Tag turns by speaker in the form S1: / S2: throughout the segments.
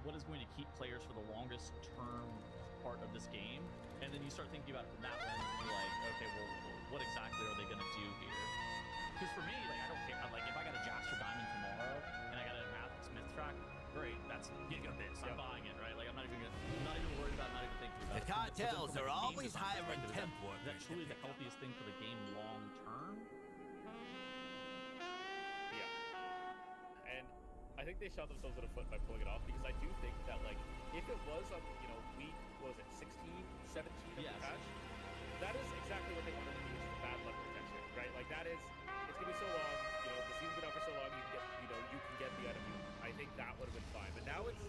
S1: what is going to keep players for the longest term part of this game, and then you start thinking about it from that lens, and you're like, okay, well, what exactly are they going to do here? Because for me, like, I don't care. I'm like, if I got a Jaster Diamond tomorrow and I got a Math Smith track, great, that's getting a bit. I'm buying it, right? Like, I'm not even worried about, not even thinking about
S2: The
S1: it.
S2: cartels
S1: But
S2: are
S1: from a game
S2: always
S1: design
S2: hiring
S1: perspective,
S2: temp
S1: is
S2: workers.
S1: that truly the healthiest thing for the game long term?
S3: Yeah. And I think they shot themselves in the foot by pulling it off, because I do think that, like, if it was on, you know, week, what was it, 16, 17 of the patch, that is exactly what they wanted to use for bad luck protection, right? Like, that is, it's gonna be so long, you know, the season's been out for so long, you can get, you know, you can get the item. I think that would have been fine, but now it's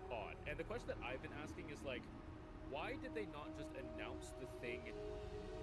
S3: odd. And the question that I've been asking is, like, why did they not just announce the thing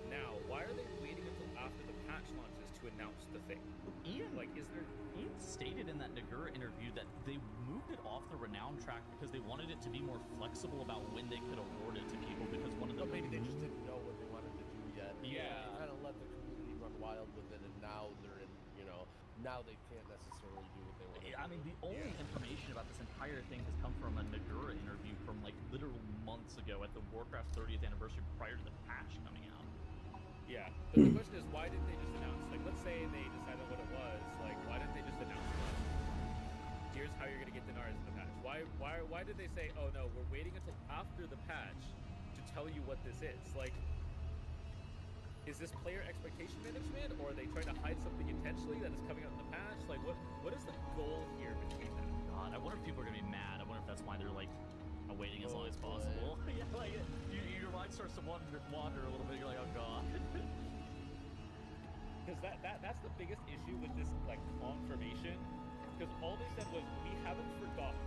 S3: now? Why are they waiting until after the patch launches to announce the thing?
S1: Ian,
S3: like, is there...
S1: Ian stated in that Nagura interview that they moved it off the Renown track because they wanted it to be more flexible about when they could award it to people, because one of the...
S4: But maybe they just didn't know what they wanted to do yet.
S1: Yeah.
S4: They kind of let the community run wild with it, and now they're in, you know, now they can't necessarily do what they want to do.
S1: I mean, the only information about this entire thing has come from a Nagura interview from, like, literal months ago at the Warcraft 30th anniversary prior to the patch coming out.
S3: Yeah, but the question is, why didn't they just announce? Like, let's say they decided what it was. Like, why didn't they just announce it? Here's how you're gonna get Dinars in the patch. Why did they say, oh no, we're waiting until after the patch to tell you what this is? Like, is this player expectation management, or are they trying to hide something intentionally that is coming out in the patch? Like, what is the goal here between them?
S1: God, I wonder if people are gonna be mad. I wonder if that's why they're like waiting as long as possible. Yeah, like your mind starts to wander a little bit. You're like, oh god.
S3: Because that's the biggest issue with this, like, confirmation. Because all they said was, we haven't forgotten.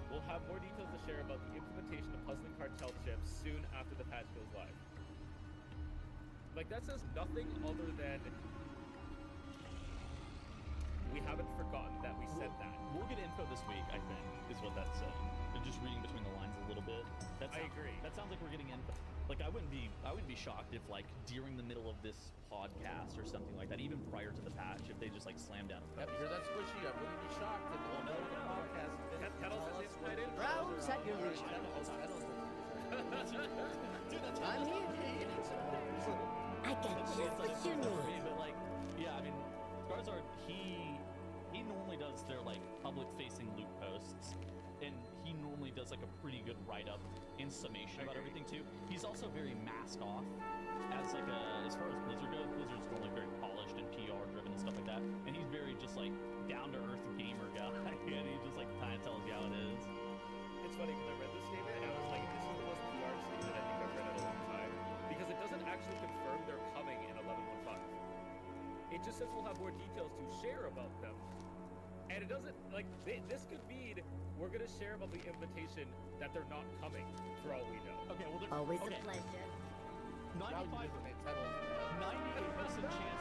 S3: We'll have more details to share about the implementation of puzzling cartel chips soon after the patch goes live. Like, that says nothing other than we haven't forgotten that we said that.
S1: We'll get info this week, I think, is what that's saying. And just reading between the lines a little bit. I agree. That sounds like we're getting info. Like, I wouldn't be shocked if, like, during the middle of this podcast or something like that, even prior to the patch, if they just, like, slam down a
S4: Yep, hear that, Squishy? I wouldn't be shocked if the middle of the podcast.
S3: Kettles is inside.
S5: Rounds at your reach.
S1: Dude, that's
S5: I'm here. I got just what you need.
S1: But, like, yeah, I mean, Skarzard, he normally does their, like, public-facing loot posts, and he normally does, like, a pretty good write-up in summation about everything, too. He's also very mask off as, like, as far as Blizzard goes. Blizzard's normally very polished and PR-driven and stuff like that, and he's very just, like, down-to-earth gamer guy, and he just, like, kind of tells you how it is.
S3: It's funny, because I read this statement, and I was like, this is the most PR statement I think I've read in a long time, because it doesn't actually confirm they're coming in 11.15. It just says we'll have more details to share about them. And it doesn't, like, this could mean we're going to share about the invitation that they're not coming, for all we know.
S1: Okay, well,
S5: Always a pleasure.
S1: 98% chance that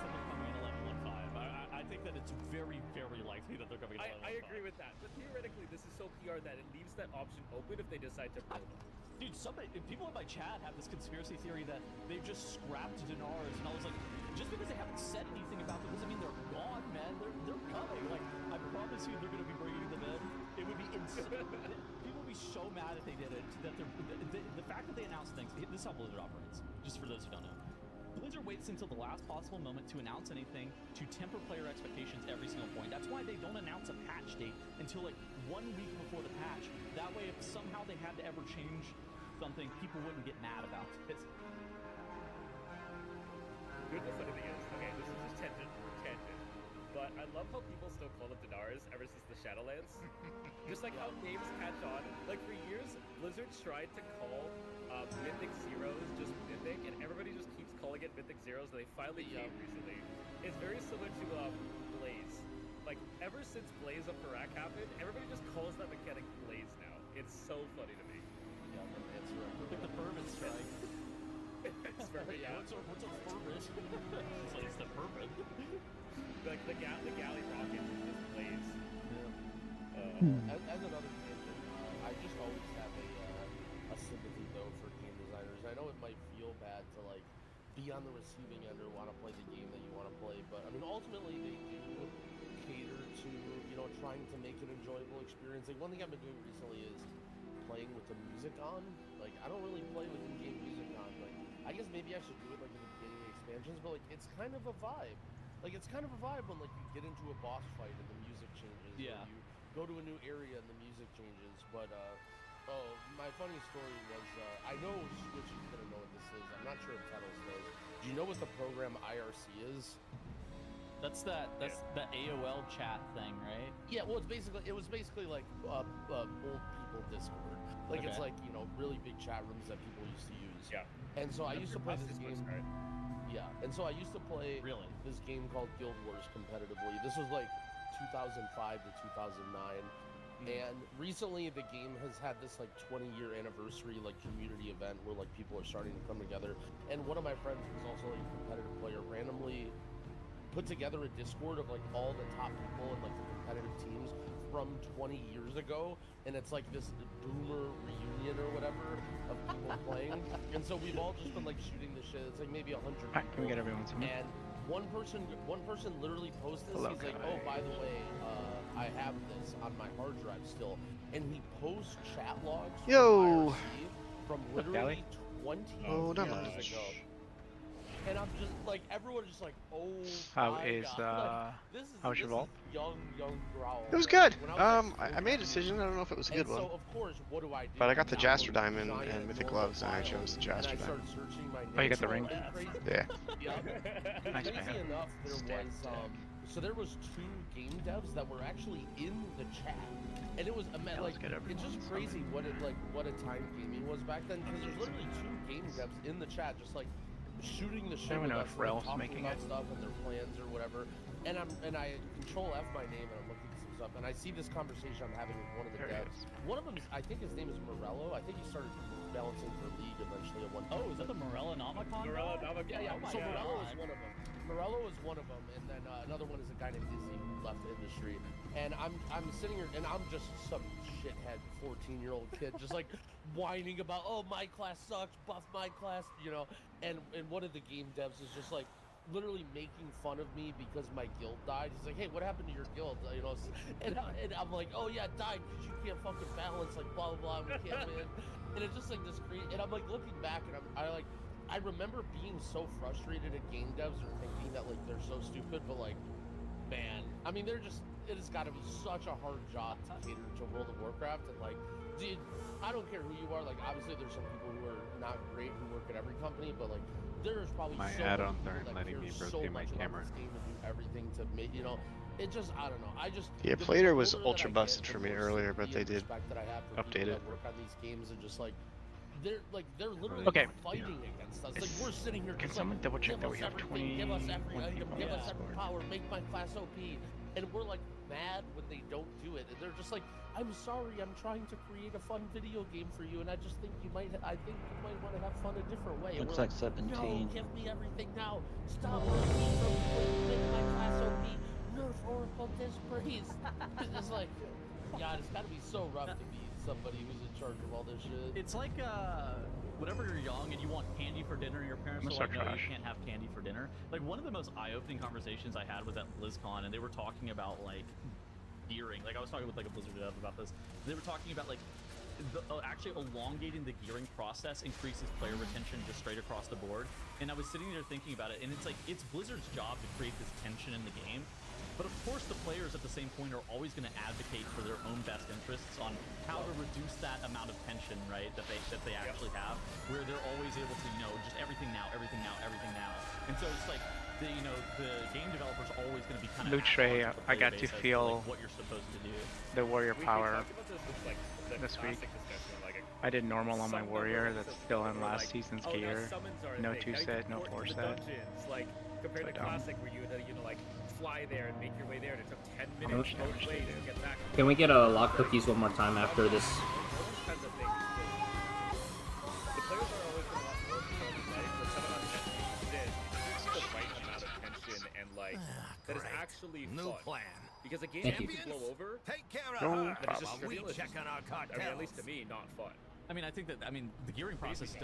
S1: they're coming in 11.15. I think that it's very, very likely that they're coming in 11.15.
S3: I agree with that, but theoretically, this is so PR that it leaves that option open if they decide to build them.
S1: Dude, people in my chat have this conspiracy theory that they've just scrapped Dinars, and I was like, just because they haven't said anything about them doesn't mean they're gone, man. They're coming. Like, I promise you, they're going to be bringing them in. It would be insane. People would be so mad if they did it. That the fact that they announce things. This is how Blizzard operates. Just for those who don't know, Blizzard waits until the last possible moment to announce anything to temper player expectations every single point. That's why they don't announce a patch date until like 1 week before the patch. That way, if somehow they had to ever change something, people wouldn't get mad about it.
S3: Dude, the funny thing is, okay, this is just tangent, but I love how people still call it Dinars ever since the Shadowlands. Just like how names catch on. Like, for years, Blizzard tried to call Mythic Zeros just Mythic, and everybody just keeps calling it Mythic Zeros, and they finally came recently. It's very similar to Blaze. Like, ever since Blaze of Harak happened, everybody just calls that mechanic Blaze now. It's so funny to me.
S4: Yeah, it's
S1: Like the Fervent Strike.
S3: It's perfect, yeah.
S1: What's a Fervent? It's like, it's the Fervent.
S3: Like, the galley rocket just Blaze.
S4: As another tangent, I just always have a sympathy though for game designers. I know it might feel bad to like be on the receiving end or want to play the game that you want to play, but I mean ultimately they do cater to, you know, trying to make an enjoyable experience. Like one thing I've been doing recently is playing with the music on. Like I don't really play with in-game music on. Like I guess maybe I should do it like at the beginning of expansions, but like it's kind of a vibe. Like it's kind of a vibe when like you get into a boss fight and the music changes.
S1: Yeah.
S4: Or you go to a new area and the music changes. But oh, my funny story was I know Switch is gonna know what this is. I'm not sure if Tettles knows. Do you know what the program IRC is?
S1: That's that AOL chat thing, right?
S4: Yeah, well, it was basically like old people Discord. Like it's like, you know, really big chat rooms that people used to use.
S3: Yeah.
S4: And so I used to play this game.
S3: Right?
S4: Yeah, and so I used to play this game called Guild Wars competitively. This was like 2005 to 2009. And recently the game has had this like 20-year anniversary like community event where like people are starting to come together. And one of my friends who's also like a competitive player randomly put together a Discord of like all the top people and like the competitive teams from 20 years ago, and it's like this boomer reunion or whatever of people playing. And so we've all just been like shooting the shit. It's like maybe 100 people.
S2: Alright, can we get everyone to me?
S4: And one person literally posted this. He's like, oh, by the way, I have this on my hard drive still. And he posts chat logs from literally 20 years ago. And I'm just like, everyone's just like, oh
S2: How
S4: my
S2: is
S4: God. Like,
S2: how was your vault?
S4: Young growl.
S2: It was good.
S4: Like,
S2: I made a decision. I don't know if it was a good one.
S4: So of course, what do I do?
S2: But I got the Jaster Diamond and Mythic Gloves, and I chose the Jaster Diamond. Oh, you got the ring? Yeah. Nice,
S4: Crazy
S2: man.
S4: enough, there was 2 game devs that were actually in the chat, and it was like it's just crazy what a time gaming was back then, because there's literally 2 game devs in the chat just like shooting the shit with us, like, talking about stuff and their plans or whatever. And I control F my name and I'm looking at some stuff, and I see this conversation I'm having with one of the devs. One of them, I think his name is Morello. I think he started balancing for League eventually at one point.
S1: Oh, is that the Morello Nomicon?
S3: Morello Nomicon.
S4: Yeah.
S1: Oh
S4: So Morello is one of them. Morello is one of them, and then another one is a guy named Izzy who left the industry. And I'm sitting here, and I'm just some shithead 14-year-old kid, just like whining about, oh, my class sucks, buff my class, you know. And one of the game devs is just like literally making fun of me because my guild died. He's like, hey, what happened to your guild? You know, and I'm like, oh yeah, it died because you can't fucking balance, like blah blah blah, and we can't win. And it's just like this great. And I'm like looking back, and I remember being so frustrated at game devs or thinking that like they're so stupid, but like, man, I mean, it has got to be such a hard job to cater to World of Warcraft. And like, dude, I don't care who you are. Like, obviously there's some people who are not great who work at every company, but like, there's probably
S6: my
S4: so
S6: add-ons
S4: many
S6: aren't
S4: people that
S6: letting me
S4: care so
S6: rotate my
S4: much about
S6: camera.
S4: this game and do everything to make, you know, it just, I don't know.
S2: Yeah, Plater was ultra busted for me earlier, but they did update it.
S4: Work on these games and just like they're literally fighting against us. Like we're sitting here
S2: Can
S4: just
S2: someone
S4: like,
S2: double check
S4: give
S2: that we
S4: us
S2: have
S4: everything, give us every
S2: 21
S4: item,
S2: people
S4: give
S2: on
S4: us every
S2: Discord?
S4: power, make my class OP, and we're like mad when they don't do it. And they're just like, I'm sorry, I'm trying to create a fun video game for you, and I think you might want to have fun a different way.
S7: Looks like 17.
S4: No, give me everything now. Stop looking for me. Make my class OP. Nerf Oracle Dispraise. It's just like, God, it's gotta be so rough to be somebody who's in charge of all this shit.
S1: It's like whenever you're young and you want candy for dinner, your parents are like, no, you can't have candy for dinner. Like one of the most eye-opening conversations I had was at BlizzCon, and they were talking about like gearing. Like I was talking with like a Blizzard dev about this. They were talking about like actually elongating the gearing process increases player retention just straight across the board. And I was sitting there thinking about it, and it's like it's Blizzard's job to create this tension in the game. But of course, the players at the same point are always going to advocate for their own best interests on how to reduce that amount of tension, right? That they actually have, where they're always able to, you know, just everything now, everything now, everything now. And so it's like the game developers are always going to be kind of.
S2: Lutre, I got to feel
S1: like what you're supposed to do.
S2: the warrior power
S3: We talked about this with, like, the
S2: this week.
S3: classic discussion, like,
S2: I did normal on my
S3: some
S2: warrior.
S3: numbers
S2: That's
S3: of
S2: still in
S3: people
S2: last
S3: like,
S2: season's
S3: oh, now
S2: gear.
S3: summons are a
S2: No
S3: thing.
S2: 2
S3: Now you
S2: set,
S3: can
S2: no
S3: port
S2: 4
S3: in the
S2: set.
S3: dungeons, like compared to
S2: So dumb.
S3: classic where you had to, you know, like fly there and make your way there, and it took 10 minutes both ways to get back.
S7: Can we get lock cookies one more time after this?
S3: Those kinds of things. The players are always going to want more from the life, but some amount of tension you did, it's the right amount of tension and like that is actually
S8: New
S3: fun.
S8: plan.
S3: Because a game
S7: Thank
S3: can
S7: you.
S3: blow over,
S8: Take care of
S2: No
S8: her.
S3: but it's just
S8: We
S3: trivial. It's
S8: check
S3: just,
S8: on our
S3: I mean, at least to
S8: cartels.
S3: me, not fun.
S1: I mean, I think that the gearing process.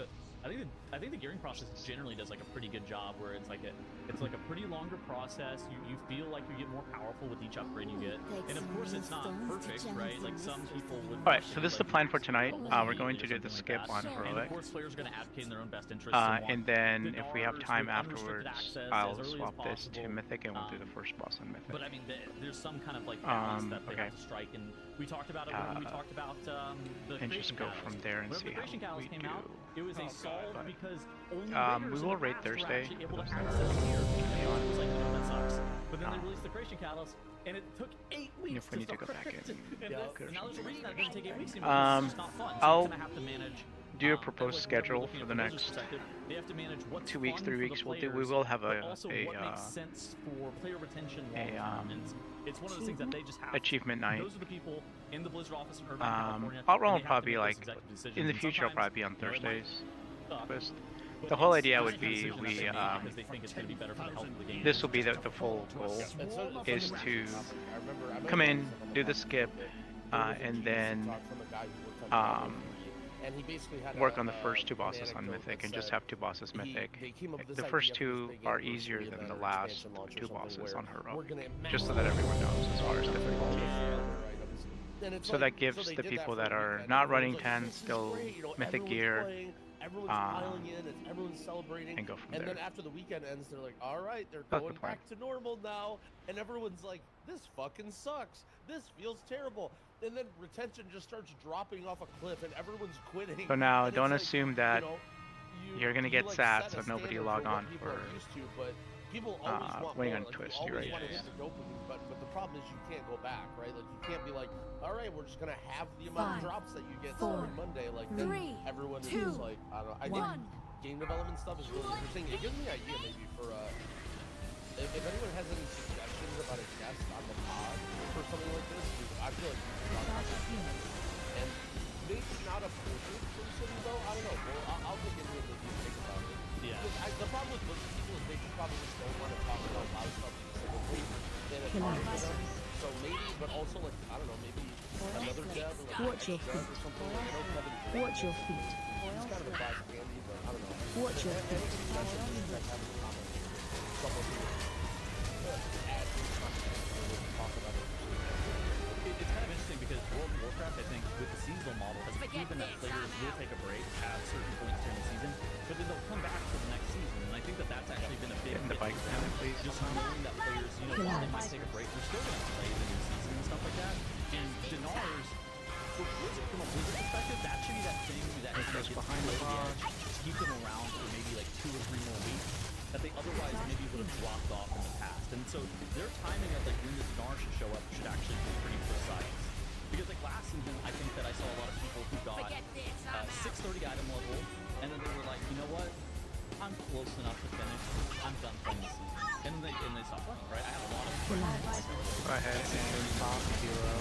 S1: I think the gearing process generally does like a pretty good job, where it's like a pretty longer process. You feel like you get more powerful with each upgrade you get, and of course it's not perfect, right? Like some people would.
S2: All right, so this is the plan for tonight. We're going to do the skip on
S1: And
S2: heroic.
S1: of course, players are going to advocate in their own best interest.
S2: And then if we have time afterwards, I'll swap this to mythic and we'll do the first boss on mythic.
S1: But I mean, there's some kind of like balance that they have to strike, and we talked about it when we talked about the
S2: and just go from there and see how we do.
S1: It was a solve because only
S2: we will raid Thursday.
S1: It was like, that sucks. But then they released the Creation Catalyst, and it took 8 weeks.
S2: If we need to go back in.
S1: Now there's a reason that it doesn't take 8 weeks anymore. It's just not fun. So
S2: I'll
S1: gonna have to manage.
S2: Do a proposed schedule for the next 2 weeks, 3 weeks. We will have a
S1: sense for player retention. It's one of those things that they just have.
S2: Achievement night.
S1: Those are the people in the Blizzard office in Irvine, California.
S2: I'll probably like in the future. I'll probably be on Thursdays. The whole idea would be this will be the full goal is to come in, do the skip, and then
S4: and he basically had
S2: work on the first 2 bosses on Mythic and just have 2 bosses Mythic. The first 2 are easier than the last 2 bosses on Hero, just so that everyone knows as far as difficulty. So that gives the people that are not running 10 still Mythic gear,
S4: everyone's piling in, everyone's celebrating,
S2: and go from
S4: there.
S2: And
S4: then after the weekend ends, they're like, all right, they're going back to normal now, and everyone's like, this fucking sucks. This feels terrible. And then retention just starts dropping off a cliff, and everyone's quitting.
S2: So now, don't assume that you're gonna get sat, so nobody log on for.
S4: But people always want
S2: waiting
S4: more.
S2: on Twist,
S4: you
S2: you're right.
S4: Want to hit the dopamine button, but the problem is you can't go back, right? Like you can't be like, all right, we're just gonna have the amount of drops that you get starting Monday. Like then everyone is just like, I don't know. I think game development stuff is really interesting. It gives me an idea maybe for if anyone has any suggestions about a guest on the pod for something like this, I feel like we should talk about that. And maybe not a Blizzard person though. I don't know. Well, I'll dig into it if you think about it. Yeah. The problem with Blizzard people is they probably just don't want to talk about a lot of stuff specifically. And it's hard for them. So maybe, but also like I don't know, maybe another dev or like
S5: Watch your feet.
S4: or something. Like, I know Kevin.
S5: Watch your feet.
S4: He's kind of a boss candy, but I don't know.
S5: Watch your feet.
S1: It's kind of interesting because World of Warcraft, I think, with the seasonal model, has proven that players will take a break at certain points during the season, but then they'll come back for the next season. And I think that that's actually been a big
S2: the bike down, please.
S1: Just knowing that players, while they might take a break, they're still going to play the new season and stuff like that. And Dinars, from a Blizzard perspective, that should be that thing that is behind the edge, keep them around for maybe like 2 or 3 more weeks that they otherwise maybe would have dropped off in the past. And so their timing of like when the Dinar should show up should actually be pretty precise. Because like last season, I think that I saw a lot of people who got 630 item level, and then they were like, you know what? I'm close enough to finish. I'm done playing the season. And they stopped playing, right? I had a lot of
S2: Go ahead and top hero.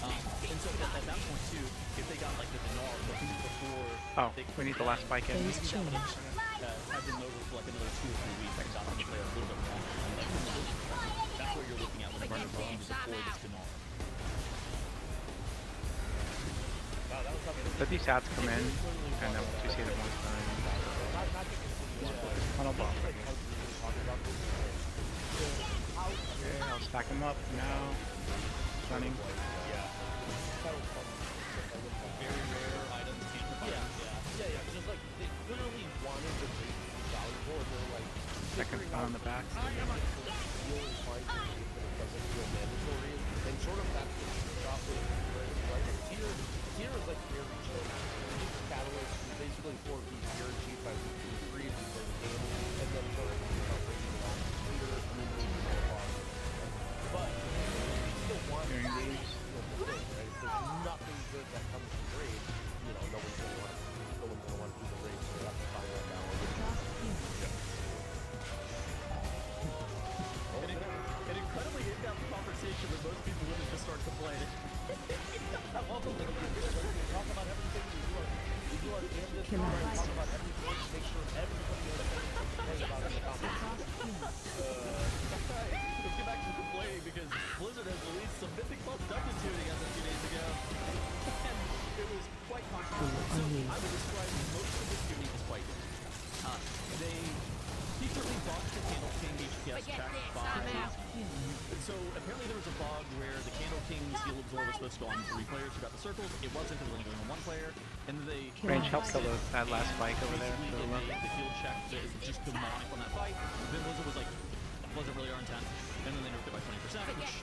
S1: And so at that point too, if they got like the Dinar before
S2: we need the last bike in.
S1: I've been over for like another 2 or 3 weeks. I got them to play a little bit longer. And like from the Blizzard perspective, that's what you're looking at when you're looking to deploy this Dinar.
S2: Let these hats come in, and then once we see them once time. Funnel bomb. Okay, I'll stack them up now. Running.
S1: Very rare items can't provide.
S4: Yeah. Just like they clearly wanted the base to be valuable, and they're like
S2: Second spawn on the back.
S4: feel inclined to make it, but it doesn't feel mandatory. And sort of that's what you got with right? Tier is like very chill. Catalyst is basically 4 feet here, cheap by 3 if you play the game, and then for Tier, but you still want to right? If there's nothing good that comes from raid, no one's gonna want to do the raid, so you have to find that balance.
S1: An incredibly in-depth conversation where most people wouldn't just start complaining.
S4: I love the little bit. We talk about everything. We do our damnedest. We talk about everything. Make sure everybody knows about it in the comments.
S1: Let's get back to complaining because Blizzard has released some Mythic Plus Dungeon tuning as of 2 days ago. And it was quite controversial. So I supposed to go on 3 players who got the circles. It wasn't, it was only going on 1 player. And then they
S2: Range help kill that last bike over there.
S1: basically they field checked that is just demonic on that fight. Then Blizzard was like, that wasn't really our intent. And then they nerfed it by 20%, which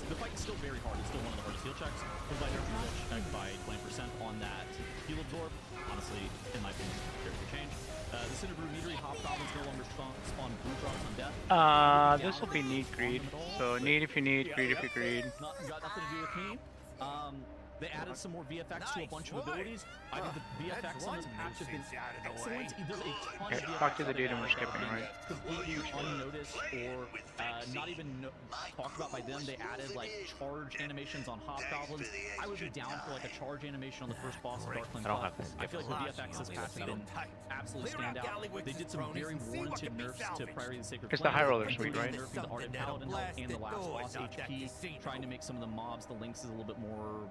S1: the fight is still very hard. It's still one of the hardest heal checks. But by nerfing the check by 20% on that heal absorb, honestly, in my opinion, very good change. The Cinderbrew Meadery Hobgoblins no longer spawn blue drops on death.
S2: This will be need greed. So need if you need, greed if you greed.
S1: Got nothing to do with me. They added some more VFX to a bunch of abilities. I think the VFX on this patch have been excellent. There's a ton of VFX
S2: Talk to the dude and we're skipping, right?
S1: Completely unnoticed or not even talked about by them. They added like charge animations on Hobgoblins. I would be down for like a charge animation on the first boss of Darkling Club. I feel like the VFX this patch has been absolutely standout. They did some very warranted nerfs to Priority of the Sacred
S2: It's the High Roller Suite, right?
S1: Nerfing the Ardent Paladin health and the last boss HP, trying to make some of the mobs, the links is a little bit more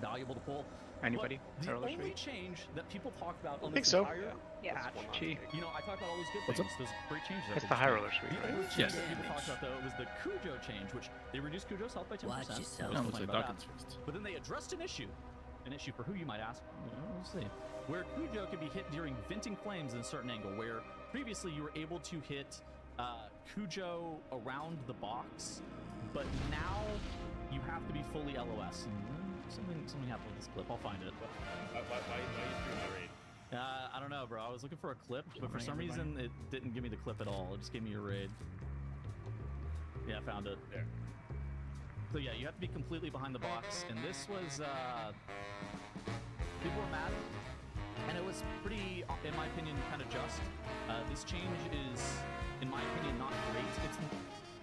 S1: valuable to pull.
S2: Anybody?
S1: The only change that people talk about on
S2: think
S1: this
S2: so.
S1: entire patch, you know, I talked about all those good things, those great changes.
S2: It's the High Roller Suite,
S1: The
S2: right?
S1: only change that people talked about though was the Cujo change, which they reduced Cujo's health by 10%. But then they addressed an issue for who you might ask. We'll see. Where Cujo can be hit during venting flames in a certain angle, where previously you were able to hit Cujo around the box, but now you have to be fully LOS. Something happened with this clip. I'll find it.
S3: Why you stream my raid?
S1: I don't know, bro. I was looking for a clip, but for some reason it didn't give me the clip at all. It just gave me your raid. Yeah, I found it.
S3: There.
S1: So yeah, you have to be completely behind the box, and this was people were mad, and it was pretty, in my opinion, kind of just. This change is, in my opinion, not great.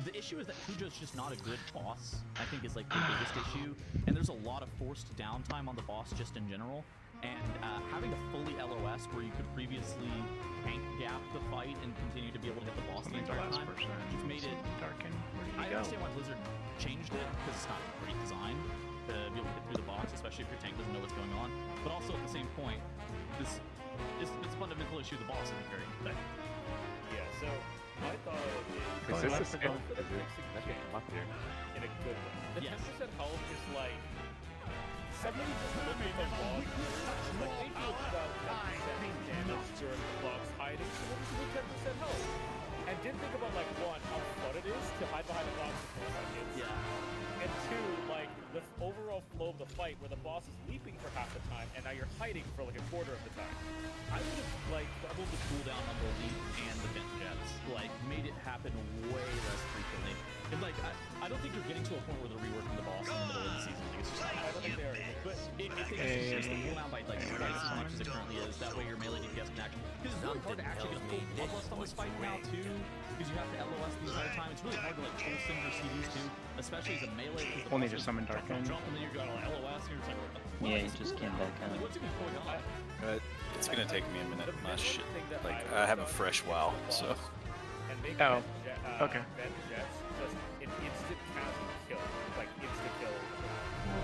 S1: The issue is that Cujo's just not a good boss, I think is like the biggest issue. And there's a lot of forced downtime on the boss just in general. And having a fully LOS where you could previously tank gap the fight and continue to be able to hit the boss the entire time, just made it
S2: darken.
S1: I understand why Blizzard changed it, because it's not a great design to be able to hit through the box, especially if your tank doesn't know what's going on. But also at the same point, it's a fundamental issue the boss isn't very good.
S3: Yeah, so I thought
S6: Is this a
S3: significant
S6: that should come up here?
S3: in a good way. The
S1: Yes.
S3: 10% health is like somebody just look at the log. Like they do about 10% damage during the box hiding, so what is it with 10% health? And didn't think about like one, how fun it is to hide behind a box for 4 seconds.
S1: Yeah.
S3: And two, like the overall flow of the fight where the boss is leaping for half the time and now you're hiding for like a quarter of the time.
S1: I would have like doubled the cooldown on the leap and the vent jets, like made it happen way less frequently. And like I don't think you're getting to a point where they're reworking the boss in the middle of the season. I think it's just not
S3: I don't think they are either.
S1: But if they just increase the cooldown by like twice as much as it currently is, that way your melee DPS can actually, because it's really hard to actually get a full bloodlust on this fight now too, because you have to LOS the entire time. It's really hard to like full send your CDs too, especially as a melee.
S2: We'll need to summon Darken.
S1: Jump and then you got LOS and you're just like, what the
S8: Yeah,
S1: is
S8: he
S1: this
S8: just came
S1: cooldown?
S8: back out.
S1: Like, what's even going on?
S9: It's gonna take me a minute. My shit. Like I have a fresh WoW, so.
S3: And make
S2: Oh,
S3: okay.
S2: okay.
S3: Vent jets just an instant casual kill, like insta kill.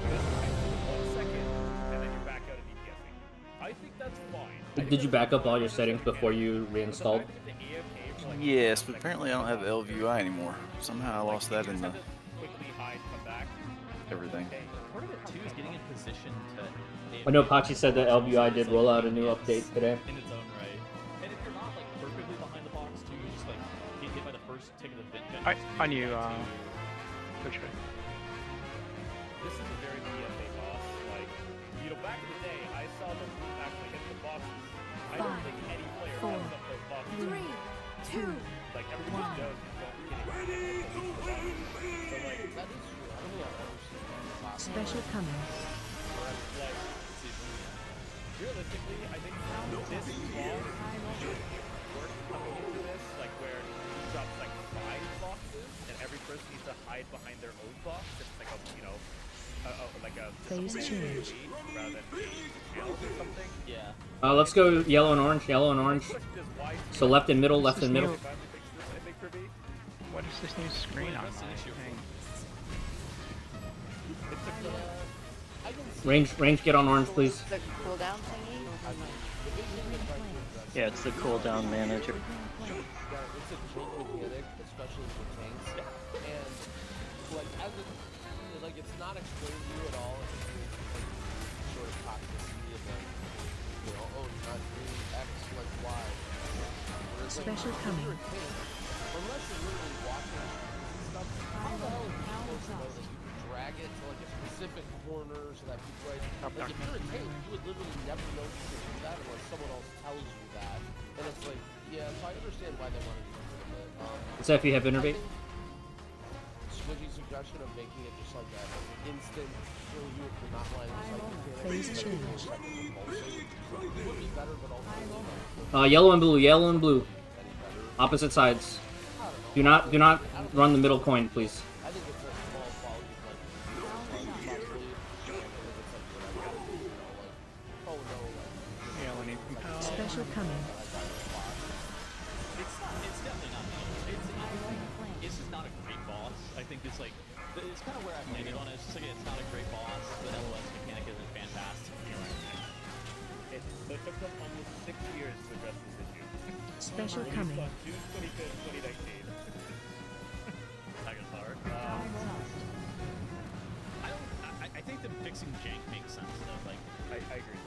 S3: Just 1 second, and then you're back out of DPSing. I think that's fine.
S7: Did you back up all your settings before you reinstalled?
S9: Yes, but apparently I don't have LVUI anymore. Somehow I lost that in the
S3: Quickly hide, come back.
S9: everything.
S1: Part of it too is getting in position to.
S7: I know Pachi said that LBI did roll out a new update today.
S1: In its own right. And if you're not like perfectly behind the box too, you just like get hit by the first tick of the vent jet.
S2: On you, which way?
S3: This is a very BFA boss. Like, you know, back in the day, I saw them actually hit the bosses. I don't think any player has up those bosses.
S5: 3, 2,
S3: Like, everybody just knows you don't get it. So, like,
S4: That is true. I don't think I've ever seen that last
S5: special coming.
S3: like, realistically, I think this boss work coming into this, like, where he drops, like, 5 boxes, and every person needs to hide behind their own box. It's like a, you know, like a
S5: Phase change.
S3: rather than a challenge or something.
S1: Yeah.
S7: Let's go yellow and orange, yellow and orange. So left and middle, left and middle.
S2: What is this new screen on my thing?
S7: Range, get on orange, please.
S10: The cooldown thingy?
S8: Yeah, it's the cooldown manager.
S4: It's a great mechanic, especially for tanks. And like as a like it's not explained to you at all. It's like sort of toxicity of like, you know, oh, you're not doing X like Y. Whereas, like,
S5: Special coming.
S4: Unless you're literally watching stuff, how the hell are you supposed to know that you can drag it to like a specific corner so that people like if you're a tank, you would literally never know you can do that unless someone else tells you that. And it's like, yeah, so I understand why they want to do it a little bit.
S7: What's that if you have innervate?
S4: Switchy suggestion of making it just like an instant kill you if you're not lining up.
S5: Phase change.
S4: It would be better, but also
S7: Yellow and blue, yellow and blue. Opposite sides. Do not run the middle coin, please.
S4: I think it's a small quality like probably. Oh no.
S2: Yellow needs some help.
S5: Special coming.
S1: It's definitely not. It's just not a great boss. I think it's like it's kind of where I've landed on it. It's just like it's not a great boss. The LOS mechanic isn't fantastic.
S3: So it took them almost 6 years to address this issue.
S5: Special coming.
S3: On June 25th, 2019. That gets hard.
S1: I think them fixing jank makes sense though. Like
S3: I agree.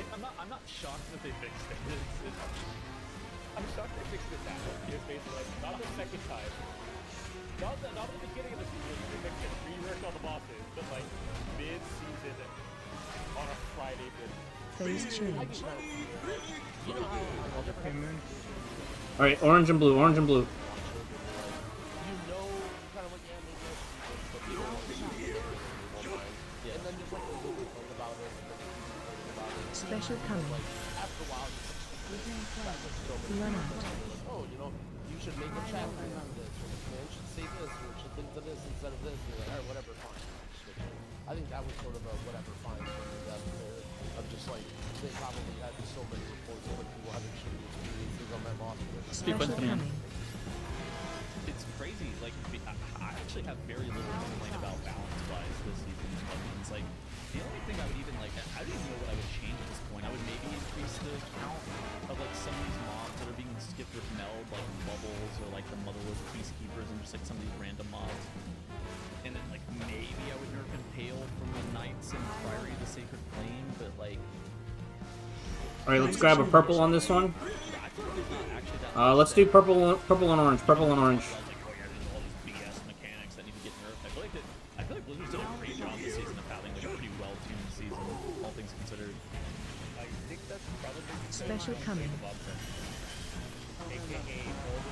S1: I'm not shocked that they fixed it.
S3: I'm shocked they fixed it now. It's basically like, not the second time. Not at the beginning of the season, they fixed it. Reworked all the bosses, but like mid-season on a Friday.
S5: Phase change.
S7: Alright, orange and blue, orange and blue.
S4: You know kind of what you have to do, but you don't want to see it. And then just like a little bit about it, and then about it.
S5: Special coming.
S4: Like after a while,
S5: Run out.
S4: oh, you know, you should make a chapter out of this. Or this man should say this, or should think to this instead of this. And you're like, all right, whatever, fine. Switch it. I think that was sort of a whatever, fine. That's fair. Of just like they probably had so many reports of like people having shitty experiences on that boss.
S5: Special coming.
S1: it's crazy. Like I actually have very little to complain about balance-wise this season. It's like the only thing I would even like I don't even know what I would change at this point. I would maybe increase the count of like some of these mobs that are being skipped with meld, like bubbles or like the motherless peacekeepers and just like some of these random mobs. And then like maybe I would nerf Impale from the Knights and Priory of the Sacred Flame, but like
S7: Alright, let's grab a purple on this one. Let's do purple and orange, purple and orange.
S1: all these BS mechanics that need to get nerfed. I feel like Blizzard's done a great job this season of having like a pretty well-tuned season, all things considered.
S3: I think that's probably
S5: Special coming.
S3: AKA all the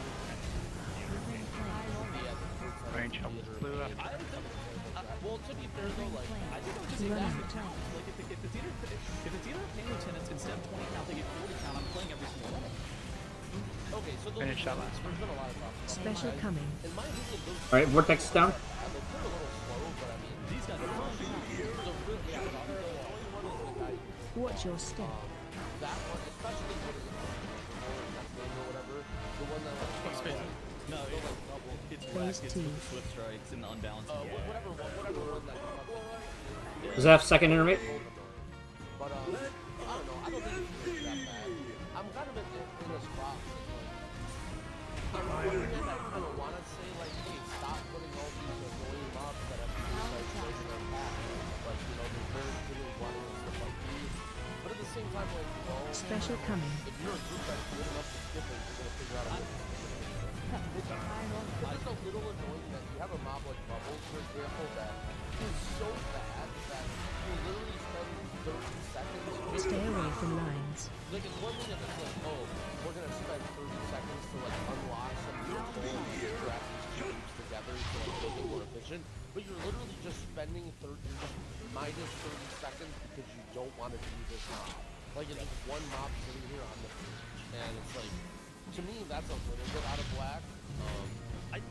S2: Range helps blue up.
S4: Well, to be fair though, like I think I would just say
S5: Run
S4: that.
S5: out.
S1: Like if it's either paying lieutenants instead of 20 count, they get 40 count. I'm playing every single one.
S4: Okay, so those
S2: Finish that last
S4: there's been a lot of talk about
S5: Special
S4: that.
S5: coming.
S4: In my opinion, those
S7: Alright, vortex is down.
S4: they're a little slow, but I mean
S1: These guys are fun.
S4: the really the only one is the guy.
S5: Watch your step.
S4: That one, especially what is it or whatever, the one that like
S1: No, it's black. It's with the swift strikes and the unbalanced.
S4: whatever one that.
S7: Does it have second innervate?
S4: But I don't know. I don't think it's that bad. I'm kind of in this spot. On the one hand, I kind of want to say like, hey, stop putting all these annoying mobs that have these like in their path. Like you know, they're very clearly wanting and stuff like these. But at the same time, like well,
S5: Special coming.
S4: if you're a group that's good enough to skip it, you're gonna figure out a way to skip it. It's a little annoying that you have a mob like Bubbles, for example, that is so bad that you literally spend 30 seconds.
S5: Stay away from lines.
S4: Like it's one thing if it's like, oh, we're gonna spend 30 seconds to like unlock some new goals and grab these two groups together so like make it more efficient. But you're literally just spending minus 30 seconds because you don't want to do this mob. Like it's just one mob sitting here on the page, and it's like, to me, that's a little bit out of whack.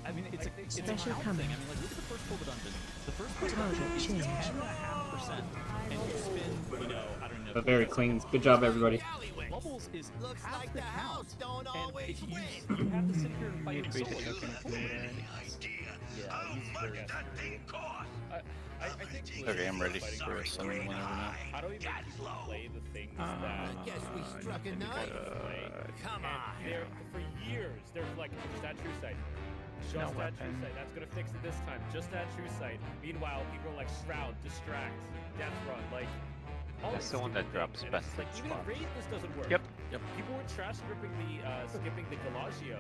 S1: I mean, it's a
S5: Special
S1: count
S5: coming.
S1: thing. I mean, like look at the first Cobra dungeon. The first Cobra
S5: Target
S1: dungeon is
S5: change.
S1: 10.5%, and you spend You know, I don't know.
S7: But very clean. Good job, everybody.
S1: Bubbles is half the count, and if you have to sit here and fight him solo.
S4: Yeah, he's very
S3: I think
S9: Okay, I'm ready for a summon whenever now.
S3: how do we make people play the things that
S5: Guess we struck a nerve. Come on.
S3: there for years there's like just add true sight. Just add true sight. That's gonna fix it this time. Just add true sight. Meanwhile, people are like shroud, distract, death run, like all
S6: That's
S3: these
S6: the one that
S3: stupid
S6: drops
S3: things, and
S6: best
S3: it's like even in
S6: spots.
S3: raid this doesn't work.
S2: Yep.
S3: People were trash gripping the skipping the Galagio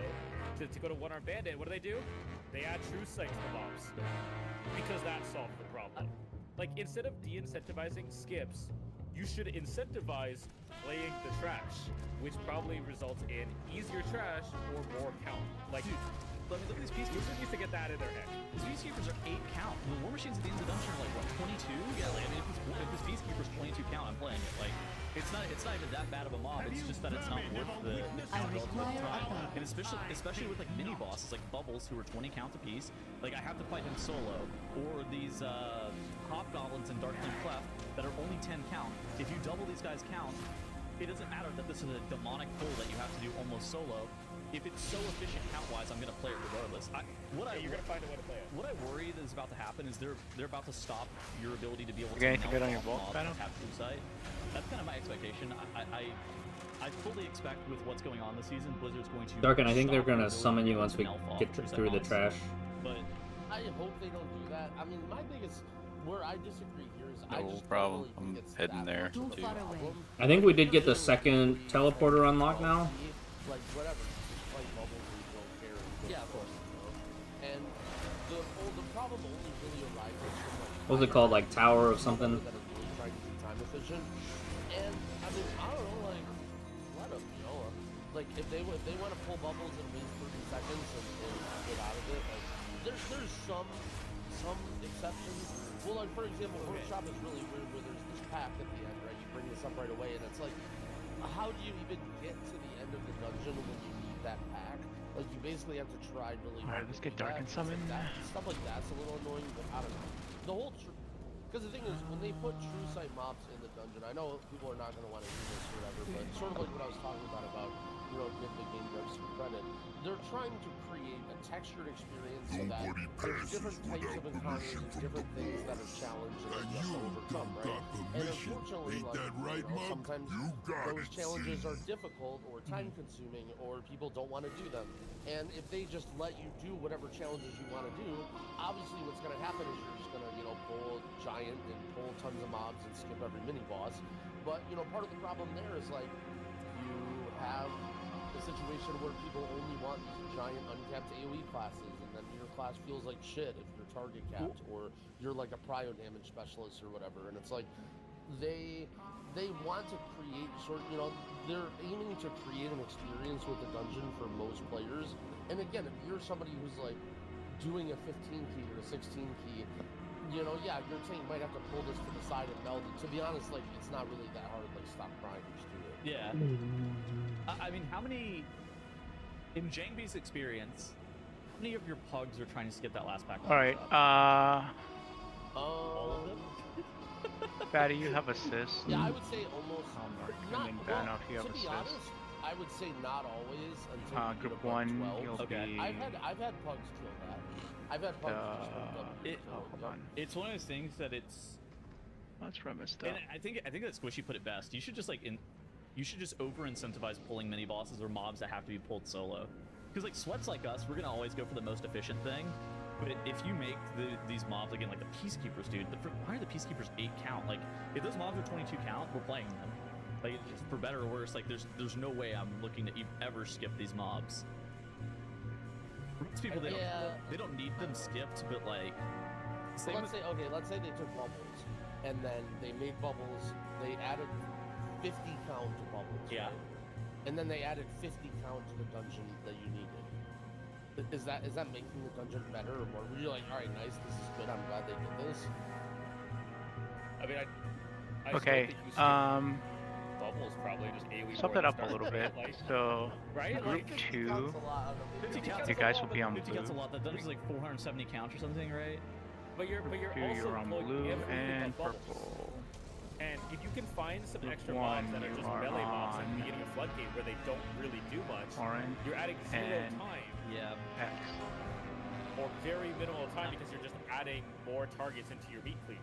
S3: to go to one arm bandit. What do? They add true sight to the mobs. Because that solved the problem. Like, instead of de-incentivizing skips, you should incentivize playing the trash, which probably results in easier trash or more count. Like, dude,
S1: Look at these peacekeepers.
S3: users need to get that in their head.
S1: These peacekeepers are 8 count. The war machines at the end of the dungeon are like, what, 22? Yeah, like, I mean, if this peacekeeper's 22 count, I'm playing it. Like, it's not even that bad of a mob. It's just that it's not worth the count relative time. And especially with like mini bosses like Bubbles, who are 20 count apiece. Like, I have to fight him solo, or these hobgoblins and Darkling Cleft that are only 10 count. If you double these guys' count, it doesn't matter that this is a demonic pull that you have to do almost solo. If it's so efficient count-wise, I'm gonna play it regardless.
S3: You're gonna find a way to play it.
S1: What I worry that is about to happen is they're about to stop your ability to be able to.
S2: You got anything good on your
S1: melt
S2: vault
S1: mobs
S2: panel?
S1: that have true sight. That's kind of my expectation. I fully expect with what's going on this season, Blizzard's going to.
S7: Darkin, I think they're
S1: stop
S7: gonna
S1: your
S7: summon you
S1: ability
S7: once we
S1: to melt off
S7: get
S1: true sight
S7: through the
S1: mobs.
S7: trash.
S1: But
S4: I hope they don't do that. I mean, my biggest where I disagree here is I
S9: No
S4: just
S9: problem.
S4: don't really think
S9: I'm
S4: it's
S9: heading
S4: that
S9: there,
S4: much of a
S9: too.
S4: problem.
S7: I think we did get the second teleporter unlocked now.
S4: Like whatever, just play bubbles and you don't care.
S1: yeah, of course.
S4: And the problem only really arises from like
S7: What was it called? Like Tower of something?
S4: that are really trying to be time efficient. And I mean, I don't know, like let them, you know, like if they want to pull bubbles and waste 30 seconds and get out of it, like there's some exceptions. Well, like for example, Workshop is really weird where there's this pack at the end, right? You bring this up right away, and it's like, how do you even get to the end of the dungeon when you need that pack? Like you basically have to try really hard.
S2: Alright, let's
S4: to
S2: get
S4: do
S2: Dark
S4: that.
S2: and Summon.
S4: Stuff like that's a little annoying, but I don't know. The whole because the thing is, when they put true sight mobs in the dungeon, I know people are not going to want to do this or whatever, but sort of like what I was talking about, you know, give the game devs some credit. They're trying to create a textured experience so that there's different types of encounters and different things that are challenged and that you have to overcome, right? And unfortunately, like, you know, sometimes those challenges are difficult or time-consuming, or people don't want to do them. And if they just let you do whatever challenges you want to do, obviously what's going to happen is you're just going to, you know, pull giant and pull tons of mobs and skip every mini-boss. But, you know, part of the problem there is, like, you have a situation where people only want these giant uncapped AoE classes, and then your class feels like shit if you're target capped, or you're like a prio damage specialist or whatever. And it's like, they want to create you know, they're aiming to create an experience with the dungeon for most players. And again, if you're somebody who's like doing a 15 key or a 16 key, you know, yeah, you're saying you might have to pull this to the side and meld it. To be honest, like, it's not really that hard. Like, stop crying, just do it.
S1: Yeah. I mean, how many in Jangby's experience? How many of your pugs are trying to skip that last pack?
S2: All right.
S1: All of them.
S2: Fatty, you have assist.
S4: Yeah, I would say almost.
S2: And then Banoff, you have
S4: to be
S2: assist.
S4: honest, I would say not always until you
S2: Group
S4: get above
S2: 1,
S4: 12.
S2: you'll
S1: Okay.
S2: be.
S4: I've had pugs kill that. I've had pugs just hold up.
S2: Oh, hold on.
S1: It's one of those things that it's.
S2: That's run messed up.
S1: And I think that Squishy put it best. You should just like you should just over-incentivize pulling mini bosses or mobs that have to be pulled solo. Because like sweats like us, we're gonna always go for the most efficient thing. But if you make these mobs again, like the peacekeepers, dude, why are the peacekeepers 8 count? Like if those mobs are 22 count, we're playing them. Like it's for better or worse. Like there's no way I'm looking to ever skip these mobs. Most people they don't need them skipped, but like.
S4: So let's say they took bubbles, and then they made bubbles. They added 50 count to bubbles.
S1: Yeah.
S4: Right? And then they added 50 count to the dungeon that you needed. Is that making the dungeon better or more? Were you like, all right, nice, this is good. I'm glad they did this.
S3: I mean, I
S2: Okay.
S3: still think you skip bubbles probably just AoE.
S2: Sum that up a little bit. So,
S3: right?
S2: group
S3: Like,
S2: 2,
S1: 50 counts
S2: you guys will be on
S1: 50
S2: blue.
S1: counts a lot. That dungeon's like 470 count or something, right?
S3: but you're
S2: Group 2,
S3: also
S2: you're on
S3: blowing
S2: blue
S3: everything
S2: and
S3: on bubbles.
S2: purple.
S3: And if you can find some
S2: Group
S3: extra
S2: one,
S3: mobs that are
S2: you
S3: just
S2: are
S3: melee mobs at the
S2: on
S3: beginning of Floodgate where they don't really do much.
S2: Orange
S3: You're adding 0
S2: and
S3: time.
S1: Yeah.
S2: X.
S3: Or very minimal time because you're just adding more targets into your meat cleave.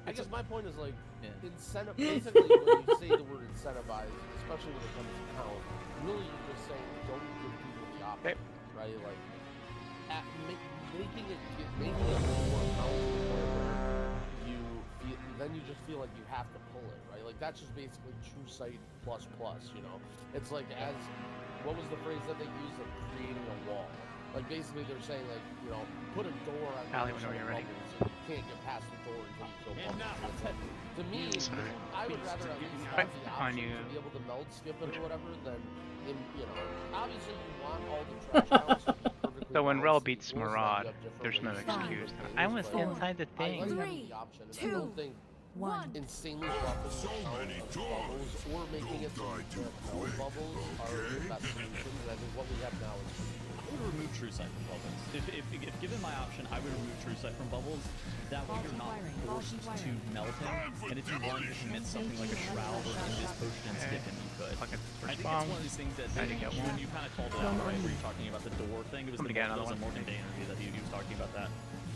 S4: I guess my point is like,
S1: Yeah.
S4: incentive. Basically, when you say the word incentivize, especially when it comes to count, really you're just saying don't give people the option, right? Like, making it more accountable where you feel, then you just feel like you have to pull it, right? Like that's just basically true sight plus plus, you know? It's like what was the phrase that they used, like creating a wall? Like basically they're saying like, you know, put a door on the
S2: Allie,
S4: other
S2: whenever
S4: side
S2: you're
S4: of
S2: ready.
S4: bubbles and you can't get past the door until you kill bubbles. It's like, to me, I would rather at least have the option to be able to meld skip it or whatever than, you know, obviously you want all the trash counts to be perfectly
S2: So when Rel
S4: balanced
S2: beats
S4: equal, so that you
S2: Maraude,
S4: have different
S2: there's no
S4: ways to do
S2: excuse.
S4: different
S2: I
S4: things,
S2: was
S4: but
S2: inside the
S4: I
S2: thing.
S4: like having the option, and I don't think insanely buffing the count of bubbles or making it so you can't meld bubbles are the best solutions, and I think what we have now is
S1: I would remove True Sight from bubbles. If given my option, I would remove True Sight from bubbles. That way you're not forced to melt him. And if you wanted to commit something like a Shroud or an Invis Potion and skip him, you could.
S2: Fucking
S1: I
S2: first
S1: think
S2: bomb.
S1: it's one of these things that
S2: Tried to get
S1: when
S2: one.
S1: you kind of called it out, right, where you're talking about the door thing, it was
S2: I'm
S1: the
S2: gonna get another
S1: was a
S2: one.
S1: Morgan Day interview that he was talking about that.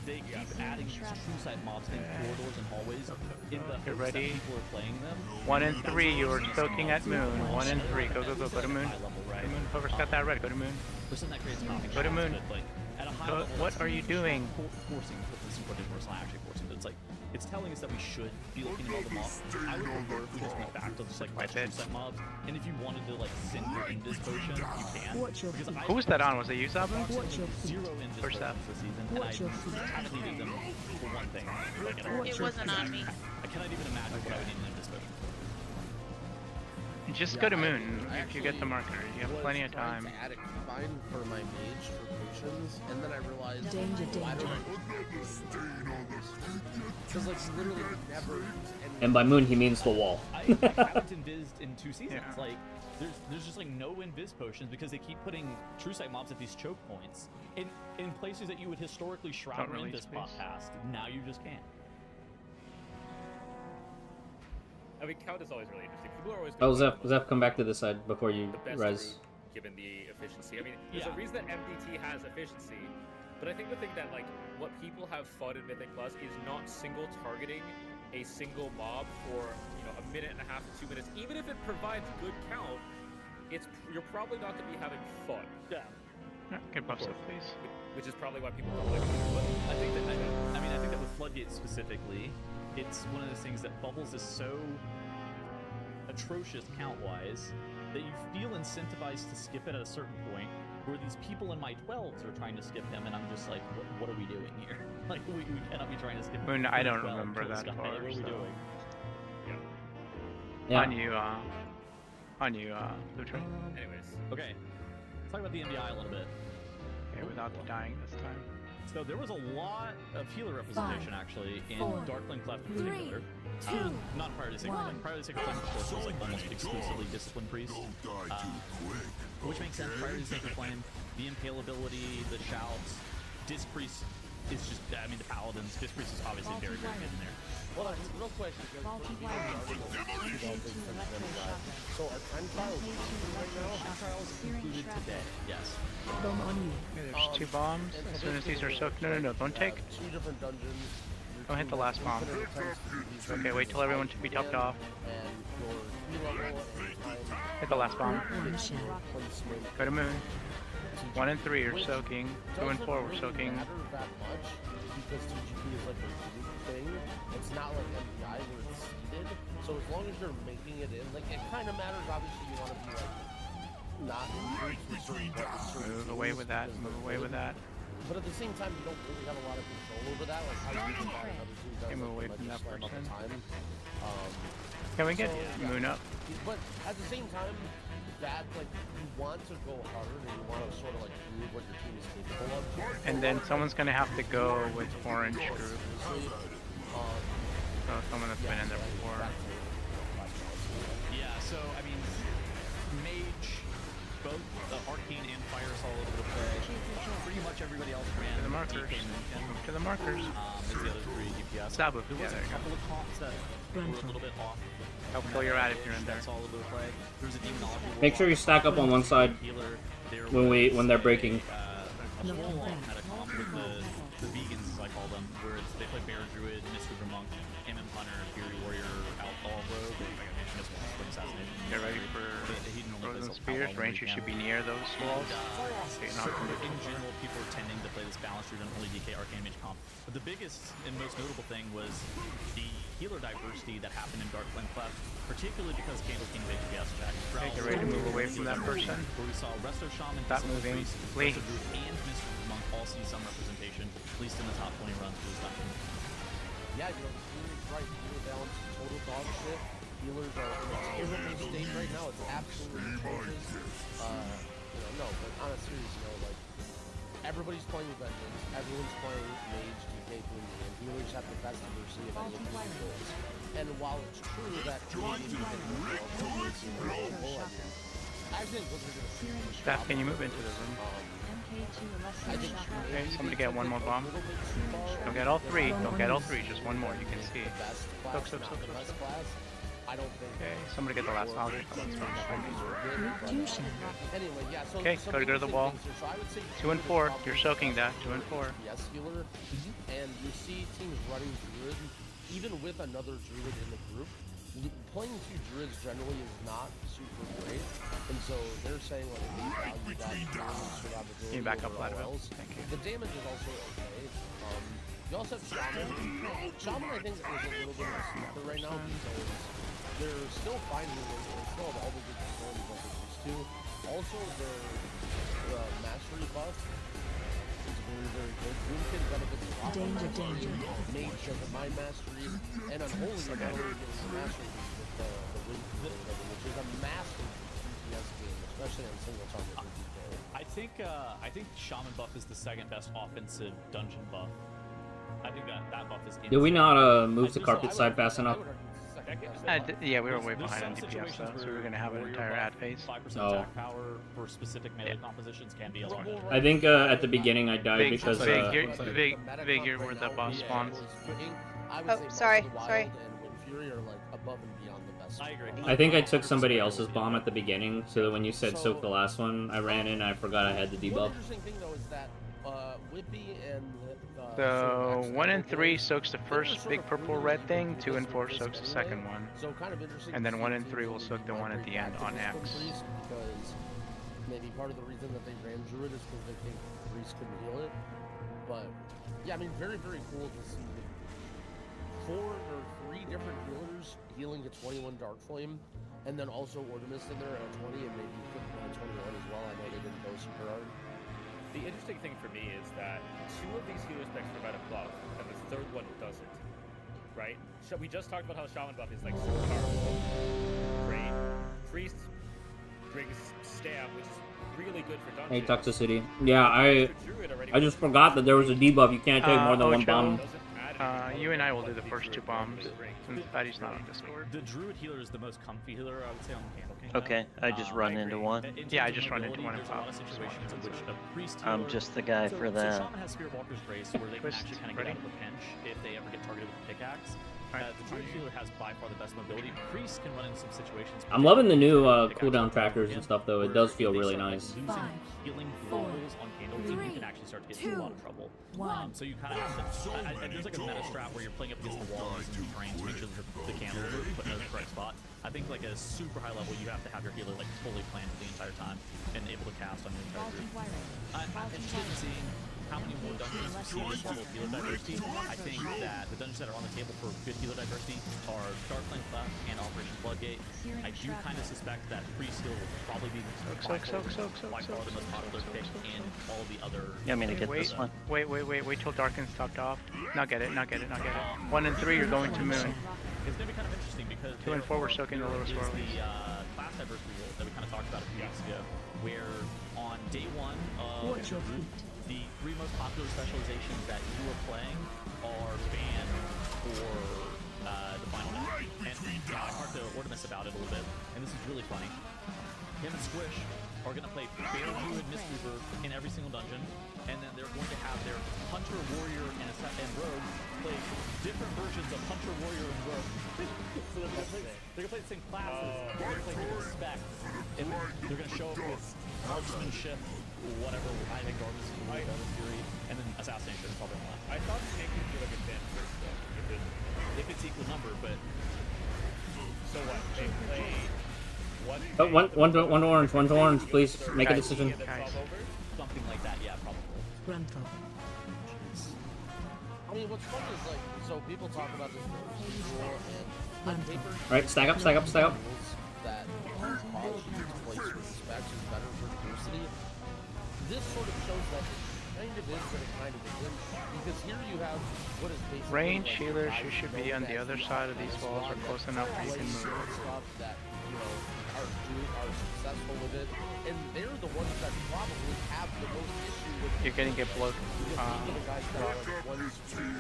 S1: They keep adding these True Sight mobs in corridors and hallways in the
S2: Get
S1: hopes
S2: ready.
S1: that people are playing them.
S2: 1 and 3, you're soaking at Moon. 1 and 3, go to Moon.
S1: High level,
S2: Go
S1: right?
S2: to Moon. Whoever's got that red, go to Moon.
S1: Percent that creates copy
S2: Go to Moon.
S1: but like at a high
S2: Go-
S1: level,
S2: what
S1: that's
S2: are you doing?
S1: Forcing this is what it was, not actually forcing, but it's like it's telling us that we should be looking at all the mobs. I would prefer if we just went back to just like
S2: Wipe
S1: touch
S2: it.
S1: set mobs, and if you wanted to like send your Invis potion, you can. Because
S2: Who was that on? Was it you, Sabu?
S1: Zero Invis
S2: First
S1: potions
S2: up.
S1: this season, and I haven't needed them for one thing. Like, at all.
S5: It wasn't on me.
S1: I cannot even imagine what I would need an Invis potion for.
S2: Just go to Moon if you get the marker. You have plenty of time.
S4: I add a combine for my mage for potions, and then I realized why don't because like literally never use any.
S7: And by moon, he means the wall.
S1: I haven't invised in 2 seasons.
S2: Yeah.
S1: Like, there's just like no invis potions because they keep putting True Sight mobs at these choke points in places that you would historically shroud
S2: Don't
S1: or
S2: release,
S1: invis pop
S2: please.
S1: past. Now you just can't.
S3: I mean, count is always really interesting. People are always
S7: Oh,
S3: gonna
S7: Zeph, come back to this side before you
S3: the best
S7: res.
S3: route given the efficiency. I mean, there's
S1: Yeah.
S3: a reason that MDT has efficiency, but I think the thing that like what people have fun in Mythic Plus is not single targeting a single mob for a minute and a half to 2 minutes. Even if it provides good count, you're probably not going to be having fun.
S1: Yeah.
S2: Good buffs up, please.
S3: Which is probably why people don't like it. But
S1: I think that with Floodgate specifically, it's one of those things that Bubbles is so atrocious count-wise that you feel incentivized to skip it at a certain point, where these people in my 12s are trying to skip him, and I'm just like, what are we doing here? Like, we cannot be trying to skip him.
S2: Moon, I don't
S1: 12,
S2: remember
S1: kill this
S2: that
S1: guy.
S2: far,
S1: What are we
S2: so-
S1: doing?
S7: Yeah.
S2: On you, Luther.
S3: anyways,
S1: Okay, let's talk about the MBI a little bit.
S2: Okay, without the dying this time.
S1: So there was a lot of healer representation actually in Darkling Cleft in
S5: 3,
S1: particular.
S5: 2,
S1: Not Prior to Sacred Flame. Prior to Sacred Flame, of course, was like almost exclusively Discipline Priest. Which makes sense. Prior to Sacred Flame, the impalability, the shouts, Disc Priest is just, I mean, the Paladins. Disc Priest is obviously very, very good in there.
S4: Hold on, real quick. Because so are time trials right now?
S1: Trials concluded today. Yes.
S2: Okay, there's 2 bombs. As soon as these are soaked, no, don't take.
S4: 2 different dungeons.
S2: Don't hit the last bomb. Okay, wait till everyone should be topped off.
S4: And your level and time
S2: Hit the last bomb.
S4: placement.
S2: Go to Moon. 1 and 3 are soaking. 2 and 4 were soaking.
S4: Matter that much because TGP is like a group thing. It's not like MPI where it's seeded. So as long as you're making it in, like it kind of matters. Obviously, you want to be like not in groups with certain
S2: Move away with that. Move away with that.
S4: But at the same time, you don't really have a lot of control over that. Like how you can buy another team does.
S2: Okay, move away
S4: like,
S2: from
S4: you
S2: that
S4: slam up the
S2: person.
S4: time.
S2: Can we get
S4: So,
S2: Moon up?
S4: But at the same time, that like you want to go hard and you want to sort of like prove what your team is capable of.
S2: And then someone's gonna have to go with orange group. So someone that's been in there before.
S1: Yeah, so, I mean, Mage, both Arcane and Fire saw a little bit of play. Pretty much everybody else ran
S2: To the markers. To the markers.
S1: As the other 3 DPS.
S2: Sabu.
S1: There was a couple of comps that were a little bit off.
S2: Help kill your ad if you're in there.
S1: That's all a little bit of play. There was a demonology.
S7: Make sure you stack up on one side when they're breaking.
S1: Had a comp with the vegans, as I call them, where they play Bear Druid, Mistweaver Monk, MM Hunter, Fury Warrior, Outlaw Rogue, Assassination.
S2: Get ready for Frozen Spears. Range, you should be near those walls. So you're not
S1: in general, people are tending to play this balanced route and only DK Arcane Mage comp. But the biggest and most notable thing was the healer diversity that happened in Dark Flame Clef, particularly because Candle King of HPS Jack.
S2: Okay, get ready to move away from that person.
S1: Where we saw Resto Shaman,
S2: Stop moving. Flee.
S1: and Mr. Monk all see some representation, at least in the top 20 runs for this dungeon.
S4: Yeah, healer's right. Healer balance, total dog shit. Healers are in a terrible state right now. It's absolutely atrocious. No, but on a serious note, like, everybody's playing with Vengeance. Everyone's playing Mage, DK, Boom, and healers have the best diversity of any of the heroes. And while it's true that Canadian I think what they're going to
S2: Steph, can you move into the room? Okay, somebody get one more bomb. Don't get all 3. Don't get all 3. Just one more. You can see. Soak. Okay, somebody get the last knowledge. Okay, go to the wall. 2 and 4. You're soaking that. 2 and 4.
S4: Yes, healer. And you see teams running Druid, even with another Druid in the group. Playing 2 Druids generally is not super great, and so they're saying like they value that survivability.
S2: Can you back up a little
S4: else.
S2: bit? Thank you.
S4: The damage is also okay. You also have Shaman. Shaman, I think, is a little bit of a sleeper right now because they're still finding it. They still have all the good performance that they used to. Also, their mastery buff is very, very good. Boom Kid benefits a lot. Danger. Mage has a mind mastery, and Unholy are not only getting the mastery with the Wind Kid, which is a massive DPS game, especially on single target for DK.
S1: I think Shaman buff is the second best offensive dungeon buff. I think that buff is.
S7: Did we not move the carpet side fast enough?
S2: Yeah, we were way behind on DPS though, so we were going to have an entire ad phase.
S1: 5% attack power for specific melee compositions can be elsewhere.
S7: I think at the beginning I died because
S2: Vig, you're where the boss spawns.
S5: Oh, sorry.
S1: I agree.
S7: I think I took somebody else's bomb at the beginning, so that when you said soak the last one, I ran in and I forgot I had the debuff.
S4: Interesting thing though is that Whippy and
S2: So 1 and 3 soaks the first big purple red thing, 2 and 4 soaks the second one,
S4: so kind of interesting.
S2: and then 1 and 3 will soak the one at the end on X.
S4: Because maybe part of the reason that they ran Druid is because they think Priest couldn't heal it. But yeah, I mean, very, very cool to see 4 or 3 different healers healing to 21 Dark Flame, and then also Ordemis in there at 20, and maybe put 21 as well. I know they didn't go super hard.
S3: The interesting thing for me is that 2 of these healer specs provide a buff, and the 3rd one doesn't. Right? So we just talked about how Shaman buff is like super powerful. Great. Priest brings stab, which is really good for dungeons.
S7: Hey, Toxicity. Yeah, I just forgot that there was a debuff. You can't take more than one bomb.
S2: You and I will do the first 2 bombs, since Patty's not on Discord.
S1: The Druid healer is the most comfy healer, I would say, on the Candle King.
S8: Okay, I just run into one.
S2: Yeah, I just run into one and
S1: There's a lot
S2: pop.
S1: of situations in which a priest
S8: I'm
S1: healer-
S8: just the guy for
S1: So
S8: that.
S1: Shaman has Spirit Walker's Grace, where they can actually kind of get out of the pinch if they ever get targeted with a pickaxe. The Druid healer has by far the best mobility. Priest can run into some situations.
S7: I'm loving the new cooldown trackers and stuff, though. It does feel really nice.
S1: Healing rolls on Candle King, you can actually start to get into a lot of trouble. So you kind of have to. There's like a meta strat where you're playing up against the wall using the terrain to make sure that the candles are put in the correct spot. I think like at a super high level, you have to have your healer like fully planned the entire time and able to cast on your entire group. I'm interested in seeing how many more dungeons we see this level of healer diversity. I think that the dungeons that are on the table for good healer diversity are Dark Flame Clef and Operation Floodgate. I do kind of suspect that Priest Heal will probably be by far the most popular pick in all the other.
S8: You want me to get this one?
S2: Wait till Darken's topped off. Not get it. 1 and 3 you're going to Moon.
S1: It's going to be kind of interesting because
S2: 2 and 4 we're soaking the little swirlies.
S1: The class diversity rule that we kind of talked about a few weeks ago, where on day 1 of the 3 most popular specializations that you are playing are banned for the final match. And I talked to Ordemis about it a little bit, and this is really funny. Him and Squish are going to play Fatal Druid Mist Reaver in every single dungeon, and then they're going to have their Hunter, Warrior, and Rogue play different versions of Hunter, Warrior, and Rogue. So they're going to play the same classes, they're going to play different specs, and they're going to show up with marksmanship, whatever, I think Garden Fury, and then Assassination is probably not.
S3: I thought Snake would be like a fan first, though.
S1: If it's equal number, but...
S3: So what? They play...
S7: One to orange, please make a decision.
S1: Something like that, yeah, probably.
S4: I mean, what's fun is like, so people talk about this rule and on paper.
S7: Right, stack up.
S4: That cause you to place with specs is better for diversity. This sort of shows that it kind of is, but it kind of isn't. Because here you have what is basically
S2: range
S4: like
S2: healers, you should be on the other side of these walls or close enough where you can move.
S4: Stuff that, you know, are successful with it, and they're the ones that probably have the most issue with.
S2: You're gonna get blocked.
S4: The guys that are like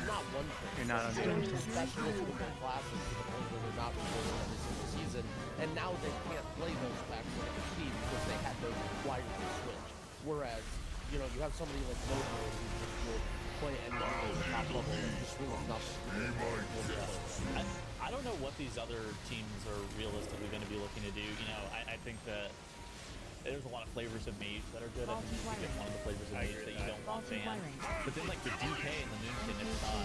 S4: not one.
S2: You're not on the
S4: specialists with their classes to the point where they're not recording every single season, and now they can't play those packs like a team because they had to wire the switch. Whereas, you know, you have somebody like Mojo who just will play any top level and just really nothing.
S1: I don't know what these other teams are realistically going to be looking to do. You know, I think that there's a lot of flavors of mage that are good. I think you can get one of the flavors of mage that you don't want banned. But then, like, the DK and the Moonkin, if not,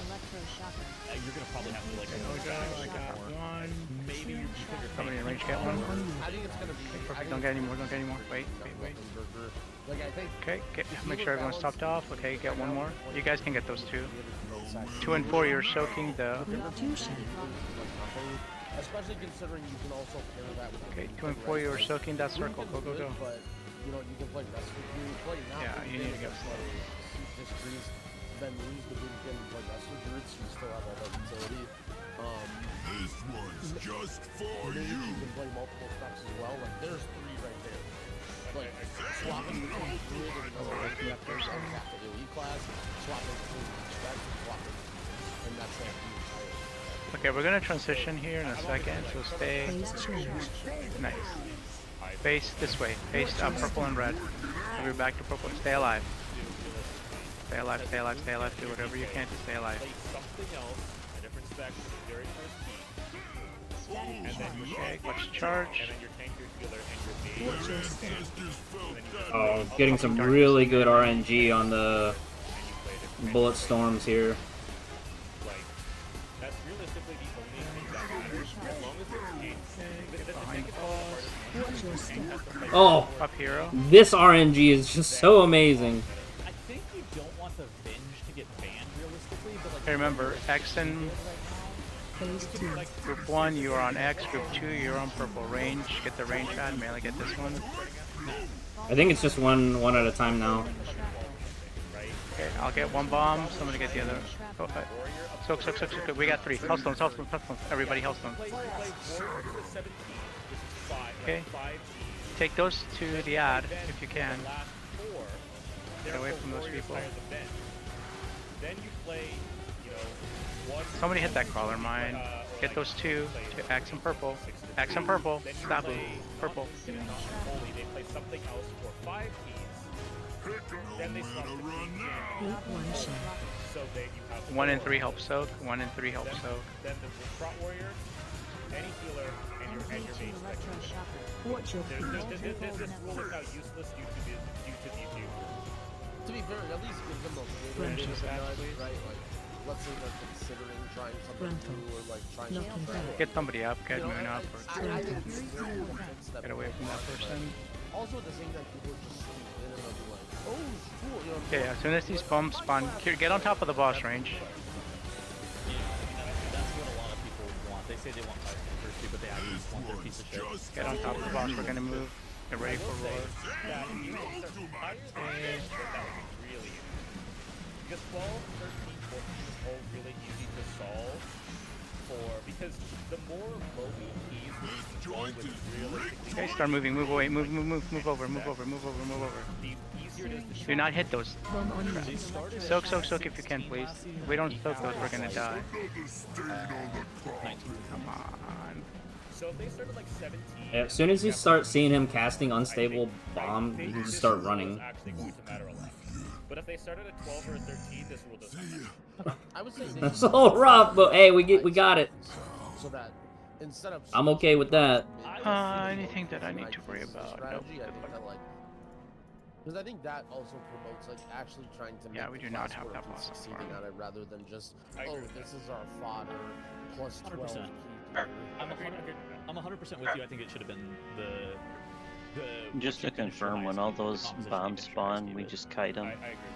S1: you're going to probably have to, like,
S2: I got one.
S1: Maybe you figure
S2: Somebody in range get one.
S4: I think it's going to be...
S2: Perfect, don't get any more, Wait.
S4: Like, I think...
S2: Okay, make sure everyone's topped off. Okay, get one more. You guys can get those two. 2 and 4, you're soaking the...
S4: Especially considering you can also pair that with...
S2: Okay, 2 and 4, you're soaking that circle. Go.
S4: But, you know, you can play Rescue, you play now.
S2: Yeah, you need to get
S4: Histories, then lose the weekend and play Rescue Druids, you still have all that utility.
S10: This one's just for you.
S4: You can play multiple steps as well. Like, there's 3 right there. Like, swapping between Druid and another half the AoE class, swapping between specs, swapping, and that's like the entire...
S2: Okay, we're gonna transition here in a second, so stay. Nice. Face this way. Face purple and red. We're back to purple. Stay alive. Stay alive. Do whatever you can to stay alive.
S3: Something else, a different spec, very first key. And then you
S2: Okay, watch charge.
S3: and then your tank, your healer, and your mage.
S7: Oh, getting some really good RNG on the bullet storms here.
S3: Like, that's realistically the only thing that matters. As long as it's
S2: Behind
S7: Oh,
S2: up hero.
S7: this RNG is just so amazing.
S1: I think you don't want the Venge to get banned realistically, but like...
S2: Hey, remember, X and group 1, you are on X. Group 2, you're on purple. Range, get the range pad. Melee, get this one.
S7: I think it's just one at a time now.
S2: Okay, I'll get one bomb. Somebody get the other. Go ahead. Soak. We got 3. Hellstones. Everybody hellstones. Okay. Take those to the ad if you can. Get away from those people.
S3: Then you play, you know, one.
S2: Somebody hit that crawler mine. Get those 2 to X and purple. X and purple. Stop it. Purple.
S3: Only they play something else for 5 keys. Then they swap the keys. So then you have
S2: 1 and 3 help soak. 1 and 3 help soak.
S3: Then the Front Warrior, any healer, and your mage. This rule is now useless due to these two.
S4: To be fair, at least give them a little bit of a nudge, right? Like, let's say they're considering trying something new or like trying something.
S2: Get somebody up. Get Moon up.
S4: I
S2: Get away from that person.
S4: Also, at the same time, people just sleep in and they'll be like, oh, cool. You know,
S2: Okay, as soon as these bombs spawn, here, get on top of the boss range.
S1: Yeah, I mean, that's what a lot of people want. They say they want fire first, but they actually just want their piece of shit.
S2: Get on top of the boss. We're gonna move. Get ready for roar.
S3: That would be really easy. Because 12, 13, 14 is all really easy to solve for, because the more low keys realistically...
S2: Okay, start moving. Move away. Move over.
S3: The easier it is to
S2: Do not hit those. Soak if you can, please. If we don't soak those, we're gonna die. Come on.
S3: So So if they started like 17...
S7: As soon as you start seeing him casting unstable bomb, you just start running.
S3: Actually going to matter a lot. But if they started at 12 or 13, this rule doesn't matter.
S4: I would say
S7: That's a little rough, but hey, we got it.
S4: So that instead of
S7: I'm okay with that.
S2: Anything that I need to worry about? Nope.
S4: Strategy, I think that like, because I think that also promotes like actually trying to make
S2: Yeah, we do not have that boss
S4: succeeding
S2: farm.
S4: at it rather than just
S3: I agree
S4: oh
S3: with
S4: this is our fodder plus 12.
S1: 100%. I'm 100% with you. I think it should have been the
S8: Just to confirm, when all those bombs spawn, we just kite them.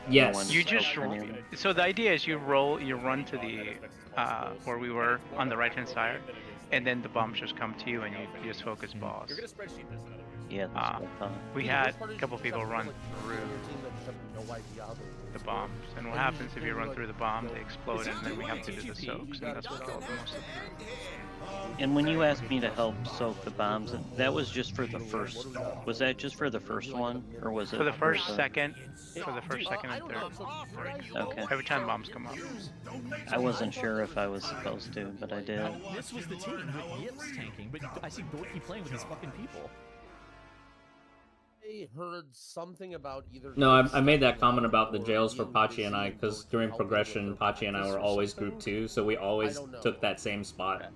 S7: Yes.
S2: You just so the idea is you run to the where we were on the right hand side, and then the bombs just come to you, and you just focus boss.
S3: You're gonna spreadsheet this, in other words.
S8: Yeah, that's what I thought.
S2: We had a couple people run through the bombs, and what happens if you run through the bomb, they explode, and then we have to do the soaks, and that's what killed most of them.
S8: And when you asked me to help soak the bombs, that was just for the first. Was that just for the first one, or was it
S2: For the first, second, and third.
S8: Okay.
S2: Every time bombs come up.
S8: I wasn't sure if I was supposed to, but I did.
S1: This was the team with Yips tanking, but I see Dorky playing with his fucking people.
S4: I heard something about either.
S7: No, I made that comment about the jails for Pachi and I, because during progression, Pachi and I were always group 2, so we always took that same spot.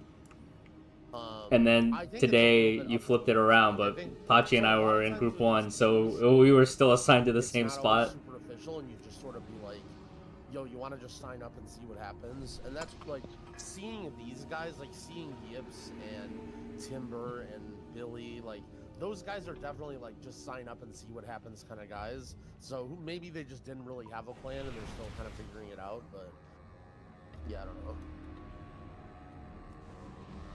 S7: And then today you flipped it around, but Pachi and I were in group 1, so we were still assigned to the same spot.
S4: Super official, and you just sort of be like, "Yo, you want to just sign up and see what happens?" And that's like seeing these guys, like seeing Yips and Timber and Billy, like those guys are definitely like just sign up and see what happens kind of guys. So maybe they just didn't really have a plan and they're still kind of figuring it out. But yeah, I don't know.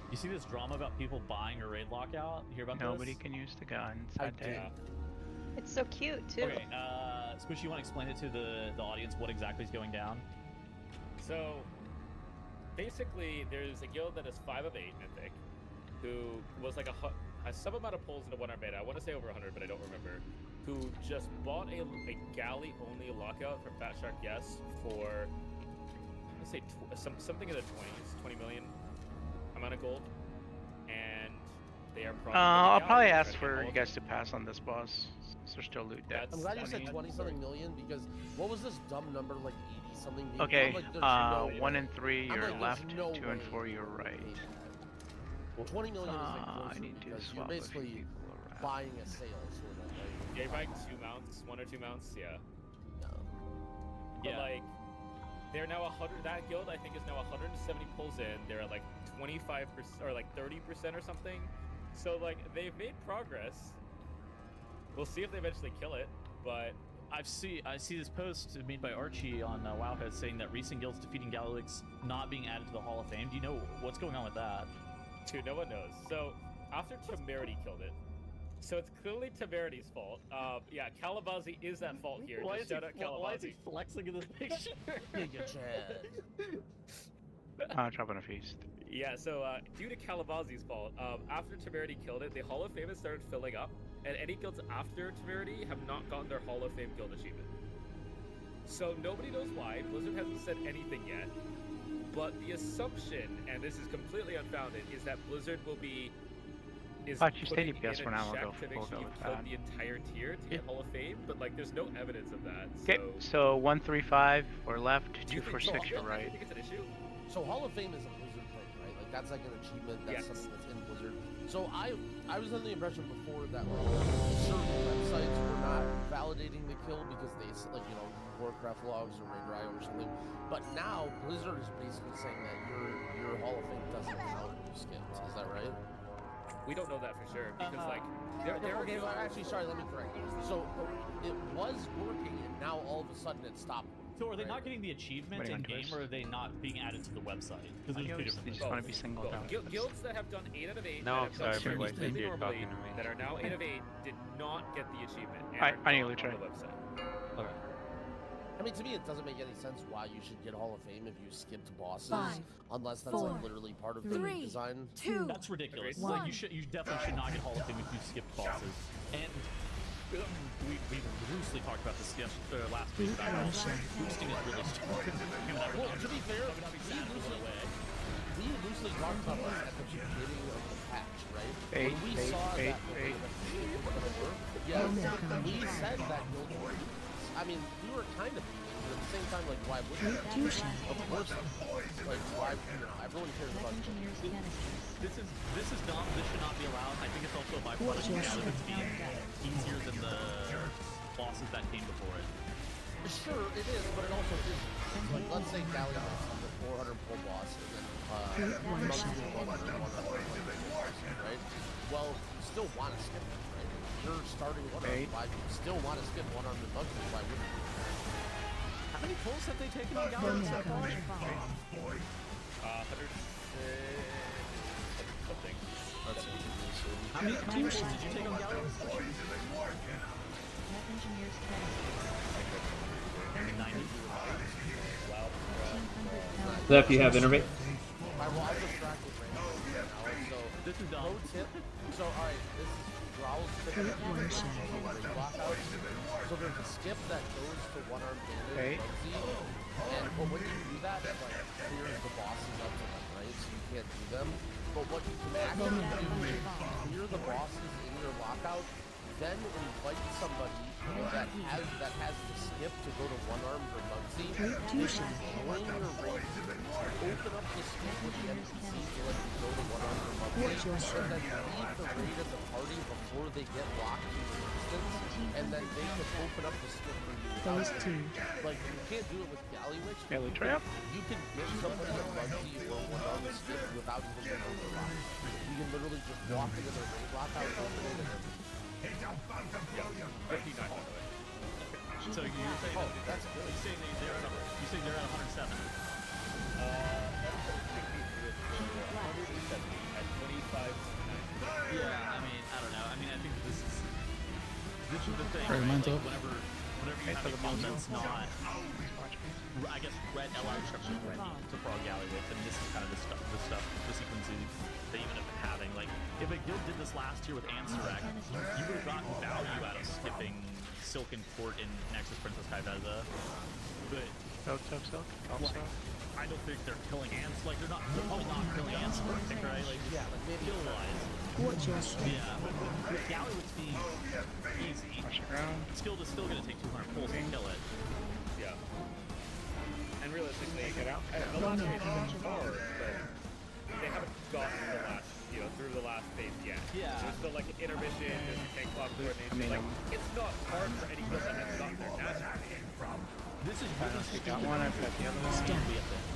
S1: You see this drama about people buying a raid lockout? You hear about
S2: Nobody
S1: this?
S2: can use the guns.
S4: I
S2: that day.
S5: It's so cute too.
S1: Okay, Squishy, you want to explain it to the audience what exactly is going down?
S3: So, basically, there's a guild that is 5 of 8 Mythic, who was like some amount of pulls into 1R beta. I want to say over 100, but I don't remember. Who just bought a galley-only lockout from Fat Shark Yes for, let's say, something in the 20s, 20 million amount of gold, and they are probably.
S2: I'll probably ask for you guys to pass on this boss. So there's still loot debt.
S4: I'm glad you said 20-something million, because what was this dumb number, like 80-something?
S2: Okay,
S4: like, there's no
S2: 1 and 3
S4: I'm
S2: you're
S4: like,
S2: left,
S4: there's no
S2: 2 and
S4: way
S2: 4 you're right.
S4: 20 million is like
S2: I
S4: closer,
S2: need to
S4: because you're
S2: swap a few
S4: basically
S2: people around.
S4: buying a sale, sort of. Like,
S3: Yeah, you're buying 2 mounts, 1 or 2 mounts, yeah.
S4: no.
S3: But
S1: Yeah.
S3: like, they're now 100. That guild I think is now 170 pulls in. They're at like 25% or like 30% or something. So like they've made progress. We'll see if they eventually kill it, but
S1: I see this post made by Archie on Wowhead saying that recent guilds defeating Galilix not being added to the Hall of Fame. Do you know what's going on with that?
S3: dude, no one knows. So after Temerity killed it, so it's clearly Temerity's fault. Yeah, Calabazi is at fault here.
S1: Why
S3: Just
S1: is,
S3: shout out
S1: he, why is he
S3: Calabazi.
S1: flexing in this picture?
S4: Giga Chad.
S2: Dropping a feast.
S3: Yeah, so due to Calabazi's fault, after Temerity killed it, the Hall of Fame has started filling up, and any guilds after Temerity have not gotten their Hall of Fame guild achievement. So nobody knows why. Blizzard hasn't said anything yet, but the assumption, and this is completely unfounded, is that Blizzard will be
S2: Thought you
S3: putting
S2: stayed DPS
S3: in
S2: for
S3: a
S2: now.
S3: check
S2: We'll
S3: to make
S2: go
S3: sure you
S2: with
S3: killed
S2: that.
S3: the entire tier to get Hall of Fame, but like there's no evidence of that.
S2: Okay, so 1, 3, 5 we're left.
S3: Do you
S2: 2,
S3: think
S2: 4, 6
S3: so?
S2: you're
S3: Do
S2: right.
S3: you think it's an issue?
S4: So Hall of Fame is a Blizzard thing, right? Like that's like an achievement. That's
S3: Yes.
S4: something that's in Blizzard. So I was under the impression before that like, certain websites were not validating the kill because they like Warcraft logs or Raid Riot or something. But now Blizzard is basically saying that your Hall of Fame doesn't count if you skipped. Is that right?
S3: We don't know that for sure because like there
S4: Okay, well, actually, sorry, let me correct. So it was working, and now all of a sudden it stopped.
S1: So are they not getting the achievement in game, or are they not being added to the website? Because there's two different
S2: They
S1: things.
S2: just want to be singled out.
S3: Guilds that have done 8 out of 8
S6: No,
S3: that
S6: I'm
S3: have done
S6: sorry, but
S3: certain
S6: wait,
S3: things
S6: you're
S3: normally,
S6: talking to me.
S3: that are now 8 of 8 did not get the achievement. And
S2: I
S3: are
S2: need
S3: not
S2: to try.
S3: on the website.
S1: Okay.
S4: I mean, to me, it doesn't make any sense why you should get Hall of Fame if you skipped bosses,
S5: 5,
S4: unless that's
S5: 4,
S4: like literally part of the
S5: 3,
S4: design.
S5: 2,
S1: That's ridiculous.
S3: Agreed.
S1: Like you definitely should not get Hall of Fame if you skipped bosses. And we loosely talked about this last week about how boosting is really stupid.
S4: Well, to be fair,
S1: I would not be sad if it went away.
S4: we loosely talked about this at the beginning of the patch,
S2: Bait,
S4: when we
S2: bait,
S4: saw
S2: bait,
S4: that
S2: bait.
S4: yeah, we said that guild war. I mean, we were kind of, but at the same time, like, why wouldn't we? Of course, like, why? You know, everyone cares about.
S1: This should not be allowed. I think it's also a byproduct of it's being easier than the bosses that came before it.
S4: Sure, it is, but it also is. Like, let's say Galley is the 400 pull boss, and then Monkey 100, right? Well, you still want to skip it, right? You're starting 100, why you still want to skip 100 Monkey, why wouldn't you?
S1: How many pulls have they taken on Galley so far?
S3: 100 something.
S4: That's interesting.
S1: How many pulls did you take on Galley?
S7: Left, you have innervate.
S4: Alright, well, I'll distract with Randy now. So,
S1: this is
S4: pro tip. So, alright, this is Growl's tip. So there's a skip that goes to one-arm damage, and when you do that, it like clears the bosses up to them, right? So you can't do them. But what you can actually do is clear the bosses in your lockout, then invite somebody that has the skip to go to one-armed or Mugsy. They can join your raid, open up the skip with the NPC to let you go to one-armed or Mugsy, and then leave the raid at the party before they get locked in your instance, and then they can open up the skip for you.
S5: Those two.
S4: Like, you can't do it with Gallywitch.
S2: Galley trap?
S4: You can give somebody a Mugsy or one-armed skip without even being on the lock. You can literally just walk into their raid lockout, open it, and then
S3: 59, by the way.
S1: So you're saying
S4: that's good.
S1: You say they're at 107. Yeah, I mean, I don't know. I mean, I think this is the thing. Right? Like, whenever you have a build that's not, I guess, red LR structure ready to frog galley with, and this is kind of the sequences they even have been having. Like, if a guild did this last year with Ansurek, you would have gotten value out of skipping Silken Court in Nexus Princess Kaiveza. But
S2: Silk. Also.
S1: I don't think they're killing ants. Like, they're probably not killing ants, right? Like, skill wise. Yeah, but with Galley it's being easy. Skill is still gonna take 200 pulls to kill it.
S3: Yeah. And realistically,
S2: get out.
S3: The last phase is hard, but they haven't gotten the last, through the last phase yet.
S1: Yeah.
S3: There's still like intermission, there's tank block coordination.
S2: I mean,
S3: it's not hard for any guild that has gotten there naturally.
S1: This is really stupid.
S2: Got one, I've got the other one.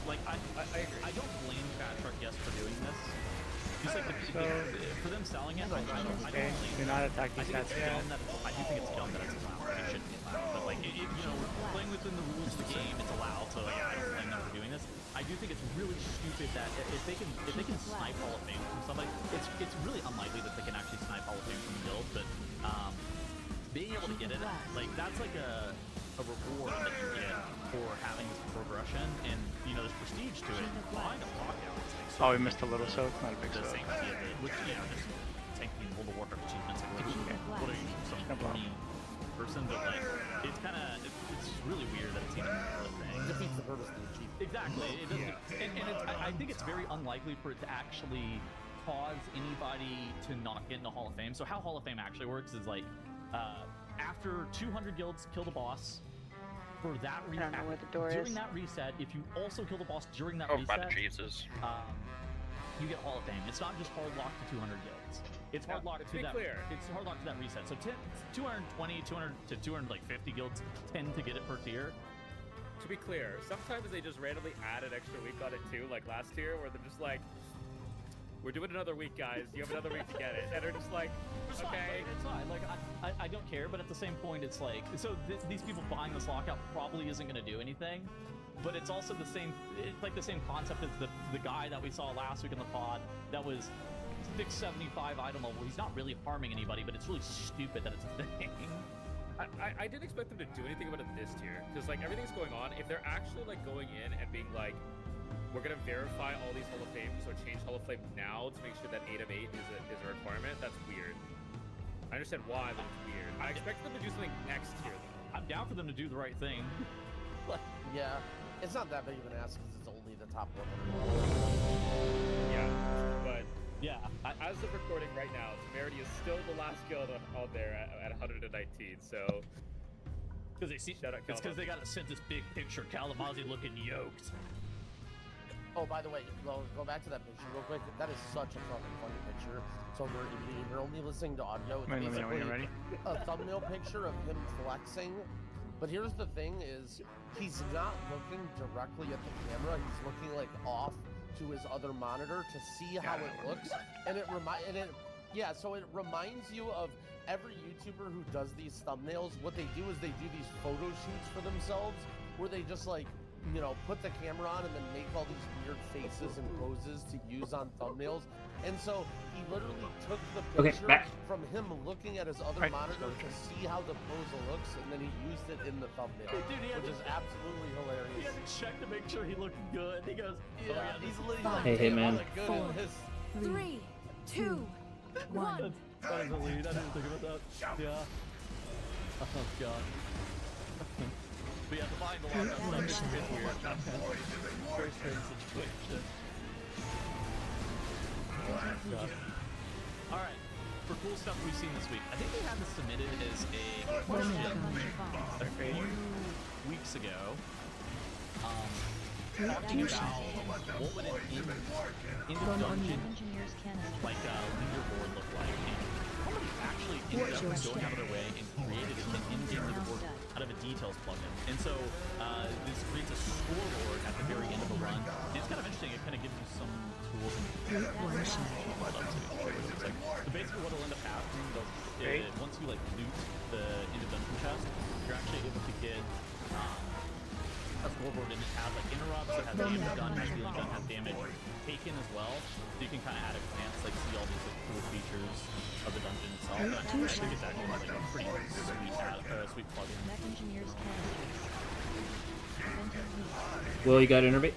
S1: Like, I agree. I don't blame Fat Truck Yes for doing this. Just like for them selling it, I don't blame
S2: do not attack these stats yet.
S1: I do think it's dumb that it's allowed. It shouldn't be allowed. But like, playing within the rules of the game, it's allowed. So yeah, I don't blame them for doing this. I do think it's really stupid that if they can snipe Hall of Fame from somebody, it's really unlikely that they can actually snipe Hall of Fame from a guild. But being able to get it, like, that's like a reward that you get for having this progression, and there's prestige to it. Buying a lockout is like
S2: we missed a little soak, not a big soak.
S1: The sanctity of it, which just sanctity in World of Warcraft achievements. Like, what are you, some funny person? But like, it's really weird that it's even a thing.
S4: It defeats the purpose of the achievement.
S1: Exactly. It doesn't, and I think it's very unlikely for it to actually cause anybody to not get into Hall of Fame. So how Hall of Fame actually works is like, after 200 guilds kill the boss, for that during that reset, if you also kill the boss during that reset, you get Hall of Fame. It's not just hard locked to 200 guilds. It's hard locked to that. It's hard locked to that reset. So 220, 200 to 250 guilds tend to get it per tier.
S3: To be clear, sometimes they just randomly add an extra week on it too, like last year, where they're just like, we're doing another week, guys. You have another week to get it. And they're just like, okay.
S1: It's fine. Like, I don't care, but at the same point, it's like, so these people buying this lockout probably isn't going to do anything. But it's also the same, it's like the same concept as the guy that we saw last week in the pod that was 675 item level. He's not really harming anybody, but it's really stupid that it's a thing.
S3: I didn't expect them to do anything about it this tier, because like everything's going on. If they're actually like going in and being like, we're gonna verify all these Hall of Fames or change Hall of Fame now to make sure that 8 of 8 is a requirement, that's weird. I understand why, but it's weird. I expect them to do something next tier though.
S1: I'm down for them to do the right thing.
S4: Yeah, it's not that big of an ask because it's only the top 100.
S3: Yeah, but
S1: yeah,
S3: as as of recording right now, Temerity is still the last kill on there at 119. So,
S1: because they see, it's because they got sent this big picture, Kalamazoo looking yoked.
S4: Oh, by the way, go back to that picture real quick. That is such a fucking funny picture. So if you're only listening to audio, it's basically a thumbnail picture of him flexing. But here's the thing: is he's not looking directly at the camera. He's looking like off to his other monitor to see how it looks, and it reminds you of every YouTuber who does these thumbnails. What they do is they do these photo shoots for themselves, where they just like, you know, put the camera on and then make all these weird faces and poses to use on thumbnails. And so he literally took the picture from him looking at his other monitor to see how the pose looks, and then he used it in the thumbnail, which is absolutely hilarious.
S1: He had to check to make sure he looked good. He goes, yeah, he's
S7: Hey, hey, man.
S5: 4, 3, 2, 1.
S1: That is a lead. I didn't think about that. Yeah. Oh, God. But yeah, the buying the lot of stuff is weird. Very strange situation. God. Alright, for cool stuff we've seen this week, I think they had this submitted as a question a few weeks ago. Talking about what would an in the dungeon like leaderboard look like, and somebody actually ended up going out of their way and created an in-game leaderboard out of a details plugin. And so this creates a scoreboard at the very end of a run. And it's kind of interesting. It kind of gives you some tools and so basically what will end up happening is once you like loot the end of dungeon chest, you're actually able to get a scoreboard, and it has like interrupts, it has damage done, has healing done, has damage taken as well. So you can kind of add a glance, like see all these like cool features of the dungeon itself. And I think it's actually like a pretty sweet plugin.
S7: Will, you got innervate?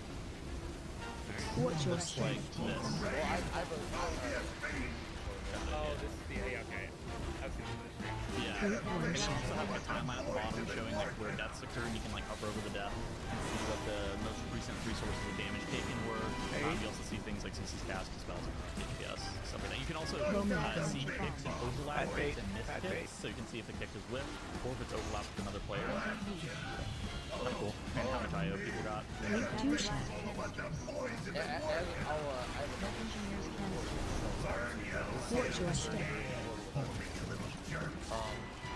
S1: Looks like this.
S3: Oh, this is the okay. I've seen this stream.
S1: Yeah. And it also has a timeline at the bottom showing like where deaths occur, and you can like hover over the death and see what the most recent resources of damage taken were. You also see things like CC's cast, spells, DPS, stuff like that. You can also see kicks and overlap rates and miss kicks, so you can see if the kick is whipped or if it's overlapped with another player. Kind of cool. And how much IO people got.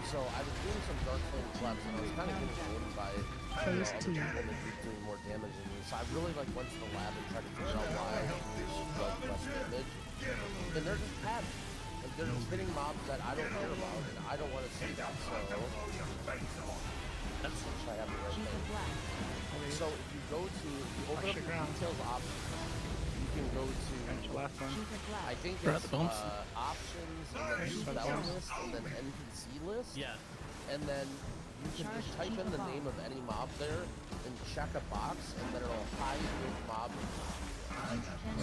S4: So I was doing some Dark Flame collabs, and I was kind of getting annoyed by
S5: Phase 2.
S4: Doing more damage than me. So I really like went to the lab and tried to figure out why like less damage. And they're just padding. Like they're just hitting mobs that I don't care about, and I don't want to see that. So that's what I have to right there. So if you go to, if you open up the details options, you can go to, I think it's options, and then spell list, and then NPC list.
S1: Yeah.
S4: And then you can just type in the name of any mob there and check a box, and then it'll hide your mob.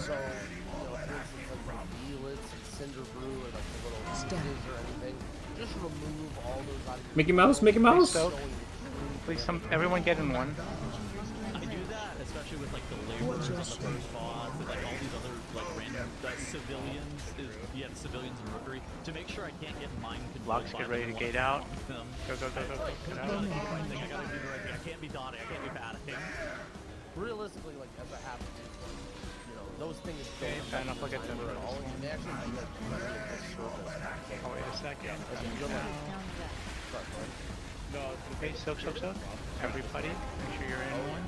S4: So, you know, for instance, like the Neelitz and Cinder Brew, or like the little cheeses or anything, just remove all those out of your
S7: Mickey Mouse, Mickey Mouse!
S2: Please, everyone get in one.
S1: I do that, especially with like the laborers on the first boss, with like all these other like random civilians, the civilians in Rookery, to make sure I can't get mind controlled.
S2: Locks, get ready to gate out. Go, go, go, go, go. Get out.
S1: I gotta do the right thing. I can't be dotting, I can't be padding.
S4: Realistically, like, as a half you know, those things
S2: Okay, fair enough, look at them.
S4: all, and they actually do like
S2: Oh, wait a second.
S3: No,
S2: Okay, soak. Everybody, make sure you're in one.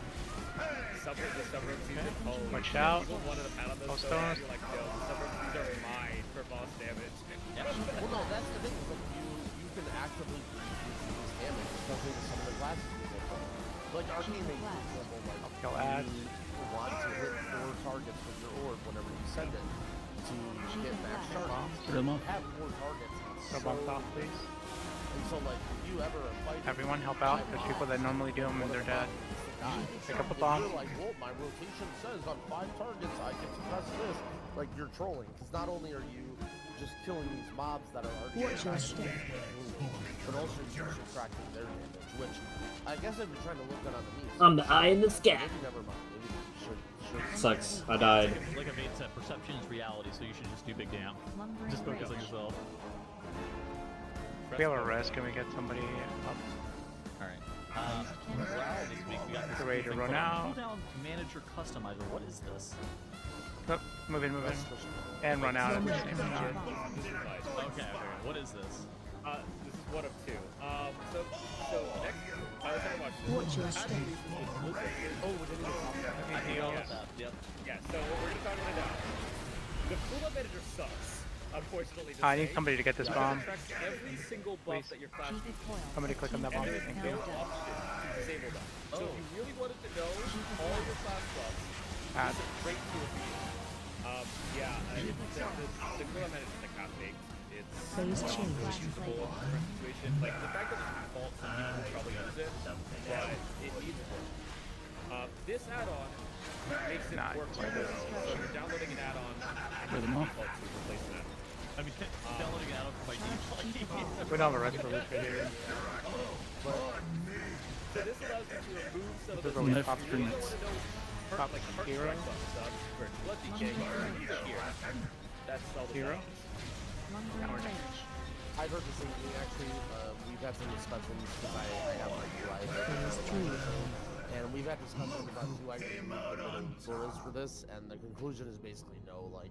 S2: Watch out. All stones.
S3: Like, yo, the suburbs are mine for boss damage.
S4: Well, no, that's the thing. Like, you can actively reduce damage, especially with some of the classes people play. Like Arcane, for example, like
S2: Kill ads.
S4: you want to hit 4 targets with your orb whenever you send it to get max targets. You have 4 targets.
S2: Go bump off, please.
S4: And so, like, if you ever fight,
S2: Everyone help out. There's people that normally do them when they're dead. Pick up a bomb.
S4: You're like, well, my rotation says on 5 targets I get to press this. Like, you're trolling, because not only are you just killing these mobs that are already but also you're subtracting their damage, which I guess if you're trying to look good on the memes.
S7: I'm the eye in the sky.
S4: Maybe never mind. Maybe you
S7: Sucks. I died.
S1: Like Evade said, perception is reality, so you should just do big damn. Just focus on yourself.
S2: If we have a rest, can we get somebody up?
S1: Alright. Morale this week, we got this
S2: Ready to run out.
S1: Cooldown manager customizer. What is this?
S2: Oh, move in. And run out at the same time.
S1: Okay. What is this?
S3: This is one of two. So next, I was gonna watch this.
S5: What's your step?
S3: Oh, we didn't even talk about that.
S1: I forgot about that. Yep.
S3: Yeah, so we're just talking about now. The cooldown manager sucks, unfortunately.
S2: I need somebody to get this bomb.
S3: Every single buff that your class
S2: Somebody click on that bomb. Thank you.
S3: disable them. So if you really wanted to know all your class buffs,
S2: Add.
S3: it's a great tool for you. The cooldown manager is like half baked. It's
S5: Phase change.
S3: usable in the situation. Like the fact that it's default, some people probably use it, but it needs work. This add-on makes it work like this. So if you're downloading an add-on, it's default to replace an add-on.
S1: I mean, downloading it out by default.
S2: We don't have a rest for this right here.
S3: So this allows you to remove some of
S2: This
S3: the
S2: is only top
S3: screen.
S2: Top hero.
S3: That's all the
S2: Hero.
S4: I've heard the same thing actually. We've had some discussions because I have my UI, and we've had discussions about who I think the goal is for this, and the conclusion is basically no. Like,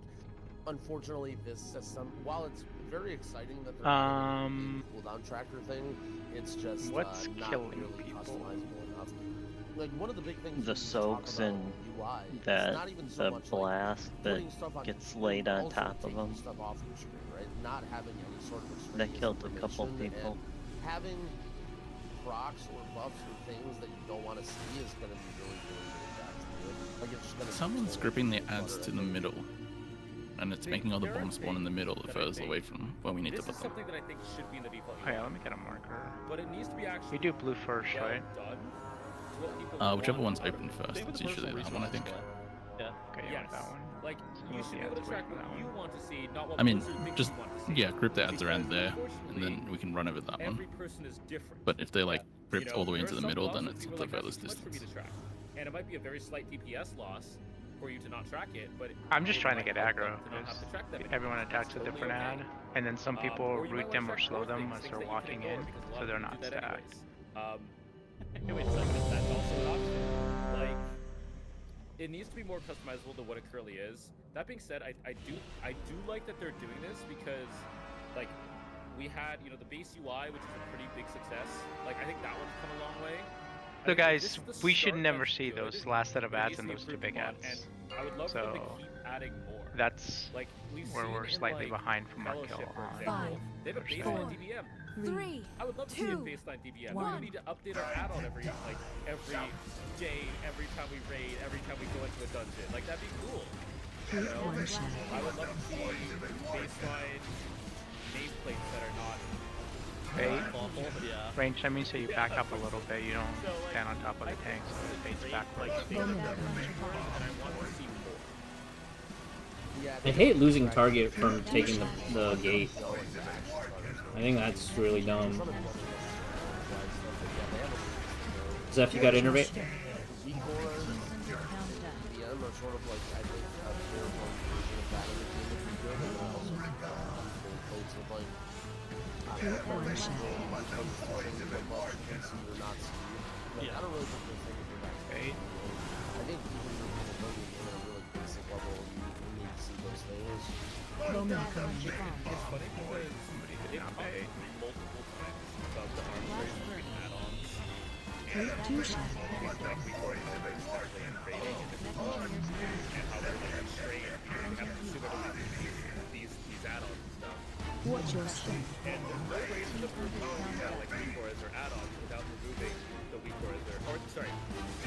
S4: unfortunately, this system, while it's very exciting that they're doing a cooldown tracker thing, it's just
S2: What's
S4: not
S2: killing
S4: really
S2: people?
S4: customizable enough. Like one of the big things
S8: The soaks and
S4: UI,
S8: that
S4: not even so
S8: the
S4: much
S8: blast
S4: like
S8: that
S4: putting stuff on
S8: gets
S4: your
S8: laid
S4: screen,
S8: on
S4: also
S8: top of
S4: taking
S8: them.
S4: stuff off your screen, right? Not having any sort of
S8: That
S4: extraneous
S8: killed a couple
S4: information,
S8: people.
S4: and having procs or buffs or things that you don't want to see is going to be really bad to you. Like it's just going to
S11: Someone's gripping the ads to the middle, and it's making all the bombs spawn in the middle the furthest away from where we need to
S3: This
S11: put
S3: is
S11: them.
S3: something that I think should be in the default.
S2: Oh yeah, let me get a marker.
S3: But it needs to be actually
S2: You do blue first,
S3: well
S2: right?
S3: done. It's what people
S11: Whichever
S3: want.
S11: one's open first, it's usually that one, I think.
S1: Yeah.
S2: Okay, you
S3: Yes.
S2: want that one.
S3: Like, you should be able to track what you want to see, not what
S11: I mean,
S3: Blizzard thinks
S11: just,
S3: you want to see.
S11: yeah, group the ads around
S3: Because
S11: there, and then we can run over that one.
S3: every person is different.
S11: But if they're like gripped
S3: You know,
S11: all the way
S3: there
S11: into
S3: are
S11: the
S3: some
S11: middle,
S3: buffs
S11: then
S3: that
S11: it's
S3: people
S11: the
S3: are like, "That's
S11: furthest
S3: too much for me
S11: distance.
S3: to track." And it might be a very slight DPS loss for you to not track it, but
S2: I'm just
S3: it
S2: trying to
S3: might
S2: get
S3: help
S2: aggro,
S3: them to not have to track them
S2: because everyone
S3: anymore.
S2: attacks a
S3: That's
S2: different
S3: totally
S2: ad,
S3: okay.
S2: and then some people
S3: Or you might
S2: root
S3: wanna
S2: them or
S3: track
S2: slow
S3: more
S2: them
S3: things,
S2: as
S3: things
S2: they're
S3: that you
S2: walking
S3: can
S2: in,
S3: ignore, because a lot
S2: so
S3: of
S2: they're
S3: people
S2: not
S3: do that
S2: stacked.
S3: anyways. That's also an option. Like, it needs to be more customizable than what it currently is. That being said, I do like that they're doing this because, like, we had, you know, the base UI, which is a pretty big success. Like, I think that one's come a long way.
S2: So guys, we should never see those last set of
S3: but it
S2: ads
S3: needs
S2: and
S3: to
S2: those
S3: be
S2: two big
S3: improved upon,
S2: ads.
S3: and I would love for them to
S2: So
S3: keep adding more.
S2: that's
S3: Like, we've
S2: where
S3: seen
S2: we're
S3: in,
S2: slightly
S3: like,
S2: behind from our
S3: Fellowship,
S2: kill
S3: for
S2: on.
S3: example. They have a
S2: Percent.
S3: baseline DBM.
S5: 3,
S3: I would love to see a
S5: 2,
S3: baseline DBM. We
S5: 1.
S3: don't need to update our add-on every day, every time we raid, every time we go into a dungeon. Like, that'd be cool. You know?
S5: One shot.
S3: I would love to see baseline nameplates that are not
S2: Bait.
S1: Awful. Yeah.
S2: Range, I mean, so you back up a little bit, you don't stand on top of the tank, so it baits backwards.
S7: I hate losing target from taking the gate. I think that's really dumb. Zeph, you got to innervate?
S1: Yeah.
S4: I don't really think there's things for that.
S2: Bait.
S4: I think even in a really basic level, you need to see those things.
S5: Momentum
S3: It's funny because it comes
S2: bait.
S3: multiple times about the arbitrary add-ons.
S5: Group 2 shot.
S3: And how they're like constrained. We have to consume these add-ons and stuff.
S5: What's your strength?
S3: And there's no way for them to remove like weak cores or add-ons without removing the weak cores or sorry,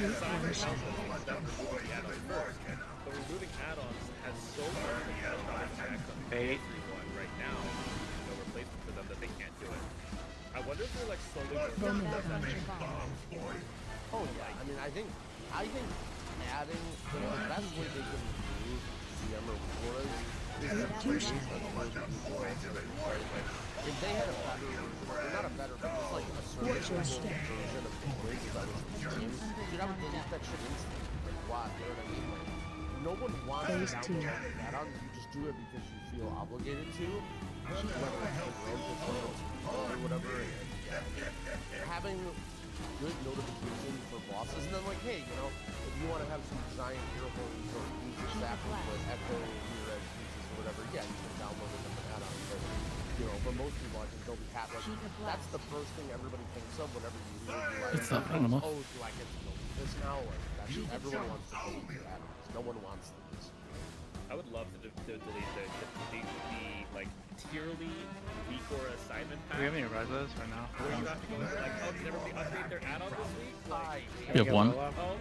S3: assign the without removing the add-ons first. But removing add-ons has so much of a catastrophic effect on
S2: Bait.
S3: everyone right now. There's no replacement for them that they can't do it. I wonder if they're like slowly working on that.
S4: Oh yeah, I mean, I think adding the best way they can remove GM or Quoras is to remove if they had a better version, or not a better, but just like a serviceable version of the quiz that was in the game, dude, I would delete that shit instantly. Like, why? You know what I mean? Like, no one wants to download add-ons. You just do it because you feel obligated to. Whether it's or whatever. Having good notification for bosses, and then like, hey, you know, if you want to have some giant ear holes or use your sapling with echo ear edge pieces or whatever, yeah, you can download it as an add-on. But you know, for most people, I think they'll be happy. Like, that's the first thing everybody thinks of whenever you hear
S11: It's not animal.
S4: oh, do I get to delete this now? Like, that's everyone wants to delete their add-ons. No one wants these.
S3: I would love to delete the like tierly week or assignment pack.
S2: Do we have any reses or no?
S3: Where you have to go like, oh, did everybody update their add-on this week? Like,
S11: You have one.
S3: oh,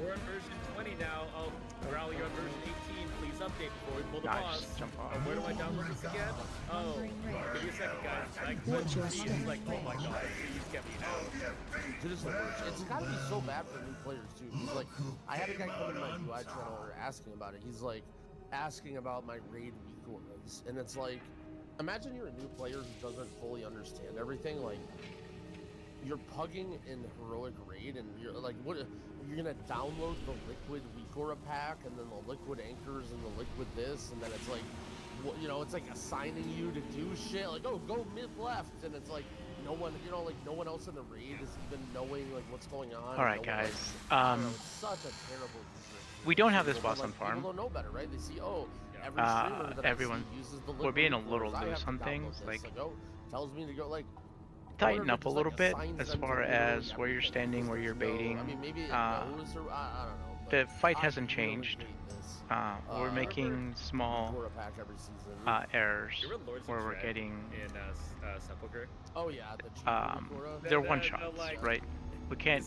S3: we're on version 20 now. Oh, Growl, you're on version 18. Please update before we pull the boss.
S2: Jump off.
S3: Oh, where do I download this again? Oh, give me a second, guys. Like, it's like, oh my god, please get me now.
S4: It's gotta be so bad for new players too. He's like, I had a guy come into my UI channel or asking about it. He's like, asking about my raid week orders, and it's like, imagine you're a new player who doesn't fully understand everything. Like, you're pugging in heroic raid, and you're like, what? You're gonna download the liquid weekora pack, and then the liquid anchors, and the liquid this, and then it's like, you know, it's like assigning you to do shit. Like, oh, go mid left, and it's like, no one, you know, like no one else in the raid is even knowing like what's going on.
S2: All right, guys.
S4: It's such a terrible user.
S2: We don't have this boss on farm.
S4: People don't know better, right? They see, oh, every streamer that
S2: everyone,
S4: I see uses the liquid.
S2: We're being a little
S4: I have
S2: loose
S4: to
S2: on
S4: download
S2: things.
S4: this.
S2: Like,
S4: oh, tells me to go like.
S2: Tighten up a little bit as far as where you're standing, where you're baiting.
S4: I mean, maybe it knows or, I don't know.
S2: The fight hasn't changed. We're making small errors where we're getting.
S3: In Sepulchre.
S4: Oh yeah,
S2: they're one shots, right? We can't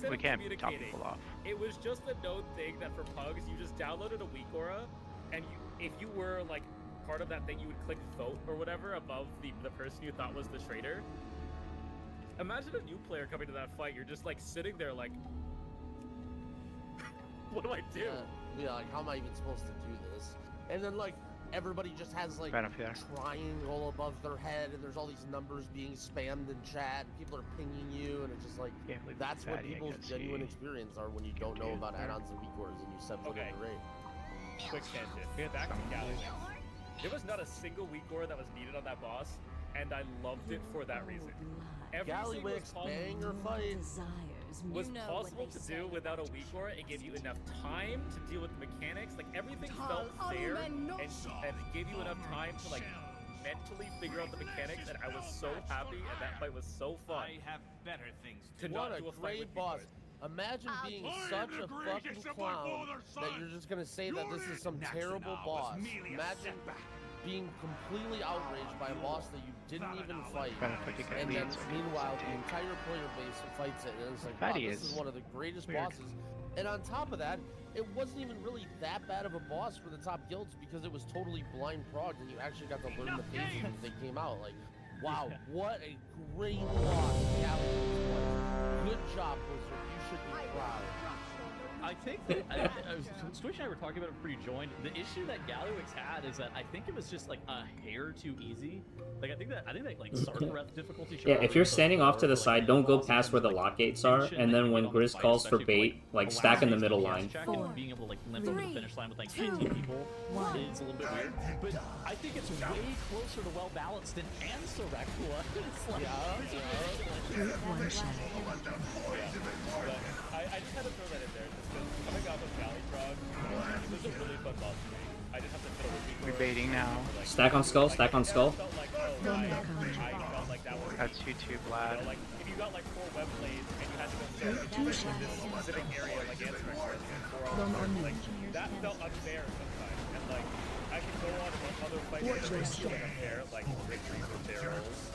S2: top people off.
S3: It was just a known thing that for pugs, you just downloaded a weak aura, and if you were like part of that thing, you would click vote or whatever above the person you thought was the traitor. Imagine a new player coming to that fight. You're just like sitting there like, what do I do?
S4: Yeah, like how am I even supposed to do this? And then like everybody just has like triangle above their head, and there's all these numbers being spammed in chat, and people are pinging you, and it's just like that's what people's genuine experience are when you don't know about add-ons and weak orders and you set foot in the raid.
S3: Quick tangent. Back to Galley. There was not a single weak aura that was needed on that boss, and I loved it for that reason. Everything was
S4: banger fight
S3: was possible to do without a weak aura. It gave you enough time to deal with the mechanics. Like everything felt fair and gave you enough time to like mentally figure out the mechanics. And I was so happy, and that fight was so fun. I have better things to not do a fight with
S4: boss. Imagine being such a fucking clown that you're just gonna say that this is some terrible boss. Imagine being completely outraged by a boss that you didn't even fight, and then meanwhile the entire player base fights it, and it's like, wow, this is one of the greatest bosses. And on top of that, it wasn't even really that bad of a boss for the top guilds because it was totally blind prog, and you actually got to learn the phases as they came out. Like, wow, what a great boss! Good job, Blizzard. You should be proud.
S1: I think that Switch and I were talking about it pre-joined. The issue that Gallywix had is that I think it was just like a hair too easy. Like I think that like Sergeant Breath difficulty.
S7: Yeah, if you're standing off to the side, don't go past where the lock gates are, and then when Grizz calls for bait, like stack in the middle line.
S1: Being able to like limp over the finish line with like 18 people is a little bit weird. But I think it's way closer to well balanced than Ansurrect was. Like,
S3: I just had to throw that in there just because coming off of Galley Frog, it was a really fun boss for me. I just have to throw it.
S2: We're baiting now.
S7: Stack on skull, stack on skull.
S2: That's you too, Vlad.
S3: Like, if you got like 4 web blades and you had to go in this specific area like Ansurrect like that felt unfair sometimes. And like I could go on about other fights that feel like unfair, like victory for barrels.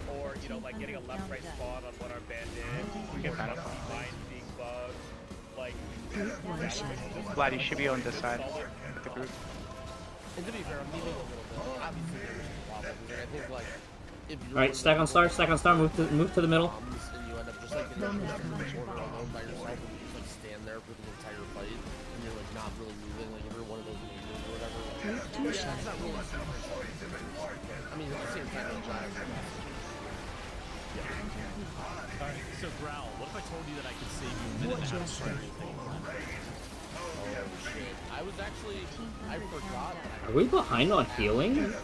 S3: Or, you know, like getting a left-right spawn on what our bandit,
S2: we get that
S3: mine being bugged, like...
S2: Vlad, you should be on this side with the group.
S4: And to be fair, I'm leaving a little bit. Obviously, there's problems. I think, like, if you're...
S7: Alright, stack on star, move to the middle.
S4: And you end up just, like, in the corner alone by yourself, and you just, like, stand there for the entire fight, and you're, like, not really moving, like, every one of those movements or whatever. Like, yeah, it's not really... I mean, at the same time,
S1: Alright, so Growl, what if I told you that I could save you a minute and a half of anything?
S4: shit. I was actually, I forgot that
S7: Are we behind on healing?
S1: Alright.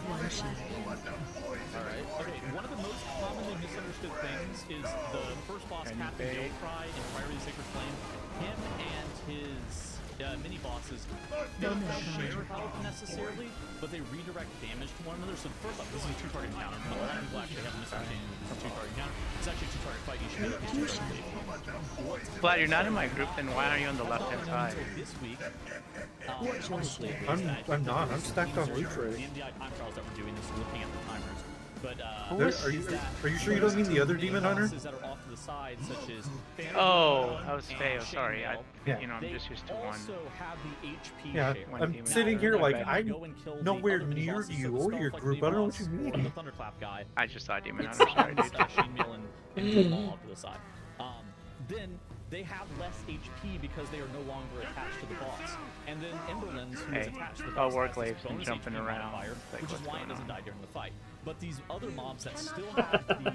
S1: Okay, one of the most commonly misunderstood things is the first boss, Captain Gilcry in Fiery Sacred Flame. Him and his mini bosses don't share health necessarily, but they redirect damage to one another. So first off, this is a two-target encounter. A lot of people actually have a misunderstanding of a two-target encounter. It's actually a two-target fight. You should be able to
S2: Glad you're not in my group, then why are you on the left-hand side?
S1: This week,
S12: I'm not. I'm stacked on loot tray.
S1: the MDI time trials that we're doing this, looking at the timers. But
S12: Are you sure you don't mean the other demon hunter?
S1: that are off to the side, such as
S2: Oh, that was Feo. Sorry, you know, I'm just used to one.
S1: also have the HP
S12: Yeah,
S1: share.
S12: I'm sitting here like I'm
S1: Go and kill the
S12: nowhere
S1: other mini
S12: near
S1: bosses,
S12: you
S1: so the
S12: or your
S1: Starflight
S12: group.
S1: mini
S12: I don't know what
S1: boss
S12: you
S1: or
S12: mean.
S1: the Thunderclap guy.
S2: I just saw Demon Hunter. Sorry, dude.
S1: Chainmail and Dumal off to the side. Then they have less HP because they are no longer attached to the boss. And then Emberlins, who is attached to the boss,
S2: War
S1: has this
S2: Glaive's been
S1: bonus
S2: jumping
S1: HP
S2: around.
S1: modifier,
S2: Like,
S1: which is
S2: what's
S1: why it
S2: going
S1: doesn't
S2: on?
S1: die during the fight. But these other mobs that still have the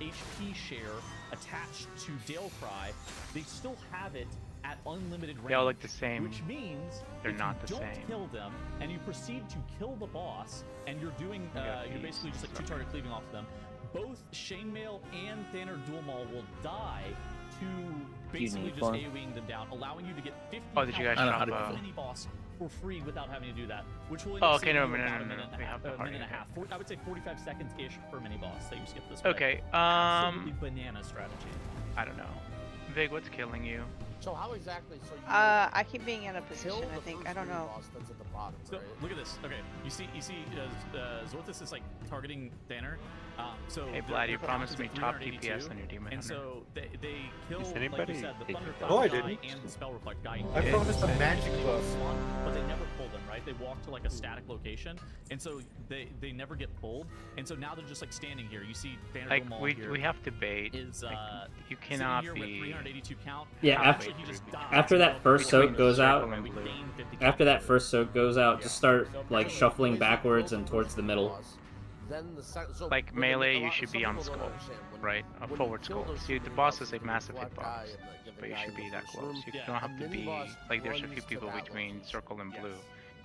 S1: HP share attached to Dalecry, they still have it at unlimited range.
S2: They all look the same.
S1: Which means
S2: They're
S1: if
S2: not
S1: you
S2: the
S1: don't
S2: same.
S1: kill them and you proceed to kill the boss, and you're doing you're basically just like two-target cleaving off of them. Both Chainmail and Thaner Dualmaul will die to basically just AoEing them down, allowing you to get 50
S2: did you guys
S1: counts
S2: drop
S1: of mini boss for free without having to do that, which will
S2: Oh, okay, no,
S1: about
S2: no,
S1: a
S2: no,
S1: minute
S2: we have the
S1: and
S2: party,
S1: a half.
S2: okay.
S1: I would say 45 seconds ish per mini boss that you skip this way.
S2: Okay,
S1: Absolutely banana strategy.
S2: I don't know. Vig, what's killing you?
S4: So how exactly? So you
S13: I keep being in a position.
S4: kill
S13: I
S4: the
S13: think.
S4: first
S13: I don't
S4: mini
S13: know.
S4: boss that's at the bottom,
S1: So
S4: right?
S1: look at this. Okay, you see, Zorthus is like targeting Thaner. So
S2: Hey,
S1: their
S2: Vlad, you
S1: count
S2: promised
S1: is
S2: me
S1: at
S2: top
S1: 382,
S2: DPS on your Demon
S1: and
S2: Hunter.
S1: so they kill,
S6: Is
S1: like you
S6: anybody
S1: said, the
S6: taking
S1: Thunderclap
S12: Oh, I
S1: guy
S12: didn't.
S1: and the Spell Reflect guy.
S12: I promised a magic buff.
S1: But they never pull them, right? They walk to like a static location, and so they never get pulled. And so now they're just like standing here. You see Thaner
S2: Like,
S1: Dualmaul here
S2: we have to bait.
S1: is
S2: Like, you
S1: sitting
S2: cannot
S1: here with
S2: be...
S1: 382 count.
S7: Yeah,
S1: Actually, he just dies.
S7: after that first soak goes out,
S1: We gain 50 count.
S7: after that first soak goes out, just start like shuffling backwards and towards the middle.
S4: Then so
S2: Like,
S4: when
S2: melee,
S4: a
S2: you
S4: lot-
S2: should
S4: some
S2: be on
S4: people don't
S2: skull,
S4: understand when-
S2: right? A
S4: when
S2: forward
S4: you kill
S2: skull.
S4: those
S2: See,
S4: two
S2: the
S4: mini
S2: boss
S4: bosses,
S2: is a
S4: the
S2: massive
S4: black guy
S2: hitbox,
S4: and the
S2: but you
S4: guy
S2: should be
S4: in the
S2: that
S4: first
S2: close.
S4: room,
S2: You
S1: Yeah,
S2: don't have
S4: a
S2: to
S4: mini
S2: be...
S4: boss
S2: Like, there's a
S4: runs
S2: few
S4: to
S2: people
S4: that
S2: between
S4: location.
S2: circle and blue.
S1: Yes.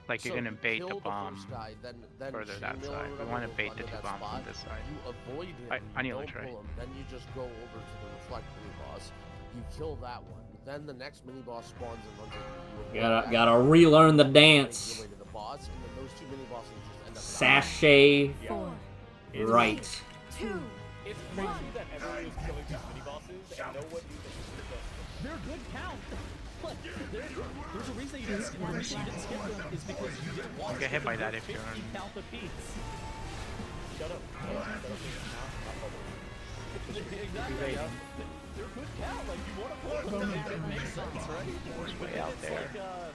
S2: Like, you're
S4: So
S2: gonna bait the
S4: kill
S2: bomb
S4: first guy, then
S2: further that
S4: Chainmail or
S2: side. We
S4: whatever
S2: want to
S4: will
S2: bait
S4: run
S2: the
S4: to
S2: two
S4: that
S2: bombs
S4: spot.
S2: on this side.
S4: You avoid him.
S2: I
S4: you
S2: nearly
S4: don't
S2: tried.
S4: pull him. Then you just go over to the reflect mini boss. You kill that one. Then the next mini boss spawns and runs into you.
S7: Gotta relearn the
S4: Makes
S7: dance.
S4: your way to the boss, and then those two mini bosses just end up dying.
S7: Sashay
S5: 4,
S7: right.
S5: 2,
S3: It's crazy that everyone was killing these mini bosses and no one knew that you could just.
S1: They're good count. Like, there's a reason you didn't skip them. The reason you didn't skip them is because you didn't want
S2: You get hit by that if you're
S1: 50
S2: on...
S1: count apiece.
S3: Shut up.
S1: Exactly. Yeah. They're good count. Like, you want to pull them. It makes sense, right?
S2: way out
S1: It's
S2: there.
S1: like,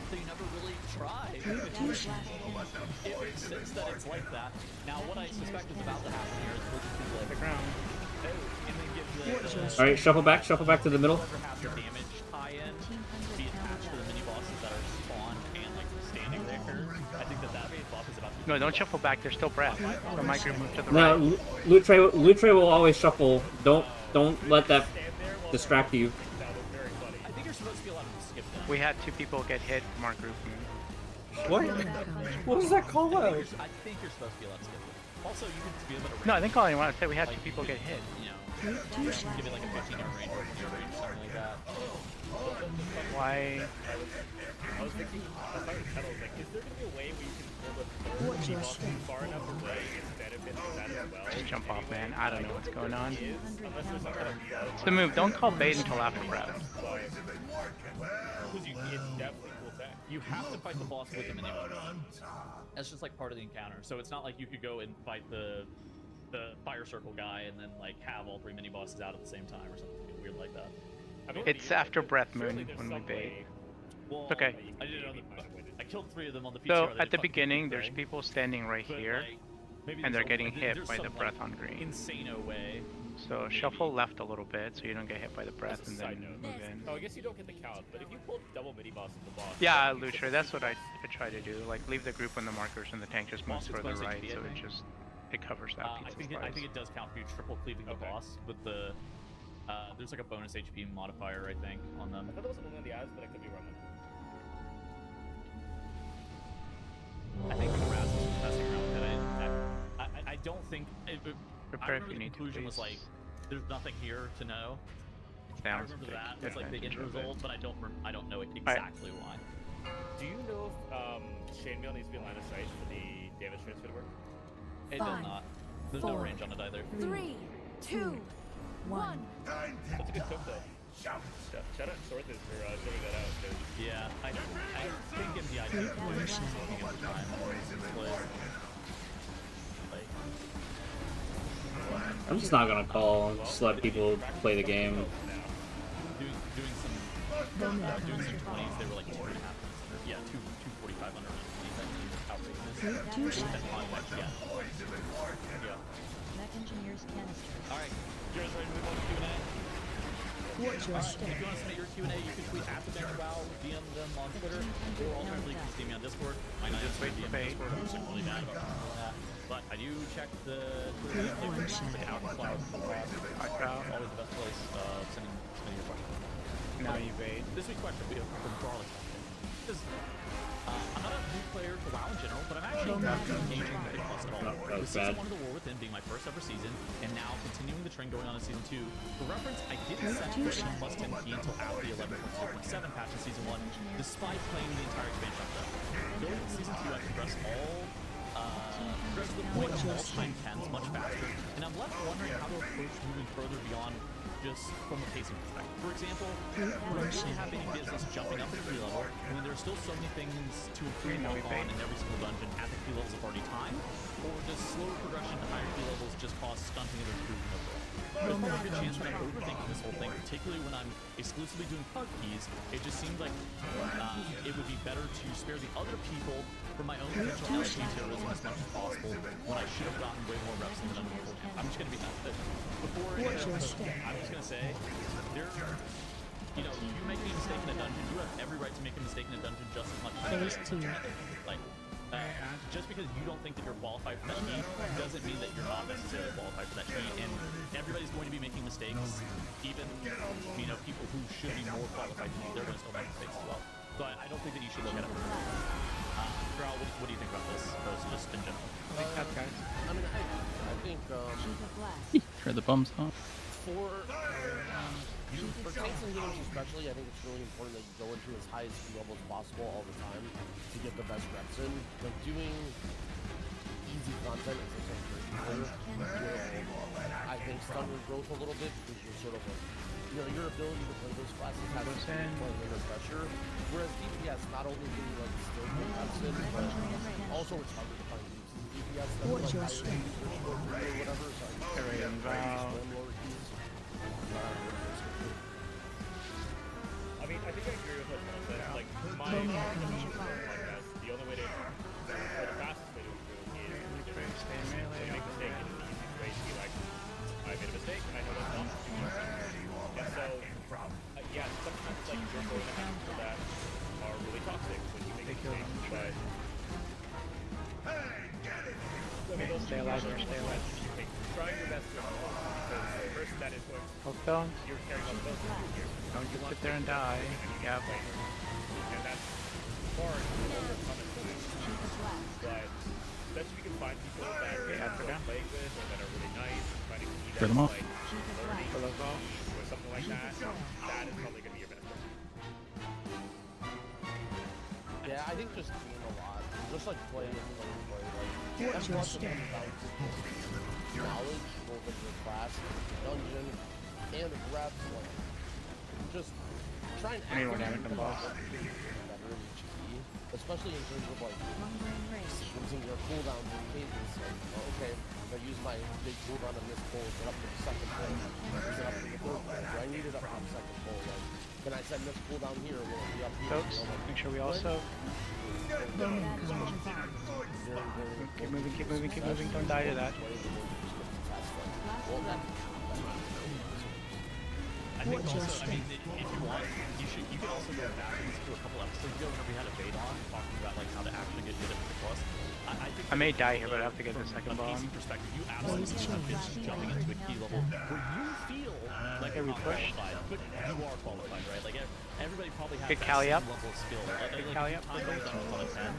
S1: so you never really try. It makes sense that it's like that. Now, what I suspect is about to happen here is we'll just be like,
S2: The ground.
S1: oh, and then give the
S7: All right, shuffle back to the middle.
S1: whoever has the damage tie-in be attached to the mini bosses that are spawned and like standing there. I think that buff is about to
S2: No, don't shuffle back. There's still breath. So my group move to the
S7: No,
S2: right.
S7: loot tray will always shuffle. Don't let that distract you.
S1: I think you're supposed to be allowed to skip them.
S2: We had 2 people get hit from our group.
S12: What? What does that call out?
S1: I think you're supposed to be allowed to skip them. Also, you can be able to
S2: No, I think all I want to say we had 2 people get hit.
S1: you know, give it like a 15-yard range or a 10-yard range, something like that.
S2: Why?
S3: I was thinking, I was like, is there gonna be a way where you can pull the third mini boss far enough away and benefit from that as well?
S2: Just jump off, man. I don't know what's going on.
S3: Unless there's some kind of
S2: It's the move. Don't call bait until after breath.
S3: because it's definitely cool tech.
S1: You have to fight the boss with the mini boss. That's just like part of the encounter. So it's not like you could go and fight the fire circle guy and then like have all 3 mini bosses out at the same time or something weird like that.
S3: I mean,
S2: It's after breath
S3: surely
S2: moon
S3: there's
S2: when we
S3: some
S2: bait.
S3: way-
S1: Well,
S2: Okay.
S1: I did it on the. I killed 3 of them on the PTR.
S2: So
S1: They
S2: at the
S1: fucking
S2: beginning,
S1: beat
S2: there's
S1: Greg,
S2: people standing right
S1: but,
S2: here,
S1: like, maybe
S2: and
S1: there's
S2: they're
S1: some-
S2: getting hit
S1: there's
S2: by the
S1: some,
S2: breath
S1: like,
S2: on green.
S1: insane way.
S2: So shuffle left a little bit so you don't get hit by the breath
S3: As a
S2: and
S3: side
S2: then
S3: note.
S2: move in.
S3: Oh, I guess you don't get the count, but if you pull double mini boss at the boss.
S2: Yeah, Lucher, that's what I try to do. Like, leave the group on the markers and the tank just moves
S1: Boss
S2: further
S1: exposed
S2: right,
S1: HP,
S2: so it covers that
S1: I
S2: piece
S1: think
S2: of
S1: I think it does count for you triple cleaving the boss with the There's like a bonus HP modifier, I think, on them.
S3: I thought that was only on the eyes, but I could be wrong.
S1: I think Raz is just messing around with it. I don't think. I remember the conclusion was like, there's nothing here to know. I remember that. It's like the end result, but I don't know exactly why.
S3: Do you know if chainmail needs to be in line of sight for the damage transfer to work?
S1: It does not. There's no range on it either.
S5: 3, 2, 1.
S3: That's a good tip, though. Shout out Sorthus for showing that out.
S1: Yeah, I think MDI is looking at the time.
S7: I'm just not gonna call. Just let people play the game.
S1: Doing some 20s, they were like 2.5 minutes under. Yeah, 2:45 under 20s. That means outrageous. Yeah.
S13: Mech Engineer's canister.
S1: Alright, you guys ready to move on to Q&A?
S13: What's your
S1: If you want to submit your Q&A, you can tweet at the WoW, DM them on Twitter, or alternatively, you can see me on Discord. My name is DM Discord. I'm just really mad about that. But I do check the Twitter DM like out and cloud. Always the best place sending your questions.
S2: Now you bait.
S1: This week's question will be from Garlic. Because I'm not a new player to WoW in general, but I'm actually not engaging with Big Plus at all. With Season 1 of the War Within being my first ever season, and now continuing the trend going on in Season 2. For reference, I didn't set Big Plus 10p until after the 11.0.7 patch in Season 1, despite playing the entire expansion up. Going into Season 2, I progressed to the point of all-time 10s much faster, and I'm left wondering how to approach moving further beyond just from a pacing perspective. For example, would I really have any business jumping up to 3 level when there are still so many things to improve on in every single dungeon at the key levels of already time? Or does slower progression to higher key levels just cause stunting of improvement overall? There's probably a good chance that I'm overthinking this whole thing, particularly when I'm exclusively doing pug keys. It just seems like it would be better to spare the other people from my own potential LG terrorism as much as possible when I should have gotten way more reps in the dungeon beforehand. I'm just going to be I'm just going to say, you making a mistake in a dungeon, you have every right to make a mistake in a dungeon just as much as just because you don't think that you're qualified for that key doesn't mean that you're not necessarily qualified for that key, and everybody's going to be making mistakes. Even people who should be more qualified than you, they're going to still make mistakes as well. So I don't think that you should look at it. Drow, what do you think about this post just in general?
S4: Guys. I mean, I think
S11: Turn the bums off.
S4: for tanks and healers especially, I think it's really important that you go into as high skill level as possible all the time to get the best reps in. Like doing easy content is I think stun your growth a little bit because you're sort of like, your ability to play those classes has to be playing under pressure. Whereas DPS, not only can you like still get reps in, but also it's harder to find DPS that like or whatever. So
S3: I mean, I think I agree with what Paul said. Like, my podcast, the only way to, or the fastest way to improve is to make a mistake and the easiest way to be like, I made a mistake and I know that's not to do it. And so, yeah, sometimes like you're going to have people that are really toxic when you make a mistake, but
S2: Stay alive here, stay alive.
S3: Trying your best to improve, because first that is what you're carrying on both here.
S2: Don't just sit there and die. Yep.
S3: And that's hard to overcome it. But especially if you can find people that you're playing with or that are really nice, trying to keep
S11: Turn them off.
S3: like learning or something like that, that is probably going to be your benefit.
S4: Yeah, I think just doing a lot, just like playing and playing. Like, that's what's about knowledge, both of your class, dungeon, and reps. Like, just try and
S2: any more damage than boss.
S4: Better in each key, especially in terms of like using your cooldowns and cadence. Like, okay, if I use my big cooldown on this pull, get up to the second pull, use it up to the third pull. Do I need it up to the second pull? Like, can I send this cooldown here? Will it be up here?
S2: Folks, make sure we also keep moving, don't die to that.
S1: I think also, if you want, you can also go back and listen to a couple episodes ago where we had a bait on talking about like how to actually get good at the plus.
S2: I may die here, but I have to get the second bomb.
S1: Perspective, you absolutely have been jumping into a key level where you feel like you're not qualified, but you are qualified, right? Like everybody probably has
S2: Get
S1: that
S2: Callie
S1: same
S2: up.
S1: level of skill.
S2: Get Callie up.
S1: Time those dungeons on a 10.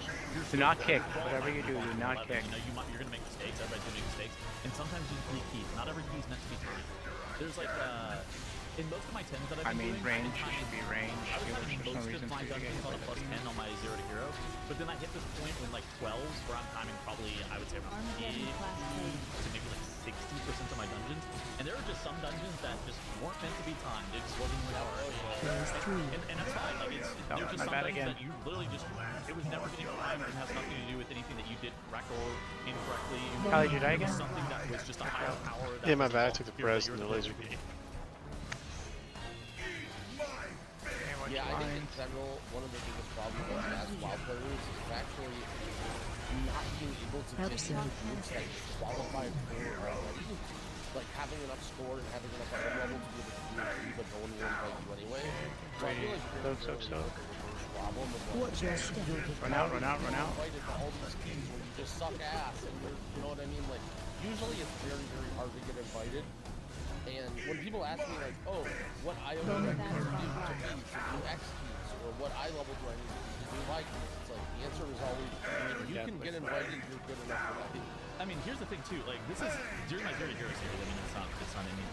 S2: Do not kick. Whatever you do, do not kick.
S1: You know, you're gonna make mistakes. Everybody's gonna make mistakes, and sometimes you need keys. Not every key is meant to be three. There's like in most of my 10s that I've been doing,
S2: range should be range.
S1: I was
S2: There's
S1: timing
S2: no
S1: most
S2: reason
S1: of my
S2: to
S1: dungeons on a plus 10 on my 0 to hero, but then I hit this point when like 12s where I'm timing probably, I would say around 50 to maybe like 60% of my dungeons, and there were just some dungeons that just weren't meant to be timed. It just wasn't worth it. And that's fine. Like there's just some dungeons that you literally just, it was never getting timed and has nothing to do with anything that you did correct or incorrectly.
S2: Callie, did I die again?
S1: Something that was just a higher power.
S14: Yeah, my bad. I took the press and the laser beam.
S4: Yeah, I think in general, one of the biggest problems as WoW players is actually not being able to get into groups that qualify for already. Like having enough score and having enough item level to be able to do it, but no one will invite you anyway. So I feel like problem of
S13: Watch your step.
S2: Run out.
S4: Invited to all these teams where you just suck ass and you're, you know what I mean? Like usually it's very, very hard to get invited. And when people ask me like, oh, what IO do I need to do to do X keys, or what eye level do I need to do Y keys, it's like the answer is always, if you can get invited, you're good enough for that.
S1: I mean, here's the thing too, like this is during my 0 to hero series, I mean it's not any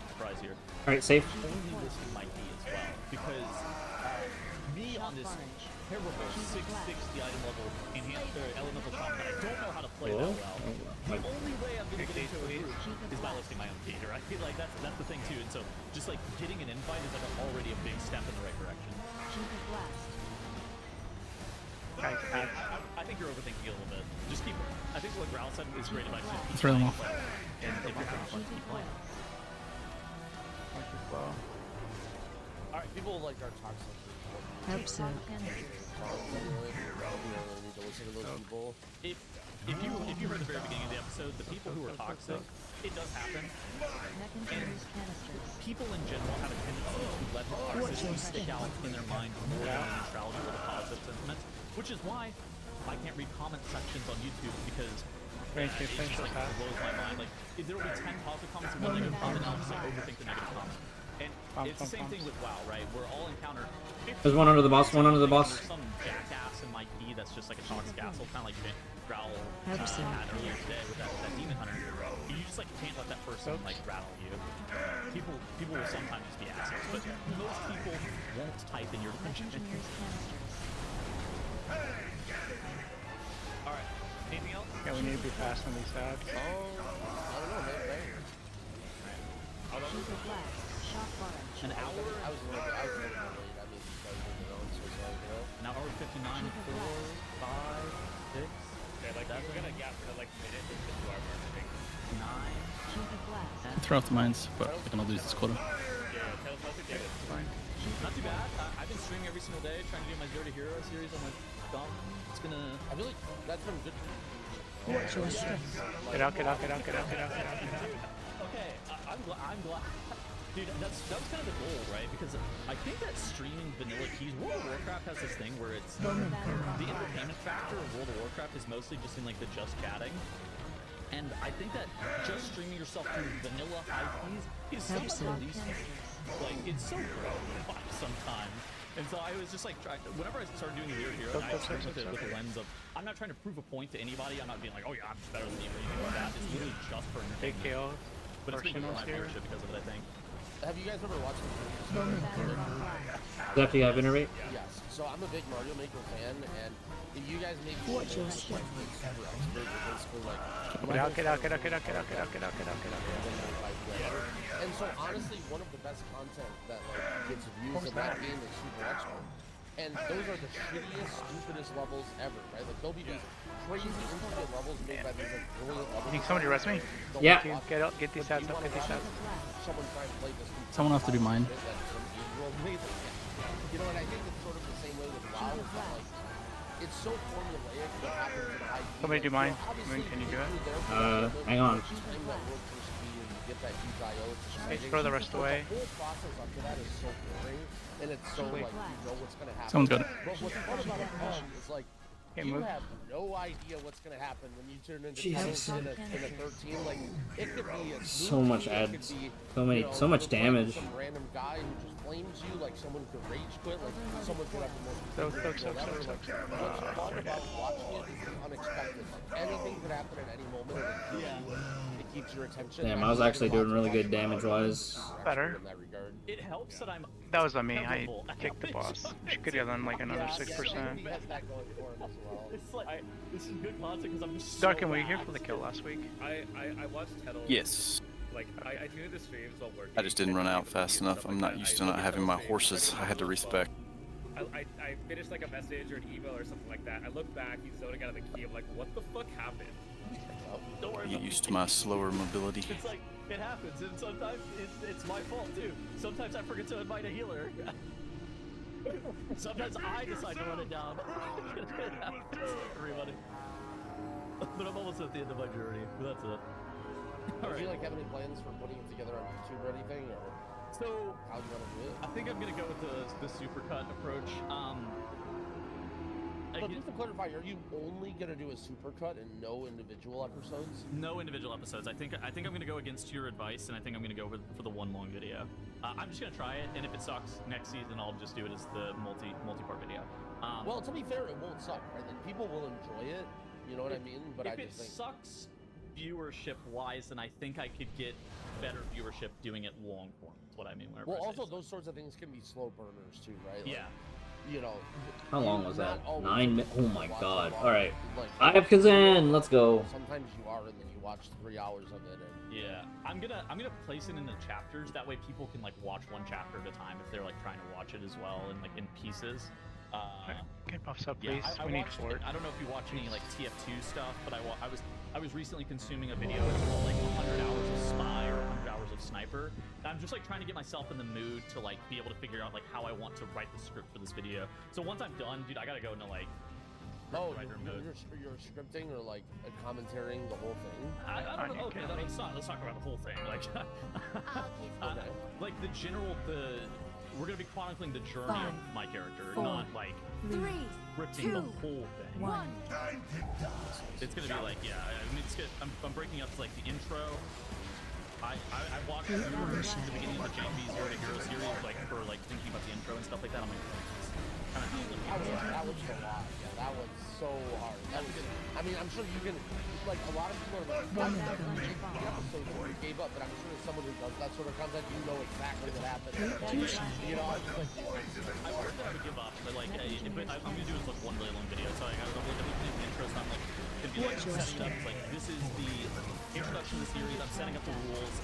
S1: surprise here.
S7: Alright, safe.
S1: Only listing my key as well, because me on this terrible 660 item level enhanced elemental shaman, I don't know how to play that well. The only way I'm gonna get into a group is by listing my own key, right? Like that's the thing too. And so just like getting an invite is like already a big step in the right direction. I think you're overthinking it a little bit. Just keep. I think what Growl said is great advice. Just keep
S11: Throw them off.
S1: And if you're having fun, keep playing.
S4: Alright, people like our toxic.
S13: Hope so.
S1: If you heard the very beginning of the episode, the people who are toxic, it does happen. And people in general have a tendency to let the toxicity stick out in their mind more than the neutrality or the positive sentiment, which is why I can't read comment sections on YouTube because it just like blows my mind. Like if there will be 10 positive comments and 1 negative comment, I'll just like overthink the negative comment. And it's the same thing with WoW, right? We're all encounter.
S7: There's one under the boss, one under the boss.
S1: There's some jackass in my key that's just like a toxic asshole, kind of like Growl had earlier today with that demon hunter. You just like can't let that person like rattle you. People will sometimes just be assholes, but most people won't type in your dungeon. All right. Anything else?
S2: Yeah, we need to be fast on these ads.
S4: I don't know, maybe.
S1: An hour.
S4: I was a little bit late. I mean, because of their own suicide, you know?
S1: An hour 59, 4, 5, 6.
S3: Yeah, like we're gonna gap for like a minute into our marketing.
S1: 9.
S11: Throw out the mines, but we cannot lose this quota.
S3: Yeah, tell us how to get it.
S1: Fine. Not too bad. I've been streaming every single day, trying to do my 0 to hero series on my thumb. It's gonna.
S4: I feel like that's been good.
S13: Watch your step.
S2: Get out.
S1: Okay, I'm glad. Dude, that was kind of the goal, right? Because I think that streaming vanilla keys, World of Warcraft has this thing where it's the entertainment factor of World of Warcraft is mostly just in like the just chatting. And I think that just streaming yourself through vanilla high keys is so released. Like it's so gross sometimes. And so I was just like trying. Whenever I started doing a weird hero, I stream with it with the lens of I'm not trying to prove a point to anybody. I'm not being like, oh yeah, I'm just better than you or anything like that. It's literally just for
S2: Big
S1: entertainment.
S2: KO.
S1: But it's been good for my viewership because of it, I think.
S4: Have you guys ever watched
S7: Does that have to have innervate?
S4: Yes. So I'm a big Mario Maker fan, and if you guys maybe
S13: Watch your step.
S4: super expert with basically like.
S2: Get out.
S4: And so honestly, one of the best content that like gets views in that game is super expert. And those are the shittiest, stupidest levels ever, right? Like there'll be these crazy intricate levels made by these like brilliant levels.
S2: You think somebody rest me?
S7: Yeah.
S2: Get up, get these ads up, get these ads.
S4: Someone try and play this.
S11: Someone has to do mine.
S4: You know, and I think it's sort of the same way with WoW. It's not like it's so formulaic what happens in high.
S2: Somebody do mine. I mean, can you do it?
S7: Hang on.
S2: Okay, throw the rest away.
S4: The whole process up to that is so boring, and it's so like you know what's gonna happen.
S11: Someone's got it.
S4: But what's fun about a pub is like
S2: Okay,
S4: you
S2: move.
S4: have no idea what's gonna happen when you turn into
S7: Jesus.
S4: 10 in a 13. Like it could be a
S7: So
S4: movie,
S7: much
S4: it
S7: ads.
S4: could be,
S7: So many,
S4: you know,
S7: so much
S4: you're playing
S7: damage.
S4: Some random guy who just flames you, like someone could rage quit, like someone could have the most
S2: Soak.
S4: whatever. Like what's fun about watching it is the unexpected. Like anything could happen at any moment. And it keeps your attention.
S7: Damn, I was actually doing really good damage-wise.
S2: Better.
S4: In that regard.
S1: It helps that I'm.
S2: That was on me. I kicked the boss. She could have done like another 6%.
S4: He has that going for him as well.
S1: It's like this is good content because I'm just.
S2: Darkin, were you here for the kill last week?
S3: I watched Tettle.
S9: Yes.
S3: Like I tuned the streams while working.
S9: I just didn't run out fast enough. I'm not used to not having my horses. I had to respect.
S3: I finished like a message or an email or something like that. I look back, he's zoning out of the key. I'm like, what the fuck happened?
S1: Don't worry.
S9: Get used to my slower mobility.
S1: It's like it happens, and sometimes it's my fault too. Sometimes I forget to invite a healer. Sometimes I decide to run it down. It happens to everybody. But I'm almost at the end of my journey. But that's it.
S4: Do you like have any plans for putting it together on YouTube or anything, or
S1: so
S4: how do you want to do it?
S1: I think I'm gonna go with the supercut approach.
S4: But just to clarify, are you only gonna do a supercut and no individual episodes?
S1: No individual episodes. I think I'm gonna go against your advice, and I think I'm gonna go for the one long video. I'm just gonna try it, and if it sucks next season, I'll just do it as the multi-part video.
S4: Well, to be fair, it won't suck, right? Like, people will enjoy it. You know what I mean? But
S1: if
S4: I just
S1: it
S4: think
S1: sucks viewership-wise, then I think I could get better viewership doing it long form. That's what I mean.
S4: Well, also those sorts of things can be slow burners too, right? Like,
S1: yeah.
S4: You know.
S7: How long was that?
S4: 9
S7: minutes? Oh my god. Alright.
S4: Like,
S7: I have Kazan! Let's go.
S4: Sometimes you are, and then you watch 3 hours of it. And,
S1: yeah. I'm gonna place it in the chapters. That way people can like watch one chapter at a time if they're like trying to watch it as well, and like in pieces.
S2: Get buffs up,
S1: Yeah,
S2: please.
S1: I
S2: We need
S1: watched,
S2: Ford.
S1: I don't know if you watch any like TF2 stuff, but I was recently consuming a video. It's called like 100 hours of spy or 100 hours of sniper. And I'm just like trying to get myself in the mood to like be able to figure out like how I want to write the script for this video. So once I'm done, dude, I gotta go into like writer mode.
S4: You're scripting or like commentarying the whole thing?
S1: I don't know. Okay, let's talk about the whole thing. Like, like the general we're gonna be chronicling the journey of my character, not like scripting the whole thing. It's gonna be like, yeah, I mean, it's good. I'm breaking up to like the intro. I watched the beginning of the JP Zero to Hero series, like for like thinking about the intro and stuff like that. I'm like, kind of
S4: that was a lot. Yeah, that was so hard. I mean, I'm sure you can. Like a lot of people are like, the episodes where you gave up, but I'm sure as someone who does that sort of content, you know exactly what happened. You know, I
S1: worried that I would give up, but like, but I'm gonna do is like one really long video, so I gotta look at the intro. So I'm like, gonna be like setting up. Like, this is the introduction to the series. I'm setting up the rules.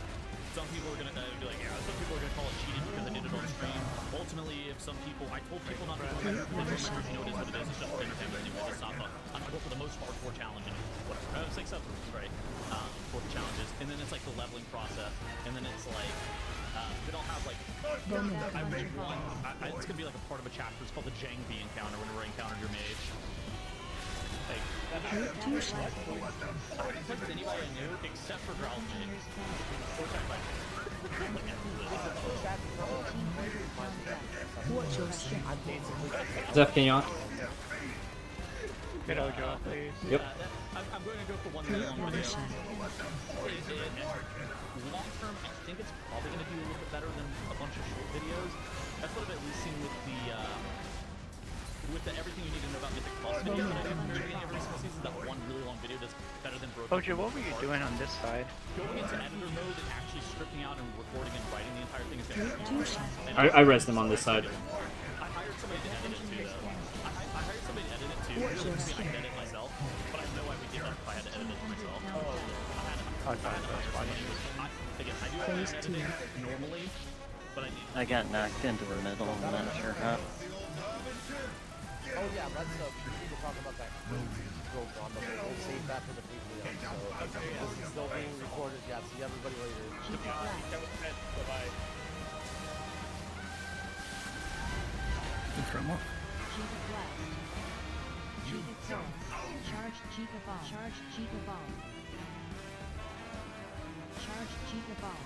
S1: Some people are gonna be like, yeah. Some people are gonna call it cheating because I did it on stream. Ultimately, if some people, I told people not to do it. They know it is what it is. It's just for entertainment anyway. It's not fun. I'm gonna go for the most hardcore challenge and whatever. 6 subrules, right? For the challenges, and then it's like the leveling process, and then it's like then I'll have like I made one. It's gonna be like a part of a chapter. It's called the Jang B encounter. Whenever I encountered your mage. Like, I haven't touched with anybody I knew except for Growl's mage.
S7: Zeph, can you on?
S2: Get out, John, please.
S7: Yep.
S1: I'm going to go for one really long video. Long term, I think it's probably going to do a little bit better than a bunch of short videos. That's what I've at least seen with the everything you need to know about Mythic Plus video that I do from the beginning of every single season. That one really long video does better than Broken.
S2: Ojo, what were you doing on this side?
S1: Going into editor mode and actually stripping out and recording and writing the entire thing is going to be
S7: I rest him on this side.
S1: I hired somebody to edit it too, though. I hired somebody to edit it too. Really, I can edit it myself, but I know I would give up if I had to edit it myself. Again, I do always edit it normally, but
S8: I got knocked into the middle. I'm not sure how.
S4: Oh yeah, let's we need to talk about that. Goes on, but we'll save that for the Patreon. So this is still being recorded. Yeah, see everybody later.
S3: Bye-bye.
S11: From what?
S5: Charge Chica Ball. Charge Chica Ball. Charge Chica Ball.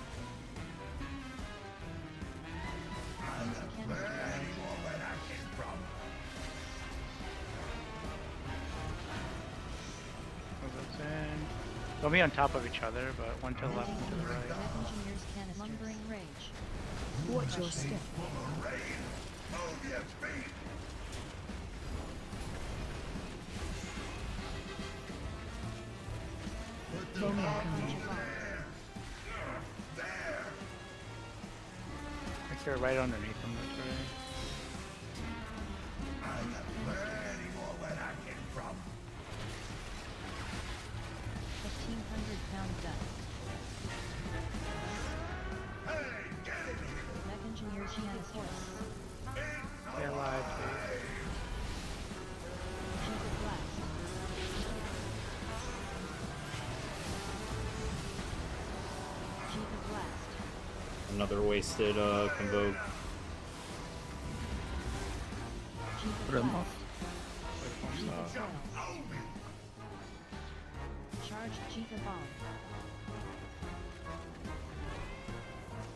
S2: They'll be on top of each other, but one to the left, one to the right.
S13: Engineer's canisters. Lumbering rage. Watch your step. Bowman coming.
S2: I think they're right underneath them. That's right.
S13: 1,500-pound gun. Mech engineer's canisters.
S2: Stay alive, please.
S13: Chief of blast. Chief of blast.
S7: Another wasted convoke.
S13: Chief of
S11: Put him
S13: blast.
S11: off.
S13: Chief of soil. Charged chief of bomb.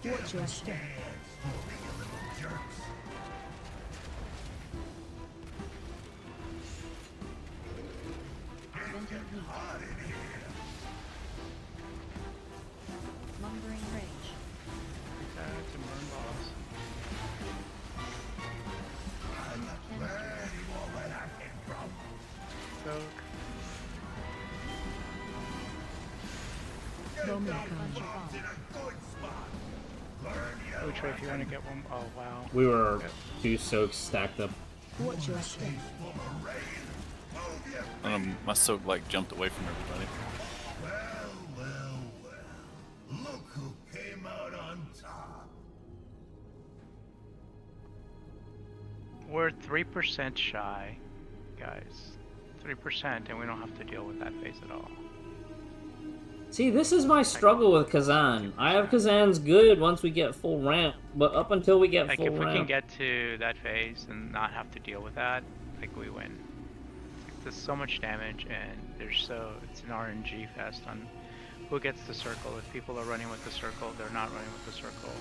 S13: Watch your step. Venting heat. Lumbering rage.
S2: That's a burn boss. Soak.
S13: Bowman coming.
S2: Oh, Trey, if you want to get one. Oh, wow.
S7: We were 2 soaks stacked up.
S13: Watch your step.
S9: My soak like jumped away from everybody.
S10: Look who came out on top.
S2: We're 3% shy, guys. 3%, and we don't have to deal with that phase at all.
S7: See, this is my struggle with Kazan. I have Kazan's good once we get full ramp, but up until we get
S2: Like,
S7: full
S2: if we
S7: ramp...
S2: can get to that phase and not have to deal with that, like, we win. Like, there's so much damage, and it's an RNG fest on who gets the circle. If people are running with the circle, they're not running with the circle.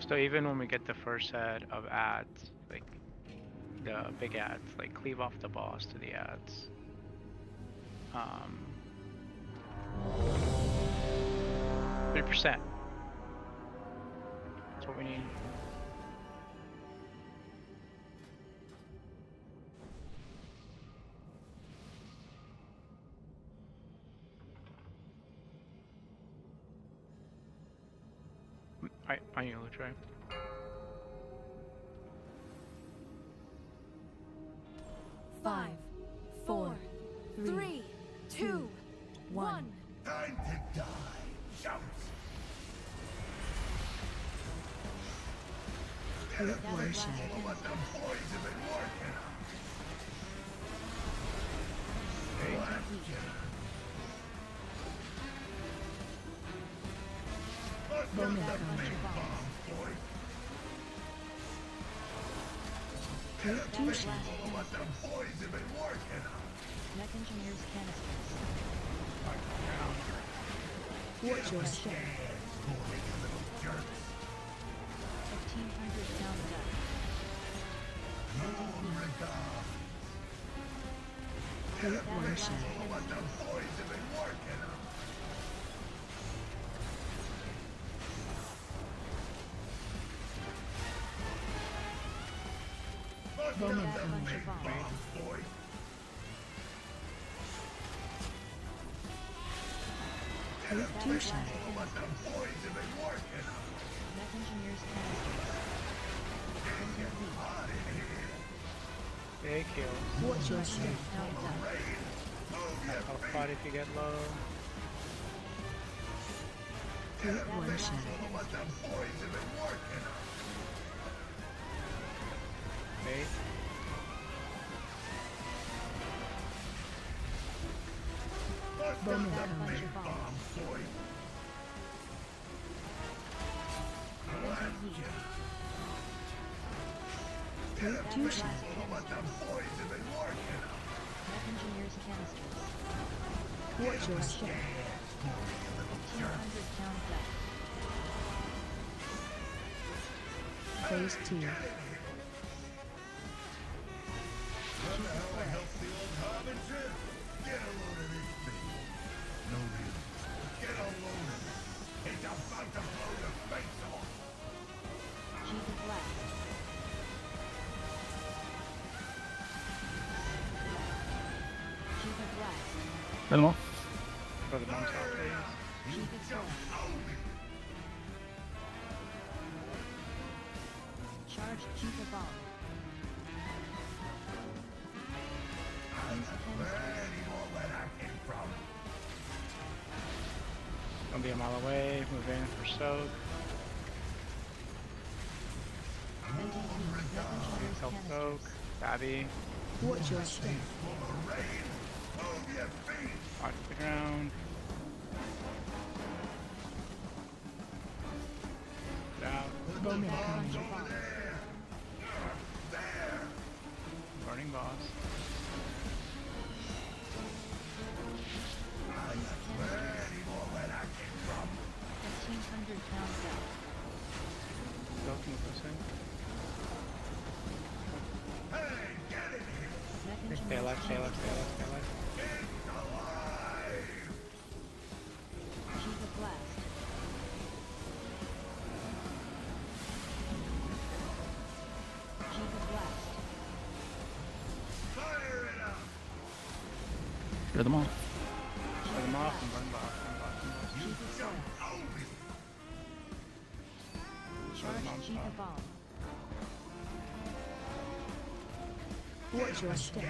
S2: So even when we get the first set of ads, like the big ads, like cleave off the boss to the ads. 3%. That's what we need. I yellow try.
S5: Five, four, three, two, one.
S10: Time to die. Shout.
S13: One shot.
S10: Let the poison been working.
S13: Bowman coming. Two shots.
S10: Let the poison been working.
S13: Mech engineer's canisters. Watch your step. 1,500-pound gun. One shot.
S10: Let the poison been working.
S13: Bowman coming. Two shots.
S10: Let the poison been working.
S13: Mech engineer's canisters.
S2: Big kills.
S13: Watch your step.
S2: I'll fight if you get low.
S13: One shot.
S10: Let the poison been working.
S2: Wait.
S13: Bowman coming. Two Fusion. Mech engineers canisters. Watch your step. 1,500 pound deck. Phase 2.
S11: Let them off.
S2: Throw the bombs off, please.
S13: Charge Chica bomb.
S2: Don't be a mile away. Move in for soak. Self soak. Babby.
S13: Watch your step.
S2: Watch the ground. Get out.
S13: Burning
S2: Burning boss. Soak, move us in. Stay alive, stay alive, stay alive, stay alive.
S11: Clear them off.
S2: Shut them off and burn boss, burn boss, burn boss.
S13: Charge Chica bomb. Watch your step.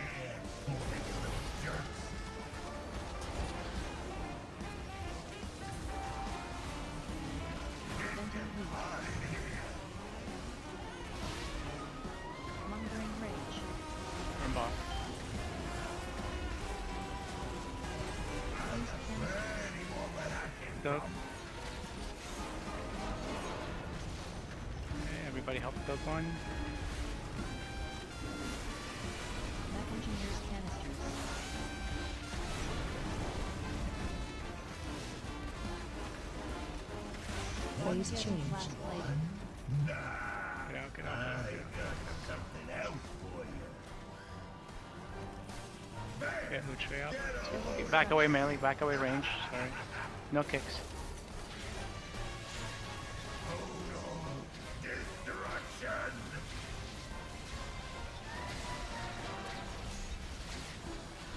S13: Lumbering rage.
S2: Burn boss. Soak. Okay, everybody help soak one.
S13: Mech engineers canisters. Phase change.
S2: Get out, get out, get out. Get Hoochie out. Back away, melee, back away, range. Sorry. No kicks.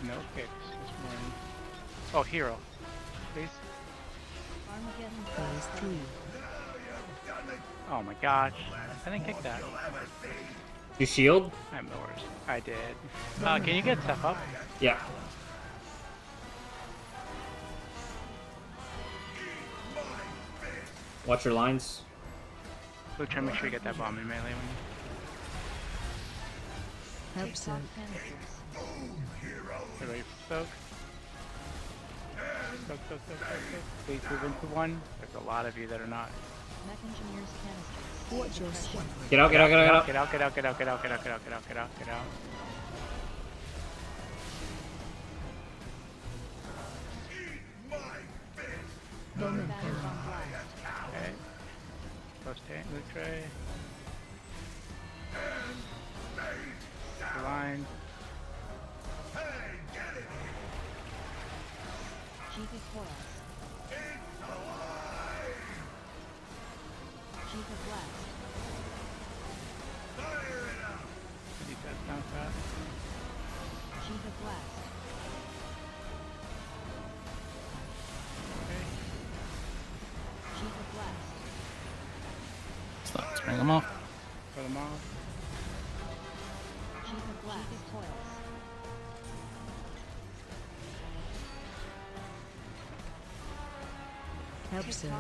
S2: No kicks. Just one. Oh, hero. Please.
S13: Armageddon phase 3.
S2: Oh my gosh. I didn't kick that.
S7: You shield?
S2: I'm the worst. I did. Can you get stuff up?
S7: Yeah. Watch your lines.
S2: Go try to make sure you get that bomb in melee when you...
S13: Help soak.
S2: Get ready for soak. Soak, soak, soak, soak, soak. Please move into one. There's a lot of you that are not.
S13: Mech engineers canisters. Watch your step.
S7: Get out, get out, get out, get out.
S2: Get out, get out, get out, get out, get out, get out, get out, get out, get out.
S13: Bowman battle on blast.
S2: Okay. Post tank, loot tray. Line.
S13: Chica coils. Chica blast.
S2: Keep that down fast.
S13: Chica blast.
S2: Okay.
S13: Chica blast.
S11: Let's bring them off.
S2: Throw them off.
S13: Chica blast. Chica coils. Help soak.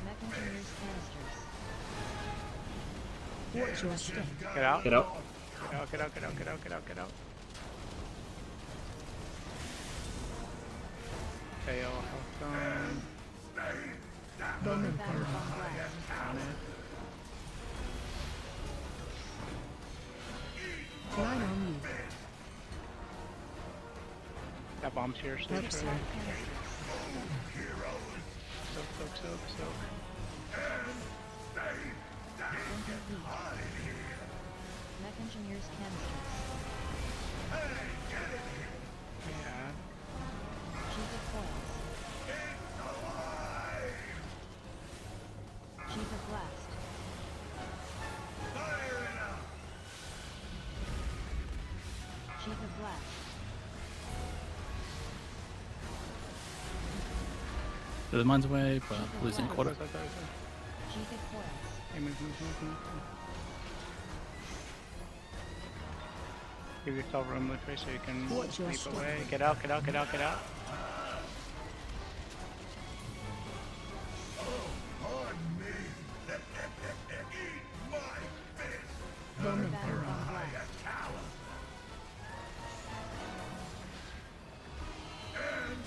S13: Mech engineers canisters. Watch your step.
S2: Get out.
S7: Get out.
S2: Get out, get out, get out, get out, get out, get out. fail. Health zone.
S13: Bowman battle bomb blast.
S2: On it.
S13: 9 on me.
S2: That bomb's here, so
S13: Help
S2: soak,
S13: soak
S2: soak.
S13: Mech engineers canisters.
S2: Yeah.
S13: Chief of coils. Chief of blast. Chief of blast.
S11: The mine's away, but losing quarter.
S13: Chief of coils.
S2: Hey, move. Give yourself room, Lutre, so you can
S13: Watch your
S2: sleep
S13: step.
S2: away. Get out.
S13: Bowman battle bomb blast.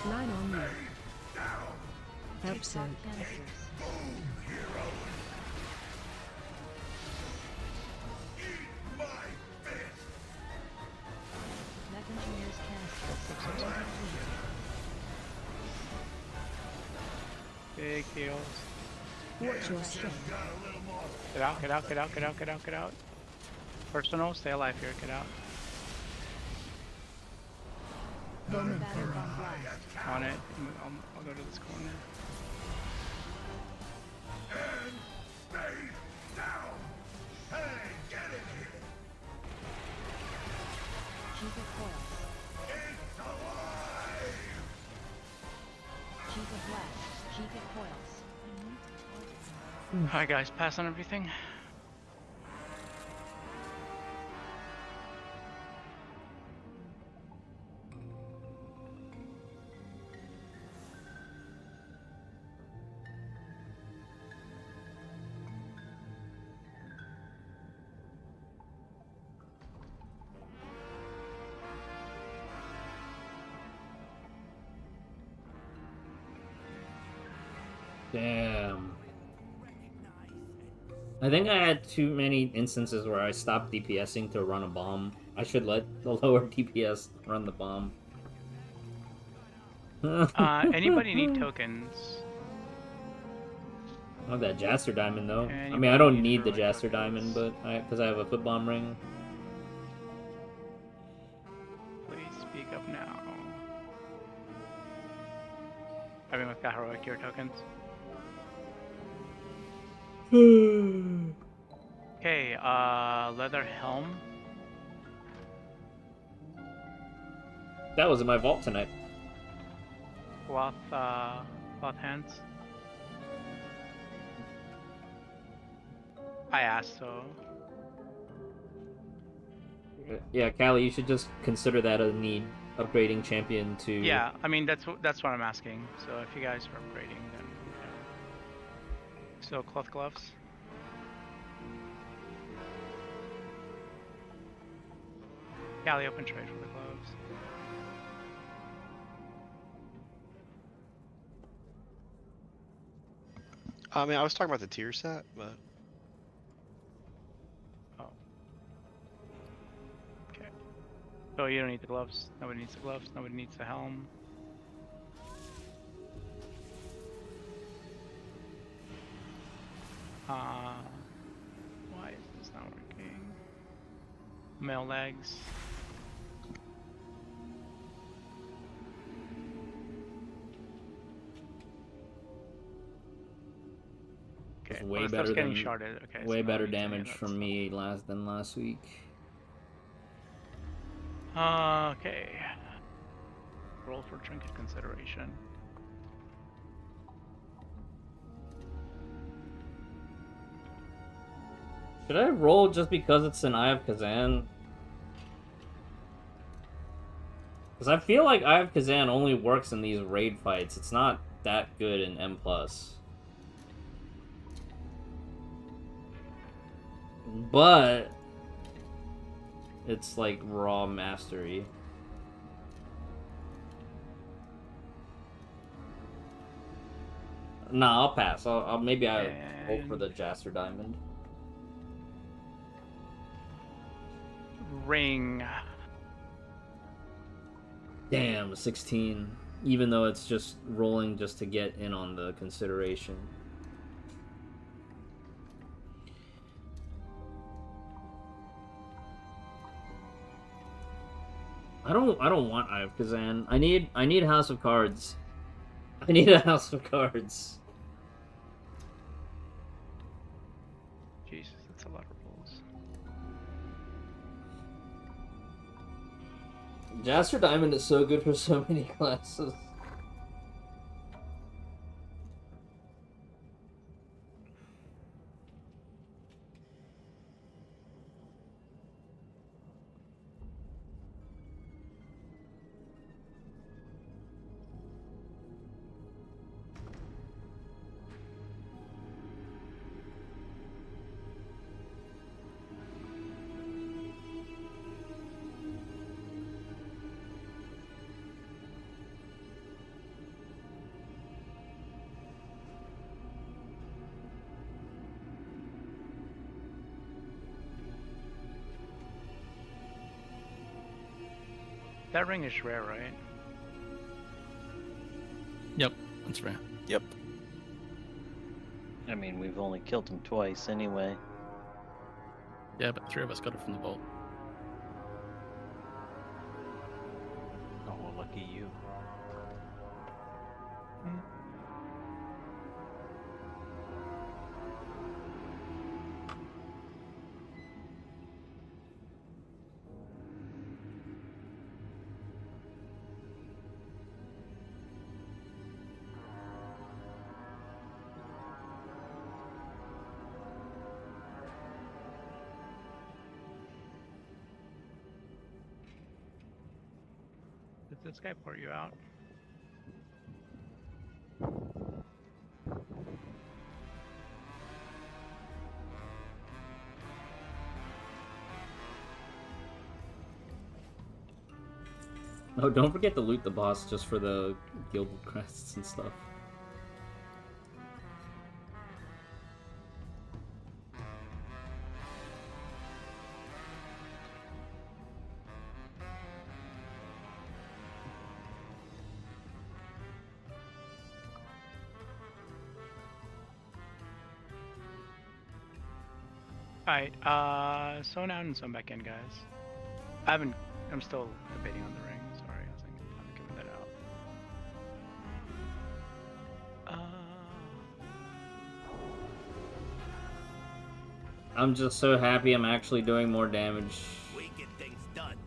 S13: Nine on me. Help soak canisters. Mech engineers canisters.
S2: Big heals.
S13: Watch your step.
S2: Get out. Personal, stay alive here, get out.
S13: Bowman battle bomb blast.
S2: On it. I'll go to this corner.
S13: Chief of coils. Chief of blast. Chief of coils.
S2: Alright guys, pass on everything.
S7: Damn. I think I had too many instances where I stopped DPSing to run a bomb. I should let the lower DPS run the bomb.
S2: Anybody need tokens?
S7: I have that Jaster Diamond though. I
S2: Anybody
S7: mean, I don't
S2: need
S7: need the
S2: heroic
S7: Jaster
S2: tokens?
S7: Diamond, but because I have a foot bomb ring.
S2: Please speak up now. Everyone's got heroic hero tokens. Okay, leather helm.
S7: That was in my vault tonight.
S2: Cloth hands. I asked, so.
S7: Yeah, Callie, you should just consider that a need. Upgrading champion to.
S2: Yeah, I mean that's what I'm asking. So if you guys are upgrading, then so cloth gloves. Callie, open trade for the gloves.
S14: I mean, I was talking about the tier set, but
S2: Oh. Okay. So you don't need the gloves. Nobody needs the gloves. Nobody needs the helm. Why is this not working? Male legs. Okay,
S7: Way
S2: well,
S7: better
S2: getting
S7: than
S2: sharded. Okay,
S7: way
S2: so
S7: better
S2: that means,
S7: damage
S2: yeah,
S7: from me than last week.
S2: Okay. Roll for trinket consideration.
S7: Should I roll just because it's an Eye of Kazan? Because I feel like Eye of Kazan only works in these raid fights. It's not that good in M+. But it's like raw mastery. Nah, I'll pass. Maybe I'll hope for the Jaster Diamond.
S2: Ring.
S7: Damn, 16. Even though it's just rolling just to get in on the consideration. I don't want Eye of Kazan. I need House of Cards. I need a House of Cards.
S2: Jesus, that's a lot of rolls.
S7: Jaster Diamond is so good for so many classes.
S2: That ring is rare, right?
S11: Yep, that's rare.
S9: Yep.
S8: I mean, we've only killed him twice anyway.
S11: Yeah, but 3 of us got it from the vault.
S6: Oh, well, lucky you.
S2: Did this guy pour you out?
S7: Oh, don't forget to loot the boss just for the guild crests and stuff.
S2: Alright, so now and so back in, guys. I'm still debating on the ring, sorry, I haven't given that out.
S7: I'm just so happy I'm actually doing more damage
S10: We get things done.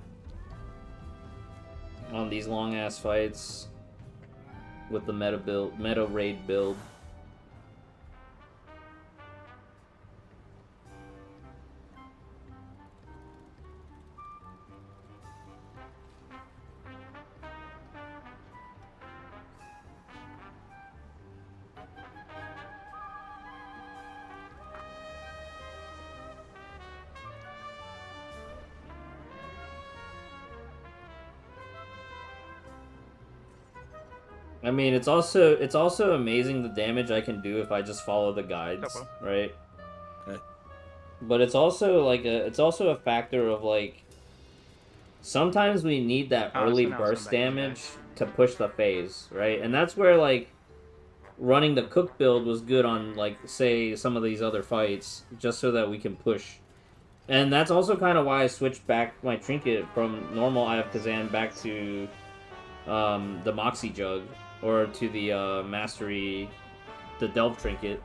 S7: on these long ass fights with the meta raid build. I mean, it's also amazing the damage I can do if I just follow the guides, right?
S9: Okay.
S7: But it's also like it's also a factor of like sometimes we need that early burst damage to push the phase, right? And that's where like running the cook build was good on like say some of these other fights just so that we can push. And that's also kind of why I switched back my trinket from normal Eye of Kazan back to the Moxie Jug. Or to the Mastery, the Delve Trinket.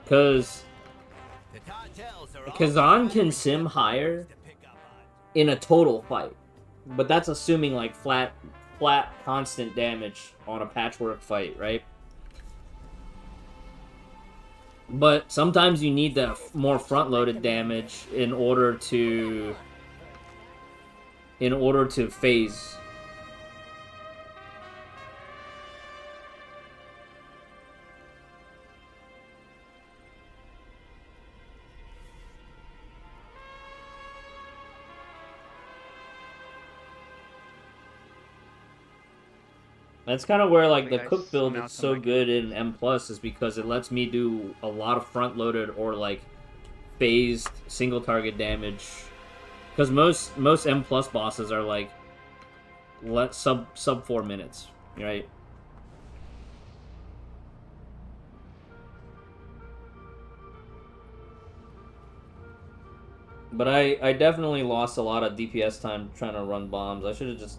S7: Because Kazan can sim higher in a total fight. But that's assuming like flat constant damage on a patchwork fight, right? But sometimes you need the more front-loaded damage in order to phase. That's kind of where like
S2: Hopefully
S7: the
S2: guys
S7: cook build
S2: smell
S7: is
S2: some
S7: so
S2: like
S7: good in M plus is because it lets me do a lot of front loaded or like phased single target damage. Because most M plus bosses are like sub 4 minutes, right? But I definitely lost a lot of DPS time trying to run bombs. I should have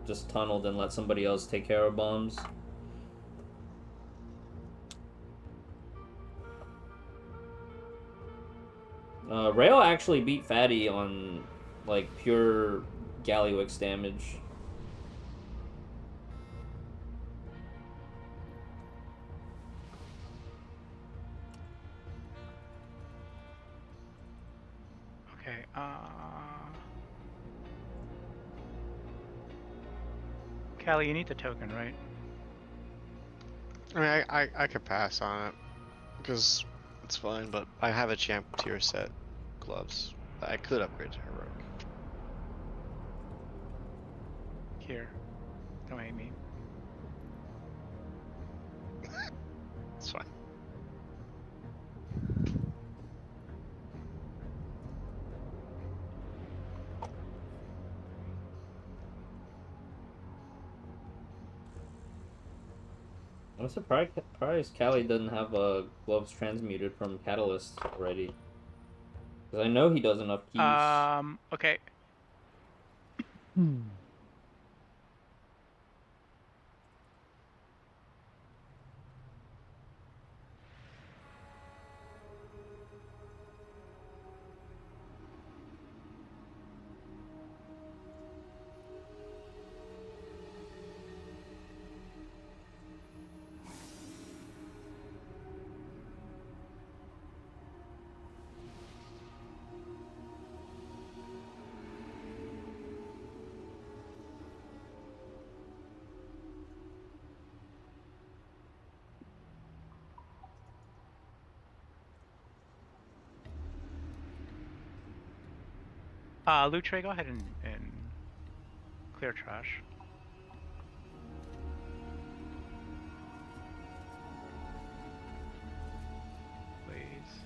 S7: just tunneled and let somebody else take care of bombs. Rail actually beat Fatty on like pure Gallywix damage.
S2: Okay, Callie, you need the token, right?
S14: I mean, I could pass on it because it's fine, but I have a champ tier set gloves that I could upgrade to heroic.
S2: Here, don't hate me.
S14: It's fine.
S7: I'm surprised Callie doesn't have gloves transmuted from Catalyst already. Because I know he does enough keys.
S2: Okay. Lutre, go ahead and clear trash. Please.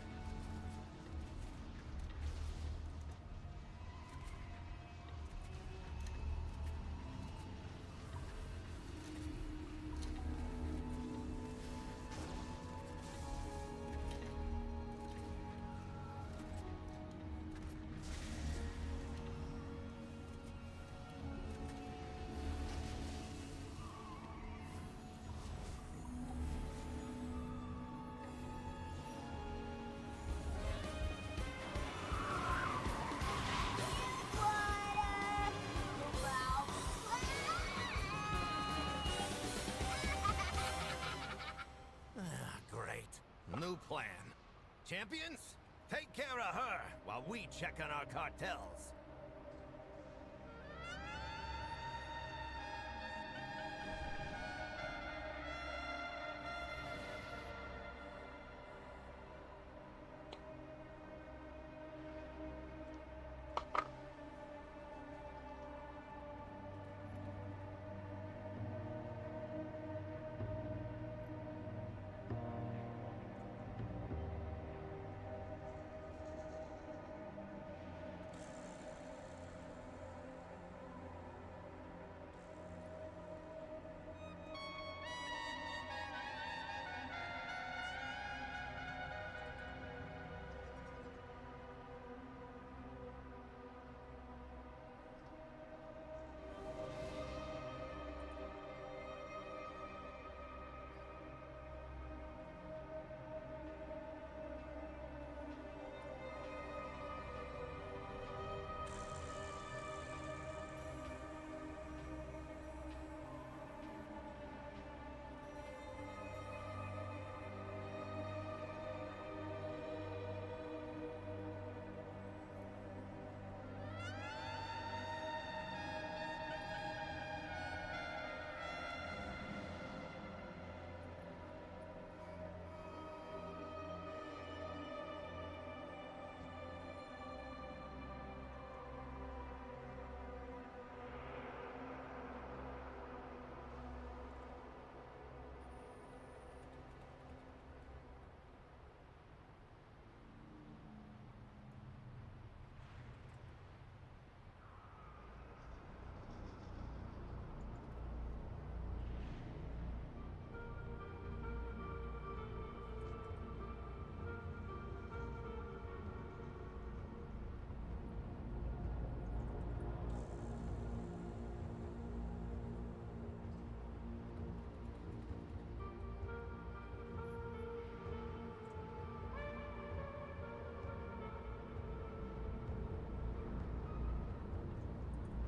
S15: New plan. Champions, take care of her while we check on our cartels.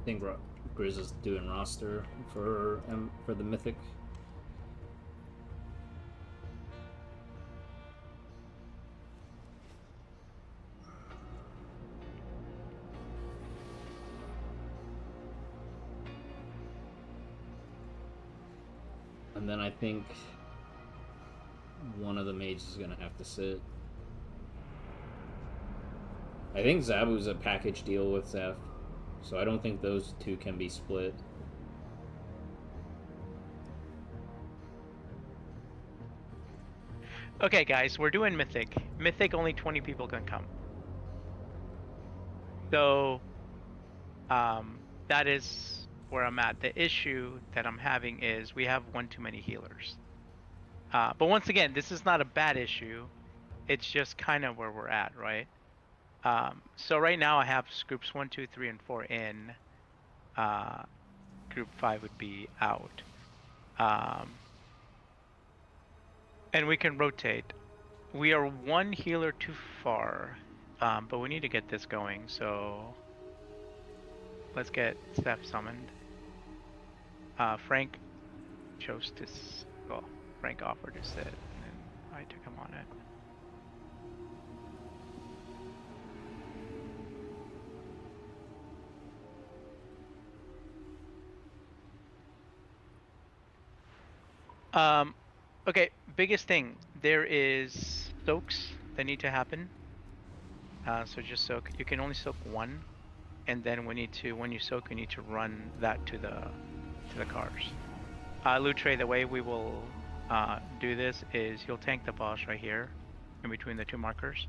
S7: think Grizz is doing roster for the Mythic. And then I think one of the mages is gonna have to sit. I think Zabu's a package deal with Zeph, so I don't think those two can be split.
S2: Okay, guys, we're doing Mythic. Mythic, only 20 people can come. So, that is where I'm at. The issue that I'm having is we have one too many healers. But once again, this is not a bad issue. It's just kind of where we're at, right? So right now I have groups 1, 2, 3, and 4 in. Group 5 would be out. And we can rotate. We are one healer too far, but we need to get this going, so let's get Steph summoned. Frank chose to, well, Frank offered to sit, and then I took him on it. Okay, biggest thing, there is soaks that need to happen. So just soak, you can only soak one, and then when you soak, you need to run that to the cars. Lutre, the way we will do this is you'll tank the boss right here, in between the two markers.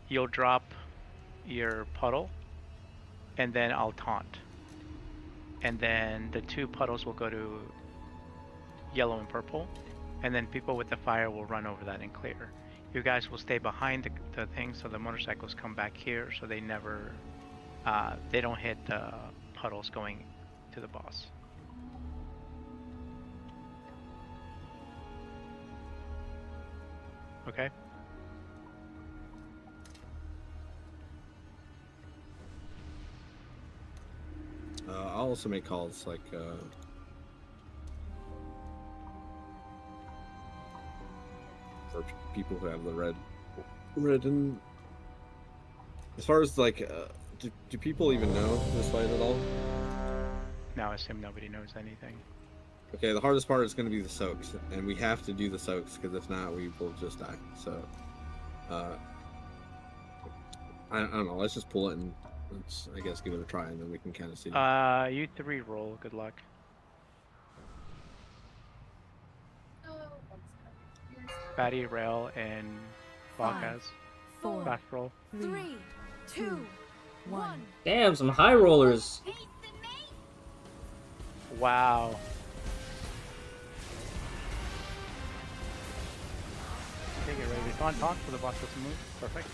S2: You'll drop your puddle, and then I'll taunt. And then the two puddles will go to yellow and purple, and then people with the fire will run over that and clear. You guys will stay behind the thing, so the motorcycles come back here, so they never, they don't hit the puddles going to the boss. Okay.
S16: I'll also make calls like for people who have the red and as far as like do people even know this fight at all?
S2: No, I assume nobody knows anything.
S16: Okay, the hardest part is going to be the soaks, and we have to do the soaks because if not, we will just die. So, I don't know. Let's just pull it and let's, I guess, give it a try, and then we can kind of see.
S2: You three roll. Good luck. Fatty, Rail, and Bacchus.
S13: 4,
S2: Fast roll.
S13: 3, 2, 1.
S7: Damn, some high rollers.
S2: Wow. Okay, get ready to taunt so the boss doesn't move. Perfect.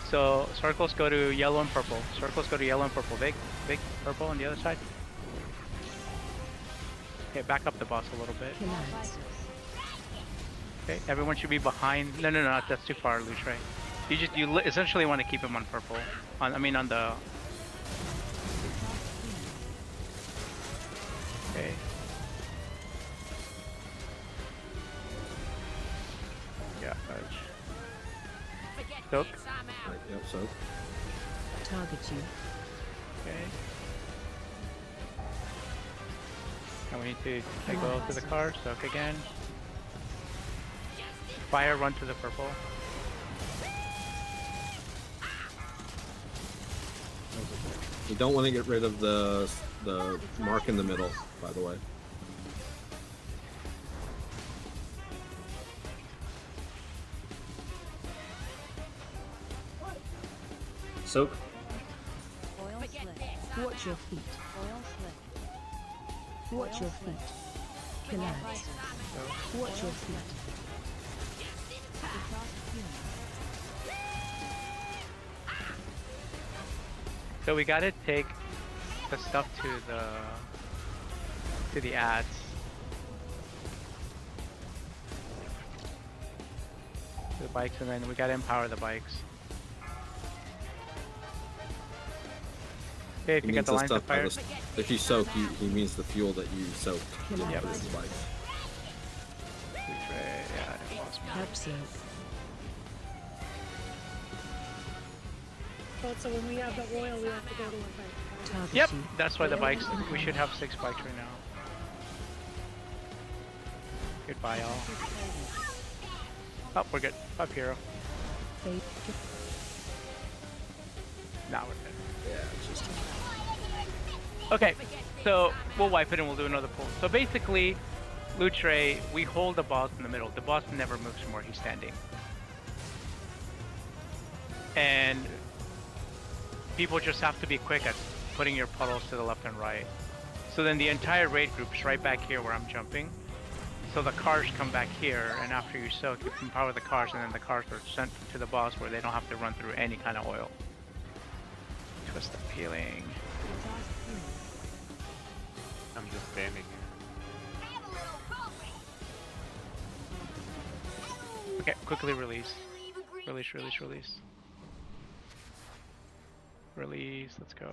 S2: So circles go to yellow and purple. Circles go to yellow and purple. Big purple on the other side. Okay, back up the boss a little bit. Okay, everyone should be behind. No, that's too far, Lutre. You essentially want to keep him on purple. On the. Okay. Yeah, fudge. Soak.
S16: Yep, soak.
S13: Target you.
S2: Okay. And we need to go to the car. Soak again. Fire, run to the purple.
S16: You don't want to get rid of the mark in the middle, by the way.
S7: Soak.
S13: Oil slip. Watch your feet. Oil slip. Watch your feet. Collapse. Watch your feet.
S2: So we gotta take the stuff to the ads. To the bikes, and then we gotta empower the bikes. Okay, if you get the lines of fire.
S16: If you soak, he means the fuel that you soaked.
S2: Yep.
S16: His bikes.
S17: So when we have the oil, we have to go to a fight.
S2: Yep, that's why the bikes. We should have 6 bikes right now. Goodbye, all. Oh, we're good. Up hero. Now we're good.
S16: Yeah, it's just.
S2: Okay, so we'll wipe it and we'll do another pull. So basically, Lutre, we hold the boss in the middle. The boss never moves from where he's standing. And people just have to be quick at putting your puddles to the left and right. So then the entire raid group's right back here where I'm jumping. So the cars come back here, and after you soak, you can power the cars, and then the cars are sent to the boss where they don't have to run through any kind of oil. Twist up healing.
S6: I'm just spamming here.
S2: Okay, quickly release. Release, release, release. Release, let's go.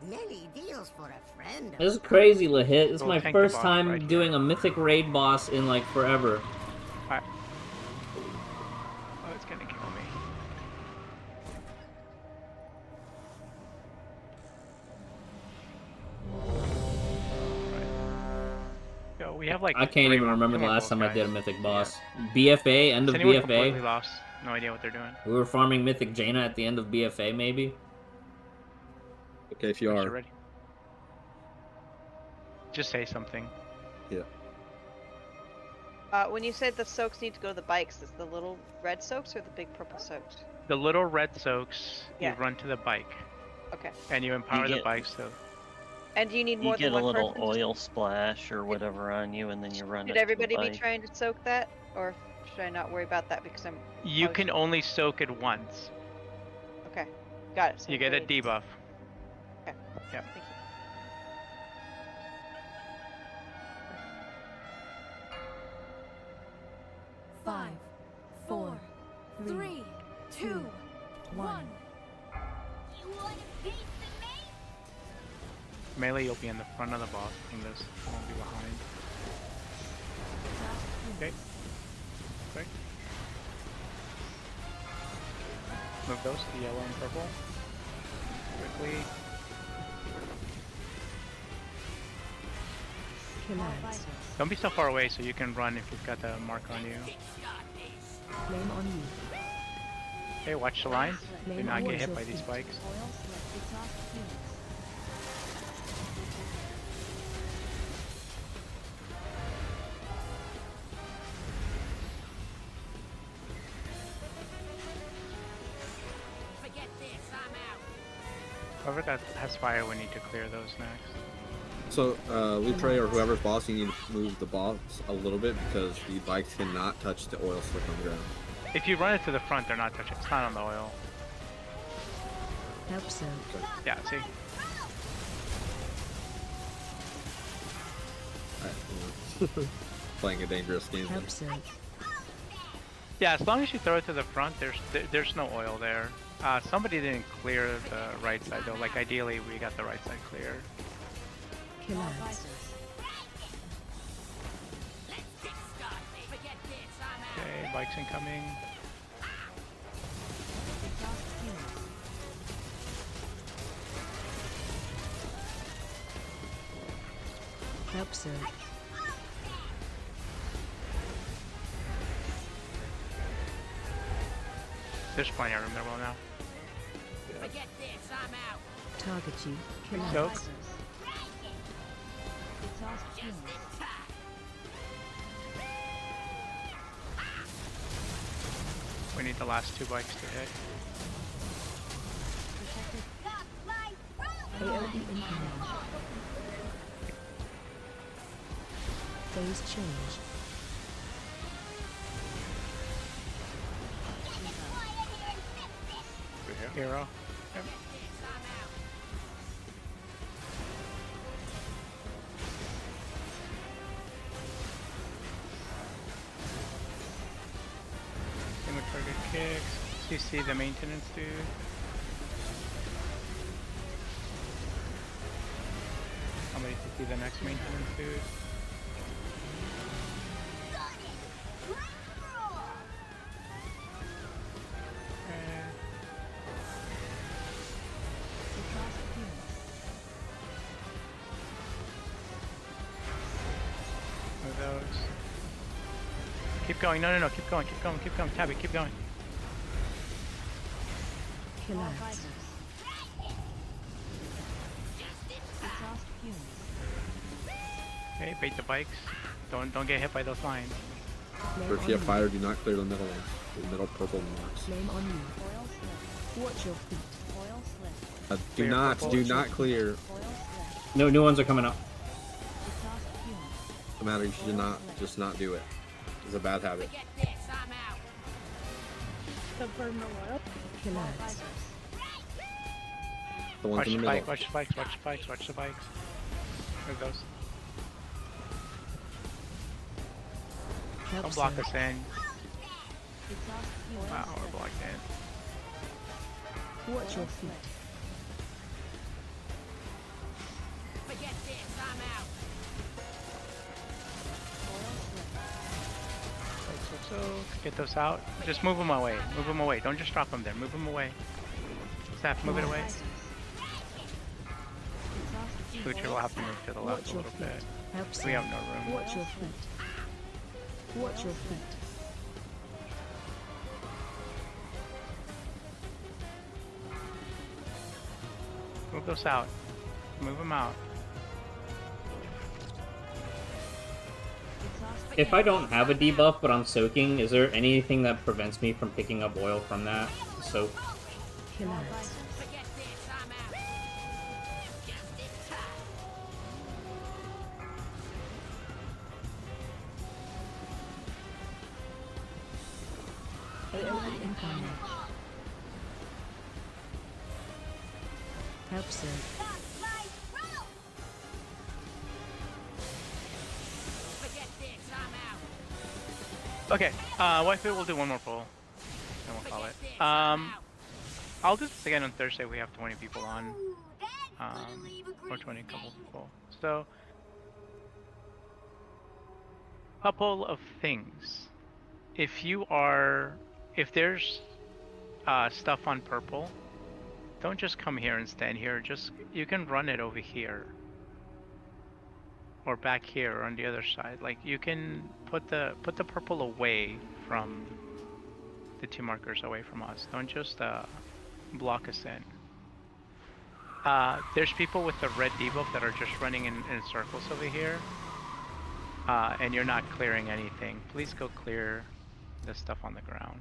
S5: Nelly deals for a friend.
S7: This is crazy, Lahit. This is
S2: We'll
S7: my
S2: tank the
S7: first
S2: boss
S7: time
S2: right
S7: doing a mythic raid boss in like forever.
S2: Alright. Oh, it's gonna kill me. Yo, we have like.
S7: I can't even remember the last time I did a mythic boss. BFA, end of
S2: BFA. Completely
S7: BFA.
S2: lost. No idea what they're doing.
S7: We were farming mythic Jaina at the end of BFA, maybe.
S16: Okay, if you are.
S2: Ready. Just say something.
S16: Yeah.
S18: When you said the soaks need to go to the bikes, is the little red soaks or the big purple soaks?
S2: The little red soaks,
S18: Yeah.
S2: you run to the bike.
S18: Okay.
S2: And you empower the bike, so.
S18: And do you need more
S8: You get
S18: than
S8: a
S18: one
S8: little
S18: person?
S8: oil splash or whatever on you, and then you run it
S18: Should
S8: to the
S18: everybody be
S8: bike.
S18: trying to soak that, or should I not worry about that because I'm?
S2: You can only soak it once.
S18: Okay, got it. So
S2: You get a
S18: wait.
S2: debuff.
S18: Okay.
S2: Yep.
S18: Thank you.
S13: 5, 4, 3, 2, 1.
S2: Melee, you'll be in the front of the boss, and this won't be behind. Okay. Quick. Move those to yellow and purple. Quickly. Don't be so far away so you can run if you've got the mark on you.
S13: Flame on you.
S2: Okay, watch the lines. Do not get hit by these spikes. Whoever that has fire, we need to clear those next.
S16: So, Lutre or whoever's boss, you need to move the boss a little bit because the bikes cannot touch the oil slick on the ground.
S2: If you run it to the front, they're not touching. It's not on the oil.
S13: Help so.
S2: Yeah, see?
S16: Alright, playing a dangerous game.
S13: Help so.
S2: Yeah, as long as you throw it to the front, there's no oil there. Somebody didn't clear the right side though. Like ideally, we got the right side clear.
S13: Killers.
S2: Okay, bikes incoming.
S13: Help so.
S2: There's plenty of room there well now.
S5: Forget this, I'm out.
S13: Target you.
S2: Quick
S13: Killers.
S2: soak. We need the last 2 bikes to hit.
S13: AOE incoming. Phase change.
S2: Hero. Yep. Single target kicks. CC the maintenance dude. Somebody CC the next maintenance dude. Keep going, no, keep going, Tabby, keep going. Okay, bait the bikes. Don't get hit by those lines.
S16: Or if you have fire, do not clear the middle one. The middle purple marks.
S13: Flame on you. Watch your feet.
S16: Do not clear.
S7: No new ones are coming up.
S16: No matter, you should just not do it. It's a bad habit.
S17: The burn oil.
S16: The ones in the middle.
S2: Watch the bikes. There it goes. Don't block us in. Wow, we're blocked in.
S13: Watch your feet.
S5: Forget this, I'm out.
S2: Get those out. Just move them away. Move them away. Don't just drop them there. Move them away. Staff, move it away. Future will have to move to the left a little bit. We have no room.
S13: Watch your feet. Watch your feet.
S2: Move those out. Move them out.
S7: If I don't have a debuff but I'm soaking, is there anything that prevents me from picking up oil from that soak?
S13: Help sir.
S2: Okay, Wi-Fi will do one more poll. Then we'll call it. I'll do this again on Thursday. We have 20 people on. Or 20 couple people. So, couple of things. If there's stuff on purple, don't just come here and stand here. You can run it over here. Or back here or on the other side. Like you can put the purple away from the two markers away from us. Don't just block us in. There's people with the red debuff that are just running in circles over here. And you're not clearing anything. Please go clear the stuff on the ground.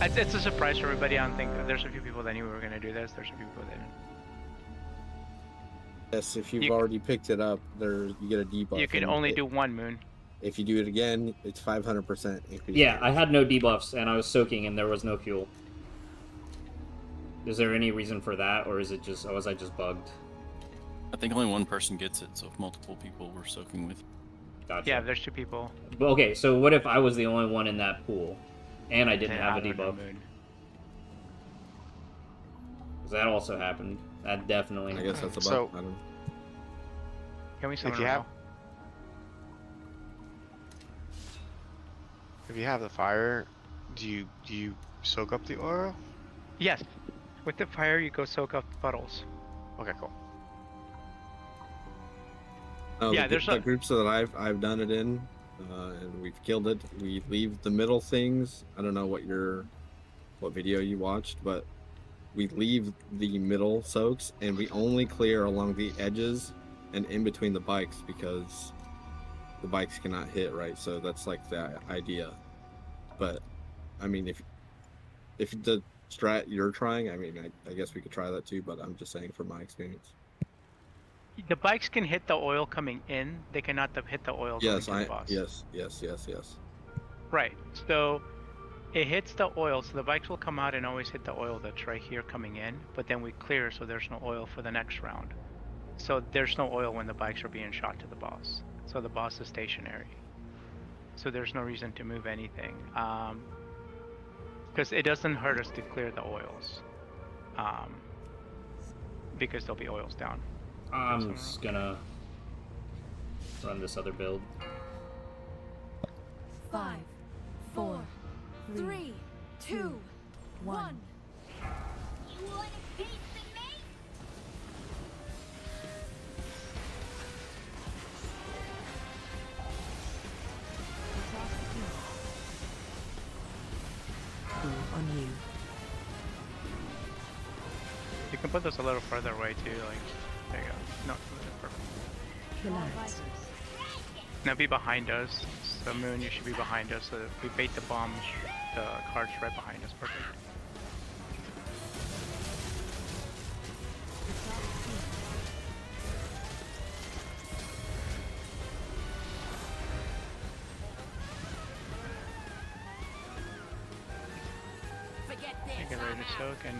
S2: It's a surprise for everybody. I don't think there's a few people that knew we were going to do this. There's a few people that didn't.
S16: Yes, if you've already picked it up, you get a debuff.
S2: You can only do one moon.
S16: If you do it again, it's 500% increase.
S7: Yeah, I had no debuffs and I was soaking and there was no fuel. Is there any reason for that, or is it just, was I just bugged?
S11: I think only one person gets it, so if multiple people were soaking with.
S7: Gotcha.
S2: Yeah, there's two people.
S7: Okay, so what if I was the only one in that pool and I didn't have a debuff? Because that also happened. That definitely.
S16: I guess that's about.
S14: So,
S16: I don't know.
S2: Can we
S14: if you have the fire, do you soak up the oil?
S2: Yes. With the fire, you go soak up puddles.
S14: Okay, cool.
S2: Yeah,
S16: there's the groups that I've done it in, and we've killed it. We leave the middle things. I don't know what video you watched, but we leave the middle soaks and we only clear along the edges and in between the bikes because the bikes cannot hit, right? So that's like the idea. But I mean, if the strat you're trying, I mean, I guess we could try that too, but I'm just saying from my experience.
S2: The bikes can hit the oil coming in. They cannot hit the oil coming to the boss.
S16: Yes.
S2: Right. So It hits the oil, so the bikes will come out and always hit the oil that's right here coming in, but then we clear so there's no oil for the next round. So there's no oil when the bikes are being shot to the boss. So the boss is stationary. So there's no reason to move anything. Because it doesn't hurt us to clear the oils. Because there'll be oils down.
S7: I'm just gonna run this other build.
S13: 5, 4, 3, 2, 1.
S5: You want a piece of me?
S13: On you.
S2: You can put this a little further away too, like, there you go. No, perfect.
S13: Collapse.
S2: Now be behind us. So Moon, you should be behind us. So we bait the bomb, the cards right behind us. Perfect. Get ready to soak and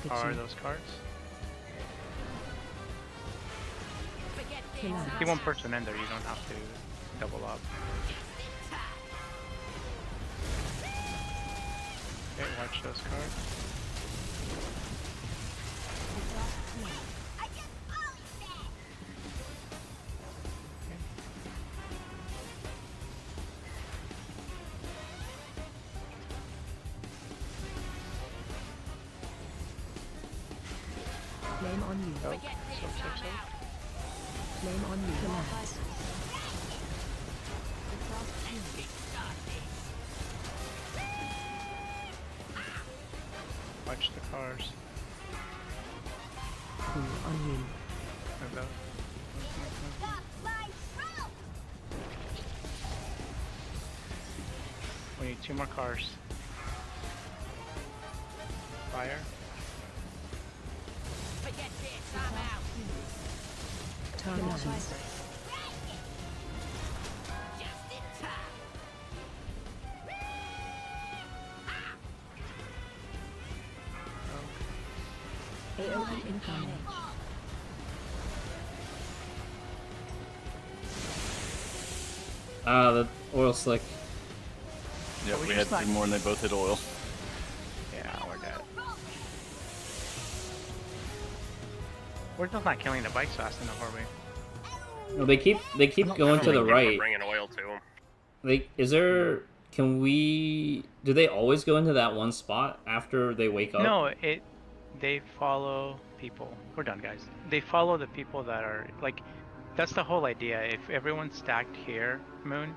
S2: power those cards. Keep one person in there, you don't have to double up. Okay, watch those cards.
S13: Flame on you.
S2: Oh, soak.
S13: Flame on you. Collapse.
S2: Watch the cars.
S13: Cool on you.
S2: Move out. We need 2 more cars. Fire.
S13: Target you. AOE incoming.
S7: Ah, the oil slick.
S9: Yeah, we had 2 more and they both hit oil.
S2: Yeah, we're dead. We're just not killing the bikes fast enough, are we?
S7: No, they keep going to the right.
S19: Bringing oil to them.
S7: Do they always go into that one spot after they wake up?
S2: No, they follow people. We're done, guys. They follow the people that are, like, that's the whole idea. If everyone's stacked here, Moon,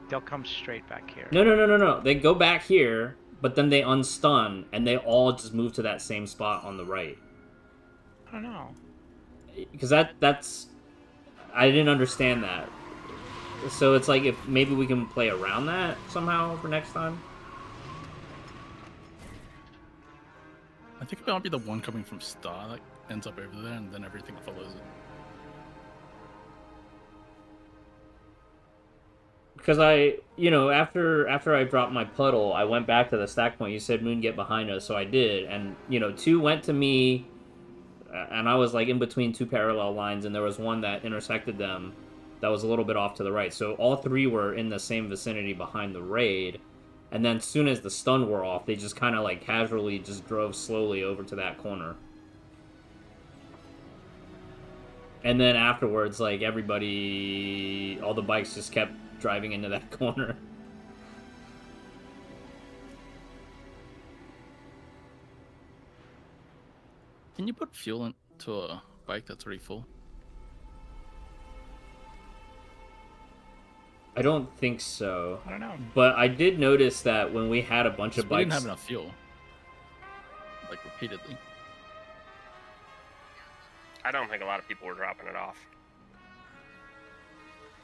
S2: they'll come straight back here.
S7: No. They go back here, but then they unstun, and they all just move to that same spot on the right.
S2: I don't know.
S7: Because that's... I didn't understand that. So it's like, if maybe we can play around that somehow for next time?
S11: I think it might be the one coming from Star that ends up over there, and then everything follows it.
S7: Because after I dropped my puddle, I went back to the stack point. You said, Moon, get behind us, so I did. And, 2 went to me, and I was, like, in between 2 parallel lines, and there was one that intersected them that was a little bit off to the right. So all 3 were in the same vicinity behind the raid. And then as soon as the stun wore off, they just kind of, like, casually just drove slowly over to that corner. And then afterwards, like, all the bikes just kept driving into that corner.
S11: Can you put fuel into a bike that's already full?
S7: I don't think so.
S2: I don't know.
S7: But I did notice that when we had a bunch of
S11: We
S7: bikes...
S11: didn't have enough fuel. Like, repeatedly.
S19: I don't think a lot of people were dropping it off.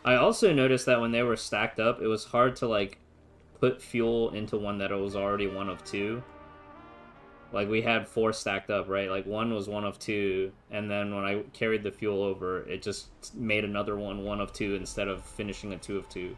S7: I also noticed that when they were stacked up, it was hard to, like, put fuel into one that was already one of 2. Like, we had 4 stacked up, right? Like, one was one of 2, and then when I carried the fuel over, it just made another one of 2 instead of finishing a 2 of 2.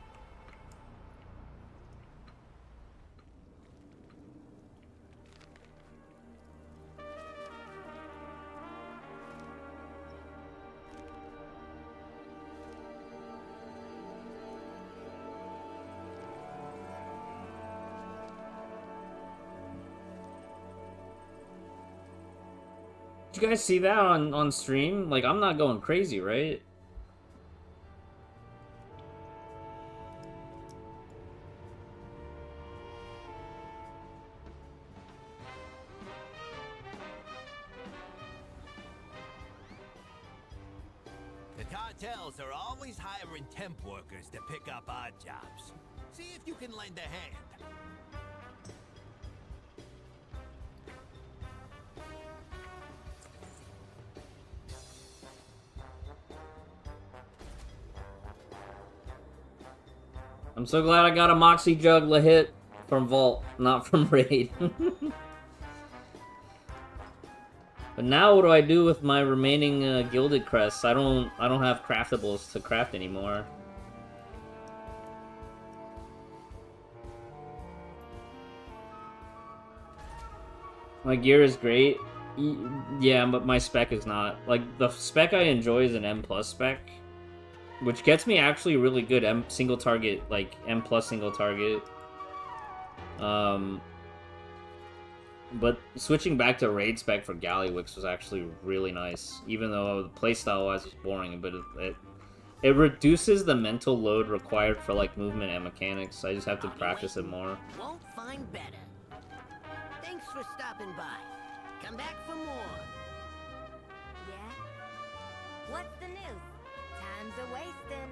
S7: Did you guys see that on stream? Like, I'm not going crazy, right?
S15: The cartels are always hiring temp workers to pick up odd jobs. See if you can lend a hand.
S7: I'm so glad I got a Moxie Juggler hit from Vault, not from Raid. But now what do I do with my remaining Gilded Crests? I don't have craftables to craft anymore. My gear is great. Yeah, but my spec is not. Like, the spec I enjoy is an M+ spec. Which gets me actually really good M single target, like M+ single target. But switching back to raid spec for Gallywix was actually really nice, even though the playstyle wise was boring. But it reduces the mental load required for like movement and mechanics. I just have to practice it more.
S5: Won't find better. Thanks for stopping by. Come back for more.
S20: Yeah? What's the news? Time's a-wasting.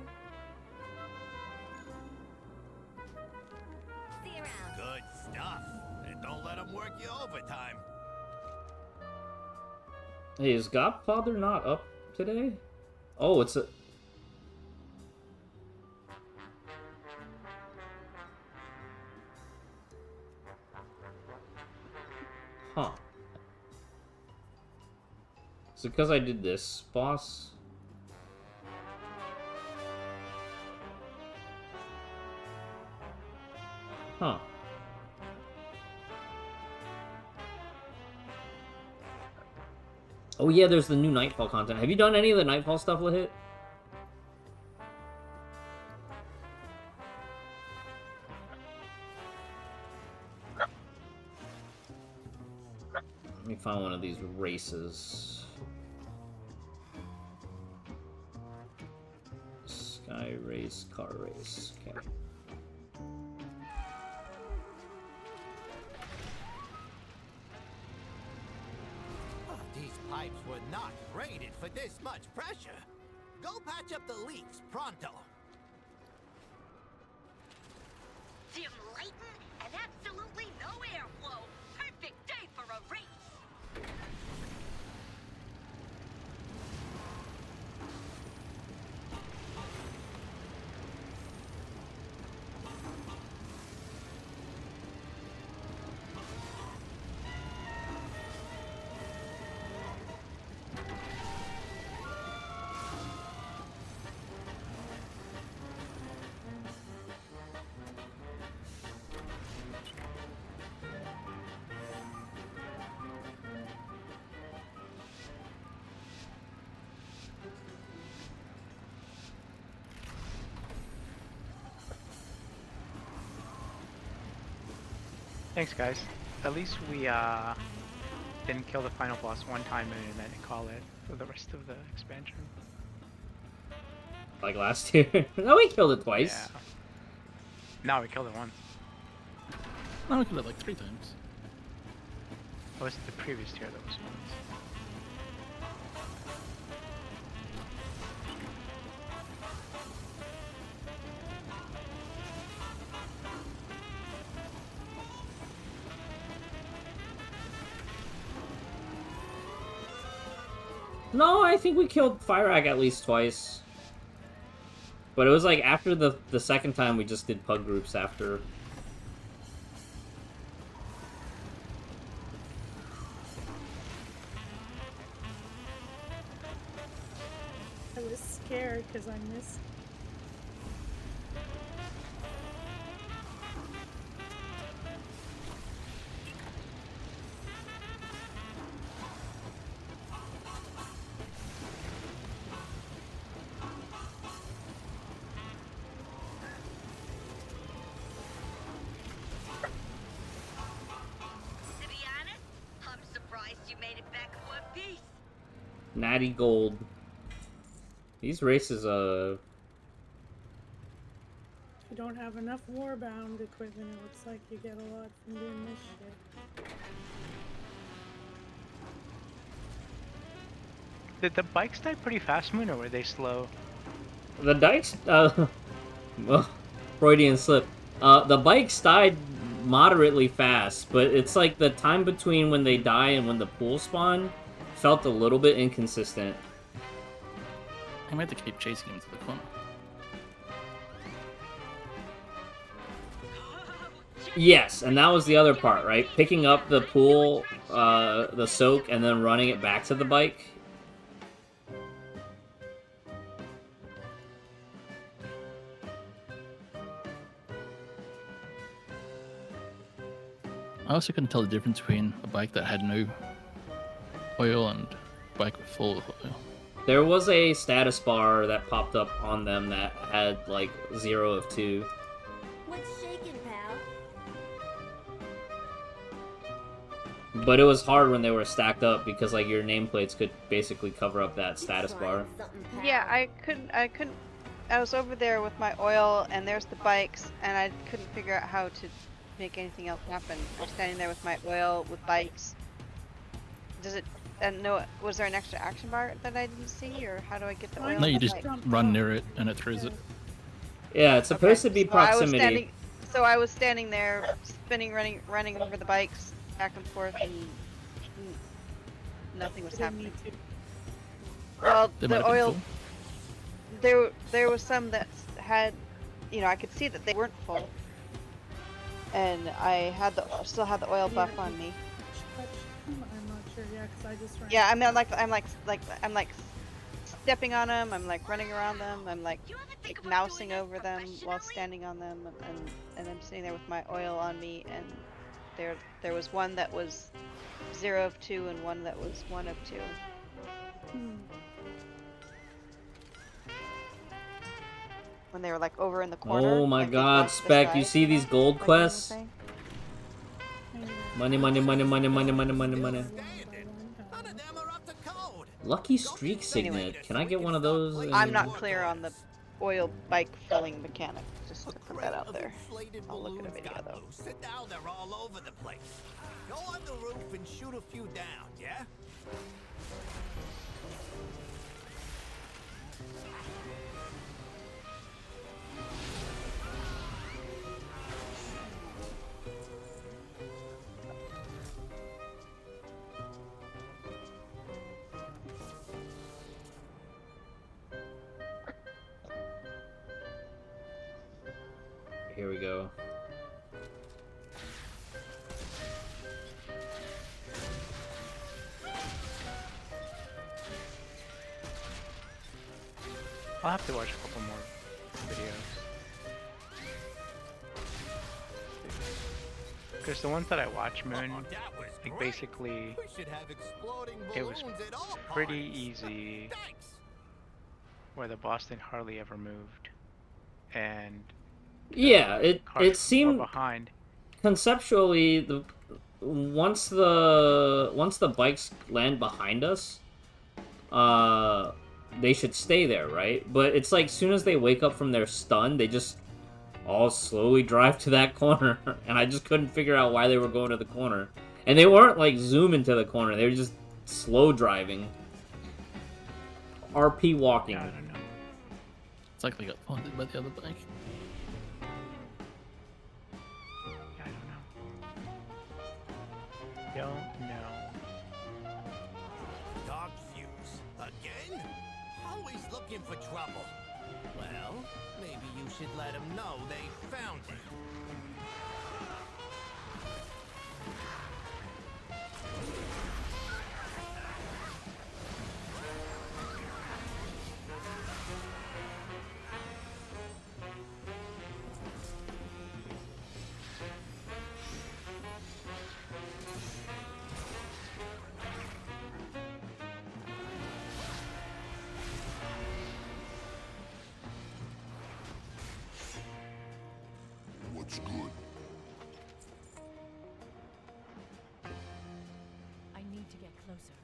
S20: See you around.
S15: Good stuff. And don't let them work you overtime.
S7: Hey, is Godfather not up today? Oh, it's a... Huh. Is it because I did this, boss? Huh. Oh yeah, there's the new Nightfall content. Have you done any of the Nightfall stuff, Lahit? Let me find one of these races. Sky race, car race. Okay.
S15: These pipes were not rated for this much pressure. Go patch up the leaks pronto.
S20: Dim lighting and absolutely no airflow. Perfect day for a race.
S2: Thanks, guys. At least we didn't kill the final boss one time and then call it for the rest of the expansion.
S7: Like last year? No, we killed it twice.
S2: Yeah. No, we killed it once.
S11: No, we killed it like 3 times.
S2: It was the previous tier that was once.
S7: No, I think we killed Fyrag at least twice. But it was like after the second time we just did pug groups after.
S17: I was scared because I missed.
S20: To be honest, I'm surprised you made it back in one piece.
S7: natty gold. These races,
S17: If you don't have enough warbound equipment, it looks like you get a lot from doing this shit.
S2: Did the bikes die pretty fast, Moon, or were they slow?
S7: The dikes, well, Freudian slip. The bikes died moderately fast, but it's like the time between when they die and when the pool spawn felt a little bit inconsistent.
S11: I might have to keep chasing him to the corner.
S7: Yes, and that was the other part, right? Picking up the pool, the soak, and then running it back to the bike.
S11: I also couldn't tell the difference between a bike that had no oil and a bike with full oil.
S7: There was a status bar that popped up on them that had like 0 of 2.
S5: What's shaking, pal?
S7: But it was hard when they were stacked up because like your nameplates could basically cover up that status bar.
S18: Yeah, I couldn't. I was over there with my oil, and there's the bikes, and I couldn't figure out how to make anything else happen. I'm standing there with my oil with bikes. Does it? And no, was there an extra action bar that I didn't see, or how do I get the oil?
S11: No, you
S18: on the
S11: just
S18: bike?
S11: run near it and it throws it.
S7: Yeah, it's supposed to be proximity.
S18: So I was standing there, spinning, running over the bikes back and forth, and nothing was happening. Well, the oil. There was some that had, I could see that they weren't full, and I had still had the oil buff on me.
S17: I'm not sure, yeah, because I just ran.
S18: Yeah, I mean, I'm like stepping on them. I'm like running around them. I'm like mousing over them while standing on them, and I'm sitting there with my oil on me. And there was one that was 0 of 2 and one that was 1 of 2. When they were like over in the corner.
S7: Oh my
S18: like,
S7: god, Spec, you see these gold quests? Money, money, money, money, money, money, money, money. Lucky Streak Signet. Can I get one of those?
S18: I'm not clear on the oil bike filling mechanic. Just to put that out there. I'll look at a video though.
S15: Sit down, they're all over the place. Go on the roof and shoot a few down, yeah?
S7: Here we go.
S2: I'll have to watch a couple more videos. Because the ones that I watch, Moon, like basically, it was pretty easy where the boss didn't hardly ever moved. And
S7: yeah, it seemed
S2: behind.
S7: Conceptually, once the bikes land behind us, they should stay there, right? But it's like, soon as they wake up from their stun, they just all slowly drive to that corner, and I just couldn't figure out why they were going to the corner. And they weren't like zooming to the corner; they were just slow driving, RP walking.
S11: I don't know. It's like they got funded by the other bike.
S2: Don't know.
S15: Dog fuse. Again? Always looking for trouble. Well, maybe you should let them know they found it.
S10: What's good?
S13: I need to get closer.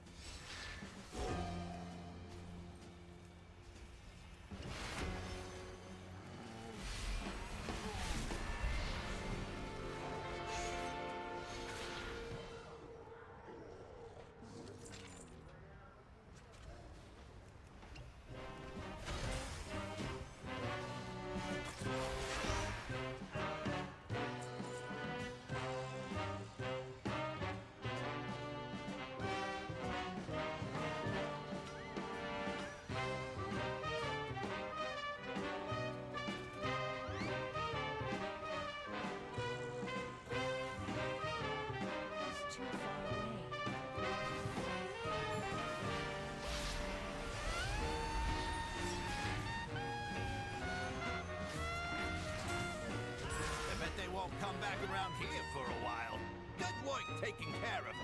S15: come back around here for a while. Good work taking care of him.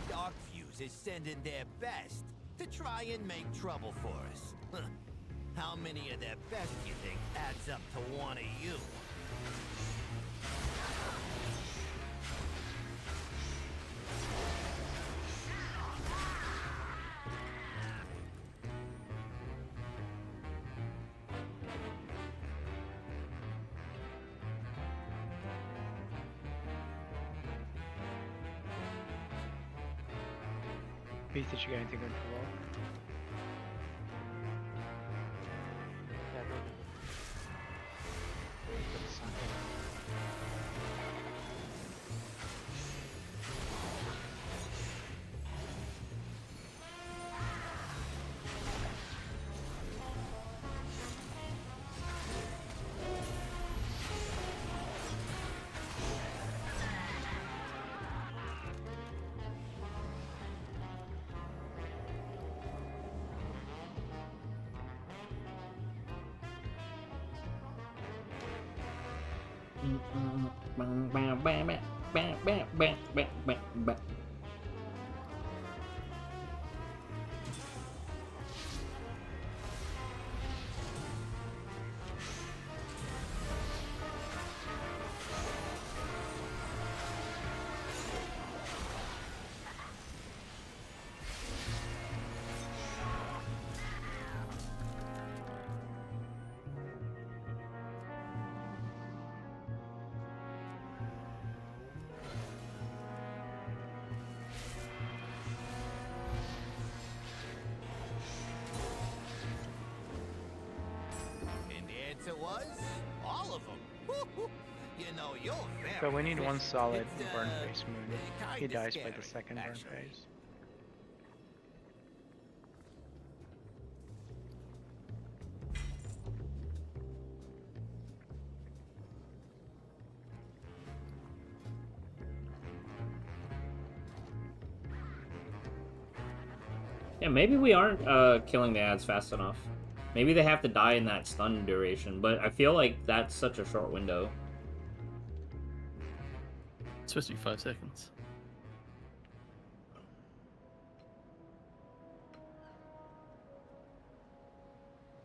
S15: Dark Fuse is sending their best to try and make trouble for us. How many of their best you think adds up to one of you?
S2: Pete, did you get anything going for WoW?
S15: It was all of them. You know, you're very
S2: So we need one
S15: efficient.
S2: solid
S15: It's,
S2: burn phase moon. He
S15: kinda
S2: dies by the
S15: scary,
S2: second burn
S15: actually.
S2: phase.
S7: Yeah, maybe we aren't killing the ads fast enough. Maybe they have to die in that stun duration, but I feel like that's such a short window.
S11: It's supposed to be 5 seconds.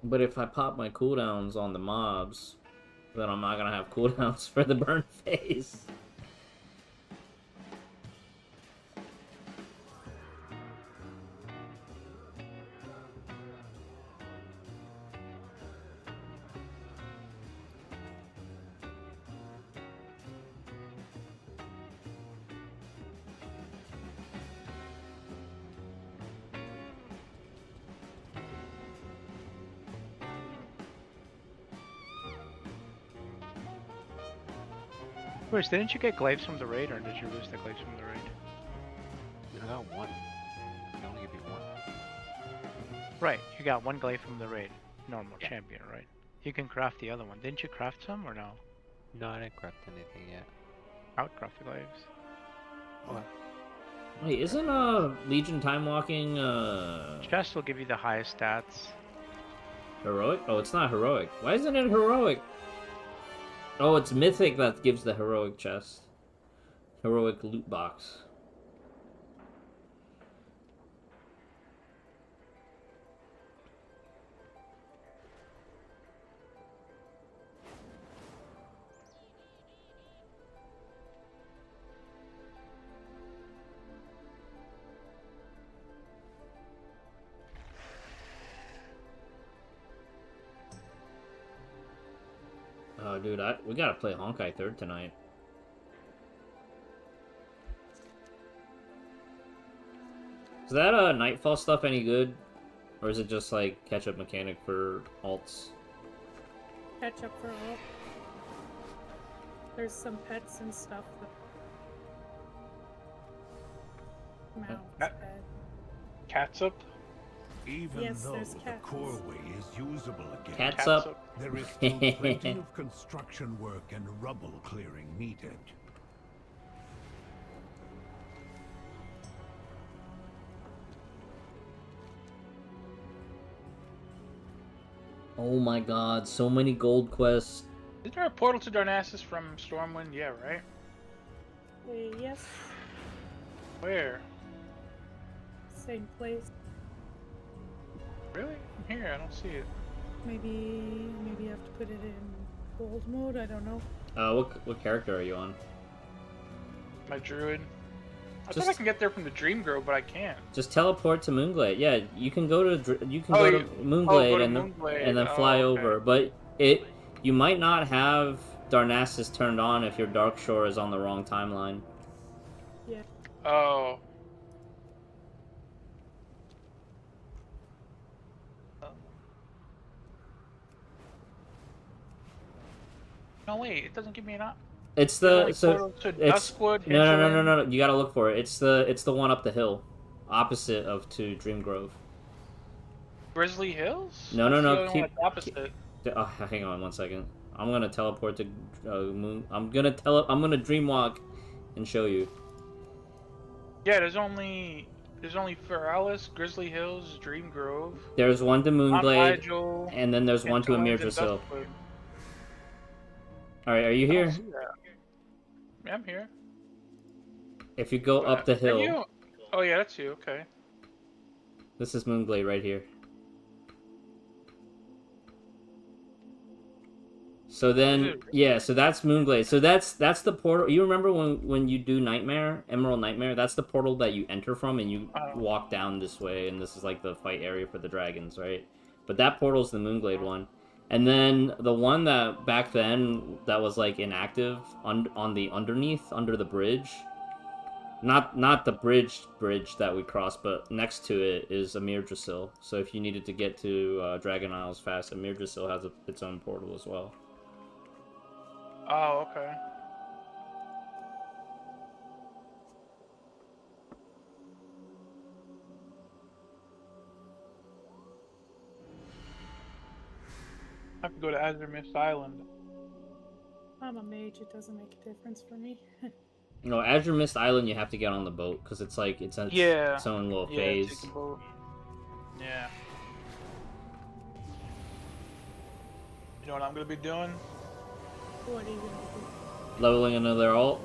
S7: But if I pop my cooldowns on the mobs, then I'm not gonna have cooldowns for the burn phase.
S2: Bruce, didn't you get glaives from the raid, or did you lose the glaives from the raid?
S6: I got one. I only give you one.
S2: Right, you got one glaive from the raid. Normal champion, right? You can craft the other one. Didn't you craft some, or no?
S6: No, I didn't craft anything yet.
S2: I would craft the glaives.
S6: Okay.
S7: Wait, isn't Legion time walking
S2: Chest will give you the highest stats.
S7: heroic? Oh, it's not heroic. Why isn't it heroic? Oh, it's mythic that gives the heroic chest. Heroic loot box. Oh, dude, we gotta play Honkai 3rd tonight. Is that Nightfall stuff any good? Or is it just like catch-up mechanic for alts?
S17: Catch up for all. There's some pets and stuff that Mount's bad.
S2: Catsup?
S10: Even
S17: Yes,
S10: though
S17: there's
S10: the
S17: cats.
S10: coreway is usable again,
S7: Catsup?
S10: there is still plenty of construction work and rubble clearing needed.
S7: Oh my god, so many gold quests.
S21: Is there a portal to Darnassus from Stormwind? Yeah, right?
S17: Yes.
S21: Where?
S17: Same place.
S21: Really? I'm here, I don't see it.
S17: Maybe you have to put it in gold mode. I don't know.
S7: What character are you on?
S21: My druid. I
S7: Just-
S21: thought I can get there from the Dream Grove, but I can't.
S7: Just teleport to Moonglade. Yeah, you can go to
S21: Oh,
S7: go
S21: you-
S7: to Moonglade,
S21: go to
S7: and
S21: Moonglade.
S7: then
S21: Oh,
S7: fly
S21: okay.
S7: over. But you might not have Darnassus turned on if your Dark Shore is on the wrong timeline.
S17: Yeah.
S21: Oh. No, wait, it doesn't give me an option.
S7: It's the
S21: Like
S7: so
S21: portal to
S7: it's
S21: Duskwood,
S7: no. You gotta look for it. It's the one up the hill, opposite of to Dream Grove.
S21: Grizzly Hills?
S7: No.
S21: That's the only one that's opposite.
S7: Oh, hang on 1 second. I'm gonna teleport to Moon. I'm gonna dreamwalk, and show you.
S21: Yeah, there's only Feralis, Grizzly Hills, Dream Grove.
S7: There's one to Moonglade,
S21: Nigel,
S7: and then there's one to Amir
S21: Antoine's, and
S7: Drasil.
S21: Duskwood.
S7: Alright, are you
S21: I don't
S7: here?
S21: see that. Yeah, I'm here.
S7: If you go up the
S21: Are
S7: hill,
S21: you? Oh yeah, that's you. Okay.
S7: this is Moonglade right here. So then, yeah, so that's Moonglade. So that's the portal. You remember when you do Nightmare, Emerald Nightmare? That's the portal that you enter from, and you walk down this way, and this is like the fight area for the dragons, right? But that portal's the Moonglade one. And then the one that back then that was like inactive on the underneath, under the bridge. Not the bridge that we crossed, but next to it is Amir Drasil. So if you needed to get to Dragon Isles fast, Amir Drasil has its own portal as well.
S21: Oh, okay. I have to go to Azure Mist Island.
S17: I'm a mage. It doesn't make a difference for me.
S7: No, Azure Mist Island you have to get on the boat because it's like it's its own little phase.
S21: Take a boat. Yeah. You know what I'm gonna be doing?
S17: What are you gonna do?
S7: Leveling another alt.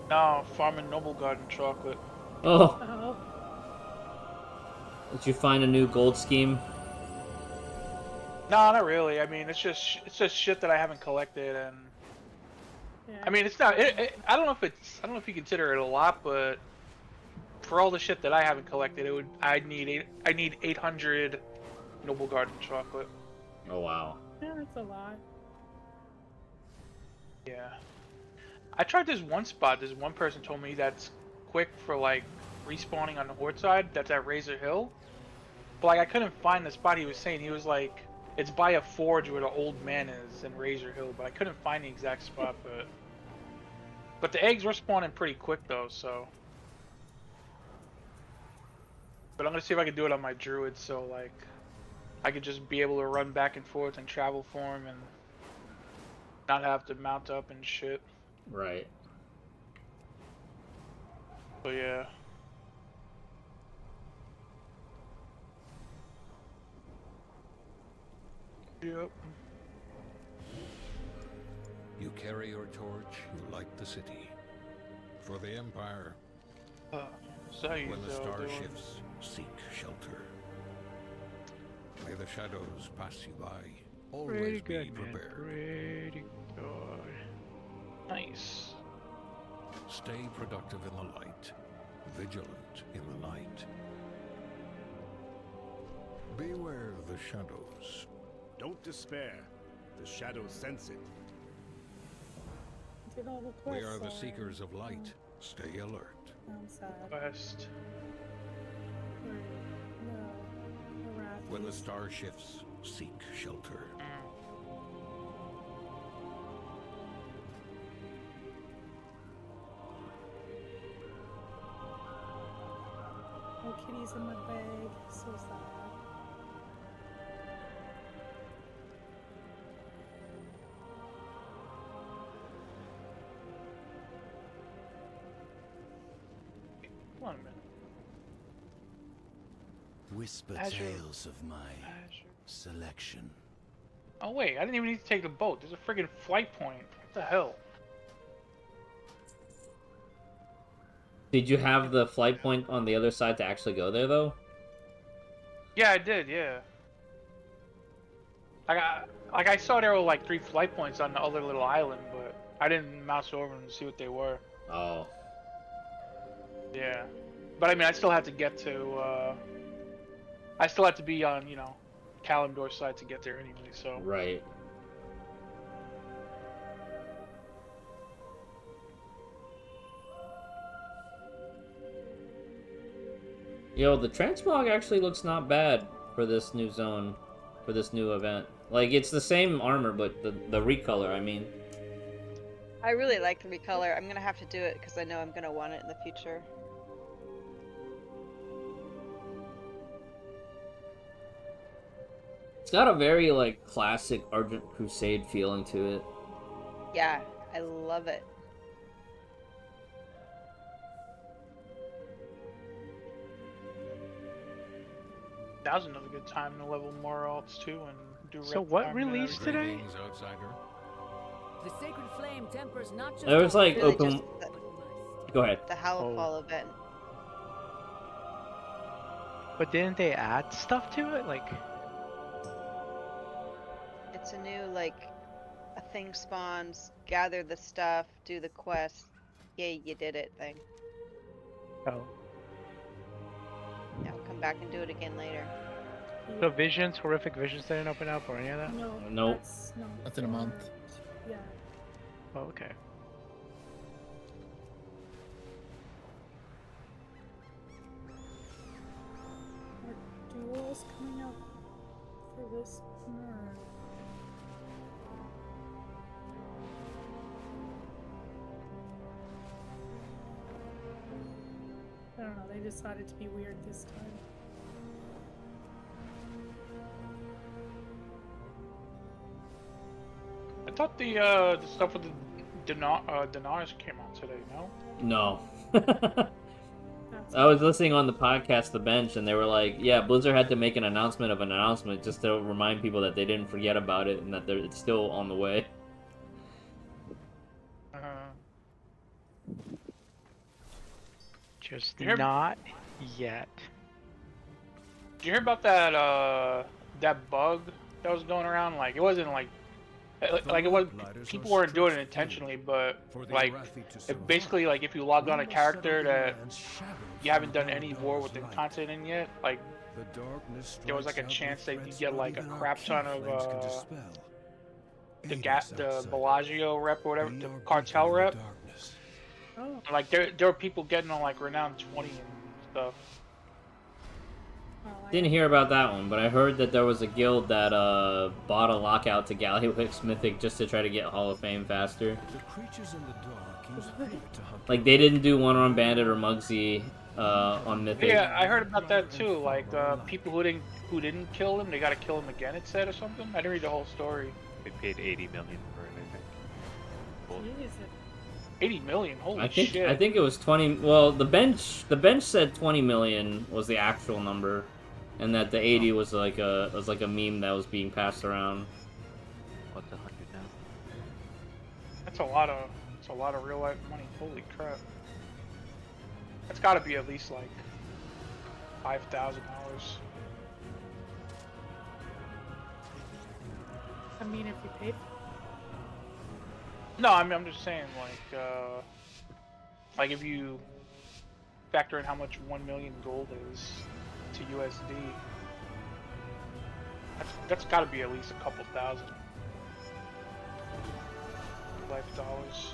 S21: No, farming Noble Garden chocolate.
S7: Oh.
S17: Oh.
S7: Did you find a new gold scheme?
S21: No, not really. I mean, it's just shit that I haven't collected, and I mean, it's not. I don't know if you consider it a lot, but for all the shit that I haven't collected, I need 800 Noble Garden chocolate.
S7: Oh wow.
S17: Yeah, that's a lot.
S21: Yeah. I tried this one spot. This one person told me that's quick for like respawning on the Horde side. That's at Razor Hill. But like I couldn't find the spot he was saying. He was like, it's by a forge where the old man is in Razor Hill, but I couldn't find the exact spot. But the eggs were spawning pretty quick though, so. But I'm gonna see if I can do it on my druid, so like, I could just be able to run back and forth and travel for him and not have to mount up and shit.
S7: Right.
S21: So yeah. Yep.
S10: You carry your torch, you light the city. For the Empire, when the star shifts, seek shelter. May the shadows pass you by. Always be prepared.
S21: Pretty good. Nice.
S10: Stay productive in the light, vigilant in the night. Beware of the shadows.
S22: Don't despair. The shadows sense it.
S17: Did all the
S10: We
S17: quests
S10: are the
S17: already.
S10: seekers of light. Stay alert.
S17: I'm sad.
S21: West.
S10: When the star shifts, seek shelter.
S17: No kitties in my bag. So sad.
S21: Come on a minute.
S15: Whisper
S21: Azure.
S15: tales of my
S10: selection.
S21: Oh wait, I didn't even need to take the boat. There's a friggin' flight point. What the hell?
S7: Did you have the flight point on the other side to actually go there, though?
S21: Yeah, I did, yeah. I saw there were like 3 flight points on the other little island, but I didn't mouse over and see what they were.
S7: Oh.
S21: Yeah. But I mean, I still had to get to, I still had to be on, you know, Kalimdor's side to get there anyway, so.
S7: Right. Yo, the transmog actually looks not bad for this new zone, for this new event. Like, it's the same armor, but the recolor, I mean.
S18: I really like the recolor. I'm gonna have to do it because I know I'm gonna want it in the future.
S7: It's got a very, like, classic Argent Crusade feeling to it.
S18: Yeah, I love it.
S21: That was another good time to level more alts too and do.
S2: So what released today?
S1: The sacred flame tempers not just.
S7: There was like
S18: Really
S7: open.
S18: just
S7: Go ahead.
S18: the Hallowfall event.
S2: But didn't they add stuff to it? Like,
S18: It's a new, like, a thing spawns, gather the stuff, do the quest, yay, you did it thing.
S2: oh,
S18: Yeah, I'll come back and do it again later.
S2: so visions, horrific visions didn't open up or any of that?
S17: No.
S7: Nope.
S17: That's not
S12: That's in a month.
S17: Yeah.
S2: Oh, okay.
S17: Are duels coming up for this? Or... I don't know, they decided to be weird this time.
S21: I thought the stuff with the Denars came out today, no?
S7: No. I was listening on the podcast, The Bench, and they were like, yeah, Blizzard had to make an announcement of an announcement just to remind people that they didn't forget about it and that it's still on the way.
S2: Just not yet.
S21: Did you hear about that that bug that was going around? Like, it wasn't like it was, people weren't doing it intentionally, but like it basically, like, if you log on a character that you haven't done any war within content in yet, like there was like a chance that you get like a crap ton of the Bellagio rep or whatever, the cartel rep.
S17: Oh.
S21: Like there were people getting on like renowned 20 and stuff.
S7: Didn't hear about that one, but I heard that there was a guild that bought a lockout to Gallywix Mythic just to try to get Hall of Fame faster. Like, they didn't do one on Bandit or Muggsy on Mythic.
S21: Yeah, I heard about that too. Like people who didn't kill him, they got to kill him again. It said or something. I didn't read the whole story.
S6: They paid 80 million for it, I think.
S17: Jesus.
S21: 80 million, holy shit.
S7: I think it was 20. Well, the bench said 20 million was the actual number, and that the 80 was like a meme that was being passed around.
S6: What's 100 now?
S21: That's a lot of real life money. Holy crap. That's got to be at least like $5,000.
S17: I mean, if you paid.
S21: No, I mean, I'm just saying, like if you factor in how much 1 million gold is to USD, that's got to be at least a couple thousand life dollars.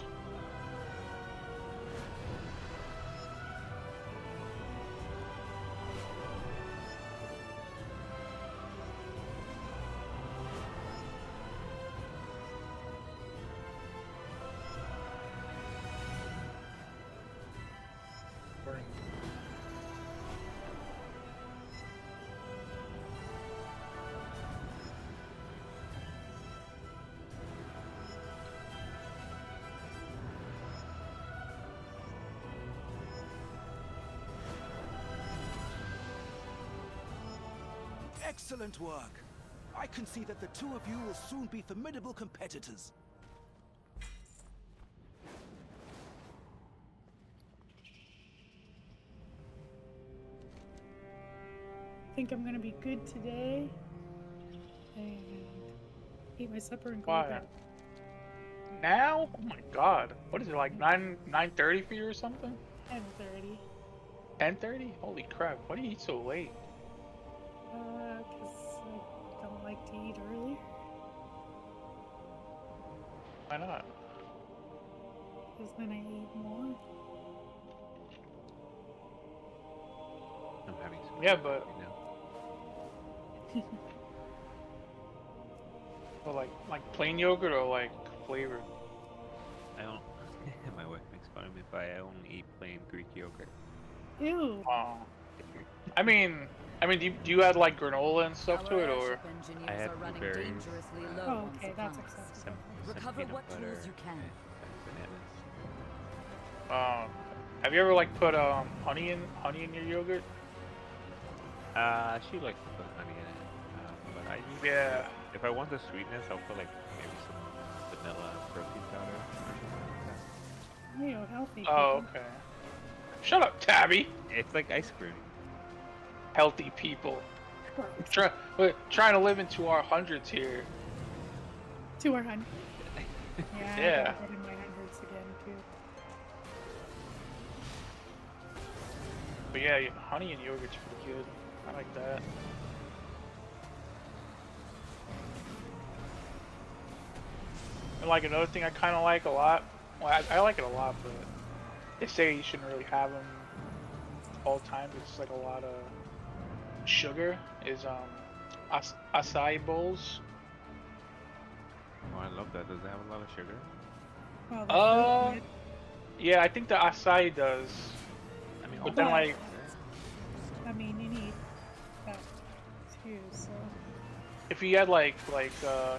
S15: Excellent work.
S4: I can see that the two of you will soon be formidable competitors.
S17: I think I'm gonna be good today. And eat my supper and go to bed.
S21: Now? Oh my god. What is it, like 9:30 for you or something?
S17: 10:30.
S21: 10:30? Holy crap, why do you eat so late?
S17: Because I don't like to eat early.
S21: Why not?
S17: Because then I eat more.
S6: I'm having some.
S21: Yeah, but... Well, like plain yogurt or like flavored?
S6: I don't. My wife makes fun of me, but I only eat plain Greek yogurt.
S17: Ew.
S21: I mean, do you add like granola and stuff to it, or?
S6: I add blueberries.
S17: Oh, okay, that's acceptable.
S6: Some
S1: Recover
S6: peanut
S1: what
S6: butter,
S1: tools you can.
S6: and bananas.
S21: Have you ever like put honey in your yogurt?
S6: She likes to put honey in it, but I if I want the sweetness, I'll put like maybe some vanilla protein powder or something like that.
S17: Ew, healthy.
S21: Oh, okay. Shut up, Tabby.
S6: It's like ice cream.
S21: Healthy people. We're trying to live into our hundreds here.
S17: To our hundred. Yeah.
S21: Yeah.
S17: I gotta get in my hundreds again too.
S21: But yeah, honey and yogurt's pretty good. I like that. And like another thing I kind of like a lot. Well, I like it a lot, but they say you shouldn't really have them all the time. It's like a lot of sugar. Is acai bowls.
S6: Oh, I love that. Does it have a lot of sugar?
S21: Yeah, I think the acai does.
S6: I mean,
S21: but then like.
S17: I mean, you need that too, so.
S21: If you add like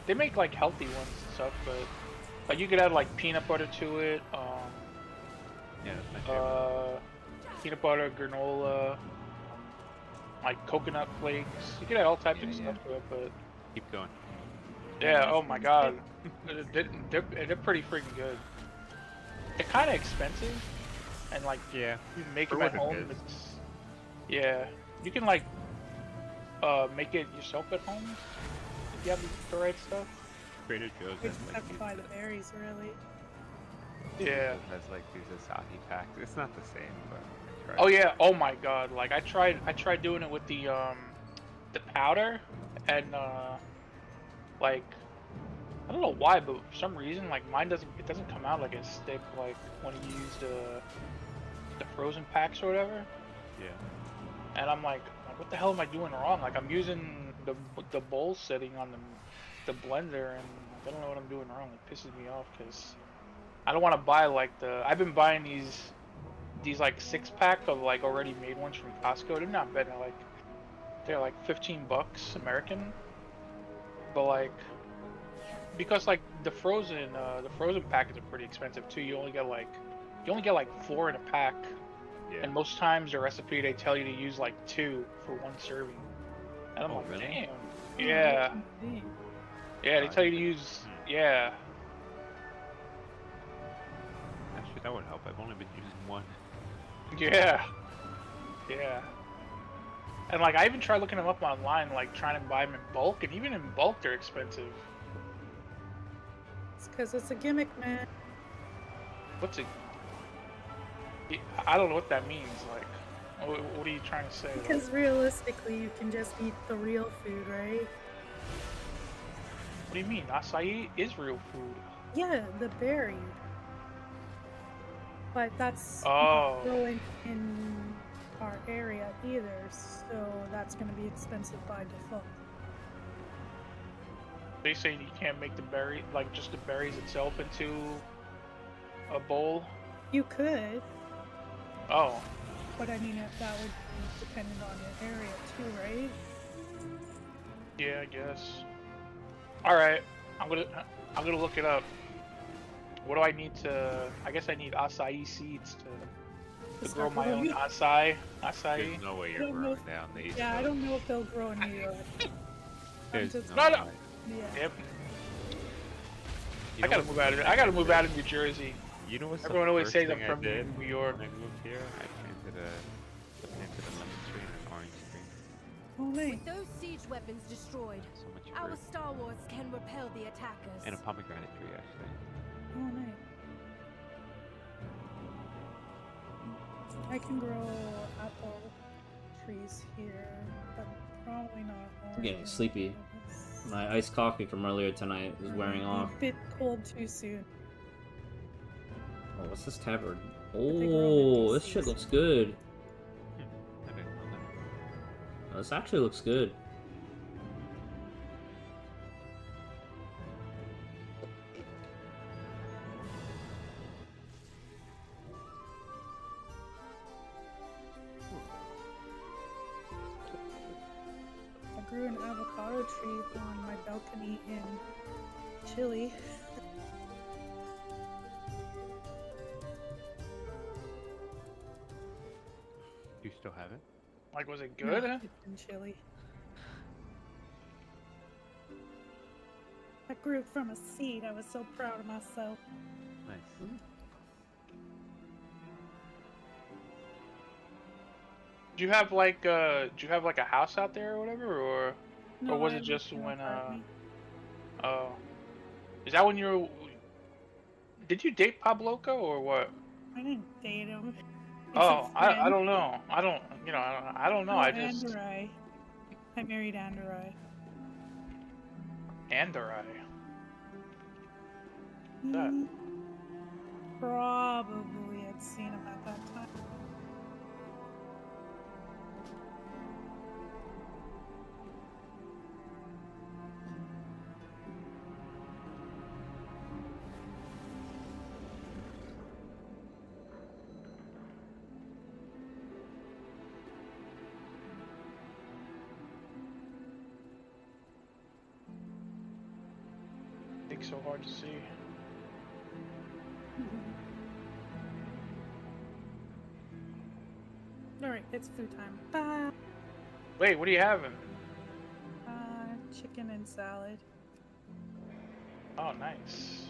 S21: they make like healthy ones and stuff, but like you could add like peanut butter to it.
S6: Yeah, that's my favorite.
S21: Peanut butter, granola, like coconut flakes. You could add all types of stuff to it, but.
S6: Keep going.
S21: Yeah. Oh my God, they're pretty freaking good. They're kind of expensive, and like
S6: yeah,
S21: you make
S6: for
S21: them at
S6: what it
S21: home.
S6: is.
S21: It's yeah, you can like make it yourself at home if you have the right stuff.
S6: Trader Joe's
S17: We
S6: has
S17: just
S6: like
S17: have to buy the berries, really.
S21: Yeah.
S6: It has like these acai packs. It's not the same, but I tried.
S21: Oh yeah. Oh my God. Like I tried doing it with the powder, and like I don't know why, but for some reason like mine doesn't come out like a stick like when you use the frozen packs or whatever.
S6: Yeah.
S21: And I'm like, what the hell am I doing wrong? Like I'm using the bowl setting on the blender, and I don't know what I'm doing wrong. It pisses me off because I don't want to buy like I've been buying these like 6-pack of like already made ones from Costco. They're not bad. They're like $15 American, but like because like the frozen packets are pretty expensive too. You only get like 4 in a pack.
S6: Yeah.
S21: And most times the recipe they tell you to use like 2 for 1 serving. And I'm like,
S6: really?
S21: damn. Yeah. Yeah, they tell you to use yeah.
S6: Actually, that would help. I've only been using 1.
S21: Yeah. Yeah. And like I even tried looking them up online, like trying to buy them in bulk, and even in bulk they're expensive.
S17: It's because it's a gimmick, man.
S21: What's it? I don't know what that means. Like, what are you trying to say?
S17: Because realistically, you can just eat the real food, right?
S21: What do you mean? Acai is real food.
S17: Yeah, the berry. But that's not growing in our area either, so that's going to be expensive by default.
S21: They say you can't make the berry, like just the berries itself, into a bowl.
S17: You could.
S21: Oh.
S17: But I mean, if that would be dependent on the area too, right?
S21: Yeah, I guess. All right, I'm gonna look it up. What do I need to? I guess I need acai seeds to grow my own acai.
S6: There's no way you're growing down the East
S17: Yeah,
S6: Coast.
S17: I don't know if they'll grow in New York.
S6: There's
S17: just-
S6: no
S21: No.
S6: way.
S17: Yeah.
S21: Yep.
S6: You
S21: I
S6: know
S21: gotta
S6: what's
S21: move
S6: the
S21: out of.
S6: first
S21: I gotta move
S6: thing-
S21: out of New Jersey.
S6: You know what's
S21: Everyone
S6: the
S21: always
S6: first
S21: says I'm
S6: thing
S21: from
S6: I did
S21: New York.
S6: when I moved here? I planted a lemon tree and an orange tree.
S17: Oh, nice.
S13: With those siege weapons destroyed,
S6: So much
S13: our
S6: fruit.
S13: Star Wars can repel the attackers.
S6: And a pomegranate tree, actually.
S17: Oh, nice. I can grow apple trees here, but probably not
S7: I'm
S17: orange.
S7: getting sleepy. My iced coffee from earlier tonight is wearing off.
S17: A bit cold too soon.
S7: Oh, what's this tavern?
S17: they grow in
S7: Oh, this
S17: DC,
S7: shit
S17: so-
S7: looks good.
S6: I didn't know that.
S7: This actually looks good.
S17: I grew an avocado tree on my balcony in Chile.
S6: Do you still have it?
S21: Like, was it good?
S17: No, it's in Chile. I grew it from a seed. I was so proud of myself.
S6: Nice.
S21: Do you have like do you have like a house out there or whatever, or
S17: No,
S21: was
S17: I
S21: it just
S17: lived in an
S21: when
S17: apartment.
S21: oh, is that when you were? Did you date Pabloco or what?
S17: I didn't date him. He's a
S21: Oh, I
S17: friend.
S21: don't know. I don't you know I don't know.
S17: Oh,
S21: I just
S17: Anderai. I married Anderai.
S21: Anderai. That
S17: Probably had seen him at that time.
S21: I think so hard to see.
S17: Alright, it's food time. Bye.
S21: Wait, what are you having?
S17: Chicken and salad.
S21: Oh, nice.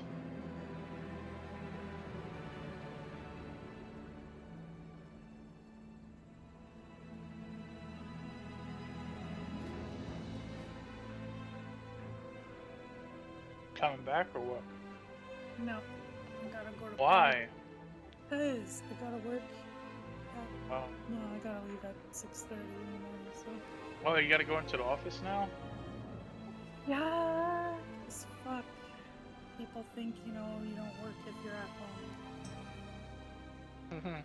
S21: Coming back or what?
S17: No. I gotta go to
S21: Why?
S17: Because I gotta work.
S21: Oh.
S17: No, I gotta leave at 6:30 in the morning, so.
S21: Oh, you gotta go into the office now?
S17: Yeah. As fuck. People think, you know, you don't work if you're at home.
S21: Mhm.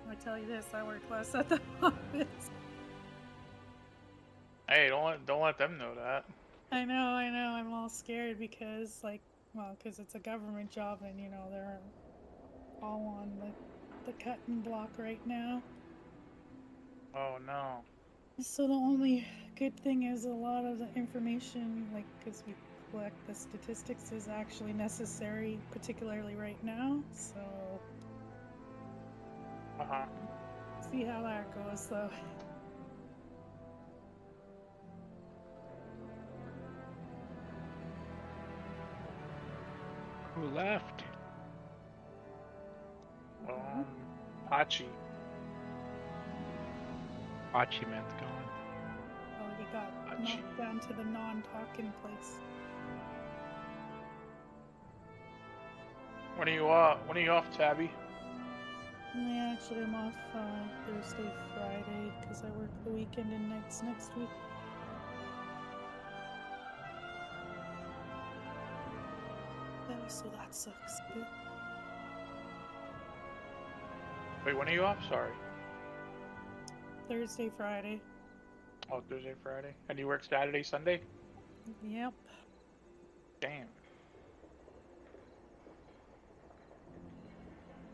S17: I tell you this, I work less at the office.
S21: Hey, don't let them know that.
S17: I know, I'm all scared because, like, well, because it's a government job and, you know, they're all on the cutting block right now.
S21: Oh no.
S17: So the only good thing is a lot of the information, like, because we collect the statistics, is actually necessary, particularly right now, so
S21: Uh-huh.
S17: see how that goes, though.
S21: Who left? Pachi. Pachi man's gone.
S17: Oh, he got knocked down to the non-talking place.
S21: When are you off, Tabby?
S17: Yeah, actually, I'm off Thursday, Friday, because I work the weekend and nights next week. So that sucks. But
S21: Wait, when are you off? Sorry.
S17: Thursday, Friday.
S21: Oh, Thursday, Friday. And you work Saturday, Sunday?
S17: Yep.
S21: Damn.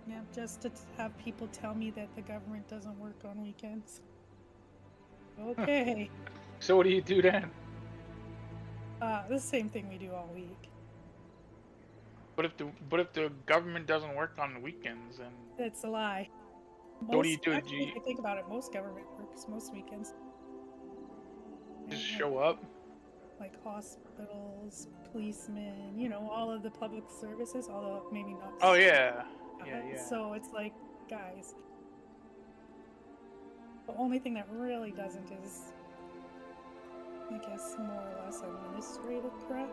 S17: Yeah, just to have people tell me that the government doesn't work on weekends. Okay.
S21: So what do you do then?
S17: The same thing we do all week.
S21: But if the government doesn't work on the weekends, then
S17: It's a lie.
S21: So what do you do?
S17: Actually, if you think about it, most government works most weekends.
S21: Just show up.
S17: Like hospitals, policemen, you know, all of the public services, although maybe not.
S21: Oh yeah. Yeah.
S17: So it's like, guys, the only thing that really doesn't is, I guess, more or less administrative prep.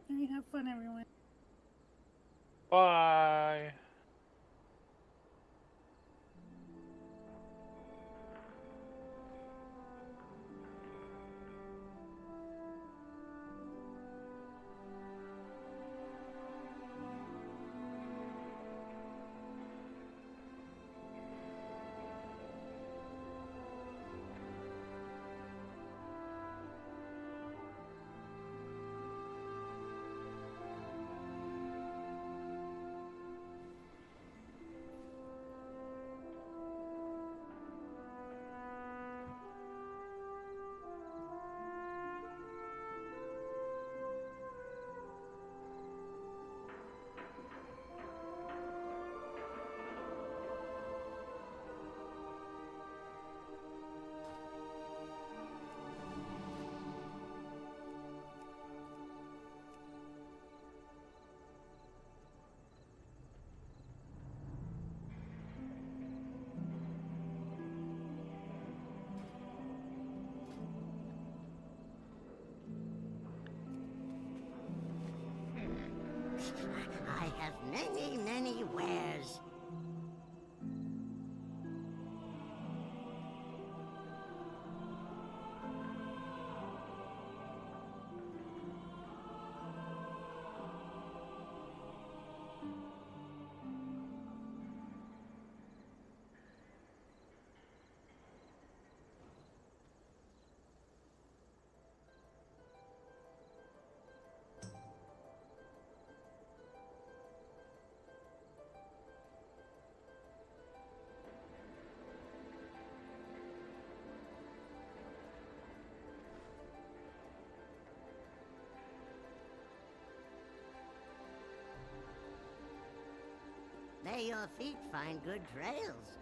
S17: Alright, have fun, everyone.
S21: Bye.
S5: I have many, many wares. May your feet find good trails.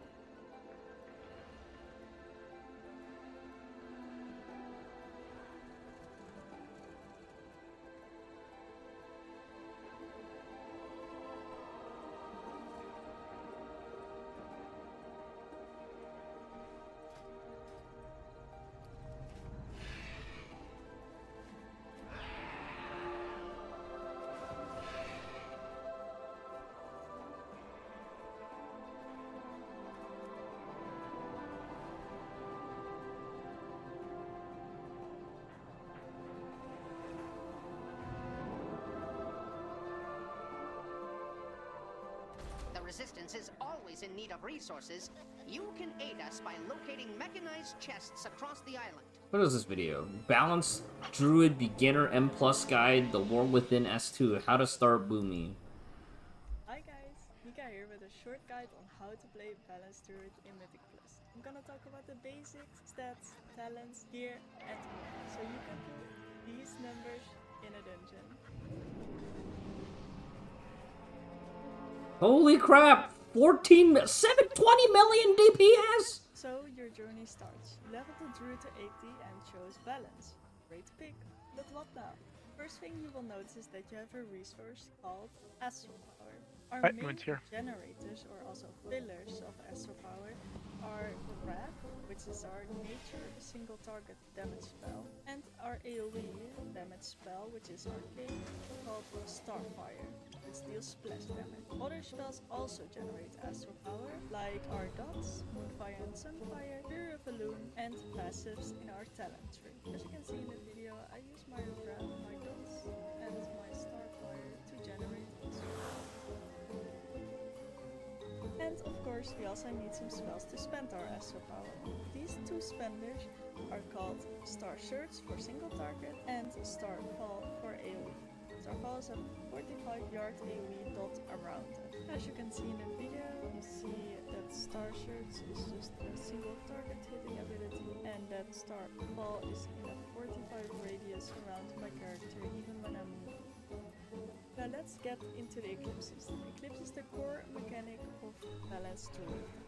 S3: The Resistance is always in need of resources. You can aid us by locating mechanized chests across the island.
S7: What is this video? Balanced Druid Beginner M Plus Guide, The War Within S2, How to Start Boomy.
S12: Hi guys, Mika here with a short guide on how to play Balanced Druid in Mythic Plus. I'm gonna talk about the basics, stats, talents, gear, and more, so you can put these numbers in a dungeon.
S7: Holy crap! 720 million DPS!
S12: So your journey starts. Level the druid to 80 and chose balance. Great to pick. But what now? First thing you will notice is that you have a resource called Astral Power. Our main generators, or also fillers of Astral Power, are the Wrath, which is our nature single target damage spell, and our AoE damage spell, which is arcane, called Starfire, which deals splash damage. Other spells also generate Astral Power, like our dots, Moonfire and Sunfire, Fury of a Loon, and passives in our talent tree. As you can see in the video, I use my Wrath, my dots, and my Starfire to generate this. And of course, we also need some spells to spend our Astral Power. These two spenders are called Star Surge for single target and Starfall for AoE. Starfall is a 45-yard AoE dot around it. As you can see in the video, you see that Star Shirts is just a single target hitting ability, and that Star Ball is in a 45 radius around my character even when I'm moving. Now let's get into the Eclipse system. Eclipse is the core mechanic of Balance 2,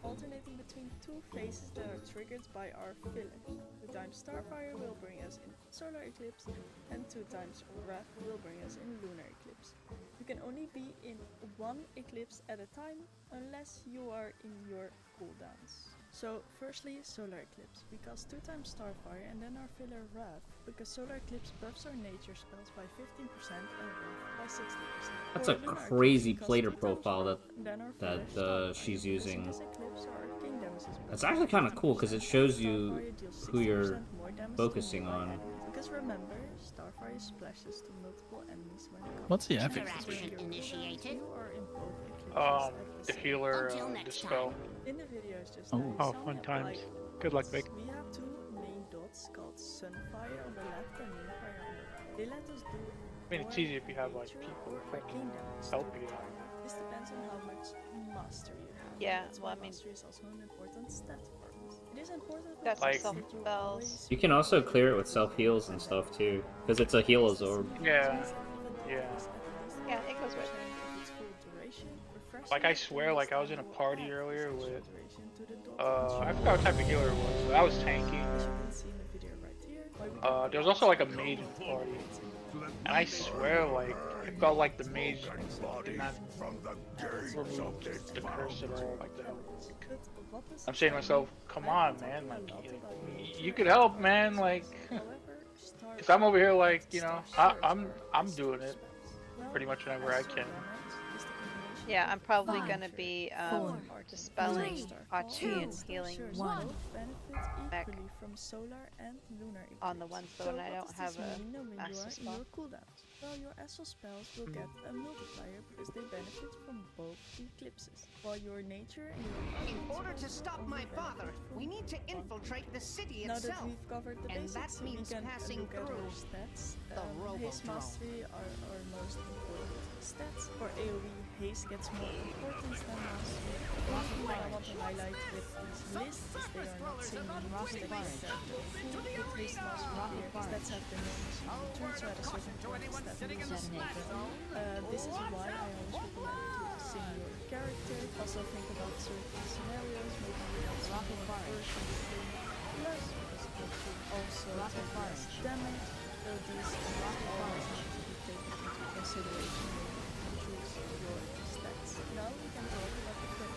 S12: alternating between two phases that are triggered by our filler. 2 times Starfire will bring us in Solar Eclipse, and 2 times Wrath will bring us in Lunar Eclipse. You can only be in one Eclipse at a time, unless you are in your cooldowns. So firstly, Solar Eclipse. We cast 2 times Starfire and then our filler Wrath, because Solar Eclipse buffs our nature spells by 15% and Wrath by 60%.
S7: That's a crazy plater profile that she's using. It's actually kind of cool because it shows you who you're focusing on.
S12: Because remember, Starfire splashes to multiple enemies when it comes.
S11: What's the epic?
S21: The healer, dispel.
S12: In the videos just
S2: oh, fun times. Good luck, Vic.
S12: We have 2 main dots called Sunfire on the left and Moonfire on the right. They let us do.
S21: I mean, it's easy if you have like people who can help you.
S12: This depends on how much mastery you have.
S18: Yeah,
S12: That's
S18: well,
S12: why
S18: I mean,
S12: mastery is also an important stat for us. It is important.
S18: That's
S21: like
S18: self-spells.
S7: You can also clear it with self-heals and stuff too, because it's a heal absorb.
S21: Yeah. Yeah.
S18: Yeah, it goes with
S21: Like I swear, like I was in a party earlier with, I forgot what type of healer it was, but I was tanking. There was also like a mage in the party, and I swear, like it felt like the mage did not remove the curse at all. Like that. I'm saying to myself, come on, man, like you could help, man, like, cause I'm over here, like, you know, I'm doing it pretty much whenever I can.
S18: Yeah, I'm probably gonna be dispelling Hachi and healing back on the ones though, and I don't have a master spell.
S12: Well, your astral spells will get a multiplier because they benefit from both eclipses. While your nature and your
S3: In order to stop my father, we need to infiltrate the city
S12: now
S3: itself.
S12: that we've covered the
S3: and
S12: basics,
S3: that means
S12: we can
S3: passing
S12: look at
S3: through
S12: our stats.
S3: the
S12: Haste Mastery are our most important stats. For AoE, Haste gets more importance than Mastery. One thing that I want to highlight with these lists is they are not singly used against that. With Haste Mastery here, stats have been turned so at a certain point the stat loses. This is why I always recommend you to sing your character. Also think about certain scenarios, maybe you want to rock version of the thing plus, because it makes you also take less damage. So these always have to be taken into consideration when you choose your stats. Now we can talk about the crit.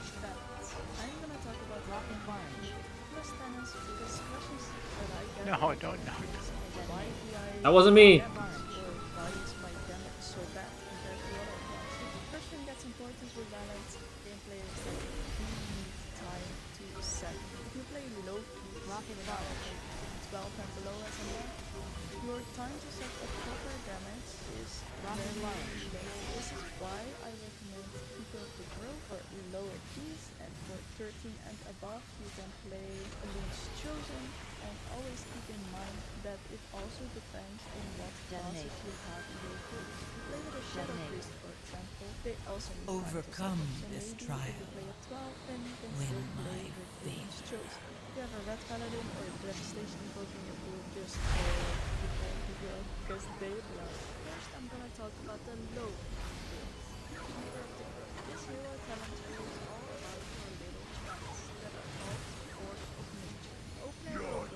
S12: Stats. I'm gonna talk about rock environment. Plus tennis, because questions that I get.
S2: No, I don't know.
S7: That wasn't me.
S12: Why is my damage so bad compared to other classes? The first thing that's important with balance gameplay is that you need time to set. If you play low key, rocket power, 12 and below as a mod, your time to set a proper damage is very low. This is why I recommend people to grow for lower keys, and for 13 and above you can play Elite's Chosen, and always keep in mind that it also depends on what classes you have in your group. If you play with a Shadow Priest, for example, they also need
S15: overcome
S12: time to set up.
S15: this
S12: So maybe
S15: trial.
S12: if you play a 12, then you can
S15: Win
S12: still play
S15: my
S12: with
S15: favor.
S12: Elite's Chosen. If you have a Red Paladin or a Devastation Invoker in your group, just people because they blast. First, I'm gonna talk about the low builds. This hero talent tree is all about your little tracks that are called Force of Nature. Open your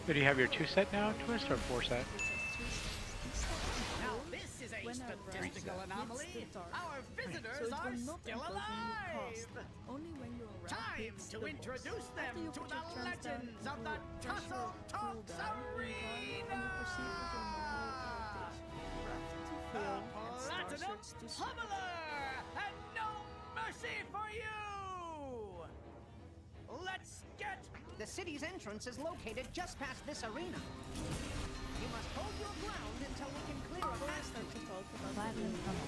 S2: So do you have your 2 set now, Twist, or 4 set?
S15: Now this is a statistical anomaly. Our visitors are still alive.
S12: Only when your
S15: Time to introduce them to the legends of the Tussle Talks Arena. Platinum Pummeler and no mercy for you. Let's get.
S3: The city's entrance is located just past this arena. You must hold your ground until we can clear a path.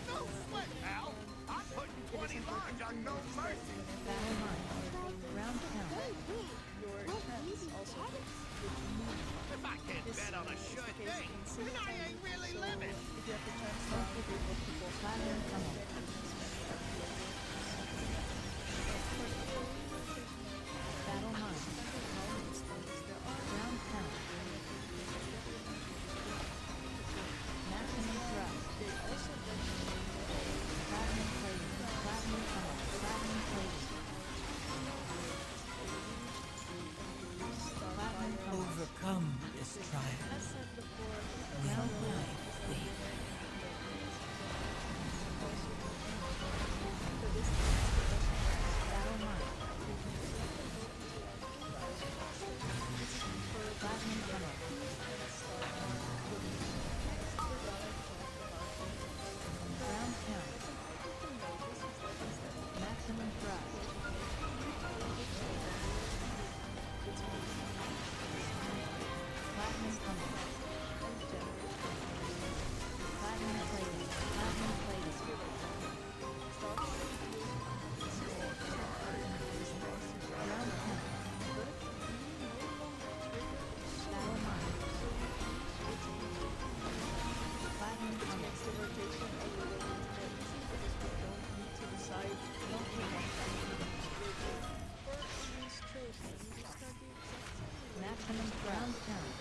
S15: No sweat, pal. I'm putting 20 large on no mercy.
S12: Your chance also
S15: If I can't bet on a sure thing, then I ain't really living.
S12: If you have the chance to people
S13: Platinum tunnel. Battle mine. Ground pound. Maximum thrust. Platinum plating. Platinum tunnel. Platinum plating. Platinum tunnel.
S15: Overcome this trial.
S13: Ground plating. Battle mine. Platinum tunnel. Ground pound. Maximum thrust. Platinum tunnel. Platinum plating. Platinum plating. Ground pound. Battle mine. Platinum tunnel. Maximum ground pound.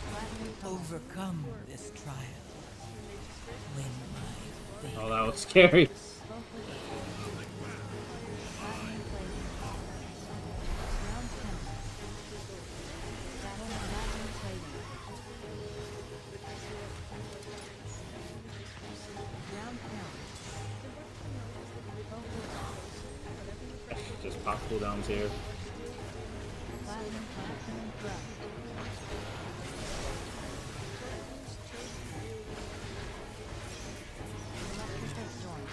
S13: Platinum tunnel.
S15: Overcome this trial. Win my faith.
S7: Oh, that was scary. Just pop cooldowns here.
S13: Platinum maximum thrust. Electrical storm.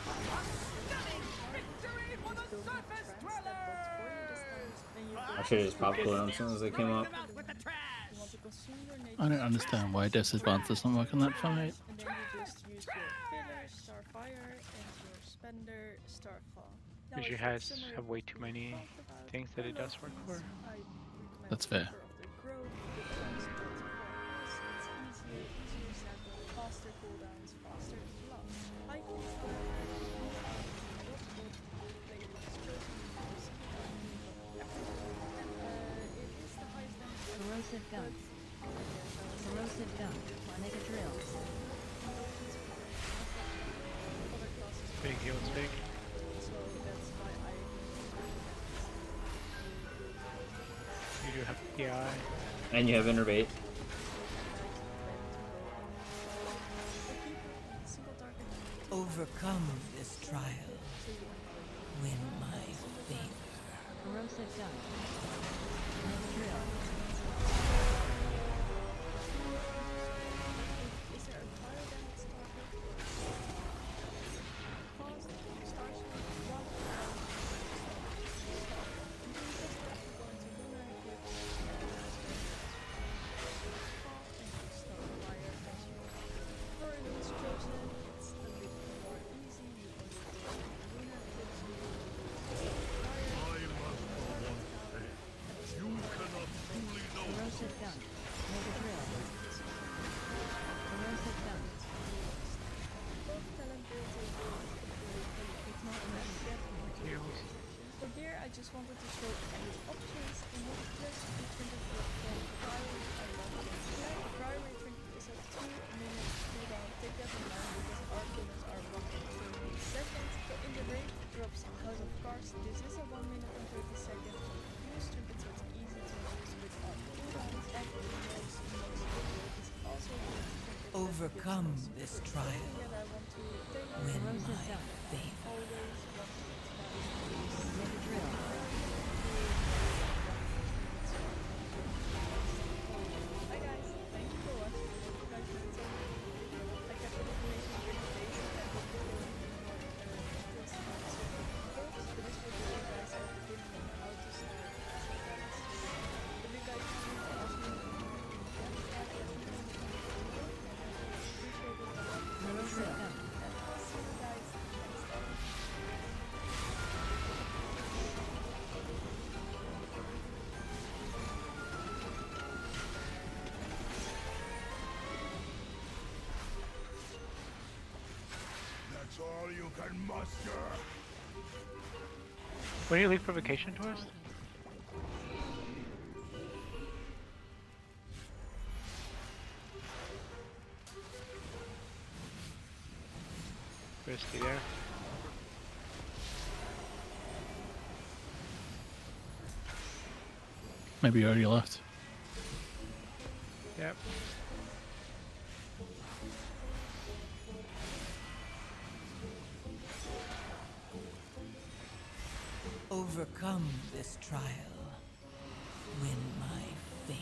S7: I should have just popped cooldown as soon as they came up.
S11: I don't understand why disadvantage doesn't work on that fight.
S12: And then you just use your filler, starfire, and your spender, starfall. Now,
S2: Because you
S12: if
S2: guys
S12: it's similar
S2: have
S12: to
S2: way
S12: what
S2: too
S12: we
S2: many
S12: talked about,
S2: things that it does work for.
S12: I recommend
S11: That's fair.
S12: Order of the Grove, the transport for us. It's easier sample, faster cooldowns, faster fluff. I can start play with chosen moves, it is the highest damage.
S13: Corrosive gun. Corrosive gun. Make a drill.
S2: Big heals, big.
S12: So that's why
S2: You do have PI.
S7: And you have innervate.
S15: Overcome this trial. Win my favor.
S13: Corrosive gun. Make a drill.
S12: Is there a fire damage target? Cost, starship, one,
S13: Corrosive gun. Make a drill. Corrosive gun.
S12: For gear, I just wanted to show any options and not just the trinket from Priory. I love it. Yeah, the Priory trinket is a 2-minute cooldown. Take that in mind because our cooldowns are 1 minute 30 seconds. But in the raid drops House of Cards, this is a 1 minute and 30 second use trinket, so it's easy to use without cooldowns. And most is also
S15: Overcome this trial.
S12: that I want to take
S15: Win
S13: Corrosive
S15: my
S13: gun.
S15: favor.
S12: always
S13: Make a drill.
S12: Hi guys, thank you for watching. I hope you guys enjoyed it. I kept the information pretty basic and this but this will give you guys a beginning on how to start. If you guys want to ask me
S13: Corrosive gun.
S12: see you guys next time.
S22: can muster.
S2: When do you leave for vacation, Tourist? Christy there.
S11: Maybe you already left.
S2: Yep.
S15: Overcome this trial. Win my favor.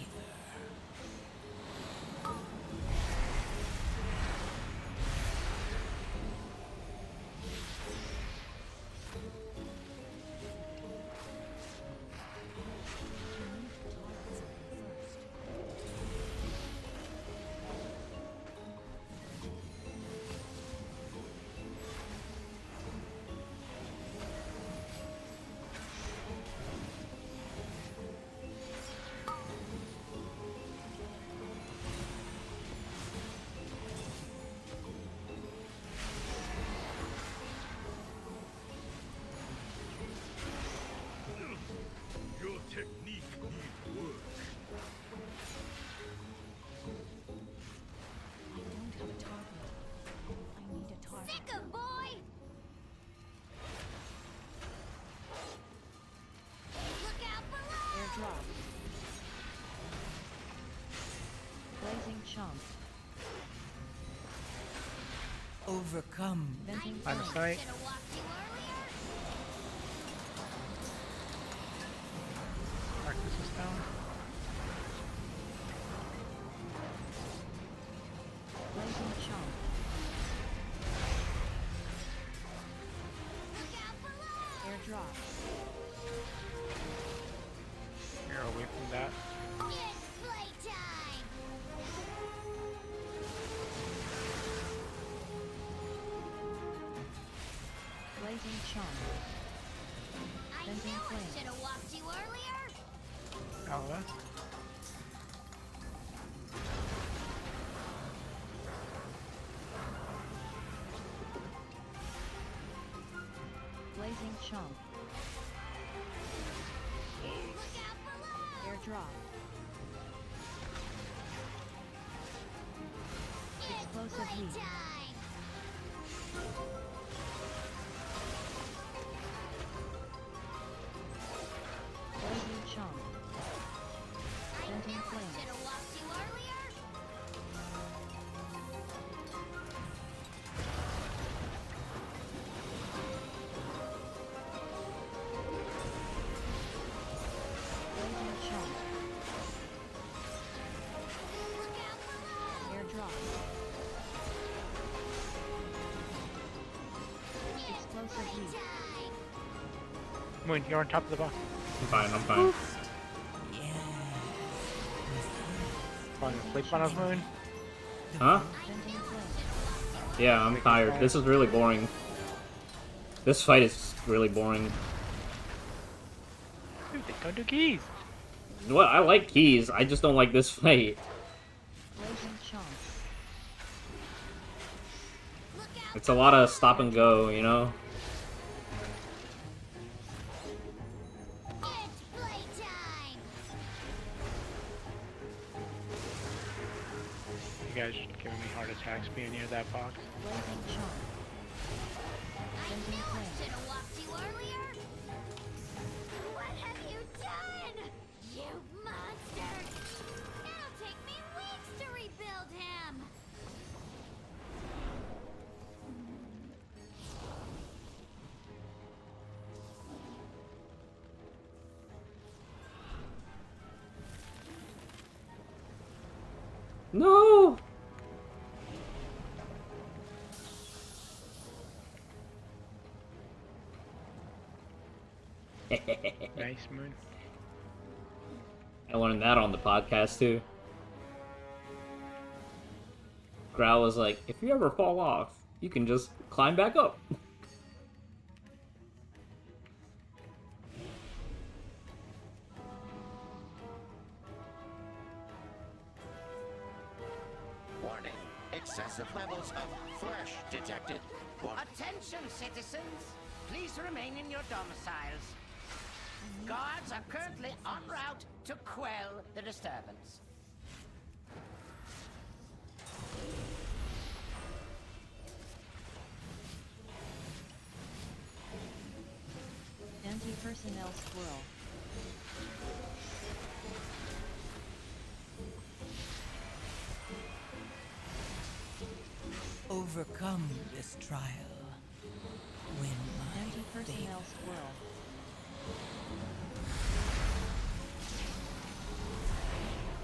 S22: Your technique needs work.
S20: Sick 'em, boy! Look out below!
S13: Airdrop. Blazing chomp.
S15: Overcome.
S13: Venting
S2: Line of
S13: flame.
S2: sight.
S20: Should've walked you earlier.
S2: Marcus is down.
S13: Blazing chomp.
S20: Look out below!
S13: Airdrop.
S2: You're away from that.
S20: It's playtime!
S13: Blazing chomp.
S20: I
S13: Venting
S20: knew
S13: flame.
S20: I should've walked you earlier.
S2: Alva.
S13: Blazing chomp.
S20: Look out below!
S13: Airdrop.
S20: It's
S13: Explosive heat.
S20: playtime!
S13: Blazing chomp.
S20: I
S13: Venting
S20: knew I
S13: flame.
S20: should've walked you earlier.
S13: Blazing chomp.
S20: Look out below!
S13: Airdrop. Explosive heat.
S20: Playtime!
S2: Moon, you're on top of the box.
S7: I'm fine, I'm fine.
S2: Falling asleep on us, Moon.
S7: Huh?
S13: Venting flame.
S7: Yeah, I'm tired. This is really boring. This fight is really boring.
S2: Dude, they don't do keys.
S7: Well, I like keys, I just don't like this fight.
S13: Blazing chomp.
S20: Look out!
S7: It's a lot of stop and go, you know?
S20: It's playtime!
S2: You guys giving me heart attacks being near that box.
S13: Blazing chomp.
S20: I
S13: Venting
S20: knew I
S13: flame.
S20: should've walked you earlier. What have you done? You monster! It'll take me weeks to rebuild him.
S7: No!
S2: Nice, Moon.
S7: I learned that on the podcast too. Growl was like, if you ever fall off, you can just climb back up.
S8: Warning.
S15: Excessive levels of flesh detected.
S3: Attention, citizens. Please remain in your domiciles. Guards are currently en route to quell the disturbance.
S13: Anti-personnel squirrel.
S8: Overcome this trial. Win my
S13: Anti-personnel squirrel.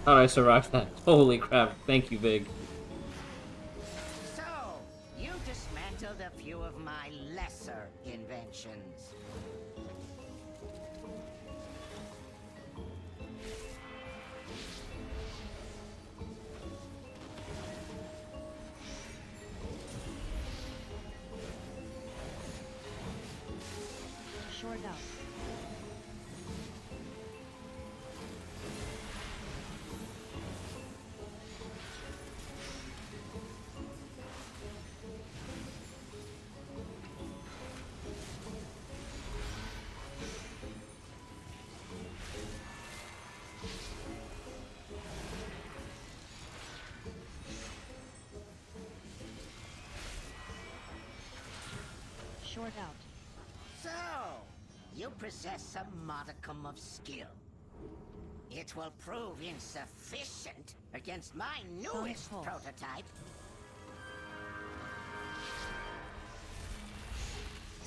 S7: How'd I survive that? Holy crap, thank you, Big.
S3: So, you dismantled a few of my lesser inventions.
S13: Short out. Short out.
S3: So, you possess a modicum of skill. It will prove insufficient against my newest prototype.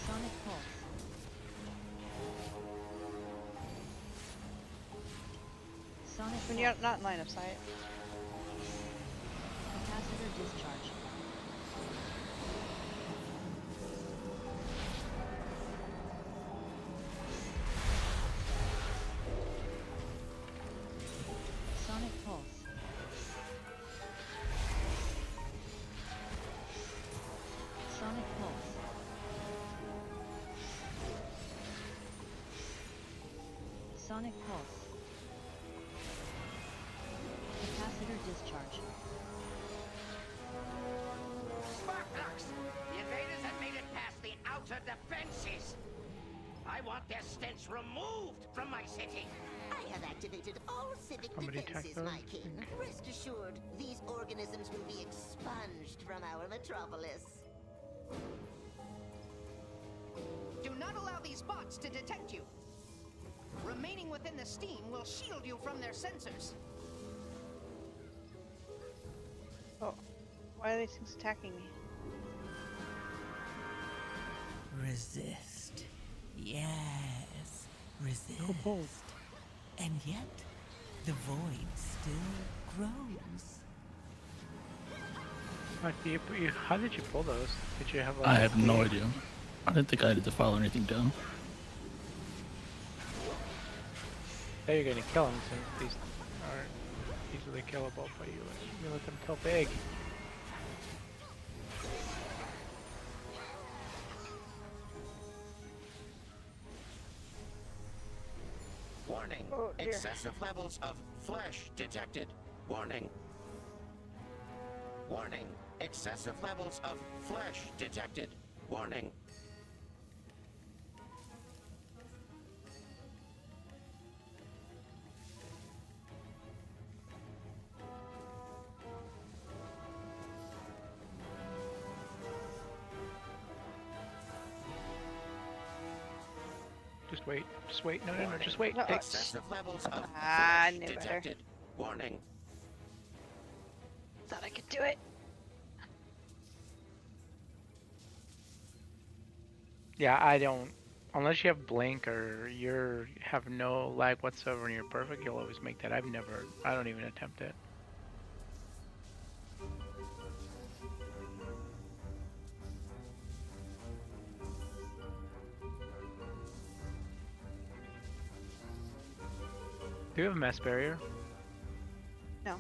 S13: Sonic pulse. Sonic
S18: When you're not in line of sight.
S13: capacitor discharge. Sonic pulse. Sonic pulse. Sonic pulse. Capacitor discharge.
S3: Sparklocks! The invaders have made it past the outer defenses. I want their stench removed from my city.
S5: I have activated all civic
S2: Somebody attack
S5: defenses,
S2: those?
S5: my king. Rest assured, these organisms will be expunged from our metropolis.
S3: Do not allow these bots to detect you. Remaining within the steam will shield you from their sensors.
S18: Oh, why are these things attacking me?
S8: Resist. Yes, resist. And yet, the void still grows.
S2: How did you pull those? Did you have
S11: I have no idea. I didn't think I had to follow anything down.
S2: Now you're gonna kill them since these aren't easily killable, but you let them kill big.
S15: Warning. Excessive levels of flesh detected. Warning. Warning. Excessive levels of flesh detected. Warning.
S2: Just wait. Just wait. No, just wait.
S18: No,
S15: Excessive levels of
S18: I
S15: flesh
S18: knew better.
S15: detected. Warning.
S18: Thought I could do it.
S2: Yeah, I don't. Unless you have blink or you have no lag whatsoever and you're perfect, you'll always make that. I don't even attempt it. Do you have a mass barrier?
S18: No.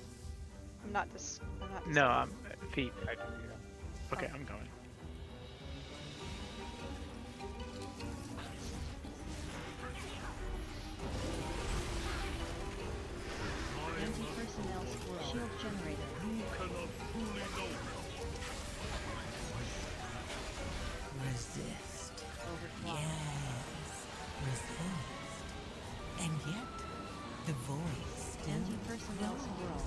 S18: I'm not this.
S2: No, I'm feet. Okay, I'm going.
S13: Anti-personnel squirrel. Shield generator.
S22: You cannot fully know
S8: Resist. Yes, resist. And yet, the void still
S13: Anti-personnel swirl.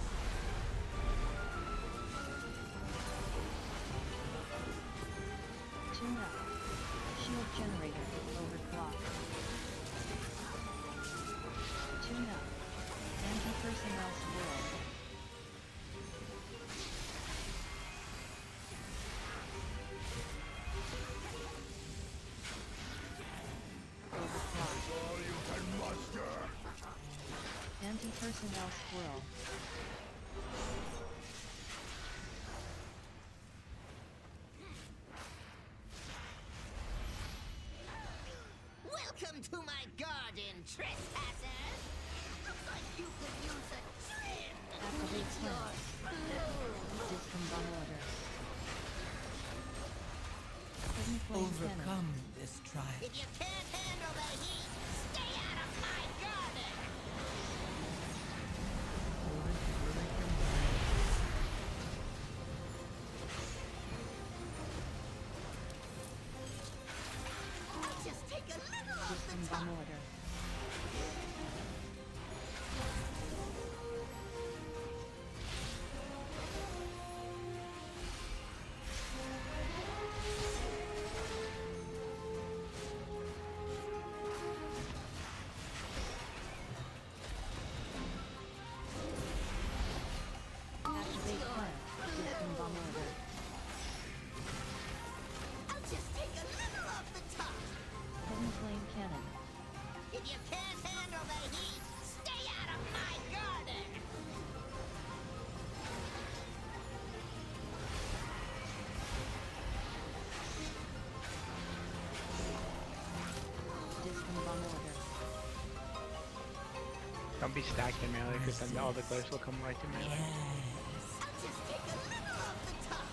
S13: Tune up. Shield generator overclock. Tune up. Anti-personnel swirl.
S22: All you can muster.
S13: Anti-personnel swirl.
S5: Welcome to my garden, trespassers! Looks like you could use a trim to
S13: Activate
S5: clean your
S13: plant. Discombobulator. Hidden flame cannon.
S8: overcome this trial.
S5: If you can't handle the heat, stay out of my garden! I'll just take a little off the top.
S13: Discombobulator. Activate plant. Discombobulator.
S5: I'll just take a little off the top.
S13: Hidden flame cannon.
S5: If you can't handle the heat, stay out of my garden!
S13: Discombobulator.
S2: Don't be stacked in melee, because then all the glaives will come right to melee.
S5: I'll just take a little off the top.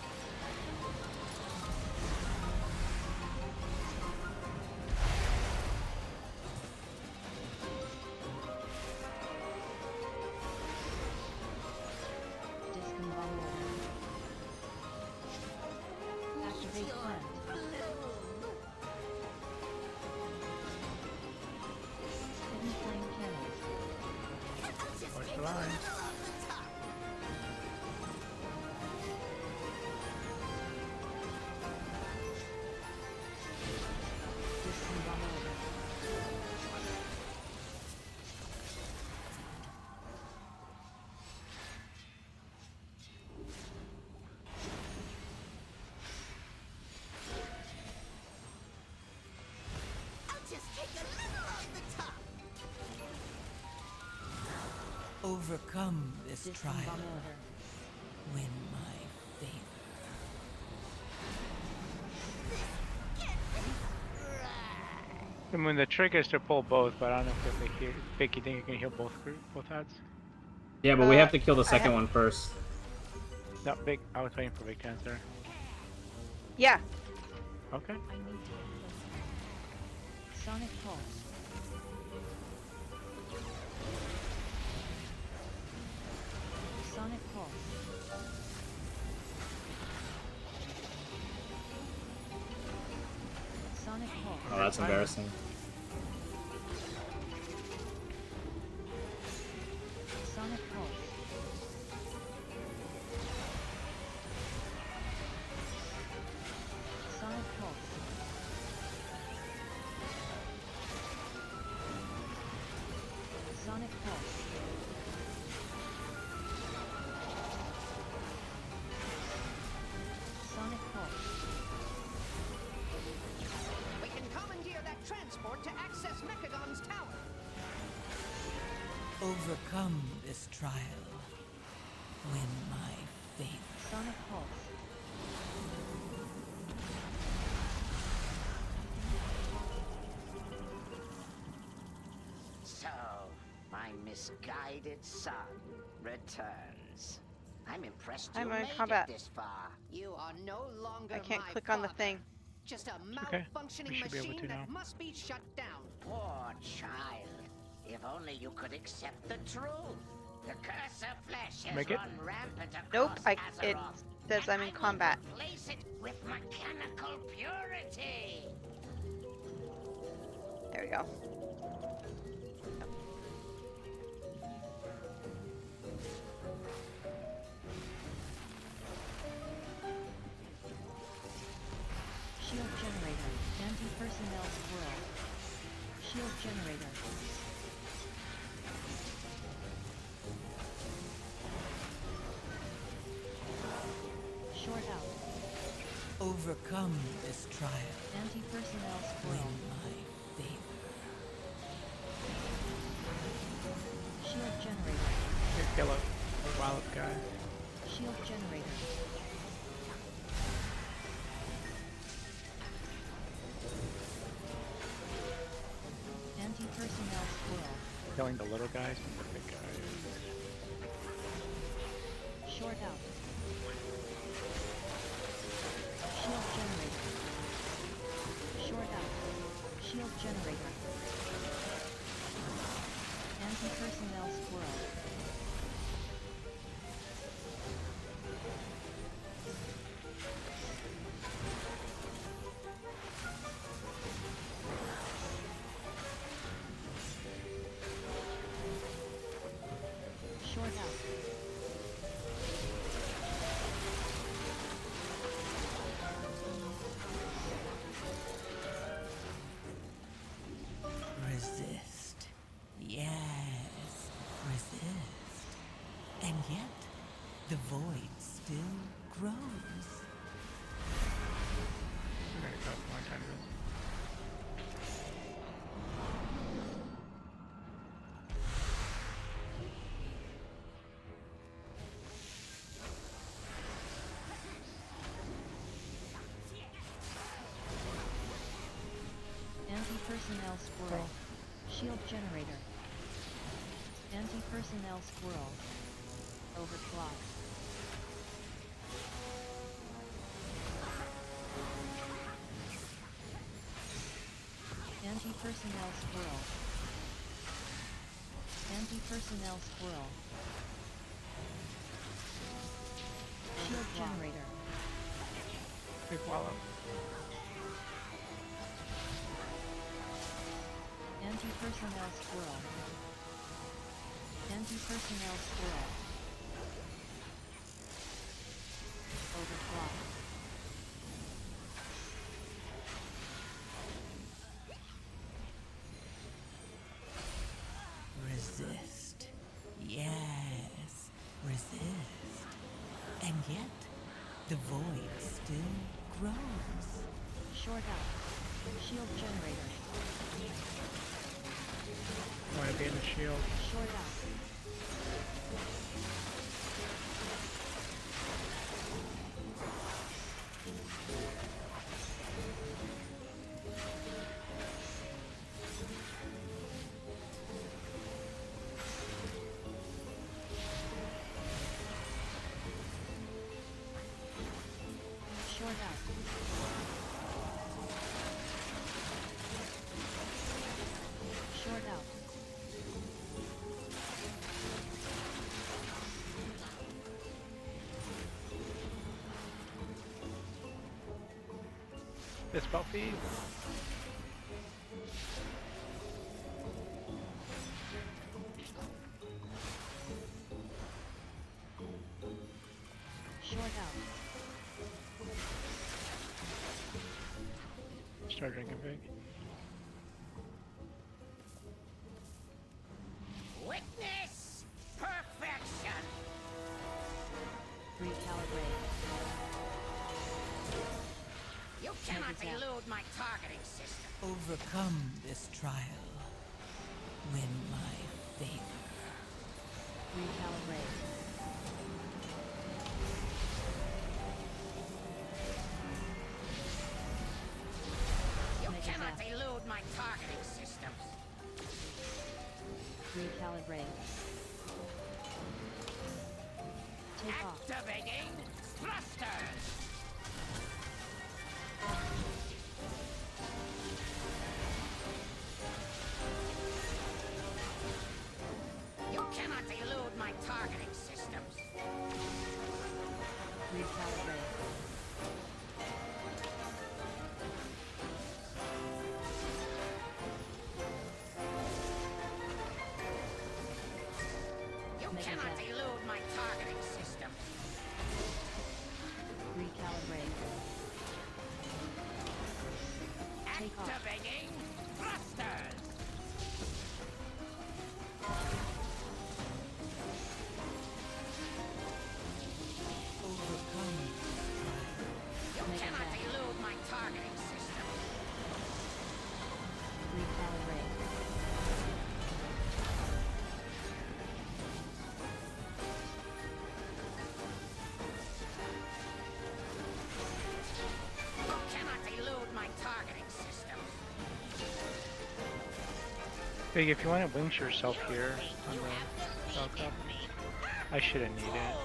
S13: Discombobulator. Activate plant. Hidden flame cannon.
S2: Watch the line.
S13: Discombobulator.
S5: I'll just take a little off the top.
S8: Overcome this trial.
S13: Discombobulator.
S8: Win my favor.
S2: I mean, the trick is to pull both, but I don't know if they heal. Vic, you think you can heal both ads?
S7: Yeah, but we have to kill the second one first.
S2: No, Vic. I was waiting for Vic to answer.
S18: Yeah.
S2: Okay.
S13: I need to Sonic pulse. Sonic pulse. Sonic pulse.
S7: Oh, that's embarrassing.
S13: Sonic pulse. Sonic pulse. Sonic pulse. Sonic pulse.
S3: We can commandeer that transport to access Mechagon's tower.
S8: Overcome this trial. Win my favor.
S13: Sonic pulse.
S3: So, my misguided son returns. I'm impressed you
S18: I'm in
S3: made
S18: combat.
S3: it this far. You are no longer
S18: I can't
S3: my
S18: click on the
S3: father.
S18: thing.
S3: Just a
S2: okay.
S3: malfunctioning
S2: We should be able
S3: machine
S2: to
S3: that
S2: now.
S3: must be shut down. Poor child. If only you could accept the truth. The curse of flesh has
S2: Make it?
S3: run rampant
S18: Nope,
S3: across
S18: it
S3: Azeroth,
S18: says I'm in
S3: and I will
S18: combat.
S3: replace it with mechanical purity.
S18: There we go.
S13: Shield generator. Anti-personnel squirrel. Shield generator. Short out.
S8: Overcome this trial.
S13: Anti-personnel squirrel.
S8: Win my favor.
S13: Shield generator.
S2: Here, kill a wild guy.
S13: Shield generator. Anti-personnel squirrel.
S2: Killing the little guys and the big guys.
S13: Short out. Shield generator. Short out. Shield generator. Anti-personnel squirrel. Short out.
S8: Resist. Yes, resist. And yet, the void still grows.
S2: I'm gonna go for my time to
S13: Anti-personnel squirrel. Shield generator. Anti-personnel squirrel. Overclock. Anti-personnel squirrel. Anti-personnel squirrel. Shield generator.
S2: big wallow.
S13: Anti-personnel squirrel. Anti-personnel squirrel. Overclock.
S8: Resist. Yes, resist. And yet, the void still grows.
S13: Short out. Shield generator.
S2: Want to be in the shield.
S13: Short out. Short out. Short out.
S2: This spell feed.
S13: Short out.
S2: Start drinking big.
S3: Witness perfection.
S13: Recalibrate.
S3: You cannot elude my targeting system.
S8: Overcome this trial. Win my favor.
S13: Recalibrate.
S3: You cannot elude my targeting systems.
S13: Recalibrate. Take off.
S3: Activating thrusters. You cannot elude my cannot elude my targeting system.
S13: Recalibrate.
S3: Activating thrusters.
S8: Overcome.
S3: You cannot elude my targeting system.
S13: Recalibrate.
S3: You cannot elude my targeting system.
S2: Big, if you want to wings yourself here on the Falcon, I shouldn't need it.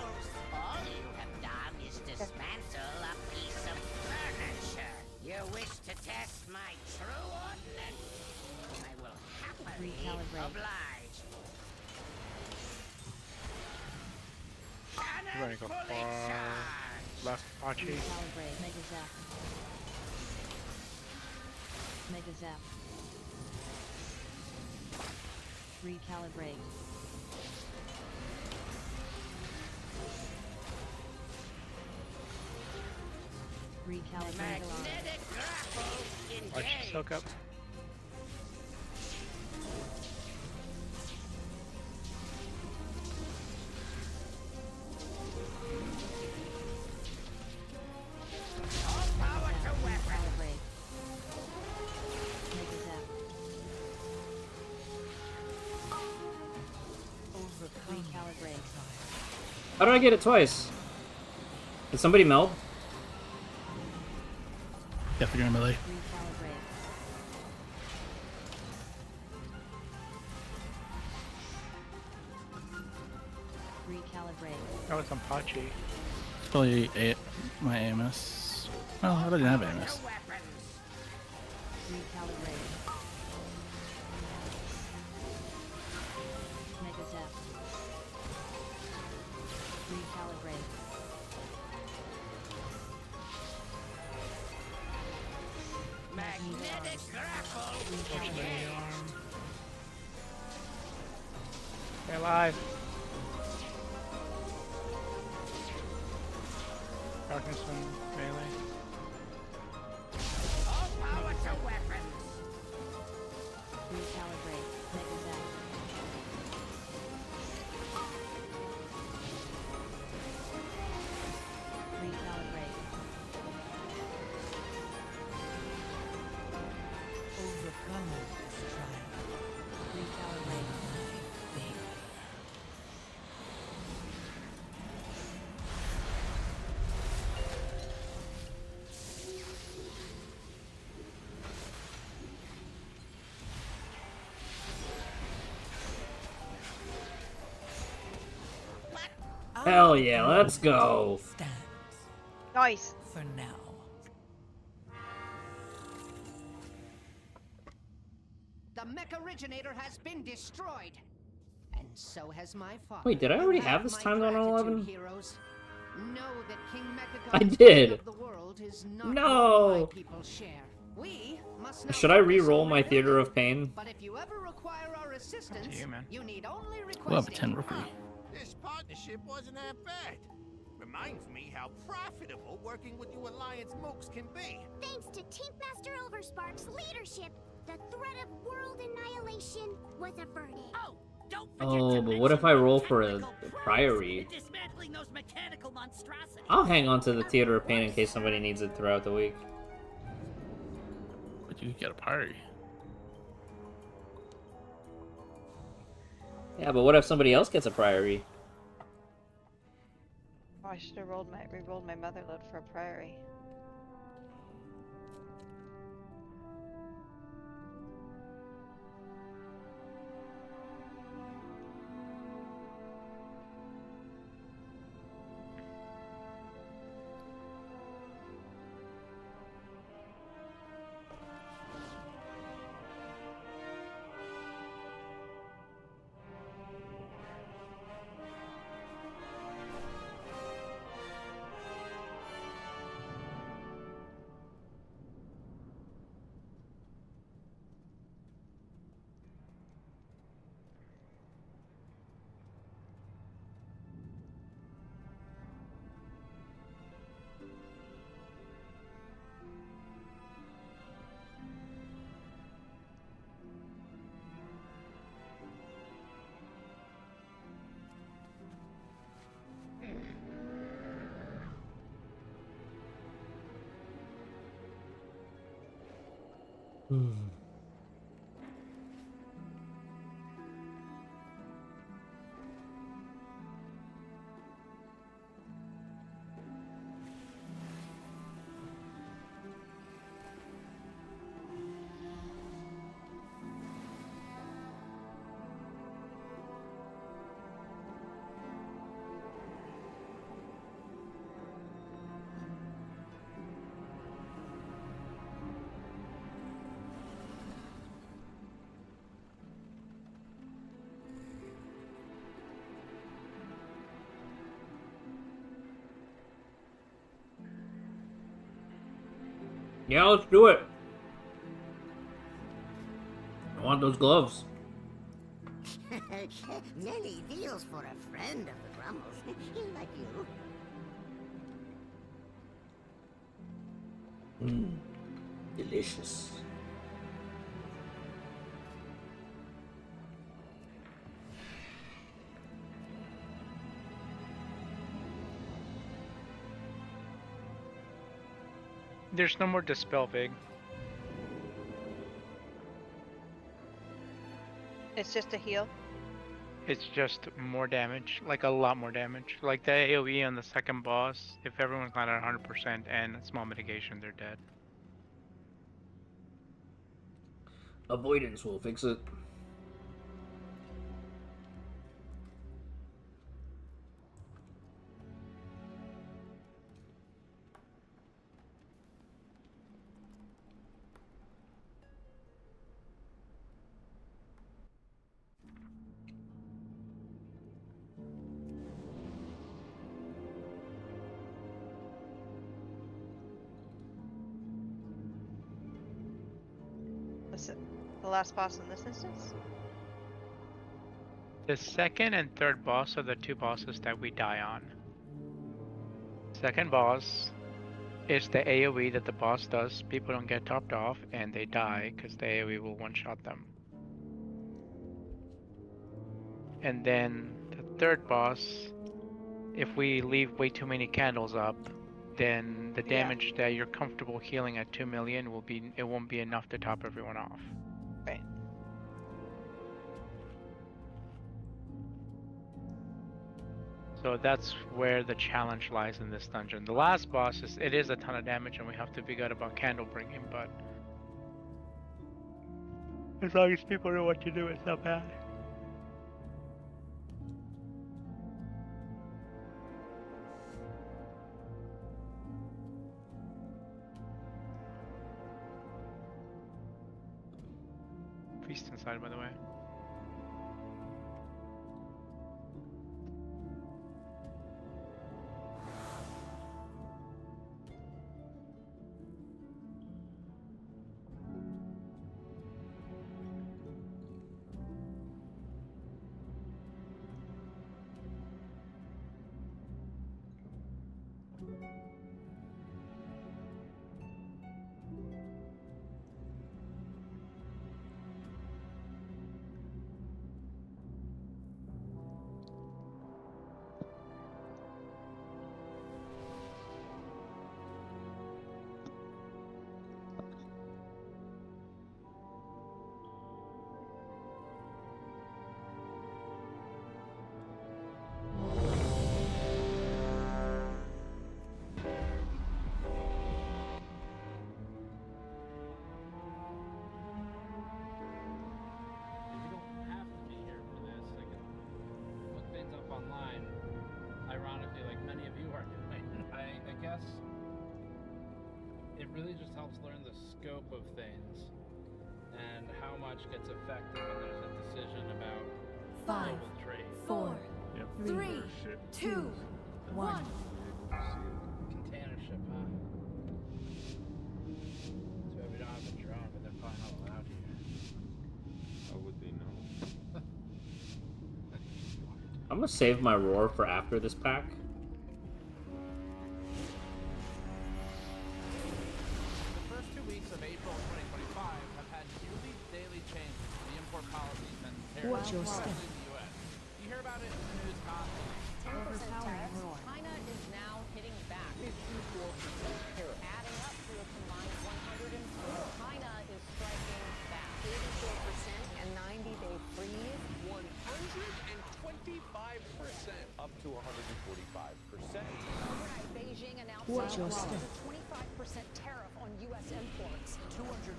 S3: All you have done is dismantle a piece of furniture. You wish to test my true ordnance? I will happily
S13: Recalibrate.
S3: oblige.
S2: You're gonna go far left, Pachi.
S13: Recalibrate. Mega zap. Mega zap. Recalibrate. Recalibrate.
S3: Magnetic grapple
S2: Watch
S3: engaged.
S2: soak up.
S3: All power to weapons.
S13: Recalibrate. Mega zap. Recalibrate.
S7: How do I get it twice? Did somebody meld?
S11: Yeah, if you're in melee.
S13: Recalibrate. Recalibrate.
S2: Oh, it's on Pachi.
S11: It's probably my AMS. Oh, I didn't have AMS.
S13: Recalibrate. Mega zap. Recalibrate.
S3: Magnetic grapple
S2: Watch the
S3: engaged.
S2: arm. Stay alive. Darkness and melee.
S3: All power to weapons.
S13: Recalibrate. Mega zap. Recalibrate.
S8: Overcome this trial.
S13: Recalibrate.
S7: Hell yeah, let's go.
S8: Stands
S18: Nice.
S8: for now.
S3: The mech originator has been destroyed. And so has my father.
S7: Wait, did I already
S3: You
S7: have this
S3: my
S7: timed on
S3: gratitude,
S7: 11?
S3: Heroes. Know that King
S7: I
S3: Mechagon's
S7: did.
S3: vision of the world is not
S7: No.
S3: what my people share. We must now
S7: Should I
S3: focus
S7: re-roll
S3: on
S7: my
S3: rebuilding.
S7: Theater of Pain?
S3: But if you ever require our assistance,
S2: you, man.
S3: you need only request
S11: We'll have a
S3: it.
S11: 10 rookery.
S15: This partnership wasn't that bad. Reminds me how profitable working with you Alliance mooks can be.
S20: Thanks to Tankmaster Overspark's leadership, the threat of world annihilation was averted.
S3: Oh, don't
S7: Oh, but what if I roll for a Priory?
S3: dismantling those mechanical monstrosities.
S7: I'll hang on to the Theater of Pain in case somebody needs it throughout the week.
S11: But you could get a party.
S7: Yeah, but what if somebody else gets a Priory?
S18: Oh, I should have re-rolled my mother load for a priory.
S7: Yeah, let's do it. I want those gloves.
S5: Many deals for a friend of the Grumbles, like you.
S7: Delicious.
S2: There's no more dispel, Vig.
S18: It's just a heal.
S2: It's just more damage, like a lot more damage. Like the AoE on the second boss, if everyone's not at 100% and small mitigation, they're dead.
S7: Avoidance will fix it.
S18: Is it the last boss in this instance?
S2: The second and third boss are the two bosses that we die on. Second boss is the AoE that the boss does. People don't get topped off and they die because the AoE will one-shot them. And then the third boss, if we leave way too many candles up, then the damage that you're comfortable healing at 2 million will be, it won't be enough to top everyone off.
S18: Right.
S2: So that's where the challenge lies in this dungeon. The last boss it is a ton of damage and we have to be good about candle bringing, but as long as people know what to do, it's not bad. Priest inside, by the way.
S14: Online, ironically, like many of you are doing. I guess it really just helps learn the scope of things and how much gets affected when there's a decision about
S13: 5, 4, 3, 2, 1.
S14: Containership, huh? That's why we don't have a drone, but they're probably not allowed here.
S6: How would they know?
S7: I'm gonna save my roar for after this pack.
S14: The first 2 weeks of April 2025 have had nearly daily changes to the import policies and tariffs
S13: Watch your step.
S14: in the U.S. You hear about it in the news constantly.
S20: 10% tariffs. China is now hitting back. 54% tariff. Adding up to a combined 104. China is striking
S9: to 145%.
S16: Overnight, Beijing announced
S13: Watch your step.
S16: a 25% tariff on U.S. imports.
S4: 245%.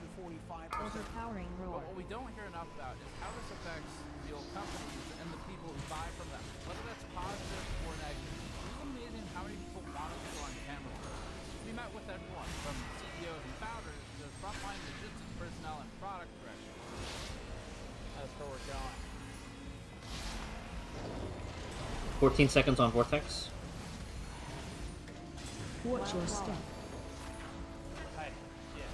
S13: Overpowering
S14: But
S13: roar.
S14: what we don't hear enough about is how this affects real companies and the people who buy from them, whether that's positive or negative. It's amazing how many people want us to go on camera for this. We met with everyone from CEOs and founders to frontline logistics personnel and product direction. That's where we're going.
S7: 14 seconds on Vortex.
S13: Watch your step.
S14: Hi. Yes.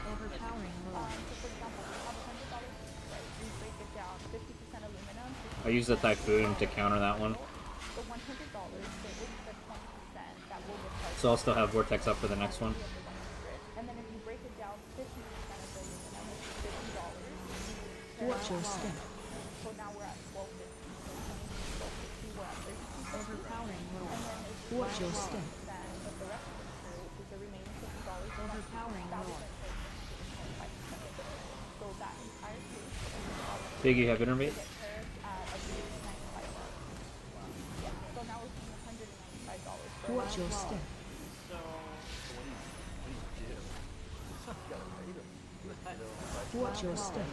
S13: Overpowering roar.
S12: So for example, we have $100, right? We break it down 50% aluminum.
S7: I use the Typhoon to counter that one.
S12: So $100, there is the 20% that will get charged.
S7: So I'll still have Vortex up for the next one.
S12: And then if you break it down, 50% of the aluminum, which is $50.
S13: Watch your step.
S12: So now we're at $12.50. So 20 we're at $32.
S13: Overpowering roar.
S12: And then if
S13: Watch your step.
S12: of the rest of the crew, which is the remaining $50,
S13: Overpowering
S12: that
S13: roar.
S12: will get charged 25% of it. So that entire crew,
S7: Big, you have Innervate?
S12: at I believe $95. Yeah. So now we're paying $195 for
S13: Watch your step.
S14: So, what do you do?
S13: Watch your step.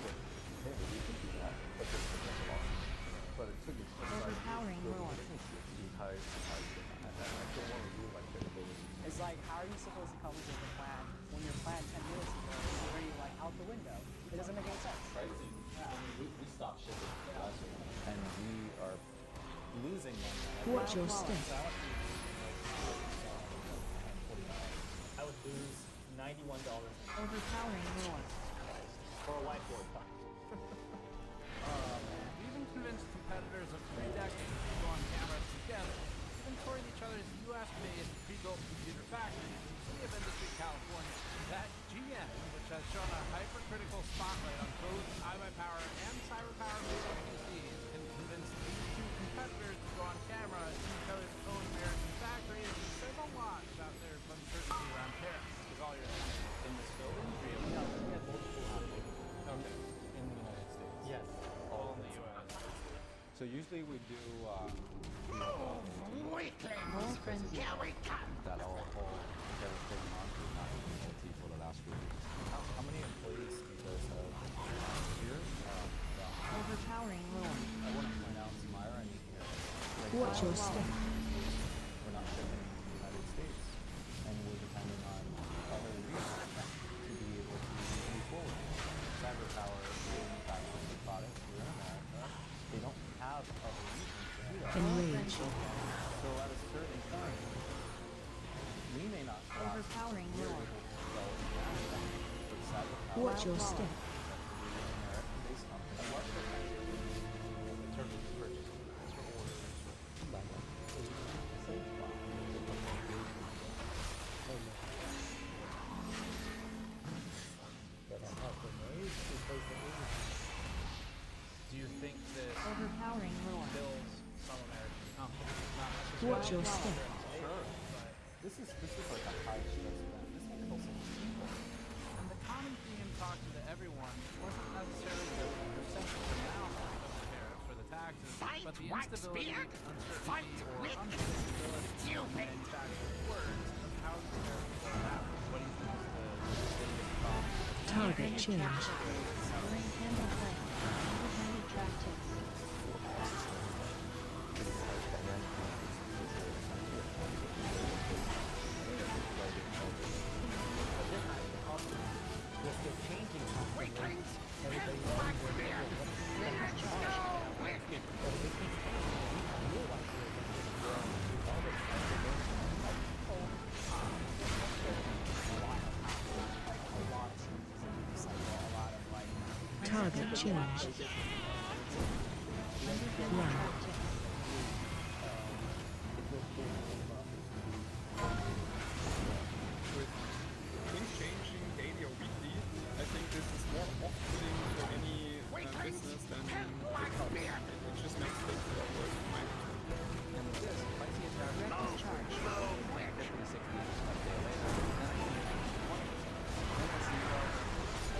S9: But it took me
S13: Overpowering roar.
S9: because I don't want to do like credibility.
S1: It's like, how are you supposed to come up with a plan when your plan 10 minutes ago is already like out the window? It doesn't make any sense.
S9: Right.
S1: Yeah.
S9: We stopped shipping last week, and we are losing money.
S13: Watch your step.
S1: I would lose $91
S13: Overpowering roar.
S1: for a whiteboard puck.
S14: We even convinced competitors of 3 decades to go on camera together, inventorying each other's US-based pre-built computer factories in the city of Industry, California. That GM, which has shown a hypercritical spotlight on both iBuyPower and CyberPower PCs, can convince these 2 competitors to go on camera in each other's own American factories, and says a lot about their uncertainty around tariffs. Is all you're saying.
S9: In this building, we have multiple happening. Okay. In the United States.
S1: Yes.
S14: All in the US.
S9: So usually we do
S3: Weaklings! Here we come!
S9: that whole devastating on to not being multi for the last few weeks. How many employees do you guys have here?
S13: Overpowering roar.
S9: I want to point out, Samira, I need to hear.
S13: Watch your step.
S9: We're not shipping to the United States, and we're depending on other regions to be able to move forward. CyberPower is manufacturing the products here in America. They don't have other regions to do that.
S13: Enrage.
S9: So at a certain point, we may not
S13: Overpowering roar.
S9: but
S13: Watch your step.
S9: American-based company. In terms of purchase orders or
S14: Do you think this
S13: Overpowering roar.
S14: kills some American companies? Not necessarily
S13: Watch your step.
S9: Sure. This is like a high stress event. This may kill some people.
S14: And the common theme talking to everyone wasn't necessarily the percentage amount of the tariffs or the taxes, but the instability, uncertainty, or unpredictability of manufacturing words of how the tariffs will happen. What do you think is the biggest problem?
S13: Target change.
S16: Spring handle play. Independent track tips.
S3: Weaklings! Hit Blackbeard! No wicked!
S13: Target change. Ground.
S23: Things changing daily or weekly, I think this is more off-putting for any business than it just makes things work in my
S9: And with this, if I see a tariff
S16: Reckless charge.
S9: get to the 60 a day later, then I can make 20%. Then I see, well, I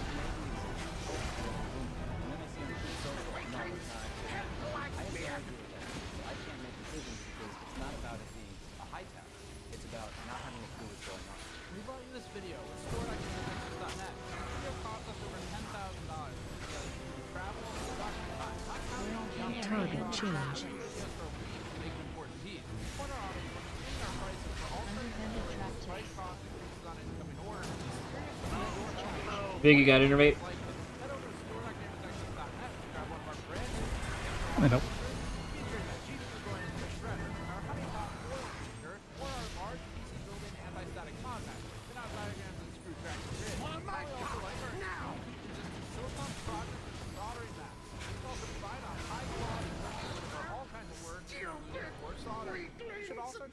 S9: can make these, and then I see I'm too social. No, it's not. I have no idea
S13: Target change.
S7: Big, you got innervate?
S11: I know.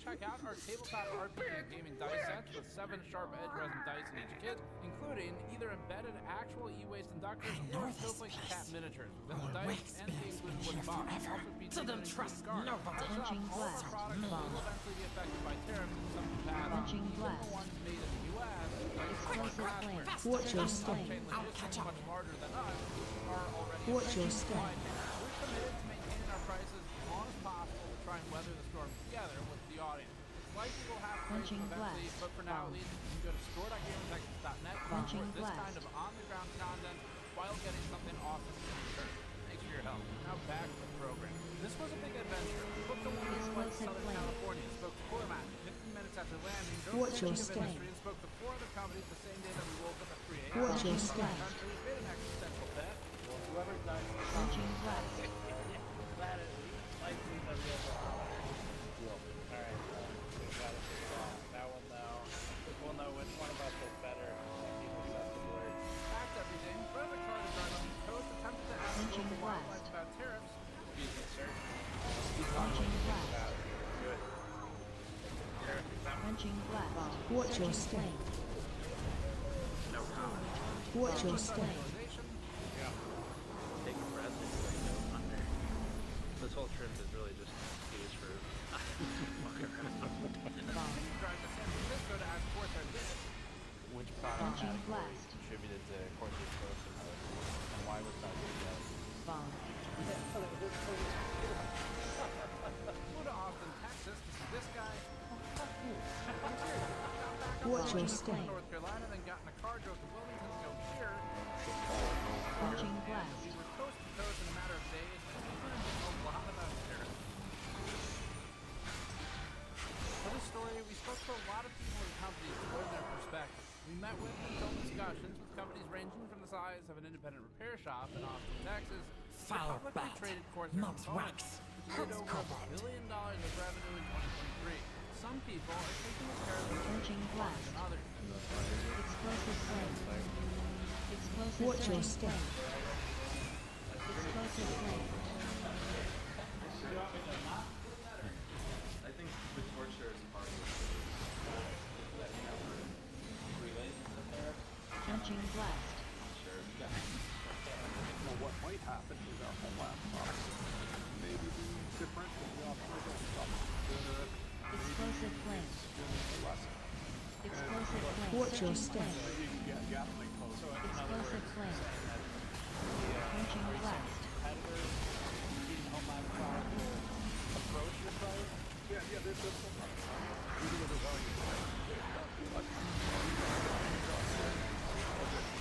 S14: Check out our tabletop RPG gaming dice sets with 7 sharp edge resin dice in each kit, including either embedded actual e-waste inductors or snowflake cat miniatures. With the dice and the included wooden box. Also features an included guard.
S13: Punching blast.
S14: Will eventually be affected by tariffs in some capacity.
S13: Punching blast.
S14: The ones made in the U.S.
S13: Explosive flame. Watch your step.
S14: Much larger than us are already.
S13: Watch your step.
S14: We're committed to maintaining our prices as long as possible to try and weather the storm together with the audience. It's likely we'll have to
S13: Punching
S14: eventually,
S13: blast.
S14: but for now at least, you can go to store.gamertexas.net to
S13: Punching
S14: support this
S13: blast.
S14: kind of on-the-ground content while getting something awesome in return. Thanks for your help. Now back to the program. This was a big adventure. We booked a one-way flight to Southern California, spoke to quartermaster 15 minutes after landing, drove
S13: Watch
S14: to
S13: your
S14: the
S13: step.
S14: industry and spoke to 4 other companies the same day that we woke up at 3 a.m.
S13: Watch your step.
S14: Made an existential bet.
S1: Whoever dies
S13: Punching blast.
S1: that is likely the real deal. Alright, we gotta figure out that one now. We'll know which one of us is better.
S14: Packed everything. Further charges are on the coast, attempted to ask
S13: Punching
S14: local
S13: blast.
S14: wildlife about tariffs. Excuse me, sir.
S13: Punching blast.
S1: Good.
S13: Punching blast. Watch your step. Watch your step.
S2: Take a breath and like no thunder. This whole trip is really just an excuse for fucking around.
S14: Drive to San Francisco to ask for their visit.
S9: Which product
S13: Punching
S9: category
S13: blast.
S9: contributed to Corsair's growth the most, and why was that success?
S13: Bomb.
S14: Flew to Austin, Texas to see this guy.
S13: Watch your step.
S14: North Carolina, then got in a car, drove to Wilmington to go here.
S13: Punching blast.
S14: We were coast to coast in a matter of days, and we learned a lot about tariffs. For this story, we spoke to a lot of people and companies to learn their perspective. We met with and held discussions with companies ranging from the size of an independent repair shop in Austin, Texas, to publicly traded Corsair components, which made over $1 billion of revenue in 2023. Some people are taking the tariffs
S13: Punching blast.
S14: than others.
S13: Explosive flame. Explosive Watch your flame. step. Explosive flame.
S9: I think the torture is part of that relates to the tariff.
S13: Punching blast.
S9: Sure.
S23: Well, what might happen is our homeland products maybe be different than the operating stuff.
S13: Explosive flame. Explosive flame. Watch your step. Explosive flame. Punching blast.
S1: Approach your price?
S23: Yeah, there's some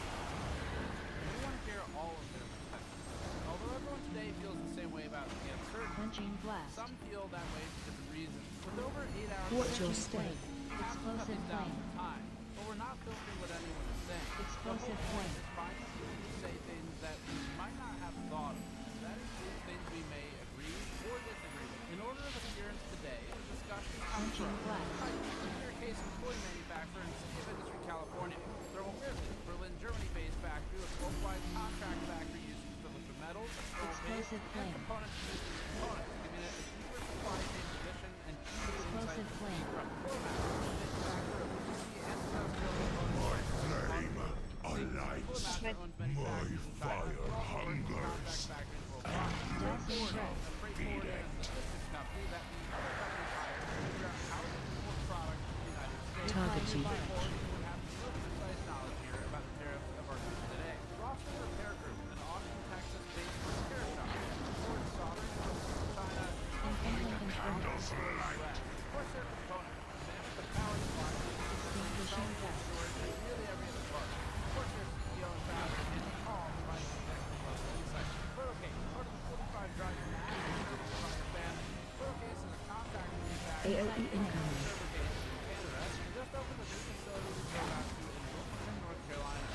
S14: We want to hear all of their perspectives. Although everyone today feels the same way about the uncertainty,
S13: Punching blast.
S14: some feel that way for different reasons. With over 8 hours
S13: Watch your
S14: of
S13: step.
S14: we have to cut
S13: Explosive
S14: these down
S13: flame.
S14: to time, but we're not filtering what anyone is saying.
S13: Explosive
S14: the whole point
S13: flame.
S14: is finding people who say things that we might not have thought of. That includes things we may agree or disagree with. In order of appearance today, the discussion comes
S13: Punching
S14: from
S13: blast.
S14: a case of toy manufacturer in City of Industry, California. Thermal-Wearfield, Berlin, Germany-based factory with worldwide contract factory uses for liquid metals,
S13: Explosive
S14: and
S13: flame.
S14: components used in components, giving it a deeper supply chain position and deeper
S13: Explosive
S14: insights
S13: flame.
S14: from Flowmaster, manufacturer of PC and industrial components. Flowmaster owns manufacturers in China, but also works with contract factories worldwide. Ford owns a freight forwarder and logistics company that means other companies hire to figure out how to import products to the United States.
S13: Target
S14: Ford
S13: change.
S14: would have no precise knowledge here about the tariffs of our group today. Rossman Repair Group, an Austin, Texas-based repair shop that supports soldering from China
S13: Incoming control.
S14: Corsair components, man with the power supply,
S13: Extinguishing gas.
S14: storage, and nearly every other part. Corsair CEO and founder Andy Hall providing technical level insight. But okay, part of the 45 drive
S13: AOE incoming.
S14: Just opened a new facility we go back to in Wilmington, North Carolina.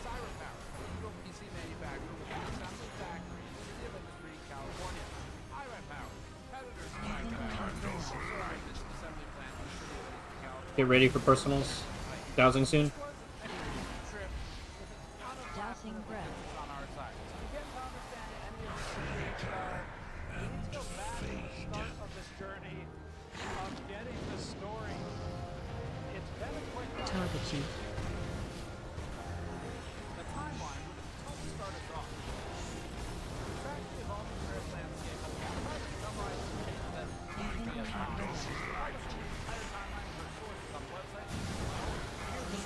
S14: Cyber Power, a legal PC manufacturer with an assembly factory in the city of Industry, California. HI3 Power, competitors to assembly plant in the city of Industry, California.
S7: Get ready for personals. Dowsing soon.
S16: Dousing breath.
S14: On our side. So to get to understand any of this, we need to go back to the start of this journey of getting the story. It's been a quick
S13: Target you.
S14: The timeline would help start us off. Track the evolving Earth landscape. I'll try to summarize the changes that need to be accomplished. Entire timeline for sources on websites.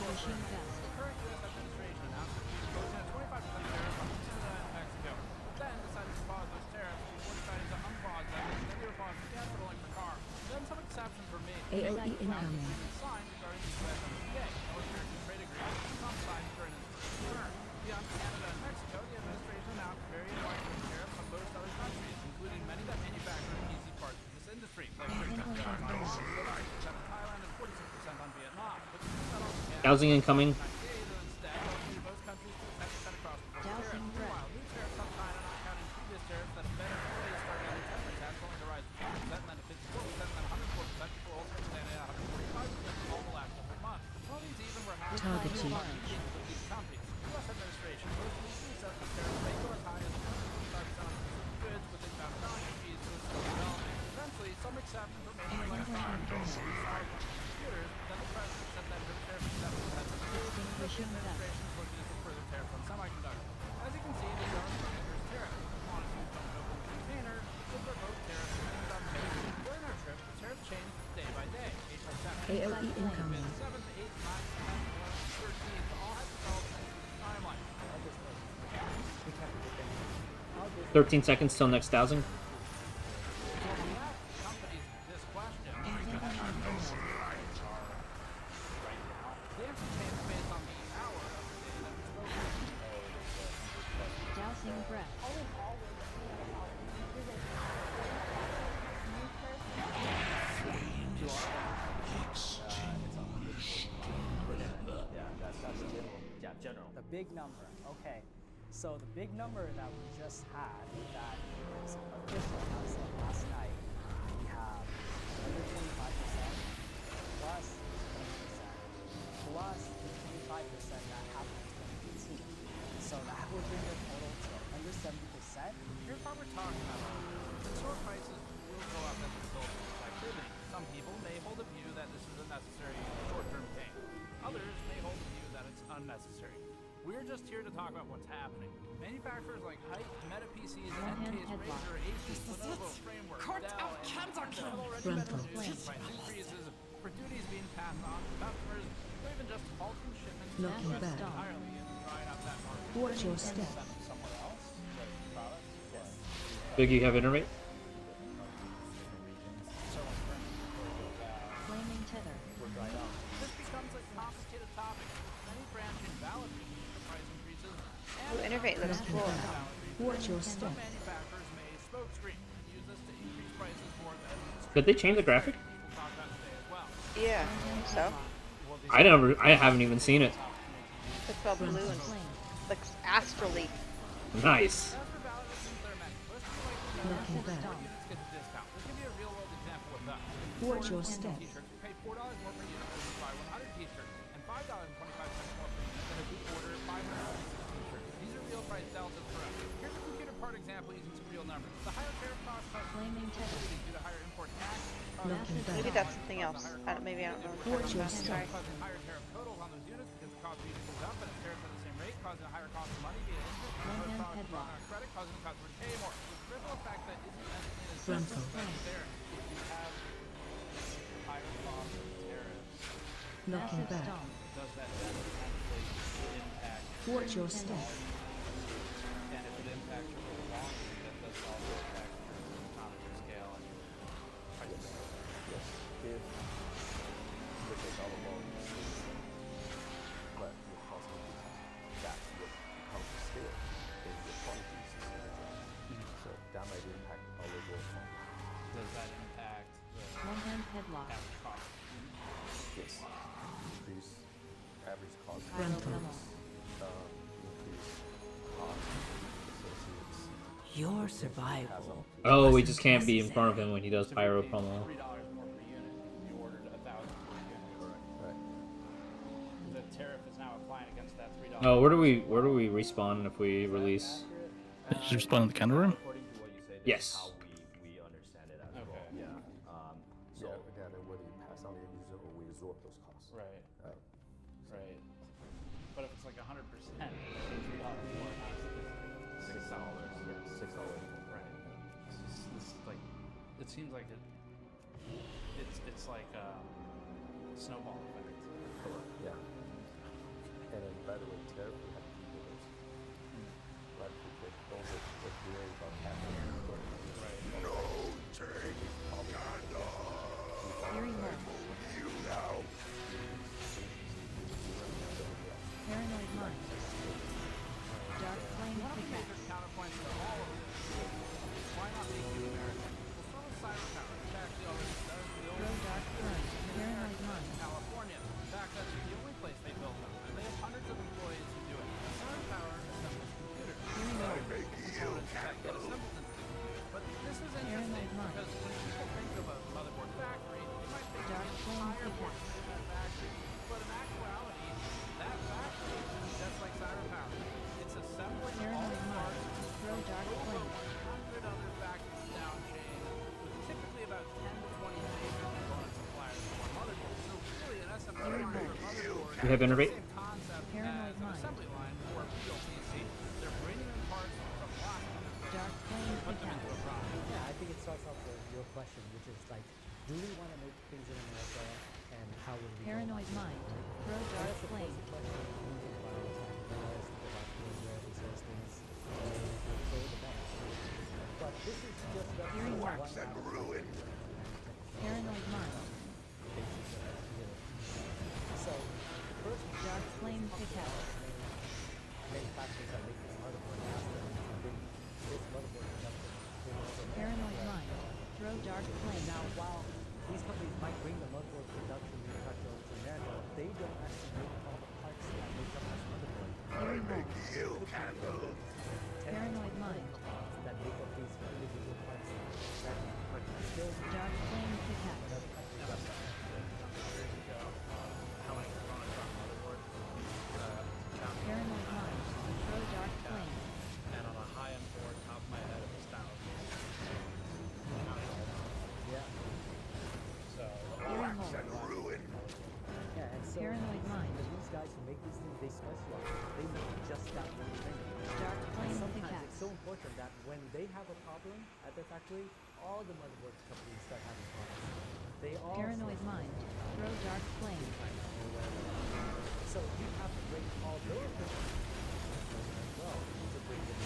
S16: Machine best.
S14: The current U.S. administration announced that it was imposing a 25% tariff on Canada and Mexico, but then decided to pause those tariffs before deciding to unpause them, and then they were paused again for the length of car. Then some exceptions were made.
S13: AOE incoming.
S14: Signed regarding the USMCA, North American Trade Agreement, and some signed during its first term. Beyond Canada and Mexico, the administration announced varying widespread tariffs on most other countries, including many that manufacture PC parts for this industry, like 30% on Taiwan, 40% on Thailand, and 46% on Vietnam. But 2% on Japan.
S7: Dowsing incoming.
S16: Dousing breath.
S14: Meanwhile, new tariffs on China, not counting previous tariffs that have been in place, starting at 10%, only to rise to 20%, then to 54%, then 104%, before ultimately landing at 145% all the last couple of months. Some of these even were half
S13: Target you.
S14: with these companies. The U.S. administration most recently set the tariffs may go as high as 125% on consumer goods with inbound selling fees to assist development. Eventually, some exceptions were made for electronic computers, but then the president said that the tariff exceptions had been removed. The administration is looking into further tariffs on semiconductors. As you can see, these are parameters tariffs. Quantities don't open the container, with their both tariffs depending on pay. During our trip, the tariffs change day by day.
S13: AOE incoming.
S14: 7th, 8th, 9th, 10th, 11th, 13th, all have developed timeline.
S7: 13 seconds till next dowsing.
S16: Dousing breath.
S9: General. The big number. Okay. So the big number that we just had that is official as of last night, we have under 25% plus 20% plus the 25% that happened in 2018. So that would bring the total to under 70%.
S14: Here's what we're talking about. Store prices will go up as a result of this activity. Some people may hold a view that this is a necessary short-term gain. Others may hold a view that it's unnecessary. We're just here to talk about what's happening. Manufacturers like Hype, Meta PCs, NK's Razer, Asus, Lenovo, Framework, Dell, and have already been reducing price increases for duties being passed on to customers, or even just halting shipments to the US entirely and drying up that market.
S13: Watch your step.
S14: Somewhere else,
S7: Big, you have internet?
S16: Flaming tether.
S14: This becomes a complicated topic. Many branching valid reasons for price increases.
S18: Ooh, innervate looks cool.
S13: Watch your step.
S14: Some manufacturers may smoke screen and use this to increase prices more than
S7: Did they change the graphic?
S14: people talk about today as well.
S18: Yeah, I think so.
S7: I haven't even seen it.
S18: It's all blue and looks astrally.
S7: Nice.
S13: Knocking back. Watch your step.
S14: Pay $4 more per unit when you buy 100 t-shirts, and $5.25 more per unit than if you order 500 t-shirts. These are real price deltas for us. Here's a computer part example using some real numbers. The higher tariff cost
S16: Flaming tether.
S14: due to higher import tax.
S18: Maybe that's something else. Maybe I don't know.
S13: Watch your step.
S14: Causing higher tariff totals on those units because the cost of units goes up and it's tariffed at the same rate, causing a higher cost of money via interest.
S16: One-hand
S14: Product
S16: headlock.
S14: on credit, causing the customer to pay more. The ripple effect that isn't as
S13: Frontal.
S14: there. If you have higher cost of tariffs,
S13: Knocking back.
S14: does that then actually impact?
S13: Watch your step.
S14: And if it impacts your long term, that does also impact your economy of scale and your prices.
S9: Yes. If the take all the volume, but your cost of goods, that's what becomes the scale in your quantities. So that might impact our overall cost.
S14: Does that impact the
S16: One-hand headlock.
S8: Your survival.
S7: Oh, we just can't be in front of him when he does pyro promo.
S1: $3 more per unit if you ordered 1,000 per unit.
S9: Right.
S1: The tariff is now applying against that $3.
S7: Oh, where do we respawn if we release?
S11: Did you respawn in the counter room?
S9: According to what you say,
S7: Yes.
S9: how we understand it as well.
S1: Okay.
S9: Yeah. So
S1: Yeah.
S9: again, whether you pass on the end user or we absorb those costs.
S1: Right.
S9: Right.
S1: Right. But if it's like 100%, $3 more, not $6.
S9: Yeah, $6.
S1: Right. It's like, it seems like it's like a snowball effect.
S9: Correct. Yeah. And then, by the way, tariff we have dealers. Right. Those are dealers on happening.
S1: Right.
S22: No take
S13: Hearing loss.
S22: you now.
S13: Paranoid mind. Dark flame pickaxe.
S14: Counterpoints to all of this. Why not make you American? Well, so is Cyber Power. In fact, they already does.
S13: Throw dark burn. Paranoid mind.
S14: California. In fact, that's the only place they built them. And they have hundreds of employees who do it. Cyber Power assembles computers.
S22: I make you
S14: That get assembled into the computer. But this is interesting because when people think of a motherboard factory, you might think of
S13: Dark
S14: the
S13: flame
S14: entire board
S13: pickaxe.
S14: in that factory. But in actuality, that factory is just like Cyber Power. It's assembling all
S13: Paranoid
S14: the
S13: mind.
S14: parts
S13: Throw dark
S14: over
S13: flame.
S14: 100 other factories down chain with typically about 10 to 20 major component suppliers for one motherboard. So really, in essence, motherboard
S7: We have innervate.
S14: same concept
S13: Paranoid
S14: as an
S13: mind.
S14: assembly line for a real PC. They're bringing in parts from lots of different
S13: Dark flame
S14: put them into a
S13: pickaxe.
S14: product.
S10: Yeah, I think it starts off with your question, which is like, do we want to make things in America, and how will we?
S13: Paranoid mind. Throw dark flame.
S10: But this is just
S13: Hearing loss.
S22: Wax and ruin.
S13: Paranoid mind.
S10: So, first,
S13: Dark flame pickaxe.
S10: manufacturers that make this motherboard faster and bring this motherboard production.
S13: Paranoid mind. Throw dark flame.
S10: Now, while these companies might bring the motherboard production manufacturer to America, they don't actually make all the parts that make up this motherboard.
S13: Hearing
S22: Make
S13: loss.
S22: you candle.
S13: Paranoid mind.
S10: That make up these individual parts that are still
S13: Dark flame pickaxe. Paranoid mind. Throw dark flame.
S1: And on a high-end board, top of my head, it was thousands.
S10: Yeah.
S1: So,
S13: Hearing
S22: Wax and
S13: loss.
S22: ruin.
S10: Yeah, and so
S13: Paranoid mind.
S10: these guys who make these things, they specialize. They make just that one thing.
S13: Dark
S10: And
S13: flame
S10: sometimes
S13: pickaxe.
S10: it's so important that when they have a problem at their factory, all the motherboard companies start having problems. They all
S13: Paranoid mind. Throw dark flame.
S10: So you have to bring all those companies as well to bring the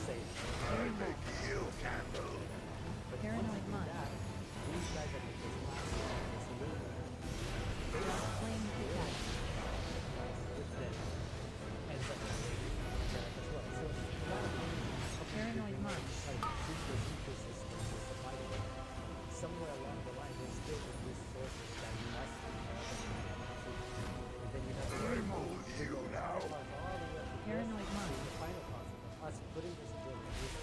S10: say.
S13: Hearing loss.
S22: You candle.
S13: Paranoid mind.
S10: These guys that make this last this aluminum, they
S13: Dark flame pickaxe.
S10: which then ends up as well. So
S13: Paranoid mind.
S10: Somewhere along the line, there's still this resources that you must and then you have to
S13: Hearing loss.
S22: You now.
S13: Paranoid mind.
S10: the final consequence. Us putting this together is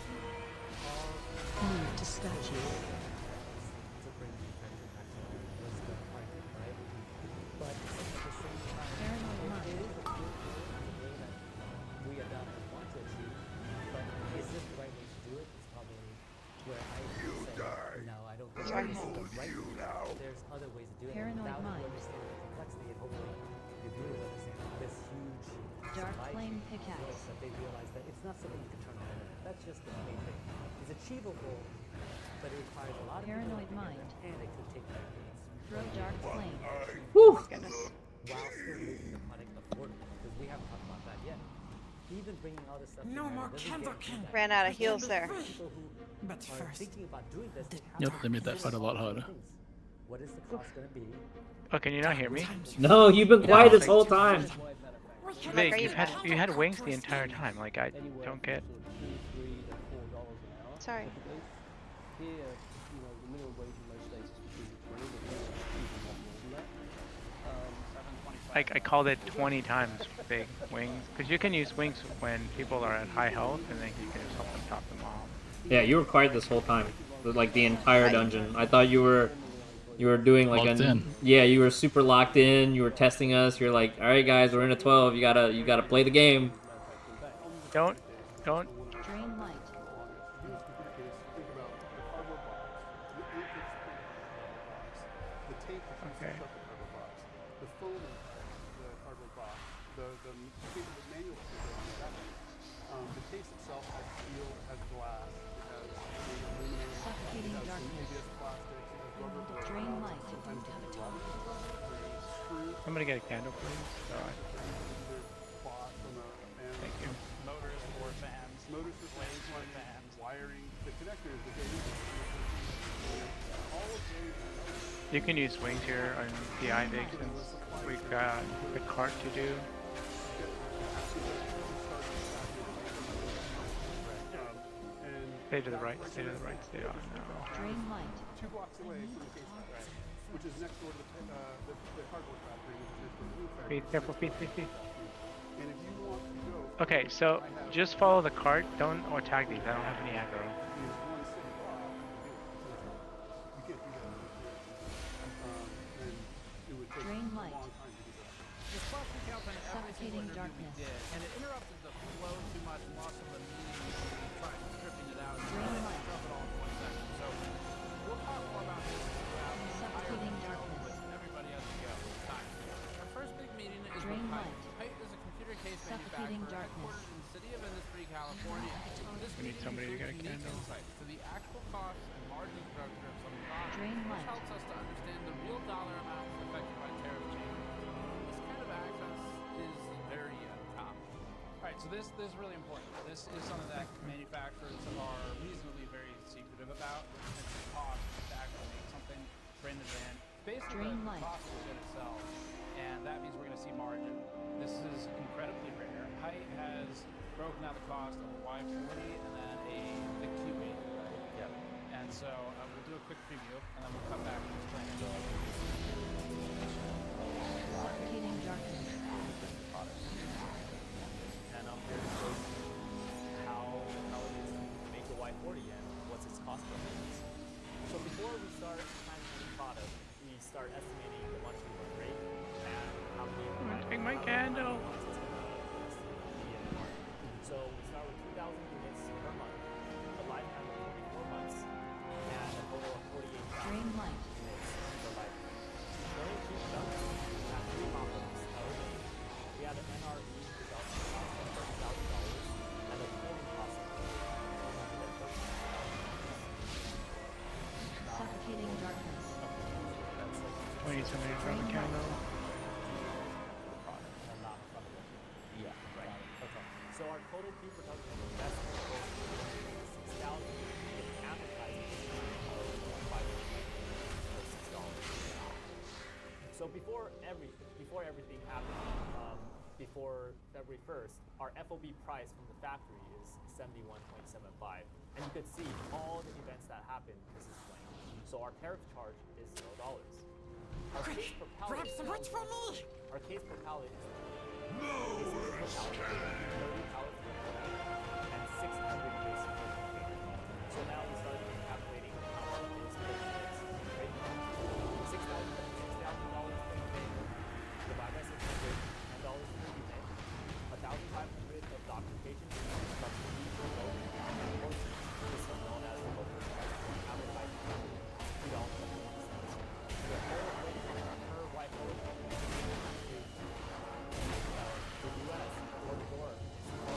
S10: all
S13: Move to statue.
S10: to bring the country back to what's the market, right? But at the same time,
S13: Paranoid mind.
S10: it is a good way that we adopt and want to achieve. But is this the right way to do it? It's probably where I
S22: You
S10: say,
S22: die.
S10: no, I don't think
S13: Sorry.
S10: this is the right
S22: You
S10: way.
S22: now.
S10: There's other ways to do it.
S13: Paranoid
S10: now that
S13: mind.
S10: you understand the complexity and hopefully your viewers understand this huge
S13: Dark
S10: supply
S13: flame
S10: chain
S13: pickaxe.
S10: growth that they realize that it's not something you can turn on. That's just the main thing. It's achievable, but it requires a lot of
S13: Paranoid
S10: people
S13: mind.
S10: and it could take decades.
S13: Throw dark flame.
S7: Woo!
S13: Goodness.
S10: While still making the product affordable, because we haven't talked about that yet. Even bringing all this stuff
S8: No
S10: together
S8: more
S10: doesn't
S8: candle
S10: guarantee that
S13: Ran out of heals there.
S10: people who
S8: But
S10: are
S8: first,
S10: thinking about doing this, they have
S11: Yep,
S10: to
S11: they made that
S10: consider
S11: fight a lot
S10: all
S11: harder.
S10: things. What is the cost going to be?
S2: Oh, can you not hear me?
S7: No, you've been quiet this whole time.
S2: Vic, you had wings the entire time. Like I don't get.
S13: Sorry.
S9: Here, you know, the minimum wage in most states is between 20 and 30 people want more than that.
S2: I called it 20 times, Big wings, because you can use wings when people are at high health, and then you can just help them top them off.
S7: Yeah, you were quiet this whole time, like the entire dungeon. I thought you were doing like
S11: Locked in.
S7: Yeah, you were super locked in. You were testing us. You're like, all right, guys, we're in a 12. You gotta play the game.
S2: Don't.
S16: Drain light.
S23: Okay. The foam in the cardboard box, the manual the case itself has steel, it has glass, it has aluminum,
S16: Suffocating
S23: it has
S16: darkness.
S23: ABS plastics, it has rubber.
S16: Drain light.
S23: Sometimes it's rubber.
S2: Somebody get a candle, please. Thank you.
S1: Motors for fans.
S23: Motors for fans, wiring, the connectors, the all of those.
S2: You can use wings here on PI Big since we've got the cart to do. Stay to the right, stay to the right, stay on now.
S16: Drain light.
S23: 2 blocks away from the case factory, which is next door to the cardboard factory, which is next door to the factory.
S2: Pete, careful, Pete.
S23: And if you want to go...
S2: Okay, so just follow the cart, don't attack these, I don't have any aggro.
S16: Drain light.
S1: This plus we count on every single
S16: Suffocating
S1: interview
S16: darkness.
S1: we did, and it interrupted the flow too much and lost some of the meaning when we tried stripping it out and
S16: Drain
S1: trying to
S16: light.
S1: scrub it all in 1 second. So we'll talk more about this throughout the entire
S16: Suffocating
S1: show
S16: darkness.
S1: with everybody as we go. It's time. Our first big meeting is
S16: Drain
S1: with
S16: light.
S1: Height. Height is a computer case
S16: Suffocating
S1: manufacturer
S16: darkness.
S1: headquartered in the city of Industry, California. This
S2: We need
S1: meeting
S2: somebody to get a
S1: includes unique
S2: candle.
S1: insights to the actual costs and margin structure of some products,
S16: Drain
S1: which
S16: light.
S1: helps us to understand the real dollar amounts affected by tariff changes. This kind of access is very uncommon. Alright, so this is really important. This is something that manufacturers are reasonably very secretive about. It's the cost to actually make something, bring it in. Basically
S16: Drain
S1: the
S16: light.
S1: cost of the good itself. And that means we're going to see margin. This is incredibly rare. Height has broken out the cost of a Y40 and then the Q80, right? Yep. And so we'll do a quick preview and then we'll come back and explain it.
S16: Suffocating darkness.
S10: And I'm here to show you how it is to make the Y40 and what's its cost per piece. So before we start planning any product, we start estimating the monthly run rate and how many.
S2: Take my candle.
S10: So we start with 2,000 units per month, a lifetime of 24 months, and a total of 48,000
S16: Drain light.
S10: units per lifetime. During each production, we have 3 components that are made. We have an NRE development cost of $30,000 and a tooling cost of $130,000.
S16: Suffocating darkness.
S2: We need somebody to grab a candle.
S10: Yeah, right. Okay. So our total pre-production investment goes to $6,000 with advertising of $6. So before everything happened, before February 1st, our FOB price from the factory is $71.75, and you could see all the events that happened this is when. So our tariff charge is $0. Our case per pallet.
S3: Grab some rich for me!
S10: Our case per pallet is
S22: No
S10: 30 pallets and 600 cases per container. So now we start calculating how much it is per unit, right? $6,000 per container divided by 600, $10 per unit, 1,500 of documentation subsidy per load, and postage. This is known as the local price or advertising fee, $2.50. The whole rate per white load the US door to door is $12.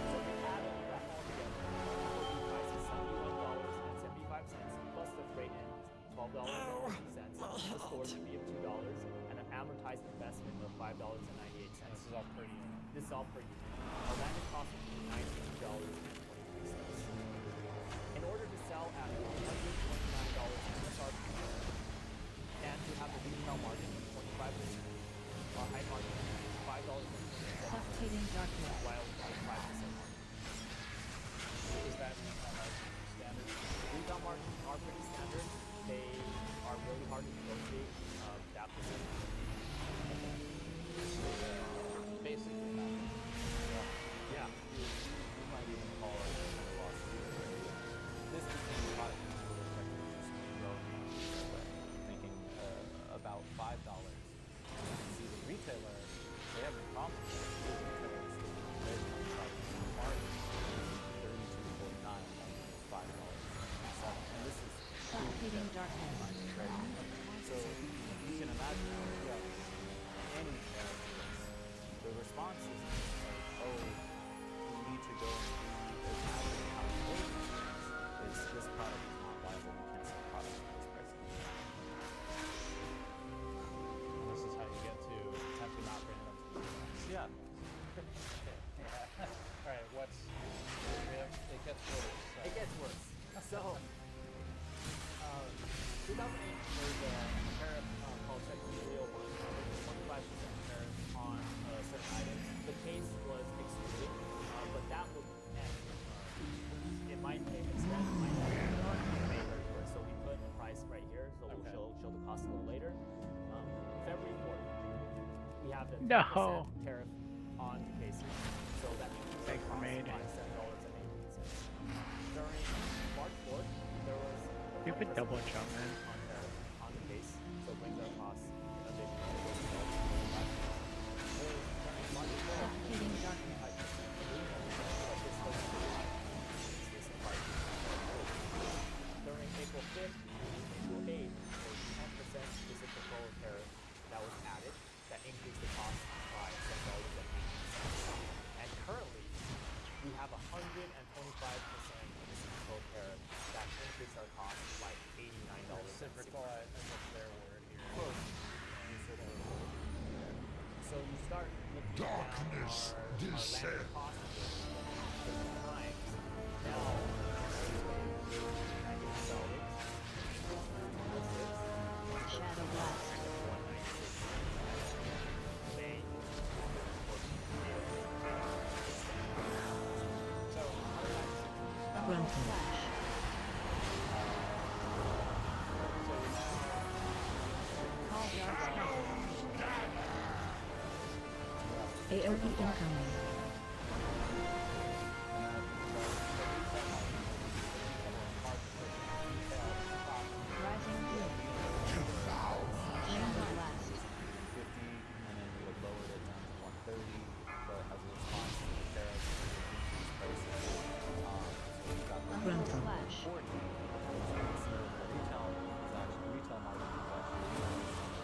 S10: So we added that all together. The price is $71.75 plus the freight in $12.50, the storage fee of $2, and an amortized investment of $5.98.
S1: This is all per unit.
S10: This is all per unit. Our landed cost is $19.23. In order to sell at $129 MSRP and to have a retail margin of 25%, our high margin is $5.20.
S16: Suffocating darkness.
S10: While 5% margin.
S1: Is that standard?
S10: Retail margins are pretty standard. They are really hard to negotiate. That percentage.
S1: Basically nothing.
S10: Yeah.
S1: You might even call it a lot.
S16: darkness.
S10: Right? So you can imagine how if you have any tariff list, the response is like, oh, you need to go and do exactly how you told me. It's this product is not viable. We can't sell products at this price.
S9: This is how you get to potentially not bring them to the US.
S10: Yeah.
S9: Yeah. All right. What's it gets worse. So.
S10: It gets worse. So, 2008 was a tariff called Section 301, 25% tariff on certain items. The case was excluded, but that would end. It might instead might end May 31st. So we put a price right here, so we'll show the cost a little later. February 4th, we have the 10% tariff on cases. So that increases the cost by $7.80. During March 4th, there was
S2: You could double jump, man.
S10: on the case, so it brings our costs in addition to the
S16: Suffocating darkness.
S10: During April 5th and April 8th, there was 10% reciprocal tariff that was added that increased the cost by $7.80. And currently, we have 125% reciprocal tariff that increased our cost by $89.
S9: Reciprocal, I think their word here.
S10: Close. So you start looking
S22: Darkness
S10: down our landed cost times now.
S16: Shadow blast. Grunt flash. Call dark spell. AOE incoming. Rising wind. Shadow blast.
S10: 50, and then we had lowered it down to 130, but as a response to the tariffs, we increased prices. So we got the
S16: Grunt flash.
S10: 40. So the retail margin is actually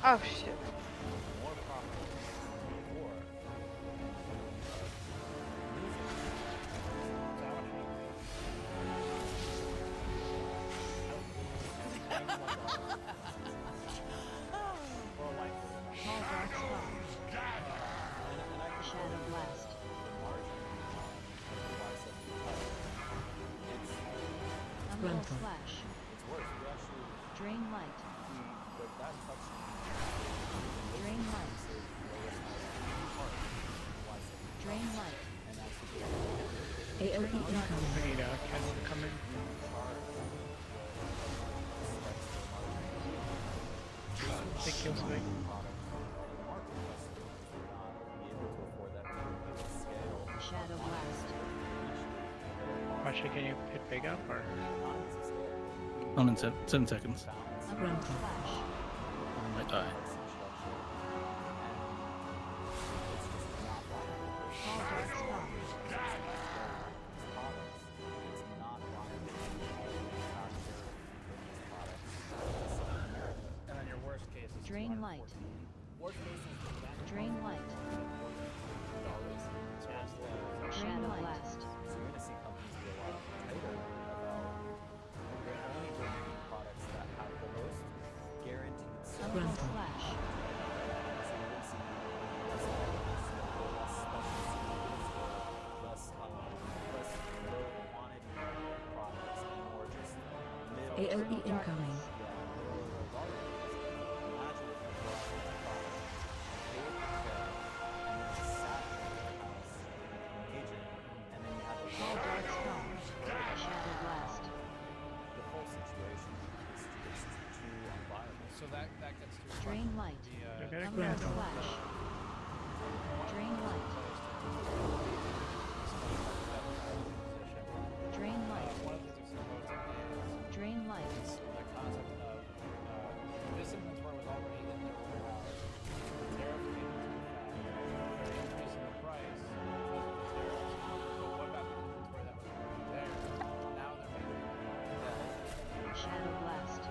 S18: Oh shit.
S10: more profitable than before.
S16: Call dark spell. Shadow blast. Grunt flash.
S10: It's worse. We actually
S16: Drain light.
S10: but that touch
S16: Drain light. Drain light. AOE incoming.
S2: Wait, can come in? It kills me.
S16: Shadow blast.
S2: Actually, can you hit big up or?
S11: I'm in 7 seconds.
S16: Grunt flash.
S11: I might die.
S16: Call dark spell.
S9: And then your worst case is
S16: Drain light. Drain light. Shadow blast.
S10: So you're going to see companies be a lot tighter about they're only bringing products that have the most guaranteed service.
S16: Grunt flash.
S10: So you're going to see less less low quantity products and more just middle.
S16: AOE incoming. Call dark spell. Shadow blast.
S10: The whole situation is too unviable.
S1: So that gets to
S16: Drain light.
S2: Okay,
S16: Grunt flash. Drain light. Drain light.
S1: one of the things that's proposing is
S16: Drain light.
S1: the concept of this inventory was already in their warehouse. The tariff came into effect. They're increasing the price because of the tariffs. But what about the inventory that was already there? Now they're making
S16: Shadow blast.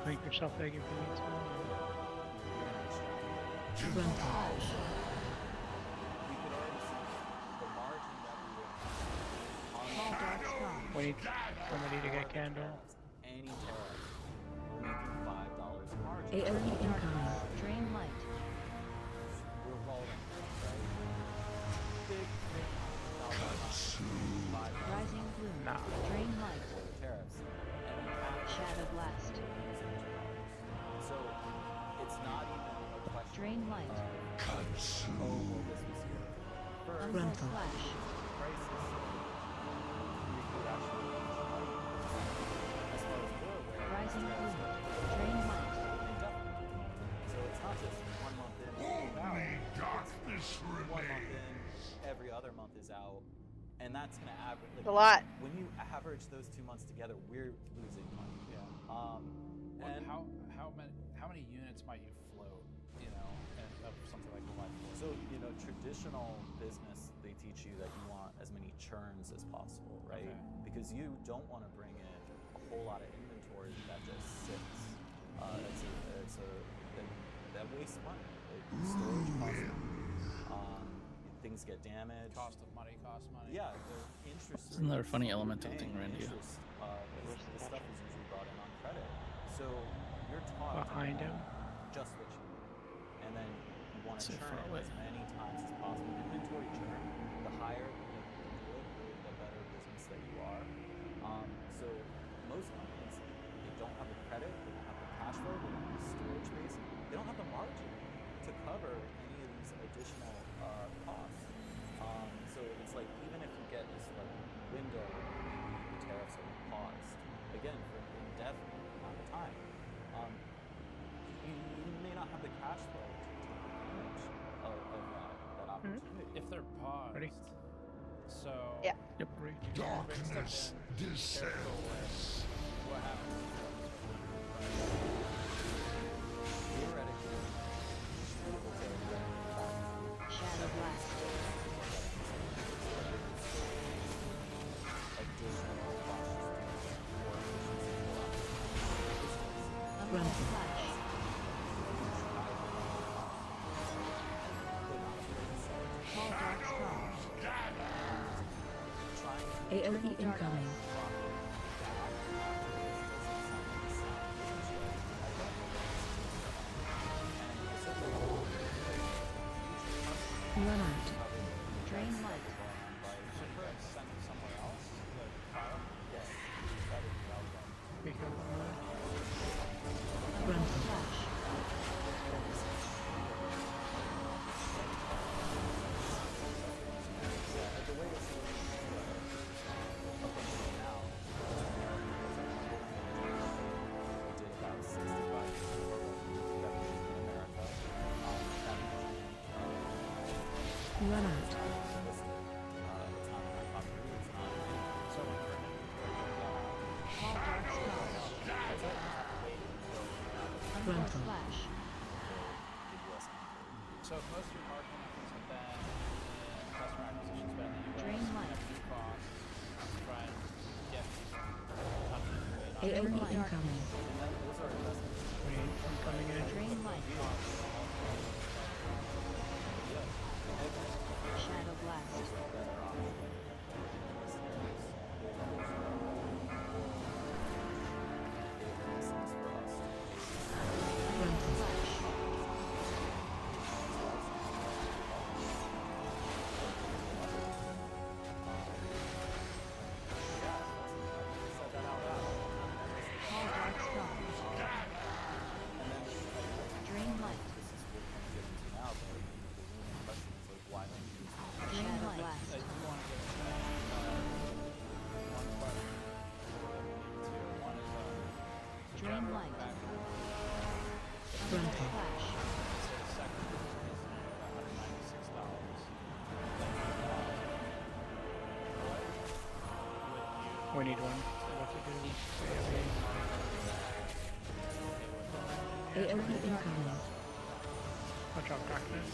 S2: Make yourself egg if you need to.
S9: We could already see the margin that we were
S2: We need somebody to get candle.
S9: any tariffs. We're making $5 margin.
S13: AOE incoming. Drain light.
S9: We're rolling, right? Big
S13: Rising gloom. Drain light.
S9: tariffs.
S13: Shadow blast.
S9: So it's not even a question.
S13: Drain light.
S9: Oh, well, this was here. First,
S13: Frontal flash.
S9: prices. We could actually as far as we're aware,
S13: Rising gloom. Drain light.
S9: so it's not just 1 month in,
S22: Only darkness
S9: it's 1 month
S22: remains.
S9: in, every other month is out, and that's gonna average.
S18: A lot.
S9: When you average those 2 months together, we're losing money.
S1: Yeah.
S9: And
S1: how many units might you float? You know, of something like the life.
S9: so traditional business, they teach you that you want as many churns as possible, right?
S1: Okay.
S9: Because you don't want to bring in a whole lot of inventory that just sits. That wastes money. Storage costs money. Things get damaged.
S1: Cost of money costs money.
S9: Yeah, the interest.
S11: Isn't there a funny
S9: rates
S11: elemental
S9: you're
S11: thing
S9: paying,
S11: around here?
S9: interest, this stuff is usually brought in on credit. So you're taught
S2: Behind
S9: to
S2: him.
S9: just what you need. And then you want to
S11: So
S9: churn
S11: far
S9: it
S11: away.
S9: as many times as possible. Inventory churn, the higher you do it, the better business that you are. So most companies, they don't have the credit, they don't have the cash flow, they don't have the storage space, they don't have the margin to cover any of these additional costs. So it's like even if you get this like window, the tariffs are paused again for an indefinite amount of time. You may not have the cash flow to take advantage of that opportunity.
S1: If they're paused.
S2: Ready?
S1: So.
S18: Yeah.
S2: Yep.
S22: Darkness descends.
S1: What happens?
S9: Theoretically, you should be able to
S13: Shadow blast.
S9: additional costs or
S13: Frontal flash. Call dark star. AOE incoming. Run out. Drain light.
S1: Send it somewhere else. The file.
S13: Frontal flash. Run out. Call dark star. Frontal flash.
S1: So most of your marketing efforts have been in customer acquisition spend in the US.
S13: Drain light.
S1: Revenue costs. Try and get people
S13: AOE incoming.
S2: Coming in.
S13: Drain light. Shadow blast. Frontal flash. Call dark star. Drain light. Shadow blast. Drain light. Frontal flash.
S2: We need one. What to do?
S13: AOE incoming.
S2: Watch out, darkness.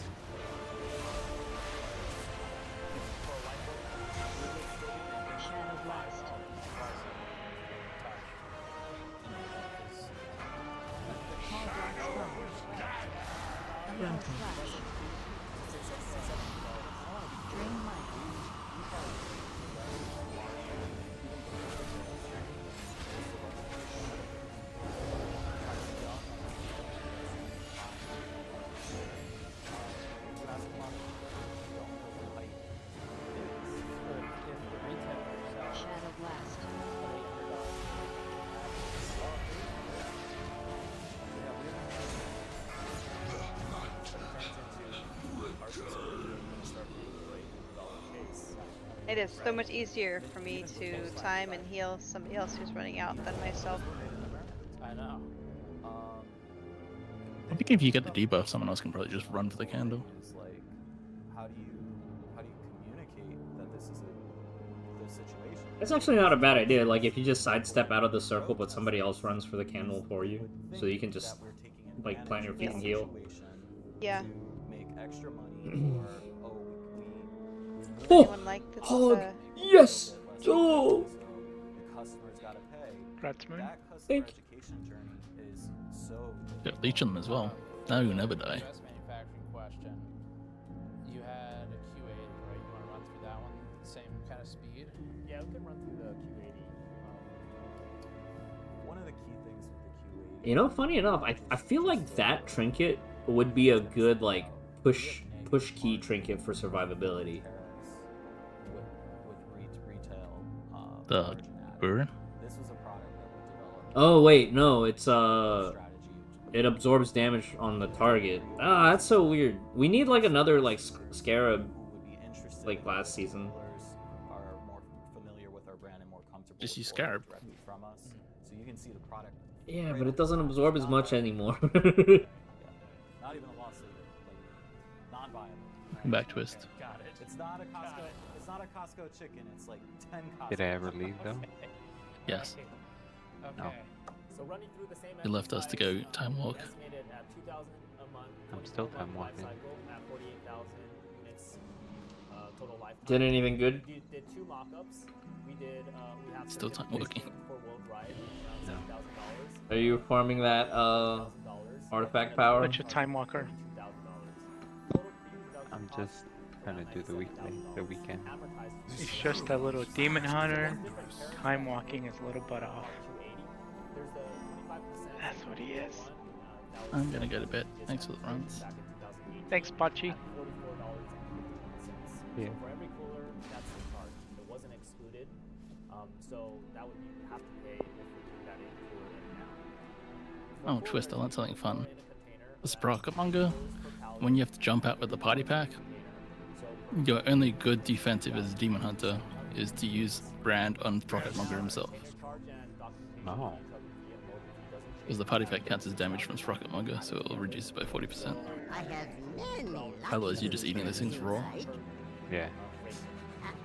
S13: Shadow blast. Gruntle. Drain life.
S16: Shadow Blast.
S18: It is so much easier for me to time and heal somebody else who's running out than myself.
S10: I know.
S11: I think if you get the debuff, someone else can probably just run for the candle.
S9: Is like, how do you communicate that this is the situation?
S7: It's actually not a bad idea. Like if you just sidestep out of the circle, but somebody else runs for the candle for you, so you can just like plant your feet and heal.
S18: Yeah.
S9: To make extra money, or
S7: Oh,
S18: Anyone like this?
S7: hog! Yes! Oh!
S9: the customer's got to pay.
S2: Kratzman.
S9: That customer education journey is so.
S11: Got leech them as well. Now you'll never die.
S14: US manufacturing question. You had a Q80, right? You want to run through that one? Same kind of speed?
S10: Yeah, we can run through the Q80.
S9: One of the key things with the Q80.
S7: You know, funny enough, I feel like that trinket would be a good like push key trinket for survivability.
S11: The burn?
S9: This was a product that we developed.
S7: Oh wait, no, it's it absorbs damage on the target. Ah, that's so weird. We need like another like scarab like last season.
S9: Are more familiar with our brand and more comfortable.
S11: Just use scarab.
S9: From us, so you can see the product.
S7: Yeah, but it doesn't absorb as much anymore.
S9: Not even a lawsuit, like non-viable.
S11: Back twist.
S9: Got it. It's not a Costco. It's not a Costco chicken. It's like 10 Costco.
S6: Did I ever leave though?
S11: Yes.
S14: Okay.
S6: No.
S10: So running through the same
S11: You left us to go time walk.
S10: estimated at 2,000 a month.
S6: I'm still
S10: 24
S6: time
S10: month
S6: walking.
S10: life cycle at 48,000 units total lifetime.
S7: Did anything good?
S10: We did two mock-ups. We did. We have
S11: Still time walking.
S10: for World Ride, around $7,000.
S7: Are you farming that artifact power?
S2: What's your time walker?
S6: I'm just trying to do the weekend.
S2: It's just a little demon hunter. Time walking his little butt off. That's what he is.
S11: I'm gonna go to bed. Thanks for the runs.
S2: Thanks, Pachi.
S6: Yeah.
S10: So for every cooler, that's the charge. It wasn't excluded. So that would you have to pay if you put that in cooler in now.
S11: Oh, twist, I learned something fun. The Sprocketmonger, when you have to jump out with the party pack, your only good defensive as a demon hunter is to use brand on Sprocketmonger himself.
S6: Oh.
S11: Because the party pack counts as damage from Sprocketmonger, so it'll reduce it by 40%.
S5: I have many
S11: Otherwise, you're just eating those things raw.
S6: Yeah.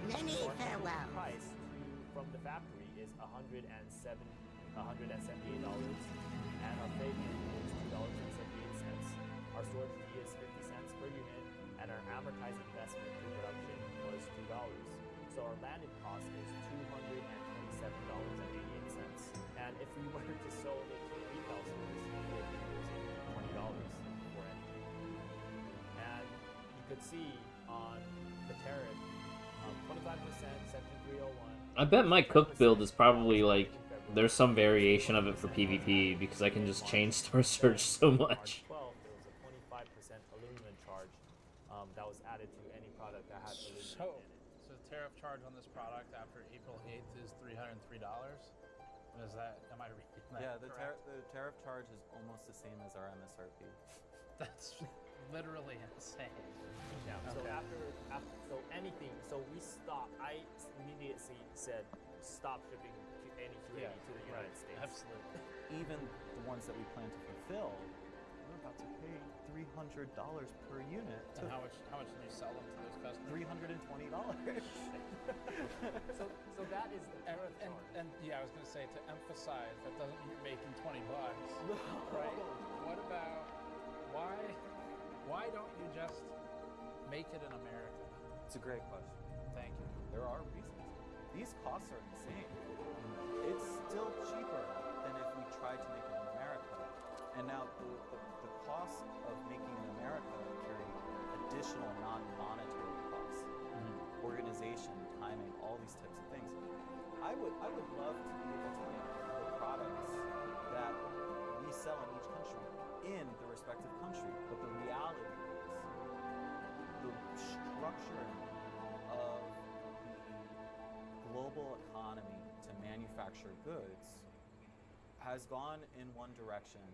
S5: Many farewell.
S10: Price from the factory is $178, and our freight is $2.78. Our storage fee is 50 cents per unit, and our amortized investment through production was $2. So our landed cost is $227.88. And if we were to sell it to retail stores, we would be losing $20 for it. And you could see on the tariff, 25%, section 301.
S7: I bet my cook build is probably like there's some variation of it for PvP because I can just chain Star Search so much.
S10: There was a 25% aluminum charge that was added to any product that had aluminum in it.
S14: So the tariff charge on this product after April 8th is $303. Is that, am I reading that?
S9: Yeah, the
S14: correct?
S9: tariff charge is almost the same as our MSRP.
S14: That's literally insane.
S10: Yeah. So so anything, so we stopped. I immediately said stop shipping any Q80 to the United States.
S14: Absolutely.
S9: Even the ones that we plan to fulfill, we're about to pay $300 per unit.
S14: And how much do you sell them to those customers?
S9: $320.
S10: So that is the tariff charge.
S14: And yeah, I was going to say, to emphasize, that doesn't mean you're making $20, right? What about, why don't you just make it in America?
S9: It's a great question.
S14: Thank you.
S9: There are reasons. These costs are insane. It's still cheaper than if we tried to make it in America. And now the cost of making in America I would love to be able to make the products that we sell in each country in the respective country, but the reality is the structuring of the global economy to manufacture goods has gone in one direction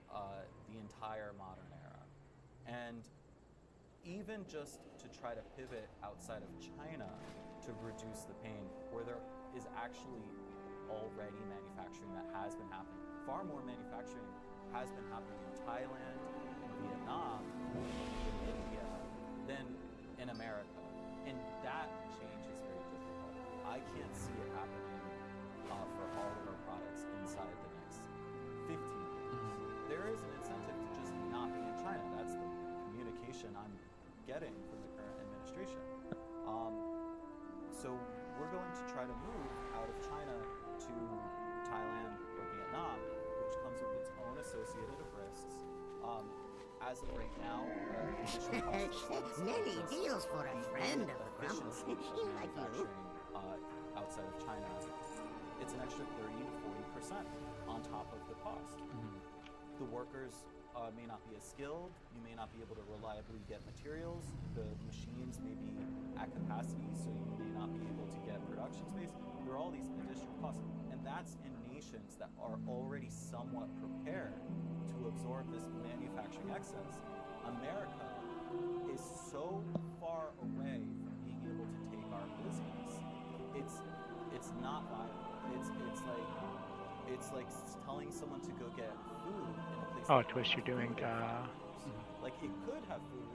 S9: the entire modern era. And even just to try to pivot outside of China to reduce the pain, where there is actually already manufacturing that has been happening. Far more manufacturing has been happening in Thailand, in Vietnam, in India, than in America. And that change is very difficult. I can't see it happening for all of our products inside the next 15 years. There is an incentive to just not be in China. That's the communication I'm getting from the current administration. So we're going to try to move out of China to Thailand or Vietnam, which comes with its own associated risks. As of right now,
S5: many deals for a friend of the Grumbles. Like you.
S9: Outside of China, it's an extra 30 to 40% on top of the cost. The workers may not be as skilled, you may not be able to reliably get materials, the machines may be at capacity, so you may not be able to get production space. There are all these additional costs, and that's in nations that are already somewhat prepared to absorb this manufacturing excess. America is so far away from being able to take our business. It's not viable. It's like telling someone to go get food in a place.
S2: Oh, Twist, you're doing
S9: like it could have food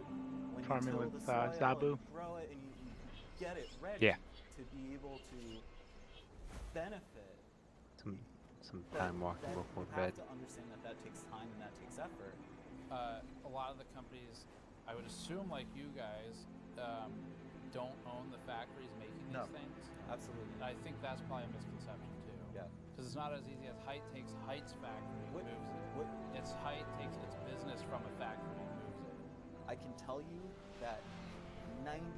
S9: when
S2: farming
S9: you till
S2: with
S9: the soil,
S2: Zabu.
S9: you grow it, and you get it ready to be able to benefit.
S6: Some time walking before bed.
S9: You have to understand that that takes time and that takes effort.
S1: A lot of the companies, I would assume, like you guys, don't own the factories making these things.
S9: Absolutely.
S1: And I think that's probably a misconception too.
S9: Yeah.
S1: Because it's not as easy as Height takes Height's factory and moves it. It's Height takes its business from a factory and moves it.
S9: I can tell you that 99%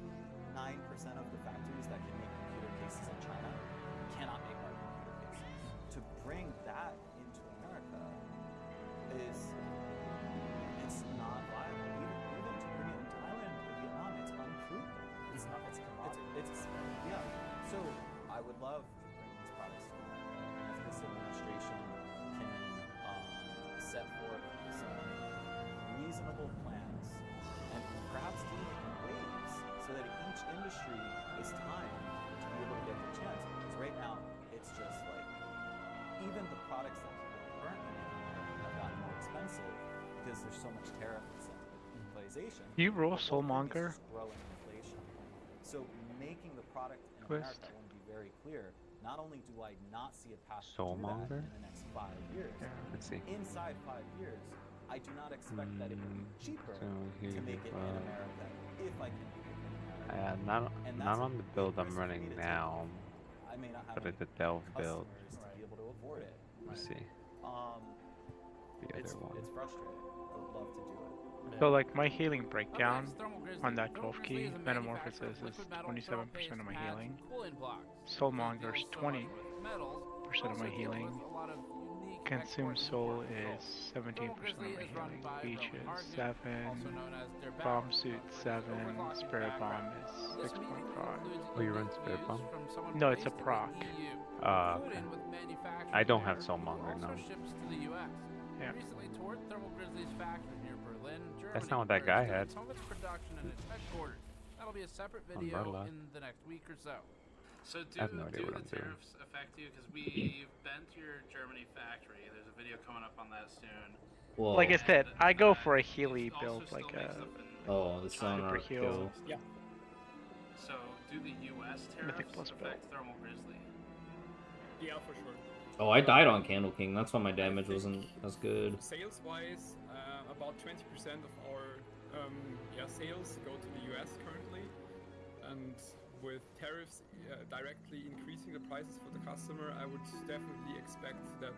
S9: of the factories that can make computer cases in China cannot make our computer cases. To bring that into America it's not viable. Even to bring it in Thailand or Vietnam, it's unproven.
S10: It's not. It's a commodity.
S9: Yeah. So I would love to bring these products to America, and if this administration can set forth some reasonable plans and perhaps do it in waves so that each industry is timed to be able to get their chance. Because right now, it's just like even the products that people currently make in America have gotten more expensive because there's so much tariff incentivization.
S2: You roll Soulmonger?
S9: Growing inflation. So making the product in America, I want to be very clear. Not only do I not see a path to do that in the next 5 years,
S6: let's see.
S9: Inside 5 years, I do not expect that it will be cheaper to make it in America if I can make it in America.
S6: Not on the build I'm running now,
S9: I may not have
S6: but it's the Delve build.
S9: to be able to afford it.
S6: Let's see. The
S9: It's
S6: other one.
S9: frustrating. I would love to do it.
S2: So like my healing breakdown on that 12 key Metamorphosis is 27% of my healing. Soulmonger's 20% of my healing. Consume Soul is 17% of my healing. Beach is 7. Bomb Suit 7. Spirit Bomb is 6.5.
S6: Oh, you run Spirit Bomb?
S2: No, it's a proc.
S6: Okay. I don't have Soulmonger, no.
S2: Yeah.
S1: Recently toured Thermal Grizzly's factory near Berlin, Germany.
S6: That's not what that guy had.
S1: Some of its production and its headquarters. That'll be a separate video in the next week or so. So do the tariffs affect you? Because we've been to your Germany factory. There's a video coming up on that soon.
S7: Whoa.
S2: Like I said, I go for a Healy build, like a
S7: the Sonar kill.
S1: Yeah. So do the US tariffs affect Thermal Grizzly?
S10: Yeah, for sure.
S7: Oh, I died on Candle King. That's why my damage wasn't as good.
S23: Sales-wise, about 20% of our sales go to the US currently, and with tariffs directly increasing the prices for the customer, I would definitely expect that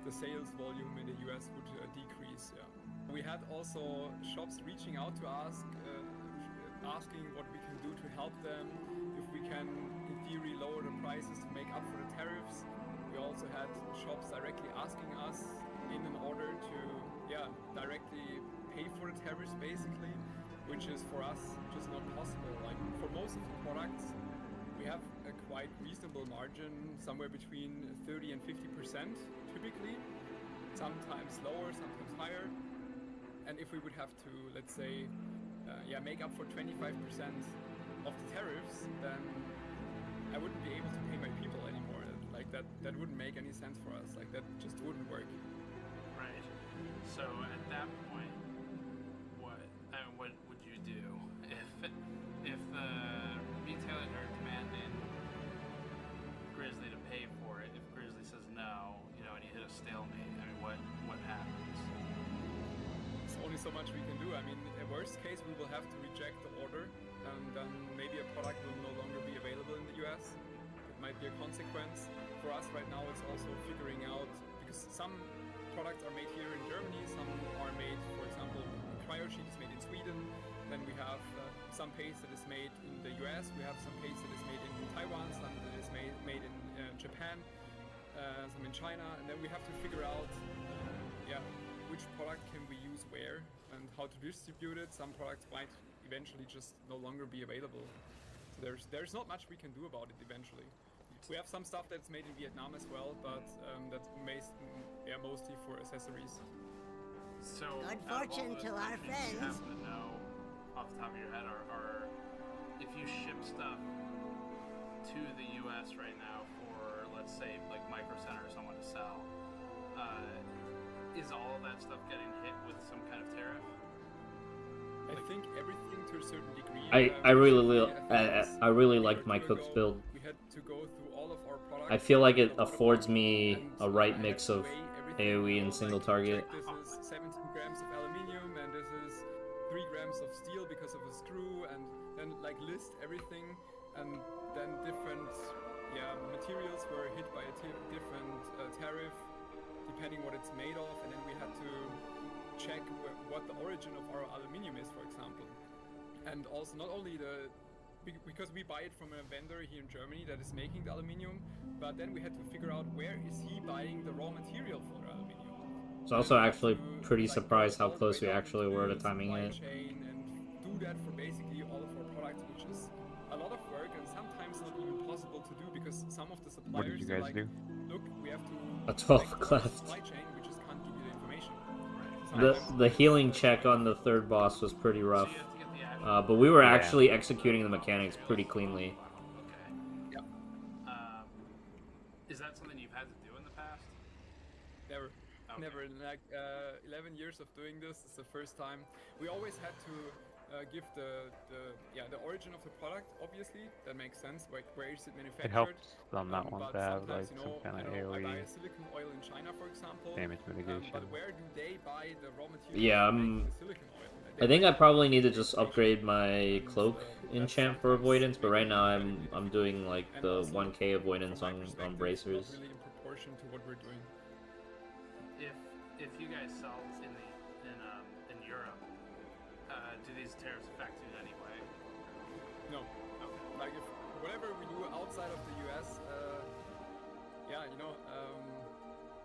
S23: the sales volume in the US would decrease. Yeah. We had also shops reaching out to us, asking what we can do to help them, if we can
S17: theory lower the prices to make up for the tariffs. We also had shops directly asking us in order to, directly pay for the tariffs basically, which is for us just not possible. Like for most of the products, we have a quite reasonable margin, somewhere between 30 and 50% typically, sometimes lower, sometimes higher. And if we would have to, let's say, make up for 25% of the tariffs, then I wouldn't be able to pay my people anymore. Like that wouldn't make any sense for us. Like that just wouldn't work.
S14: Right. So at that point, what would you do if the retailers are demanding Grizzly to pay for it? If Grizzly says no, and you hit a stalemate, I mean, what happens?
S17: There's only so much we can do. I mean, in worst case, we will have to reject the order, and then maybe a product will no longer be available in the US. It might be a consequence. For us right now, it's also figuring out, because some products are made here in Germany, some are made, for example, cryo sheet is made in Sweden, then we have some paste that is made in the US, we have some paste that is made in Taiwan, some that is made in Japan, some in China, and then we have to figure out which product can we use where and how to distribute it. Some products might eventually just no longer be available. So there's not much we can do about it eventually. We have some stuff that's made in Vietnam as well, but that's mostly for accessories.
S14: So
S5: good fortune to our friends.
S14: You happen to know off the top of your head are if you ship stuff to the US right now for, let's say, like Micro Center or someone to sell, is all of that stuff getting hit with some kind of tariff?
S17: I think everything to a certain degree.
S7: I really like my cook's build.
S17: We had to go through all of our products.
S7: I feel like it affords me a right mix of AoE and single target.
S17: This is 17 grams of aluminium, and this is 3 grams of steel because of a screw, and then like list everything, and then different materials were hit by a different tariff depending what it's made of, and then we had to check what the origin of our aluminium is, for example. And also not only because we buy it from a vendor here in Germany that is making the aluminium, but then we had to figure out where is he buying the raw material for the aluminium.
S7: It's also actually pretty surprised how close we actually were to timing it.
S17: And do that for basically all of our products, which is a lot of work and sometimes not even possible to do because some of the suppliers
S6: What did you guys do?
S17: Look, we have to
S7: a 12 cleft.
S17: Supply chain, we just can't give you the information.
S7: The healing check on the third boss was pretty rough, but we were actually executing the mechanics pretty cleanly.
S17: Yeah.
S14: Is that something you've had to do in the past?
S17: Never.
S14: Okay.
S17: Never. In like 11 years of doing this, it's the first time. We always had to give the origin of the product. Obviously, that makes sense. Like where is it manufactured?
S6: It helps on that one
S17: but
S6: to have like
S17: sometimes,
S6: some kind of
S17: I
S6: AoE
S17: buy a silicon oil in China, for example.
S6: damage mitigation.
S17: But where do they buy the raw material?
S7: Yeah,
S17: the silicon oil?
S7: I think I probably need to just upgrade my cloak enchant for avoidance, but right now I'm doing like the 1k avoidance on bracers.
S17: Really in proportion to what we're doing.
S14: If you guys sell in Europe, do these tariffs affect you in any way?
S17: No. Okay. Like if whatever we do outside of the US,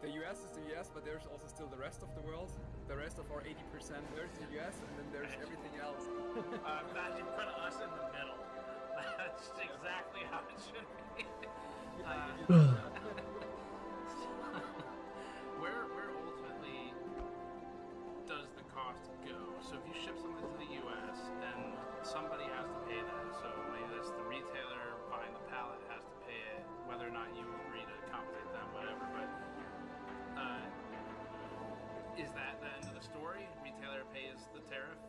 S17: the US is the US, but there's also still the rest of the world. The rest of our 80%, there's the US, and then there's everything else.
S14: Glad you put us in the middle. That's exactly how it should be. Where ultimately does the cost go? So if you ship something to the US, then somebody has to pay that. So maybe that's the retailer buying the pallet has to pay it, whether or not you agree to compensate them, whatever. But is that the end of the story? Retailer pays the tariff?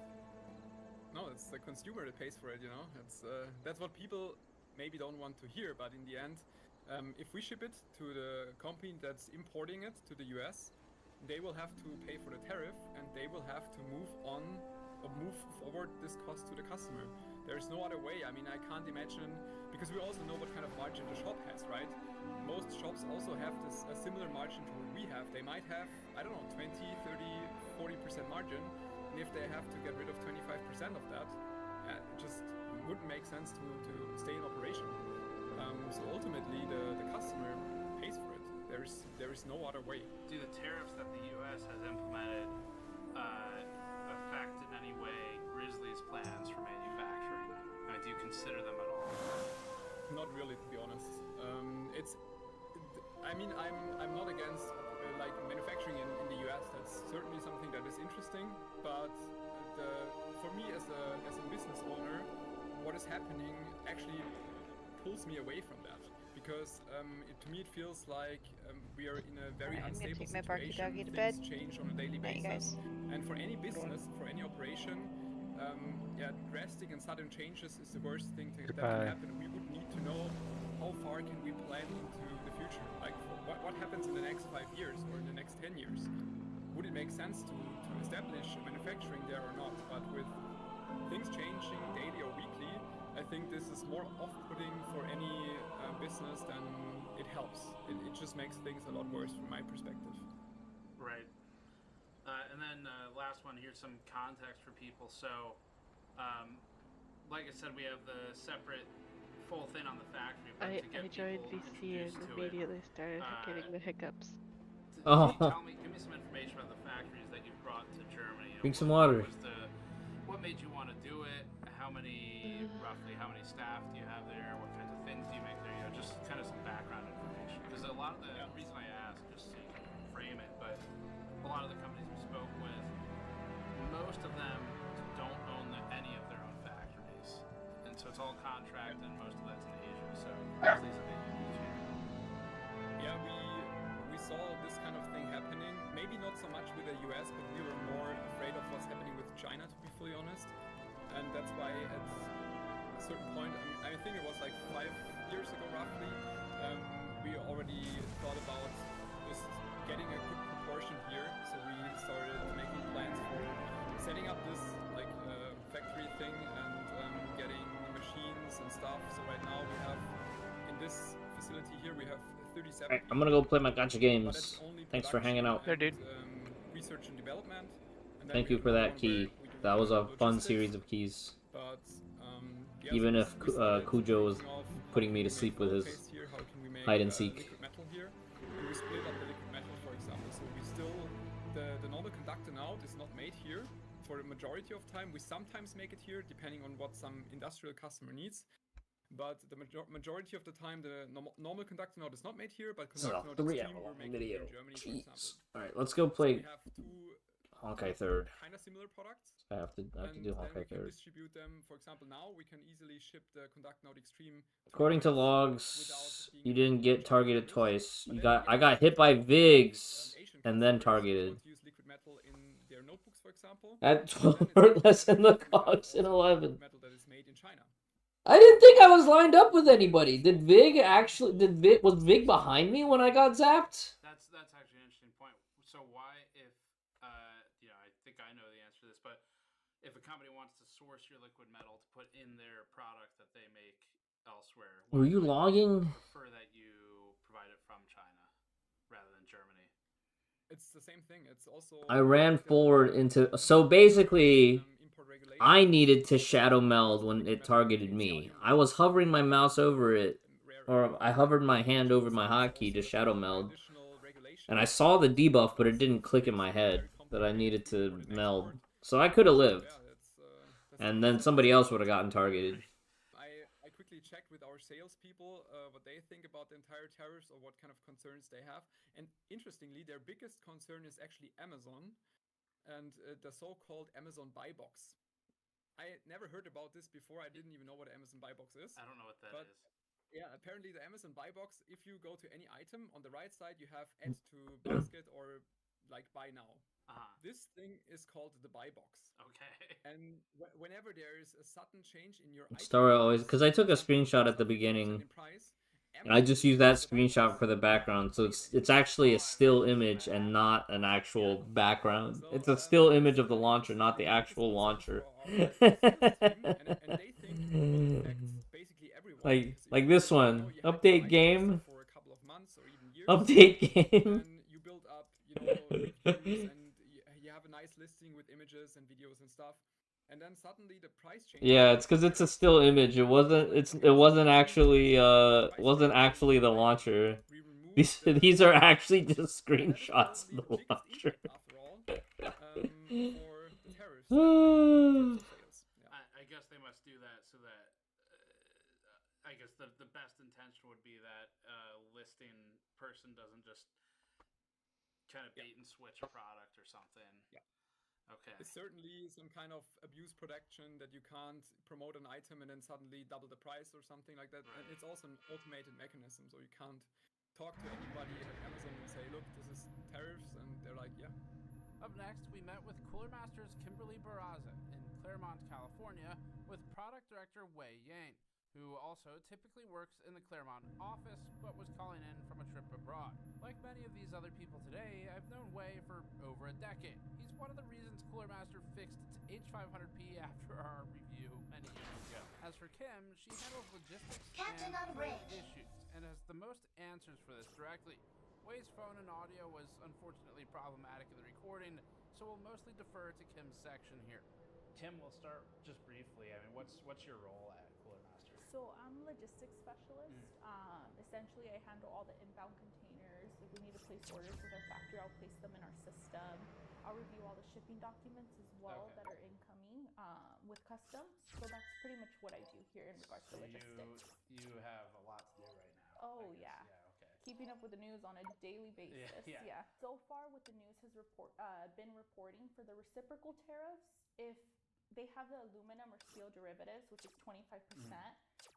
S17: No, it's the consumer that pays for it. It's that's what people maybe don't want to hear. But in the end, if we ship it to the company that's importing it to the US, they will have to pay for the tariff, and they will have to move forward this cost to the customer. There's no other way. I mean, I can't imagine, because we also know what kind of margin the shop has, right? Most shops also have a similar margin to what we have. They might have, I don't know, 20, 30, 40% margin, and if they have to get rid of 25% of that, it just wouldn't make sense to stay in operation. So ultimately, the customer pays for it. There is no other way.
S1: Do the tariffs that the U.S. has implemented affect in any way Grizzly's plans for manufacturing? I mean, do you consider them at all?
S17: Not really, to be honest. I mean, I'm not against like manufacturing in the US. That's certainly something that is interesting. But for me as a business owner, what is happening actually pulls me away from that. Because to me it feels like we are in a very unstable situation. Things change on a daily basis. And for any business, for any operation, drastic and sudden changes is the worst thing that can happen. We would need to know how far can we plan into the future. Like what happens in the next 5 years or in the next 10 years? Would it make sense to establish manufacturing there or not? But with things changing daily or weekly, I think this is more off-putting for any business than it helps. It just makes things a lot worse from my perspective.
S1: Right. And then last one, here's some context for people. So, like I said, we have the separate full thing on the factory. But
S15: I joined VC and immediately started getting the hiccups.
S1: Give me some information about the factories that you've brought to Germany.
S7: Drink some water.
S1: What made you want to do it? Roughly how many staff do you have there? What kinds of things do you make there? Just kind of some background information. Because a lot of the reason I asked, just so you can frame it, but a lot of the companies we spoke with, most of them don't own any of their own factories, and so it's all contract, and most of that's in Asia. So Grizzly's a big huge here.
S17: Yeah, we saw this kind of thing happening. Maybe not so much with the US, but we were more afraid of what's happening with China, to be fully honest. And that's why at a certain point, I think it was like 5 years ago roughly, we already thought about just getting a good proportion here. So we started making plans for setting up this like factory thing and getting machines and stuff. So right now we have, in this facility here, we have 37
S7: Right, I'm gonna go play my gacha games. Thanks for hanging out.
S17: There, dude. Research and development. And
S7: Thank you for that key. That was a fun series of keys.
S17: But,
S7: even if Kujo was putting me to sleep with his hide and seek.
S17: Liquid metal here. And we split up the liquid metal, for example. So we still, the normal conductor node is not made here for the majority of time. We sometimes make it here, depending on what some industrial customer needs. But the majority of the time, the normal conductor node is not made here, but conductor node extreme we're making here in Germany, for example.
S7: Alright, let's go play
S17: So we have two
S7: Honkai Third.
S17: kind of similar products.
S7: I have to do Honkai Third.
S17: Distribute them. For example, now we can easily ship the conduct node extreme.
S7: According to logs, you didn't get targeted twice. I got hit by Vigs and then targeted.
S17: Use liquid metal in their notebooks, for example.
S7: At 12 or less than the cogs in 11.
S17: Metal that is made in China.
S7: I didn't think I was lined up with anybody. Was Vig behind me when I got zapped?
S1: That's actually an interesting point. So why, if I think I know the answer to this, but if a company wants to source your liquid metal to put in their product that they make elsewhere,
S7: Were you logging?
S1: Prefer that you provide it from China rather than Germany.
S17: It's the same thing. It's also.
S7: I ran forward into. So basically, I needed to shadow meld when it targeted me. I was hovering my mouse over it, or I hovered my hand over my hotkey to shadow meld, and I saw the debuff, but it didn't click in my head that I needed to meld. So I could have lived, and then somebody else would have gotten targeted.
S17: I quickly checked with our salespeople what they think about the entire tariffs or what kind of concerns they have. And interestingly, their biggest concern is actually Amazon and the so-called Amazon buy box. I never heard about this before. I didn't even know what Amazon buy box is.
S1: I don't know what that is.
S17: Yeah, apparently the Amazon buy box, if you go to any item, on the right side you have add to basket or like buy now. This thing is called the buy box.
S1: Okay.
S17: And whenever there is a sudden change in your
S7: Story always, because I took a screenshot at the beginning, and I just used that screenshot for the background, so it's actually a still image and not an actual background. It's a still image of the launcher, not the actual launcher. like this one. Update game. Update game.
S17: You build up, reviews and you have a nice listing with images and videos and stuff. and then suddenly the price changes.
S7: Yeah, it's because it's a still image. It wasn't actually the launcher. These are actually just screenshots of the launcher.
S17: After all, for the tariffs in terms of sales. Yeah.
S14: I guess they must do that so that I guess the best intention would be that listing person doesn't just kind of bait and switch a product or something.
S17: Yeah.
S14: Okay.
S17: It's certainly some kind of abuse protection that you can't promote an item and then suddenly double the price or something like that.
S14: Right.
S17: And it's also an automated mechanism, so you can't talk to anybody at Amazon and say, look, this is tariffs, and they're like, yeah.
S1: Up next, we met with Cooler Masters Kimberly Barraza in Claremont, California, with product director Wei Yang, who also typically works in the Claremont office, but was calling in from a trip abroad. Like many of these other people today, I've known Wei for over a decade. He's one of the reasons Cooler Master fixed its H500P after our review many years ago. As for Kim, she handles logistics and freight issues, and has the most answers for this directly. Wei's phone and audio was unfortunately problematic in the recording, so we'll mostly defer to Kim's section here.
S14: Kim, we'll start just briefly. I mean, what's your role at Cooler Master?
S19: So I'm a logistics specialist. Essentially, I handle all the inbound containers. If we need to place orders with our factory, I'll place them in our system. I'll review all the shipping documents as well that are incoming with customs. So that's pretty much what I do here in regards to logistics.
S14: You have a lot to do right now.
S19: Oh yeah.
S14: Okay.
S19: Keeping up with the news on a daily basis. Yeah. So far, what the news has been reporting for the reciprocal tariffs, if they have the aluminum or steel derivatives, which is 25%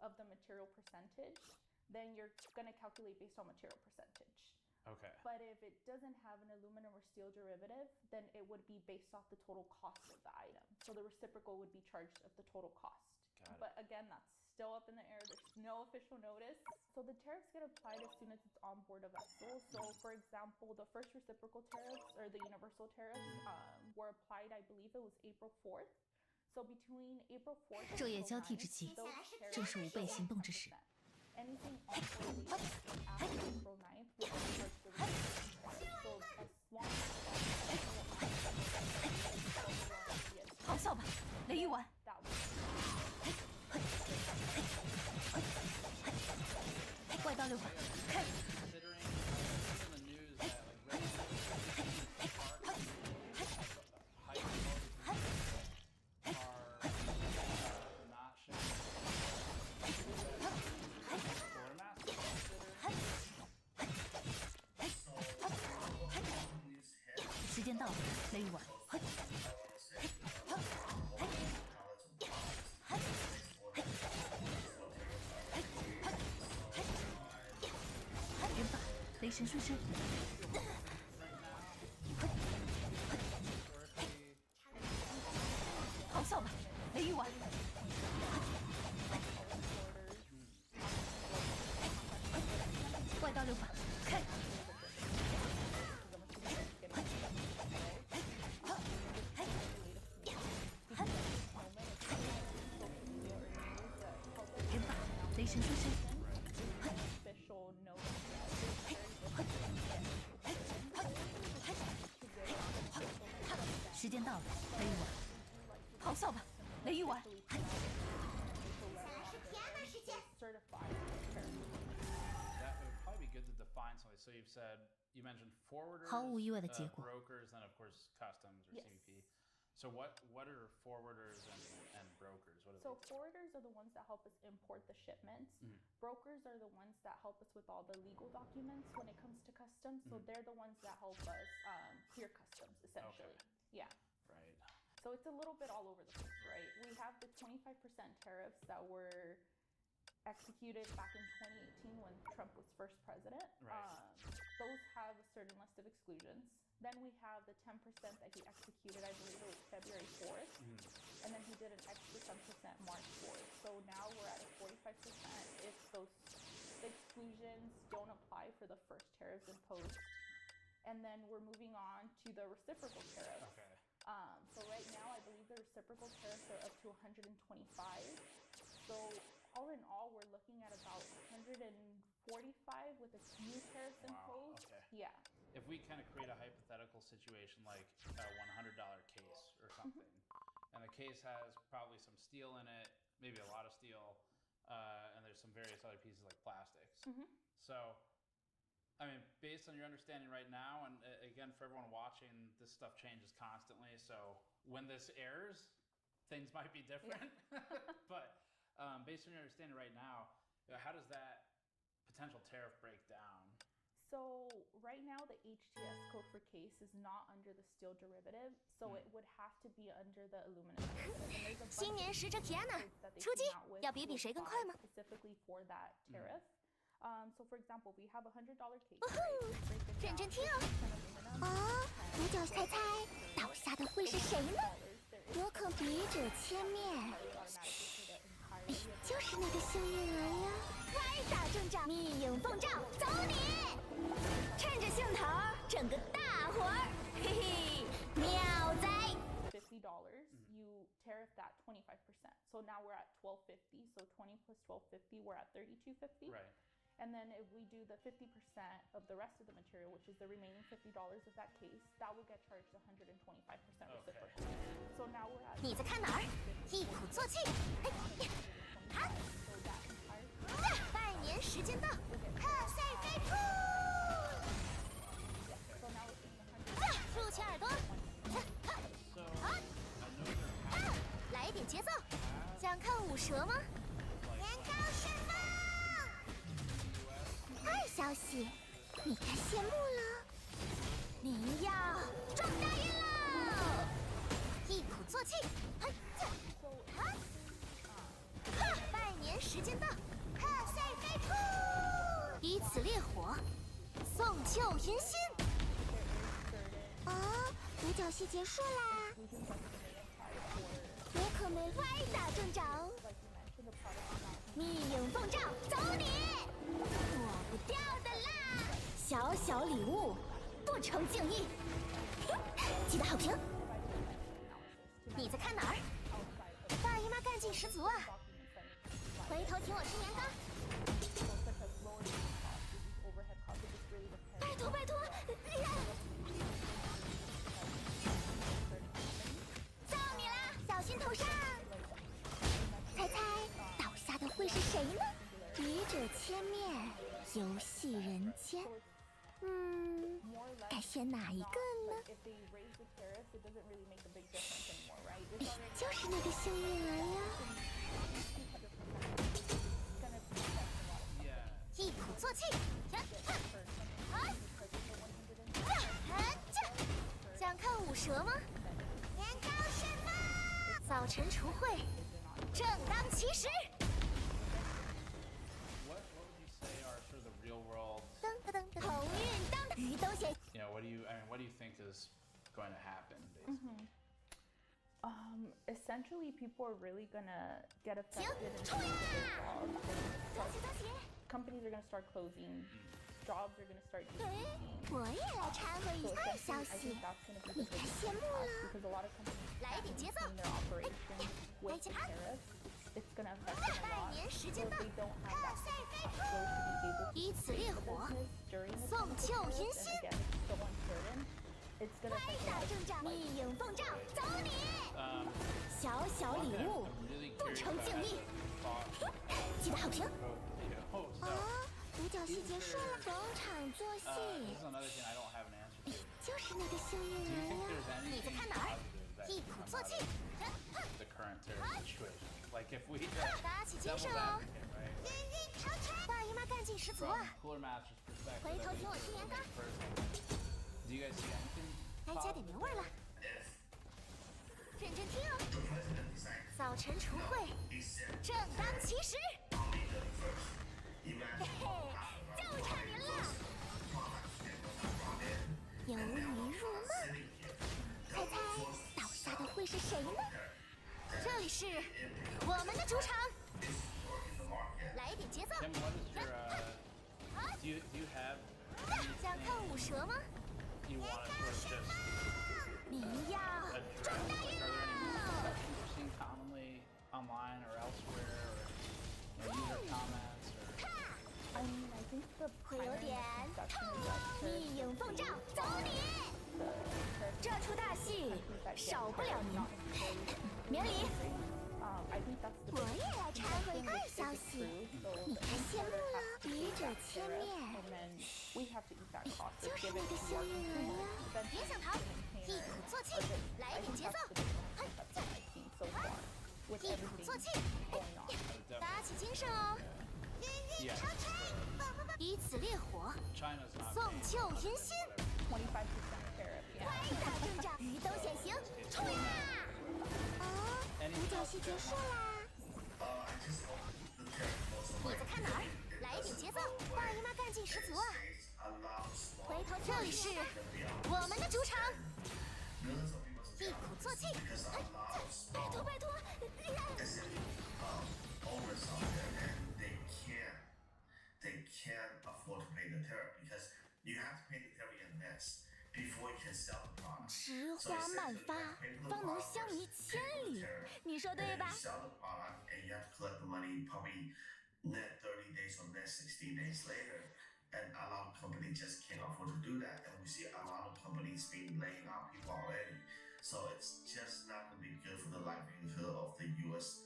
S19: of the material percentage, then you're going to calculate based on material percentage.
S14: Okay.
S19: But if it doesn't have an aluminum or steel derivative, then it would be based off the total cost of the item. So the reciprocal would be charged at the total cost.
S14: Got it.
S19: But again, that's still up in the air. There's no official notice. So the tariffs get applied as soon as it's on board a vessel. So for example, the first reciprocal tariffs, or the universal tariffs, were applied, I believe it was April 4th. So between April 4th and
S13: 这页交替之期，正是吾辈行动之时。
S19: Anything on board after April 9th will be charged the reciprocal. So as long as
S13: 咆哮吧，雷玉丸！ 怪盗六法，开！ 时间到了，雷玉丸。人法，雷神顺身。咆哮吧，雷玉丸。怪盗六法，开！ 雷神出身。时间到了，雷玉丸，咆哮吧，雷玉丸。
S14: That would probably be good to define something. So you've said you mentioned forwarders,
S13: 毫无意外的结果。
S14: brokers, and of course customs or CBP. So what are forwarders and brokers? What
S19: So forwarders are the ones that help us import the shipments. Brokers are the ones that help us with all the legal documents when it comes to customs. So they're the ones that help us clear customs, essentially.
S14: Okay.
S19: Yeah.
S14: Right.
S19: So it's a little bit all over the place, right? We have the 25% tariffs that were executed back in 2018 when Trump was first president.
S14: Right.
S19: Those have a certain list of exclusions. Then we have the 10% that he executed, I believe it was February 4th. And then he did an extra 10% March 4th. So now we're at a 45% if those exclusions don't apply for the first tariffs imposed. And then we're moving on to the reciprocal tariffs.
S14: Okay.
S19: So right now, I believe the reciprocal tariffs are up to 125. So all in all, we're looking at about 145 with a few tariffs imposed.
S14: Okay.
S19: Yeah.
S14: If we kind of create a hypothetical situation like a $100 case or something,
S1: and the case has probably some steel in it, maybe a lot of steel, and there's some various other pieces like plastics. So, I mean, based on your understanding right now, and again, for everyone watching, this stuff changes constantly. So when this airs, things might be different. But based on your understanding right now, how does that potential tariff break down?
S19: So right now the HTS code for case is not under the steel derivative, so it would have to be under the aluminum.
S4: 新年时这天呢，出击要比谁更快吗？
S19: Specifically for that tariff. So for example, we have $100 case.
S4: 认真听哦。哦，独角猜猜倒下的会是谁呢？我可笔者千面。你就是那个幸运儿呀！歪打正着，密影奉诏，走你！趁着兴头，整个大活儿，嘿嘿，妙哉
S19: ！$50, you tariff that 25%. So now we're at $12.50. So 20 plus $12.50, we're at $32.50.
S1: Right.
S19: And then if we do the 50% of the rest of the material, which is the remaining $50 of that case, that will get charged 125% reciprocal. So now we're at.
S4: 你在看哪儿？一鼓作气，哈！拜年时间到，贺岁飞扑！竖起耳朵，来一点节奏，想看舞蛇吗？年糕释放！坏消息，你该谢幕了，您要撞大运喽！一鼓作气，拜年时间到，贺岁飞扑！以此烈火，送旧迎新。哦，独角戏结束啦！我可没歪打正着，密影奉诏，走你！躲不掉的啦！小小礼物，不成敬意。记得好评。你在看哪儿？大姨妈干劲十足啊！回头请我吃年糕。拜托拜托！到你啦，小心头上！猜猜倒下的会是谁呢？笔者千面，游戏人间。该选哪一个呢？就是那个幸运儿呀！一鼓作气，想看舞蛇吗？年糕释放，早晨除秽，正当其时。
S1: What would you say are sort of the real world?
S4: 噔噔噔，鸿运当鱼都先。
S1: You know, what do you think is going to happen, basically?
S19: Essentially, people are really gonna get affected in terms of their jobs. Companies are gonna start closing. Jobs are gonna start decreasing.
S4: 我也来掺和一下坏消息，你该谢幕了。
S19: Because a lot of companies
S4: 来点节奏，
S19: their operations with the tariffs, it's gonna affect them a lot. So they don't have that flow to be able to
S4: 以此烈火，
S19: during the
S4: 送旧迎新。
S19: again, it's so uncertain. It's gonna affect a lot of people.
S4: 密影奉诏，走你！小小礼物，不成敬意。记得好评。哦，独角戏结束了，逢场作戏。
S1: This is another thing I don't have an answer to.
S4: 就是那个幸运儿呀！你在看哪儿？一鼓作气。
S1: The current tariff situation. Like if we
S4: 打起精神哦！人人超超，大姨妈干劲十足啊！
S1: Cooler Master's perspective.
S4: 回头请我吃年糕。
S1: Do you guys see anything?
S4: 该加点年味了。认真听哦！早晨除秽，正当其时。嘿嘿，就差您了。由于入梦，猜猜倒下的会是谁呢？这里是我们的主场，来一点节奏。
S1: Tim, what is your, do you have
S4: 想看舞蛇吗？
S1: you want to sort of just
S4: 您要撞大运喽！
S1: you're seeing commonly online or elsewhere, or user comments, or
S19: I mean, I think the
S4: 会有点痛哦！密影奉诏，走你！这出大戏少不了您。免礼。
S19: I think that's the
S4: 我也来插回
S19: thing
S4: 坏
S19: is
S4: 消
S19: if
S4: 息
S19: it's true, so
S4: 你
S19: the
S4: 太羡慕
S19: importer
S4: 了
S19: has to
S4: 笔
S19: pay
S4: 者
S19: that
S4: 千
S19: tariff,
S4: 面
S19: and then we have to eat that cost.
S4: 就
S19: It's
S4: 是
S19: given
S4: 那个
S19: to
S4: 幸
S19: our
S4: 运儿
S19: consumer
S4: 呀
S19: expenses
S4: 别想逃
S19: to the
S4: 一
S19: container.
S4: 鼓作气
S19: Or the-
S4: 来
S19: I
S4: 点
S19: think
S4: 节
S19: that's
S4: 奏
S19: the biggest that I've seen so far with
S4: 一鼓
S19: everything
S4: 作气
S19: going on.
S4: 打起精神哦
S1: Yeah.
S4: 以此烈火
S1: China's not
S4: 送
S1: paying
S4: 旧迎新
S19: 25% tariff, yeah.
S4: 快打正仗鱼都显形冲呀哦独角戏结束啦你在看哪儿来一点节奏大姨妈干劲十足啊回头这里是我们的主场一鼓作气拜托拜托
S22: they can't afford to pay the tariff because you have to pay the tariff in advance before you can sell the product.
S4: 直花慢发方能相离千里你说对吧
S22: You sell the product and you have to collect the money probably net 30 days or net 60 days later. And a lot of companies just can't afford to do that. And we see a lot of companies being laying off people already. So it's just not going to be good for the livelihood of the U.S.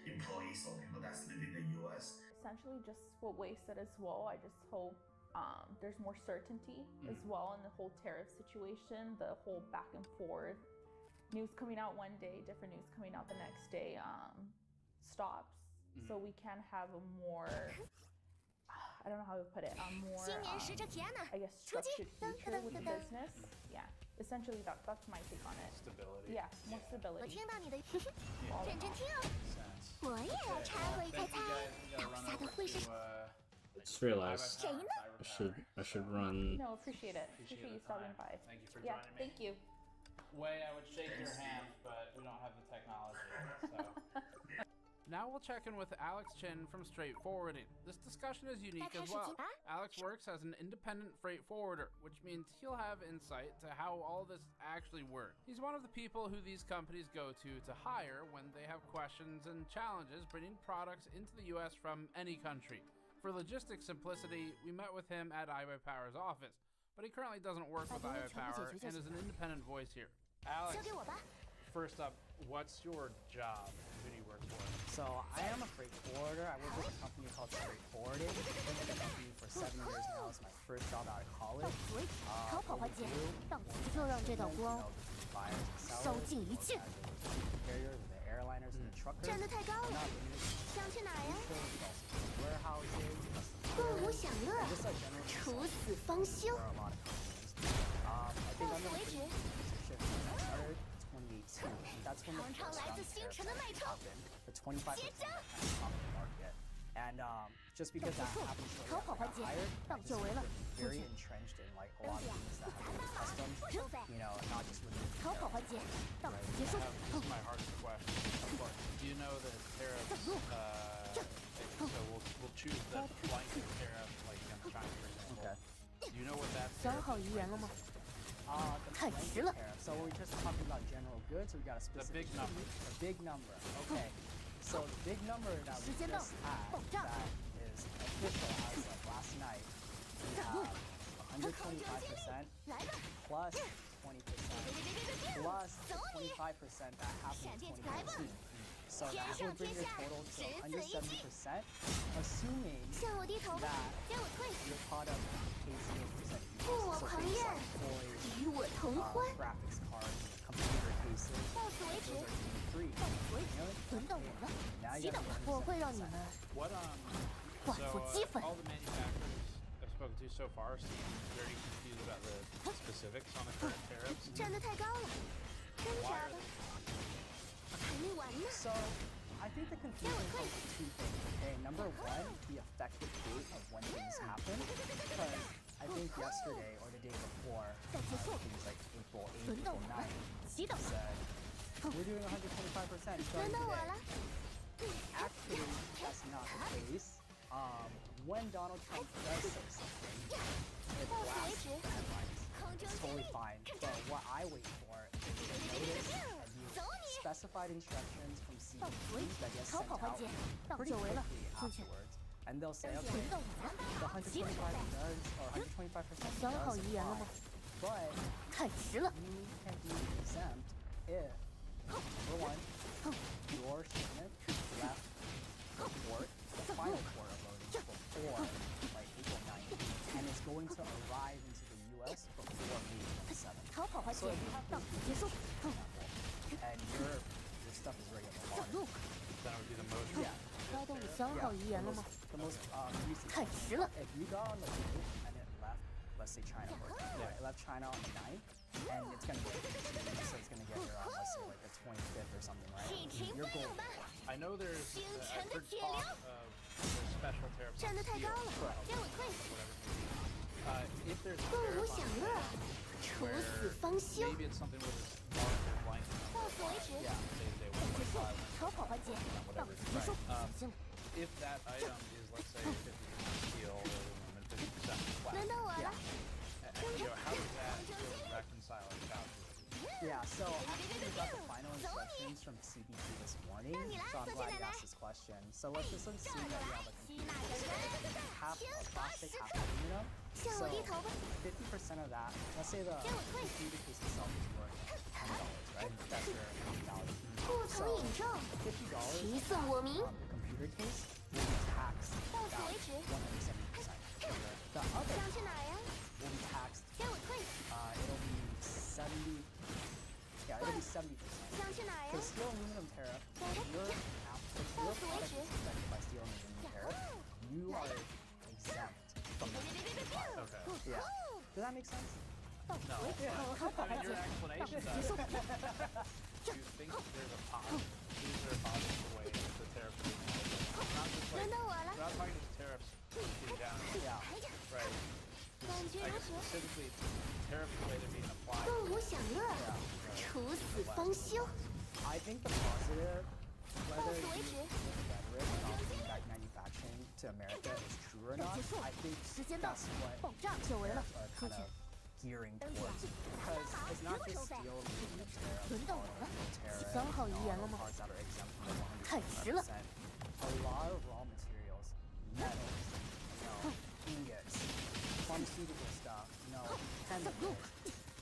S22: employees or people that's living in the U.S.
S19: Essentially just what Wei said as well. I just hope there's more certainty as well in the whole tariff situation, the whole back and forth. News coming out one day, different news coming out the next day stops. So we can have a more, I don't know how to put it, a more, I guess, structured future with the business. Yeah, essentially that's my take on it.
S1: Stability.
S19: Yeah, more
S4: 我
S19: stability.
S4: 听到你的认真听哦我也来插回猜猜倒下的会是
S7: I just realized I should run.
S19: No, appreciate it. Appreciate you stopping by.
S1: Thank you for
S19: Yeah,
S1: joining me.
S19: thank you.
S1: Way I would shake your hand, but we don't have the technology, so. Now we'll check in with Alex Chin from Straight Forwarding. This discussion is unique as well. Alex works as an independent freight forwarder, which means he'll have insight to how all this actually works. He's one of the people who these companies go to hire when they have questions and challenges bringing products into the US from any country. For logistics simplicity, we met with him at IWay Power's office, but he currently doesn't work with IWay Power and is an independent voice here. Alex, first up, what's your job? Who do you work for?
S10: So I am a freight forwarder. I work with a company called Straight Forwarding. I've been with the company for 7 years now. It's my first job out of college.
S4: 逃跑环节到此就让这道光烧尽一切
S10: Carriers, the airliners, and the truckers.
S4: 站得太高了想去哪儿呀
S10: Warehouses,
S4: 歌舞享乐
S10: just like general
S4: 处死方休
S10: for a lot of companies. I think I'm in a pretty good position. I started 2018. That's when the
S4: 常常
S10: first
S4: 来
S10: round
S4: 自
S10: of
S4: 星
S10: tariffs
S4: 辰的脉冲
S10: happened. The 25% on the market. And just because that happened shortly
S4: 逃
S10: after
S4: 跑
S10: I
S4: 环
S10: got
S4: 节
S10: hired,
S4: 到
S10: I just
S4: 久违了
S10: very entrenched in like a lot of things that have to do with customs, you know, not just with
S4: 逃跑环节到此结束
S1: This is my hardest question. Of course. Do you know that tariffs? So we'll choose the blanket tariff, like against China, for example.
S10: Okay.
S1: Do you know what that?
S4: 想好语言了吗
S10: The
S4: 太
S10: blanket
S4: 迟了
S10: tariff. So we're just talking about general goods. We got a specific
S1: big number.
S10: A big number. Okay. So the big number that we
S4: 时间到
S10: just had
S4: 爆炸
S10: that is official as of last night. We have 125%
S4: 来吧
S10: plus 20% plus the 25% that happened in 2019. So that would bring your total to 170%, assuming
S4: 向我低头吧
S10: that
S4: 给我退
S10: your product pays 0%
S4: 不我
S10: So
S4: 狂
S10: things
S4: 焰
S10: like toys,
S4: 与我同欢
S10: graphics cards, computer cases,
S4: 到此为止
S10: those are free.
S4: 到此为止轮到我了
S10: Now
S4: 激
S10: you
S4: 动
S10: got
S4: 我会让你们
S1: What
S4: 万
S1: so
S4: 夫激愤
S1: all the manufacturers I've spoken to so far seem very confused about the specifics on the current tariffs.
S4: 站得太高了真假的还没完呢
S10: So I think the confusion comes from two things. Okay, number one, the effective date of when things happen. Because I think yesterday or the day before, I think it was like April 8th, April 9th, said we're doing 125% starting
S4: 轮到我了
S10: today. Actually, that's not the case. When Donald Trump does say something, it blasts the headlines. It's totally fine. But what I wait for is a notice and the specified instructions from CBP that gets sent out pretty quickly afterwards. And they'll say, okay, the 125 does, or 125%
S4: 想好
S10: does
S4: 遗言了
S10: apply,
S4: 吗
S10: but
S4: 太迟了
S10: you can be exempt if
S9: Number one, your shipment left the port, the final port of loading before like April 9th, and it's going to arrive into the U.S. before May 27th. So if you have to, for example, and your stuff is already on the water,
S6: That would be the most.
S9: yeah. The most recent. If you got on the boat and it left, let's say China, it left China on the 9th, and it's gonna get, so it's gonna get here on, let's say, like the 25th or something, right? You're golden.
S1: I know there's I've heard talk of the special tariffs on steel, whatever. If there's a tariff on steel, where maybe it's something with this larger blanket number, yeah, say 1.5, whatever. Right. If that item is, let's say, 50% steel or 50% plastic, how does that reconcile or calculate?
S9: Yeah, so actually we got the final instructions from CBT this morning, so I'm glad you asked this question. So let's just assume that you have a computer, half plastic, half aluminum. So 50% of that, let's say the computer case itself is worth $10, right? That's your $10. So $50 on the computer case will be taxed about 170%. The other will be taxed, it'll be 70, yeah, it'll be 70%. So steel and aluminum tariff, if your product is affected by steel and aluminum tariff, you are exempt from the
S1: Okay.
S9: Yeah. Does that make sense?
S1: No. I mean, your explanation does. Do you think there's a positive? Is there a positive way the tariffs are being applied? Not just like, we're not talking just tariffs being down.
S9: Yeah.
S1: Right. I guess specifically tariffs the way they're being applied.
S9: I think the positive, whether you rhetoric about back manufacturing to America is true or not, I think that's what tariffs are kind of gearing towards. Because it's not just steel and aluminum tariff, tariff, parts that are exempt from the 100%. A lot of raw materials, metals, ingots, pharmaceutical stuff, chemicals,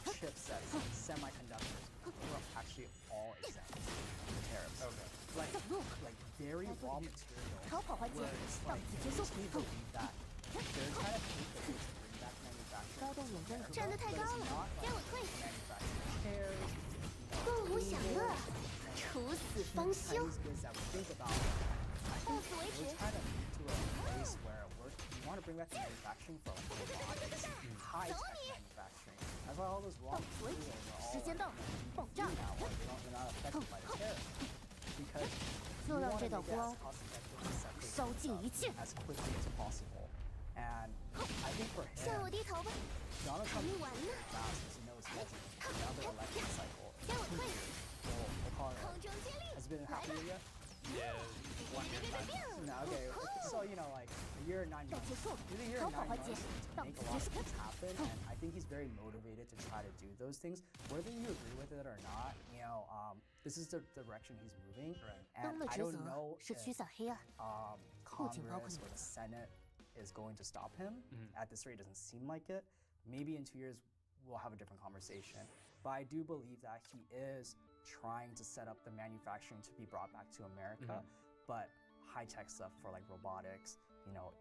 S9: chipsets, semiconductors, were actually all exempt from tariffs. Okay. Like very raw material, where it's like, it makes me believe that they're trying to take the bring back manufacturing to America, but it's not like manufacturing chairs, tables, Chinese goods that we think about. I think we're trying to move to a place where we want to bring back the manufacturing for like robotics, high-tech manufacturing. That's why all those raw materials are all like, now, like they're not affected by the tariff. Because you want to make it as cost-effective to separate stuff as quickly as possible. And I think for him, Donald Trump is very fast because he knows he has another election cycle in 2 years. We'll call it, has it been half a year yet?
S1: Yeah, 1 year, 9 months.
S9: No, okay. So, like a year and 9 months. He's a year and 9 months to make a lot of things happen, and I think he's very motivated to try to do those things. Whether you agree with it or not, this is the direction he's moving. Right. And I don't know if Congress or the Senate is going to stop him. At this rate, it doesn't seem like it. Maybe in 2 years, we'll have a different conversation. But I do believe that he is trying to set up the manufacturing to be brought back to America, but high-tech stuff for like robotics,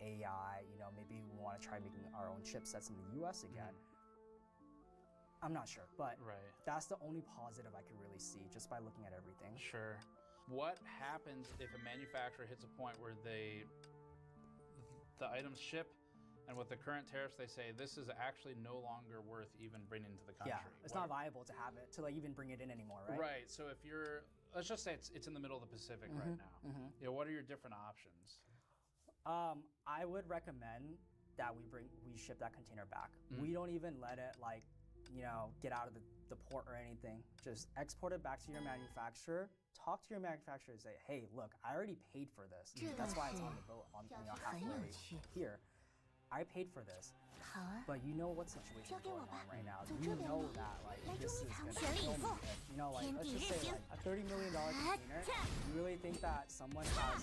S9: AI, maybe we want to try making our own chipsets in the US again. I'm not sure, but that's the only positive I can really see just by looking at everything.
S1: Sure. What happens if a manufacturer hits a point where the items ship, and with the current tariffs, they say this is actually no longer worth even bringing to the country?
S9: Yeah, it's not viable to have it, to like even bring it in anymore, right?
S1: Right, so if you're, let's just say it's in the middle of the Pacific right now. What are your different options?
S9: I would recommend that we ship that container back. We don't even let it get out of the port or anything. Just export it back to your manufacturer. Talk to your manufacturer and say, hey, look, I already paid for this. That's why it's on the boat halfway here. I paid for this, but you know what situation is going on right now. You know that this is gonna kill me. Let's just say a $30 million container. You really think that someone has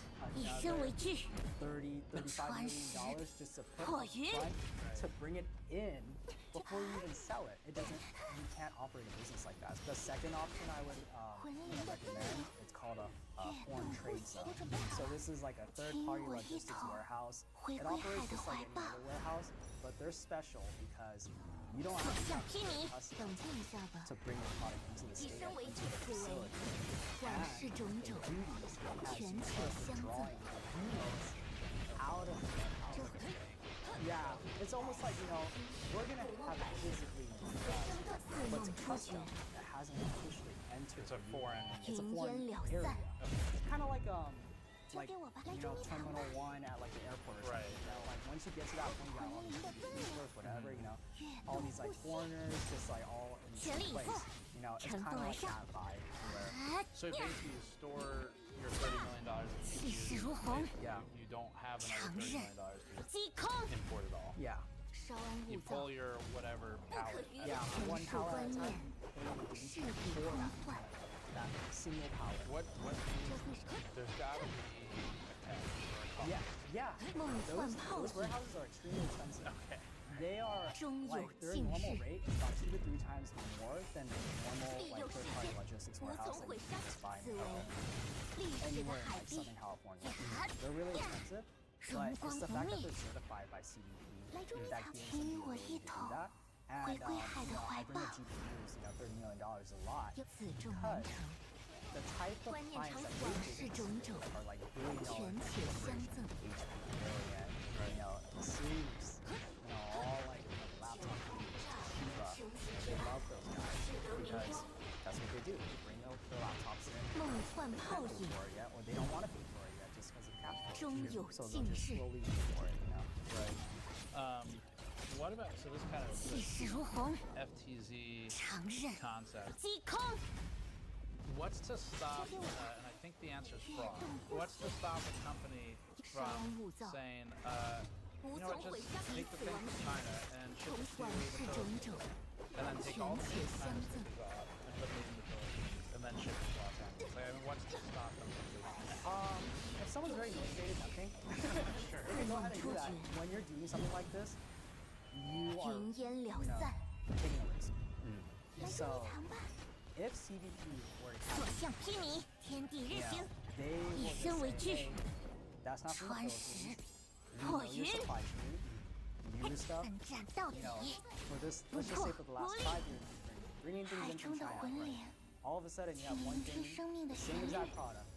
S9: another $30, $35 million just to put up front to bring it in before you even sell it? It doesn't. You can't
S10: can't operate a business like that. The second option I would recommend, it's called a foreign trade zone. So this is like a third-party logistics warehouse. It operates just like any other warehouse, but they're special because you don't have to have to bring your product into the state or into the facility. And the duties as you start withdrawing the units out of the warehouse. Yeah, it's almost like, we're going to have it physically but it's a custom that hasn't officially entered.
S1: It's a foreign
S10: area. It's kind of like Terminal 1 at like the airport or something. Like once you get to that point, you got all these visitors, whatever, all these like foreigners just like all in the same place. It's kind of like that vibe.
S1: So basically you store your $30 million you don't have another $30 million to import it all.
S10: Yeah.
S1: You pull your whatever pallet.
S10: Yeah, one pallet at a time. That single pallet.
S1: What there's gotta be a catch or a cost.
S10: Yeah. Those warehouses are extremely expensive.
S1: Okay.
S10: They are like their normal rate is about 2 to 3 times more than a normal like third-party logistics warehouse that you can just buy anywhere in like Southern California. They're really expensive, but it's the fact that they're certified by CBP that gives them the ability to do that. And I bring up GPUs, $30 million is a lot because the type of clients that they do are like billion-dollar corporations, HP, Series, all like laptop companies, Toshiba. They love those guys because that's what they do. They bring their laptops in, they can't pay for it yet, or they don't want to pay for it yet just because of cash flow. So they'll just slowly pay for it,
S1: Right. What about, so this kind of FTZ concept. What's to stop, and I think the answer is fraud, what's to stop a company from saying, just take the thing from China and ship it to the Philippines, and then take all the things China's things off and put it in the Philippines, and then ship it to Los Angeles? What's to stop them from doing that?
S10: If someone's very motivated, nothing. Sure. They can go ahead and do that. When you're doing something like this, you are, taking a risk. So, if CBP were to they will just say, hey, that's not from the Philippines. You know your supply chain. You use stuff. For this, let's just say for the last 5 years, bringing things in from China. Right? All of a sudden, you have one thing, the same exact product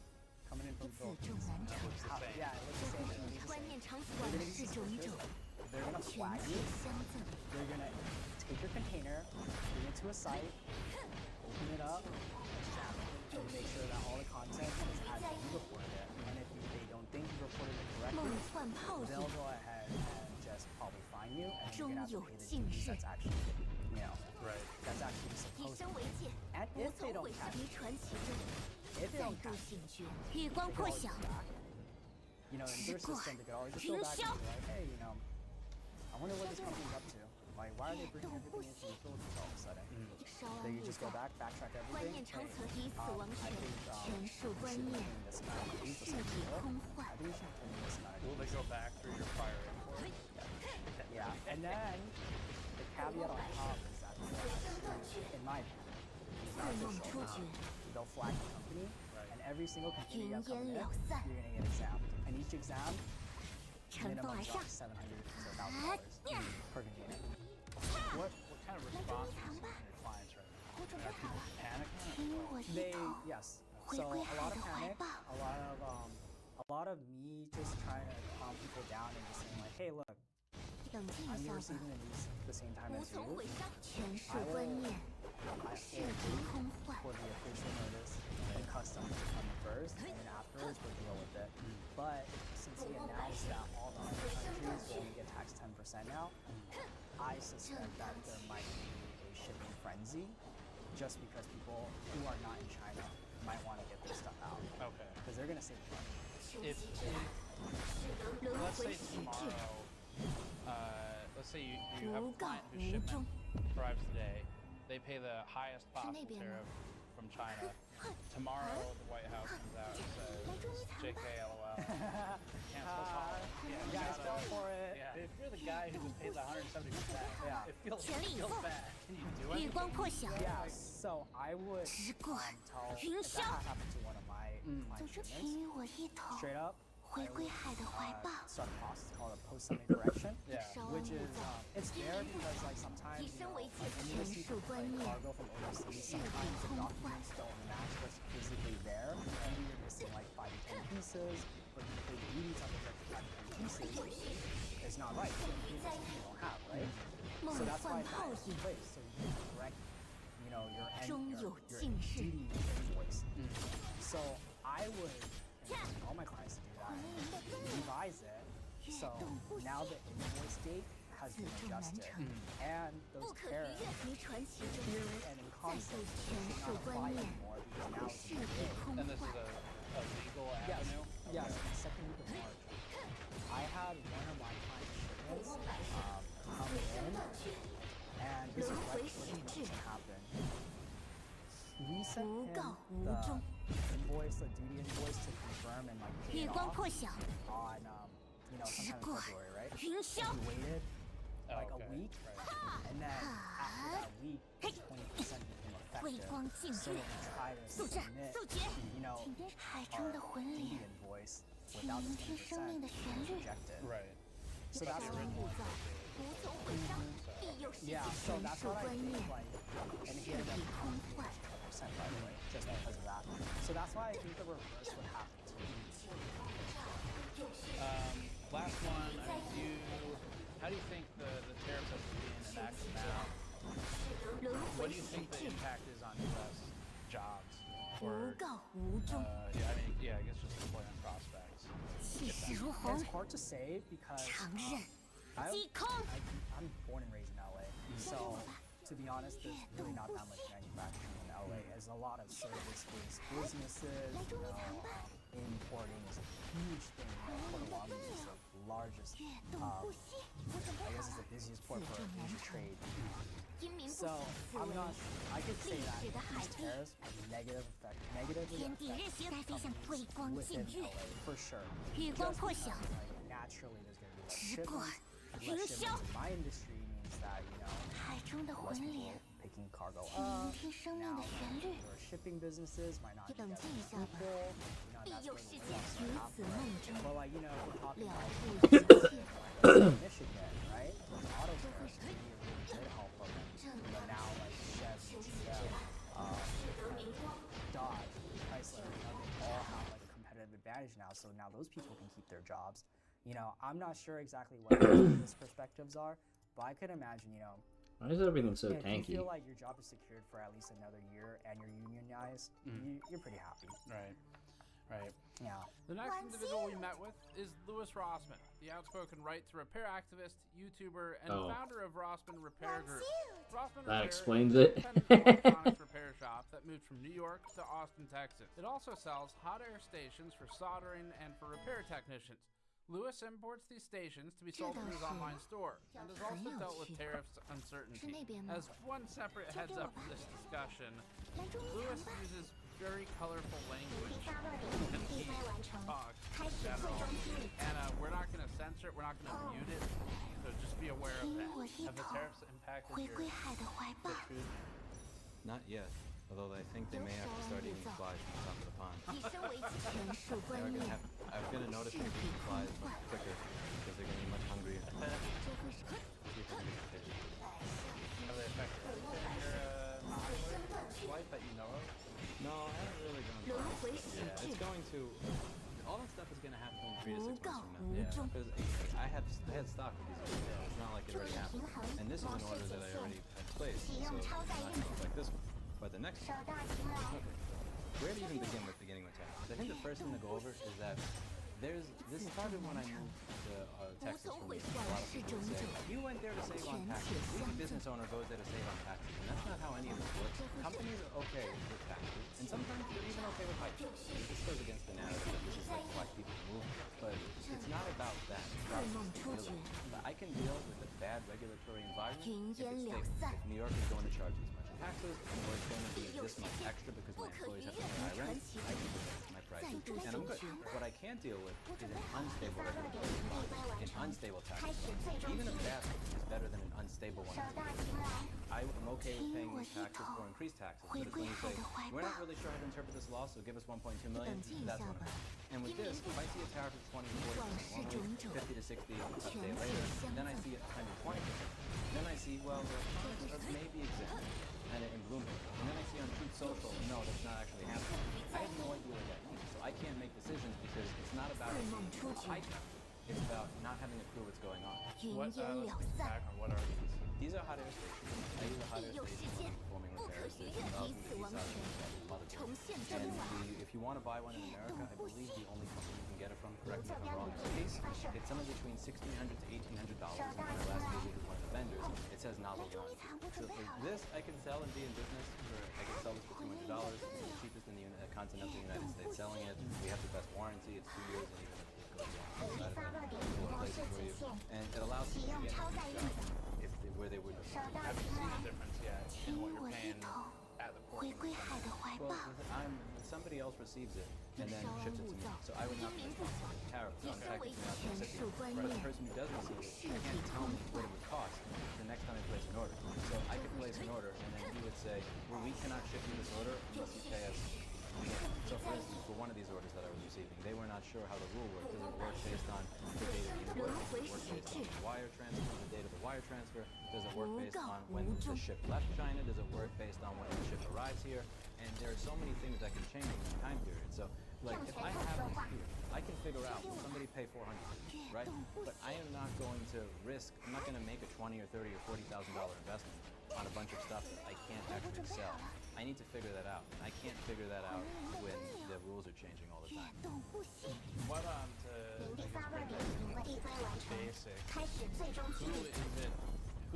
S10: coming in from the Philippines. Yeah, it looks the same. They're going to be suspicious. They're going to flag you. They're going to take your container, bring it to a site, open it up, and make sure that all the content is as you reported it. And if they don't think you reported it correctly, they'll go ahead and just probably fine you, and you're going to have to pay the duties that's actually, that's actually supposed to be. And if they don't catch you, they can always go back. In their system, they could always just go back and be like, hey, I wonder what this company's up to. Like, why are they bringing everything in from the Philippines all of a sudden? They could just go back, backtrack everything. Hey, I think you should be paying this amount of fees to some people. I think you should be paying this amount of fees.
S1: Will they go back through your prior import?
S10: Yeah, and then the caveat on top is that, in my opinion, it's not official. They'll flag the company, and every single container you have coming in, you're going to get examined. And each exam, minimum is $700 to $1,000 per container.
S1: What kind of response are you seeing from your clients right now? Are people panicking?
S10: Yes. So a lot of panic, a lot of me just trying to calm people down and just saying like, hey, look, I'm receiving the same time as you. I will for the official notice and customs to come first, and then afterwards we'll deal with it. But since he announced that all the other countries will only get taxed 10% now, I suspect that there might be a shipping frenzy just because people who are not in China might want to get their stuff out.
S1: Okay.
S10: Because they're going to save money.
S1: Let's say tomorrow, let's say you have a client whose shipment arrives today, they pay the highest possible tariff from from China. Tomorrow, the White House comes out and says, JK, LOL. Cancel Holland. Yeah,
S10: Guys, go for it.
S1: Yeah. If you're the guy who just paid the 170%,
S10: Yeah.
S1: it feels bad. Can you do anything?
S10: Yeah, so I would tell if that happened to one of my shipments, straight up, I would start a process called a post-summit correction, which is it's there because like sometimes like when you receive like cargo from overseas, sometimes the documents don't match what's physically there. Maybe you're missing like 5 to 10 pieces, but you pay duties on the 5 to 10 pieces. It's not right. You don't have, right? So that's why that is in place. So you can correct, your duty invoice. So I would encourage all my clients to do that. Revise it. So now the invoice date has been adjusted, and those tariffs, in theory and in concept, should not apply anymore because now it's a new
S1: And this is a legal avenue?
S10: Yes, in the second week of March. I had one of my client shipments come in, and this is right before the election happened. We sent him the invoice, the duty invoice to confirm and like pay it off on sometime in February, right? He waited like a week, and then after that week, 20% became effective. So when we try to submit, our duty invoice without the 20%, it's rejected.
S1: Right.
S10: So that's yeah. So that's what I think. Like, and he ended up becoming 20% by the way, just because of that. So that's why I think the reverse would happen too.
S1: Last one. How do you think the tariffs as being enacted now? What do you think the impact is on U.S. jobs? Or I guess just employment prospects.
S10: It's hard to say because I'm born and raised in LA. So to be honest, there's really not that much manufacturing in LA. There's a lot of service-based businesses. Importing is a huge thing. Port of Long Beach is the largest. I guess it's the busiest port for Asia trade. So I could say that these tariffs have negatively affect companies within LA for sure. Just because, naturally there's going to be less shipments. Less shipments in my industry means that less people picking cargo up. Now your shipping businesses might not get as many people. That's where the layoffs are happening. But we're talking about Michigan, right? Those auto tariffs can be a really good help for them. Now Chevy, GM, Dodge, Chrysler, they all have a competitive advantage now. So now those people can keep their jobs. I'm not sure exactly what their business perspectives are, but I could imagine,
S7: why is everything so
S10: if
S7: tanky?
S10: you feel like your job is secured for at least another year and you're unionized, you're pretty happy.
S1: Right.
S10: Yeah.
S1: The next individual we met with is Louis Rossman, the outspoken right to repair activist, YouTuber, and founder of Rossman Repair Group. Rossman
S7: That
S1: Repair
S7: explains
S1: is an
S7: it.
S1: independent electronics repair shop that moved from New York to Austin, Texas. It also sells hot air stations for soldering and for repair technicians. Louis imports these stations to be sold through his online store, and has also dealt with tariffs uncertainty. As one separate heads up for this discussion, Louis uses very colorful language and he talks in general. And we're not going to censor it, we're not going to mute it, so just be aware of that. Have the tariffs impacted your truth?
S12: Not yet. Although I think they may have to start eating flies from the top of the pond. I'm going to notice they're eating flies much quicker because they're going to be much hungrier. See if we can get the fish.
S1: Have they affected your life that you know of?
S12: No, I haven't really gone through it. Yeah, it's going to... All that stuff is going to happen in 3 to 6 months from now. Yeah. Because I had stock of these orders. It's not like it already happened. And this is an order that I already had placed, so it's not like this one. But the next one, where to even begin with tariffs? I think the first thing to go over is that this started when I moved to Texas from Houston. A lot of people say, you went there to save on taxes. Every business owner goes there to save on taxes. And that's not how any of this works. Companies are okay with taxes. And sometimes they're even okay with hikes. This goes against the narrative that this is like why people move. But it's not about that. It's about stability. But I can deal with a bad regulatory environment if it stays. If New York is going to charge this much in taxes, or it's going to be a this much extra because my employees have to pay my rent, I can put my price, and I'm good. What I can't deal with is an unstable regulatory environment, an unstable tax environment. Even a bad one is better than an unstable one. I'm okay with paying these taxes or increased taxes, but it's when you say, we're not really sure how to interpret this law, so give us 1.2 million, that's when and with this, if I see a tariff of 20 to 40% one week, 50 to 60 a day later, then I see it 120%. Then I see, well, the products are maybe exempt, and in Bloomberg. And then I see on Truth Social, no, that's not actually happening. I have no idea what that means, so I can't make decisions because it's not about high tech. It's about not having a clue what's going on.
S1: What are these?
S12: These are hot air stations. I use a hot air station when I'm performing repairs. There's some of the and if you want to buy one in America, I believe the only company you can get it from, correct me if I'm wrong, is Case. It's somewhere between $1,600 to $1,800. And when I last visited one of the vendors, it says nozzle one. So for this, I can sell and be in business. I can sell this for $200. It's the cheapest in the continental United States selling it. We have the best warranty. It's 2 years, and even if it goes wrong, we'll replace it for you. And it allows people to get where they would
S1: have you seen the difference yet in what you're paying at the port?
S12: Well, somebody else receives it and then ships it to me, so I would not be responsible for the tariff. It's technically not the recipient. But the person who does receive it can't tell me what it would cost the next time I place an order. So I could place an order and then he would say, well, we cannot ship you this order unless you pay us. So for instance, for one of these orders that I was receiving, they were not sure how the rule worked. Does it work based on the date of the invoice? Does it work based on the wire transfer, the date of the wire transfer? Does it work based on when the ship left China? Does it work based on when the ship arrives here? And there are so many things that can change in that time period. So, like, if I have this here, I can figure out, will somebody pay $400, right? But I am not going to risk, I'm not going to make a $20 or $30 or $40,000 investment on a bunch of stuff that I can't actually sell. I need to figure that out. I can't figure that out when the rules are changing all the time.
S1: What to I guess bring that to basic?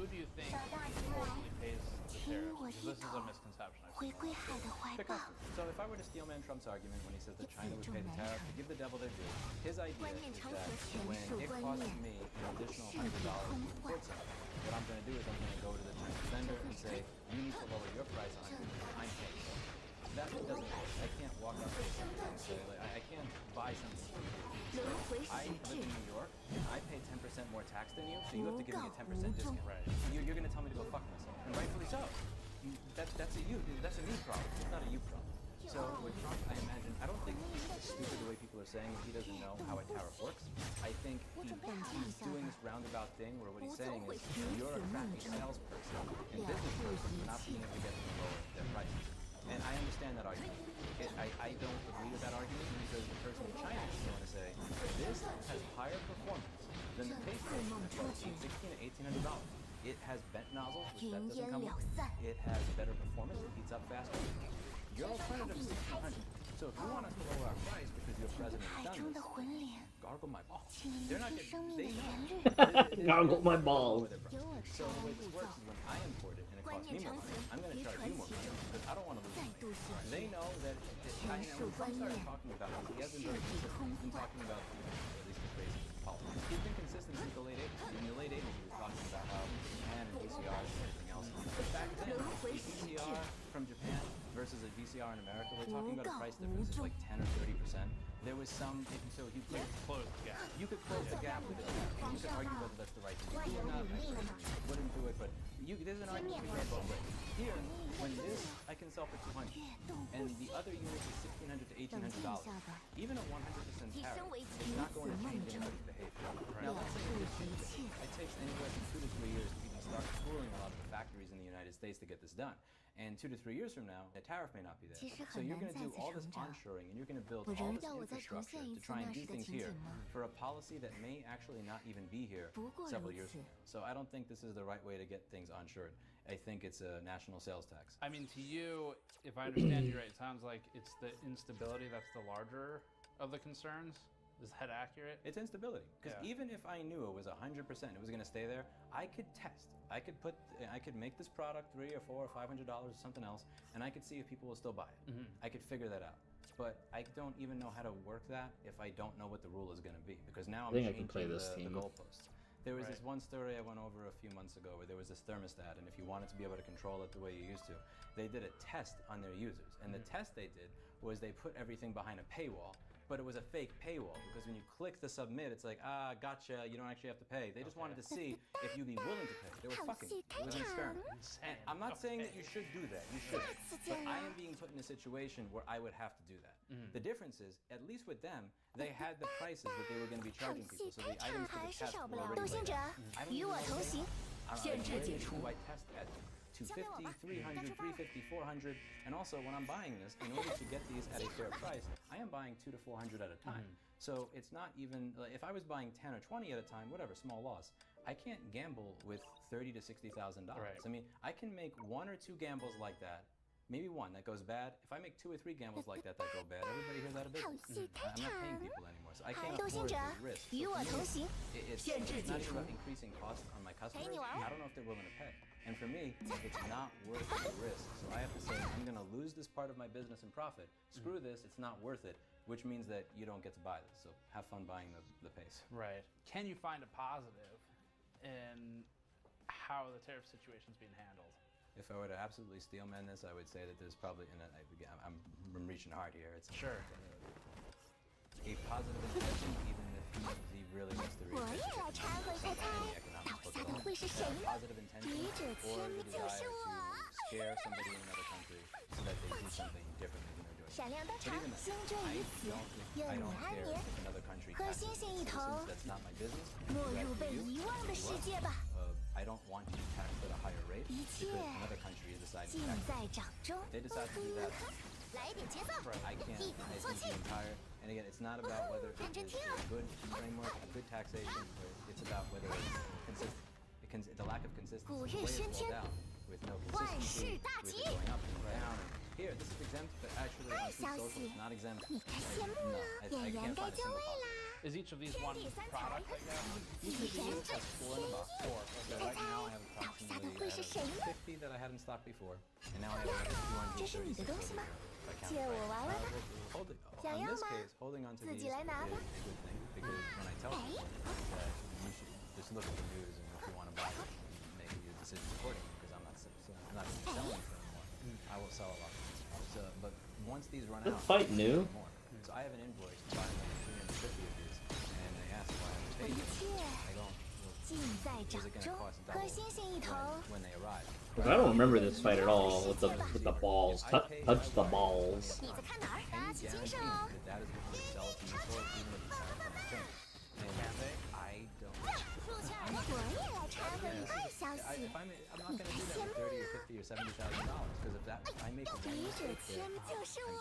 S1: Who do you think ultimately pays the tariff? Because this is a misconception I've seen.
S12: The customer. So if I were to steal Man Trump's argument when he says that China would pay the tariff, to give the devil their due, his idea is that when it costs me an additional $100 to import something, what I'm going to do is I'm going to go to the Chinese vendor and say, you need to lower your price on it, I'm paying for it. That's what doesn't work. I can't walk up to somebody and say, like, I can't buy something. So I live in New York, and I pay 10% more tax than you, so you have to give me a 10% discount.
S1: Right.
S12: You're going to tell me to go fuck myself, and rightfully so. That's a me problem. It's not a you problem. So with Trump, I imagine, I don't think it's stupid the way people are saying that he doesn't know how a tariff works. I think he's doing this roundabout thing where what he's saying is, you're a crappy salesperson and business person for not being able to get them to lower their prices. And I understand that argument. I don't agree with that argument because the person in China is going to say, this has higher performance than the pace station that costs $1,600 to $1,800. It has bent nozzles, which that doesn't come with. It has better performance, it heats up faster. Your alternative is $1,600. So if you want us to lower our price because your president has done this, gargle my balls. They're not getting,
S7: gargle my balls.
S12: So the way this works is when I import it and it costs me more money, I'm going to charge you more money because I don't want to lose money. They know that when Trump started talking about this, he hasn't been consistent. He's been talking about, at least the crazy politics. He's been consistent since the late 80s. In the late 80s, he was talking about how Japan and VCR and everything else. But back then, a VCR from Japan versus a VCR in America, we're talking about a price difference of like 10 or 30%. There was some, so you could close the gap. You could close the gap with it. You could argue whether that's the right thing to do or not. I personally wouldn't do it, but there's an argument to be made both ways. Here, when this I can sell for $200, and the other unit is $1,600 to $1,800, even a 100% tariff is not going to change anybody's behavior. Now, let's say this changes. It takes anywhere from 2 to 3 years to even start tooling a lot of the factories in the United States to get this done. And 2 to 3 years from now, the tariff may not be there. So you're going to do all this onshoring, and you're going to build all this infrastructure to try and do things here for a policy that may actually not even be here several years from now. So I don't think this is the right way to get things onshored. I think it's a national sales tax.
S1: I mean, to you, if I understand you right, it sounds like it's the instability that's the larger of the concerns. Is that accurate?
S12: It's instability. Because even if I knew it was 100%, it was going to stay there, I could test. I could make this product $300 or $400 or $500 or something else, and I could see if people will still buy it. I could figure that out. But I don't even know how to work that if I don't know what the rule is going to be. Because now I'm changing the goalposts. There was this one story I went over a few months ago where there was this thermostat, and if you wanted to be able to control it the way you used to, they did a test on their users. And the test they did was they put everything behind a paywall, but it was a fake paywall because when you click the submit, it's like, gotcha, you don't actually have to pay. They just wanted to see if you'd be willing to pay. They were fucking. It was an experiment. And I'm not saying that you should do that. You should. But I am being put in a situation where I would have to do that. The difference is, at least with them, they had the prices that they were going to be charging people. So the items for the test were already laid out. I don't know what they are. I test at 250, 300, 350, 400, and also when I'm buying this, in order to get these at a fair price, I am buying 200 to 400 at a time. So it's not even, like, if I was buying 10 or 20 at a time, whatever, small loss, I can't gamble with $30,000 to $60,000. I mean, I can make 1 or 2 gambles like that. Maybe 1 that goes bad. If I make 2 or 3 gambles like that go bad, everybody hears out of business. I'm not paying people anymore, so I can't afford the risk. So it's not even about increasing costs on my customers. I don't know if they're willing to pay. And for me, it's not worth the risk. So I have to say, I'm going to lose this part of my business and profit. Screw this, it's not worth it, which means that you don't get to buy this. So have fun buying the pace.
S1: Right. Can you find a positive in how the tariff situation is being handled?
S12: If I were to absolutely steelman this, I would say that there's probably, and I'm reaching hard here. It's
S1: sure
S12: a positive intention, even if he really wants to reach any economic football. Positive intention or the desire to scare somebody in another country so that they do something differently than they're doing. But even then, I don't care if another country taxes citizens. That's not my business. I don't want to be taxed at a higher rate because another country is deciding to tax me. If they decide to do that, I can't. I think the entire, and again, it's not about whether it is a good framework, a good taxation, it's about whether it's consistent. The lack of consistency weighs it all down with no consistency, with it going up and down. Here, this is exempt, but actually on Food Social, it's not exempt. No, I can't find a single positive.
S1: Is each of these one product, I guess?
S12: Each of these has 4 in the box. 4. So right now I have approximately 50 that I had in stock before, and now I have 236 over here. If I count it right. In this case, holding on to these is a good thing, because when I tell people that you should just look at the news, and if you want to buy it, make your decision accordingly, because I'm not selling it anymore. I will sell a lot. So, but once these run out,
S7: fight new.
S12: More. So I have an invoice to buy like 350 of these, and they ask why I paid it. I don't. Well, is it going to cost double when they arrive?
S7: I don't remember this fight at all with the balls. Touch the balls.
S12: Can you guarantee that that is what they sell it to me for, even if it's not going to change? And I don't. I'm not going to do that with $30,000 or $50,000 or $70,000 because if I make one mistake there, I'm screwed.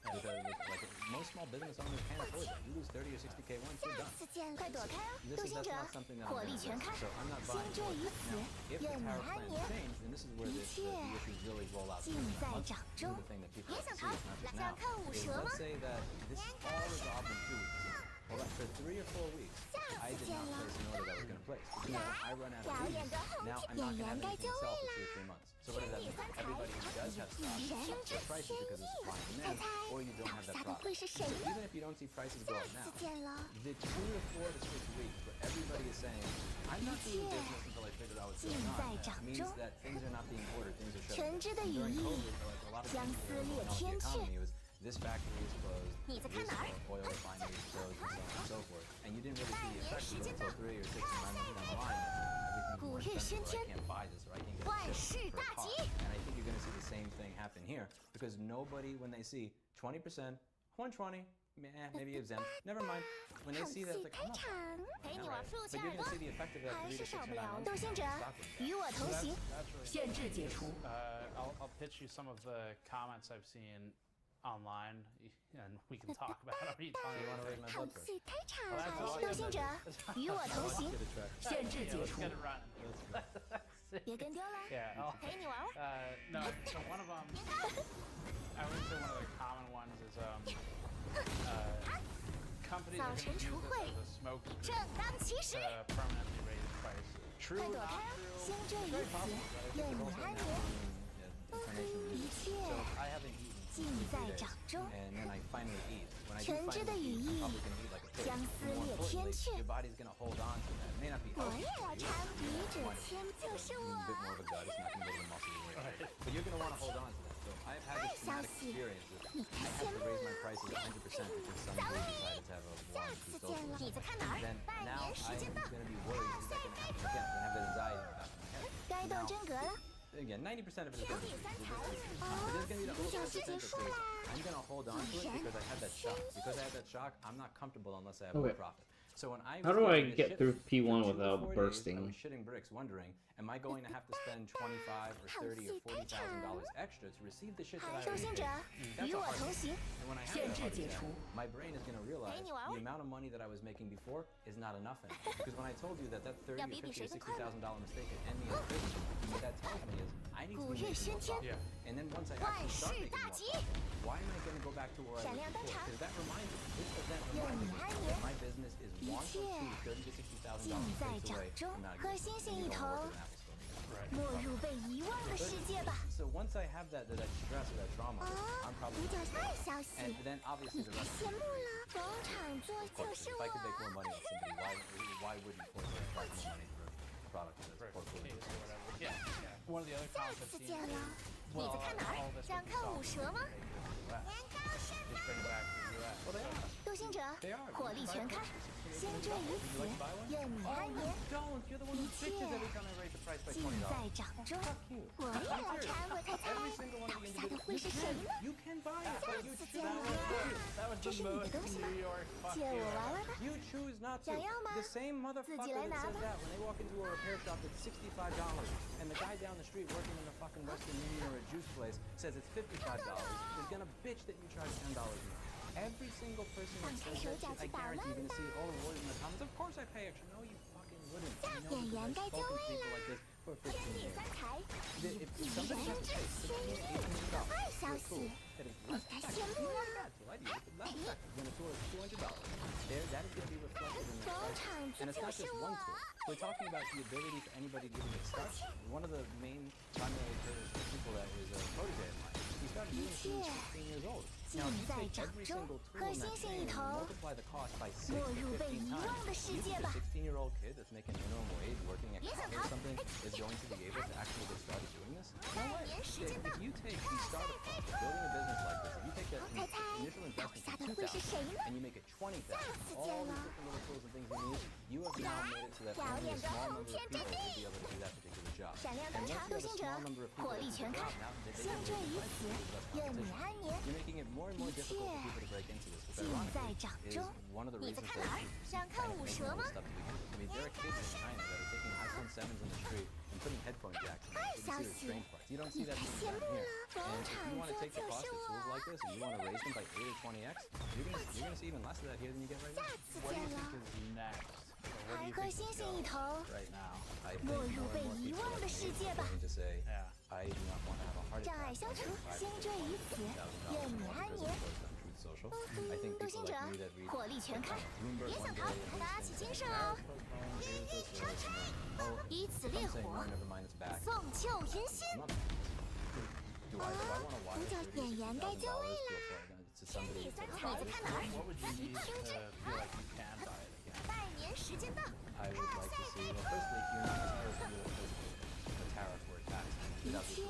S12: Because like most small business owners can't afford that. You lose 30 or 60K once, you're done. That's not something that I'm going to do. So I'm not buying it. Now, if the tariff plans change, then this is where the issues really roll out. The thing that people have to see is not just now. Is let's say that this is all resolved in 2 weeks. Well, for 3 or 4 weeks, I did not place an order that was going to place. Because when I run out of leads, now I'm not going to have anything to sell for 2 or 3 months. So what does that mean? Everybody who does have stock, their prices because of supply and demand, or you don't have that product. So even if you don't see prices go up now, the 2 to 4 to 6 weeks where everybody is saying, I'm not doing business until I figure out what's going on, means that things are not being ordered, things are shutting down. During COVID, like a lot of things going on with the economy was, this factory is closed, this oil refinery is closed, and so on and so forth. And you didn't really see the effect until 3 or 6 or 9 months down the line. Everything's more expensive, or I can't buy this, or I can't get it shipped for a cost. And I think you're going to see the same thing happen here, because nobody, when they see 20%, 120, maybe exempt, never mind. When they see that, it's like, I'm not buying. But you're going to see the effect of that 3 to 6 or 9 months.
S1: I'll pitch you some of the comments I've seen online, and we can talk about it. You want to raise my blood pressure? No, so one of them, I would say one of the common ones is companies are going to use this as a smoke screen to permanently raise prices. True, not true, very possible, but I think there's also an information. So I haven't eaten and then I finally eat. When I do finally eat, I'm probably going to eat like a
S17: fake. And more importantly, your body's gonna hold on to that. It may not be healthy for you. You might have a bit more of a gut. It's not gonna go to the muscles right. But you're gonna want to hold on to that. So I've had this traumatic experience with I had to raise my prices 100% because some dude decided to have a warm two social. Then now I'm gonna be worried, is that gonna happen again? I'm gonna have anxiety in the back of my head. Now, again, 90% of it is going to be but there's going to be the other 10% that says, I'm going to hold on to it because I had that shock. Because I had that shock, I'm not comfortable unless I have more profit. So when I
S7: How do I get through P1 without bursting?
S17: I was shitting bricks wondering, am I going to have to spend $25 or $30 or $40,000 extra to receive the shit that I already paid? That's a hard thing. And when I have that heart attack, my brain is going to realize the amount of money that I was making before is not enough anymore. Because when I told you that $30 or $50 or $60,000 mistake could end me in prison, what that tells me is I need to be making more profit. And then once I actually start making more profit, why am I going to go back to where I was before? Because that reminds me, this event reminds me that my business is one or two $30,000 to $60,000 mistakes away from not existing. You don't work in Apple Store. So once I have that stress or that trauma, I'm probably not. And then obviously the rest of it. Of course, if I could make more money off somebody, why wouldn't you put more money for a product that's portfolio or whatever?
S1: Yeah. One of the other comments I've seen is, well, all this would be solved just bring it back to the US.
S17: Well,
S4: they are. 火力全开，先坠于此，愿你安眠。
S17: Don't! You're the one who bitches every time I raise the price by $20.
S4: 尽在掌中。我也要馋，我猜猜，倒下的会是谁呢？
S17: You can buy it, but you choose
S4: not to. 这是你的东西吗？借我玩玩吧。
S17: You choose not to.
S4: 想要吗？
S17: The same motherfucker that says that when they walk into a repair shop it's $65, and the guy down the street working in a fucking Western Union or a juice place says it's $55, is gonna bitch that you charge $10 more. Every single person that says that shit, I guarantee you're gonna see all the words in the comments. Of course I pay extra. No, you fucking wouldn't. I know because I've spoken to people like this for 15 years. If somebody has to pay $1,800 for a tool that is less effective, it's not a bad tool, I use it, but less effective than a tool that's $200, that is gonna be reflected in their price. And it's not just one tool. We're talking about the ability for anybody getting it started. One of the main primary people that is a protege of mine, he started doing this when he was 16 years old. Now, if you take every single tool in that chain and multiply the cost by 6 to 15 times, you think a 16-year-old kid that's making minimum wage working at college or something is going to be able to actually get started doing this? No way. If you take the startup cost of building a business like this, if you take that initial investment of $2,000 and you make it $20,000, all these different little tools and things you need, you have now made it so that only a small number of people will be able to do that particular job. And once you have a small number of people that do the job, now they can make it less competition. You're making it more and more difficult for people to break into this, which ironically is one of the reasons that we kind of make all this stuff to begin with. I mean, there are kids in China that are taking iPhone 7s in the street and putting headphone jacks in them so you can see their strange parts. You don't see that being done here. And if you want to take the cost of tools like this and you want to raise them by 8 or 20x, you're gonna see even less of that here than you get right now.
S1: What do you think is next? What do you think is right now?
S17: I think more and more people are going to say, I do not want to have a heart attack. Social. I think people like me that read Bloomberg one day and saying, no, never mind, it's back. Do I want to watch $30,000 to somebody?
S1: What would you need to feel like you can buy it again?
S17: I would like to see, well, firstly, you're not supposed to do a tariff or a tax without the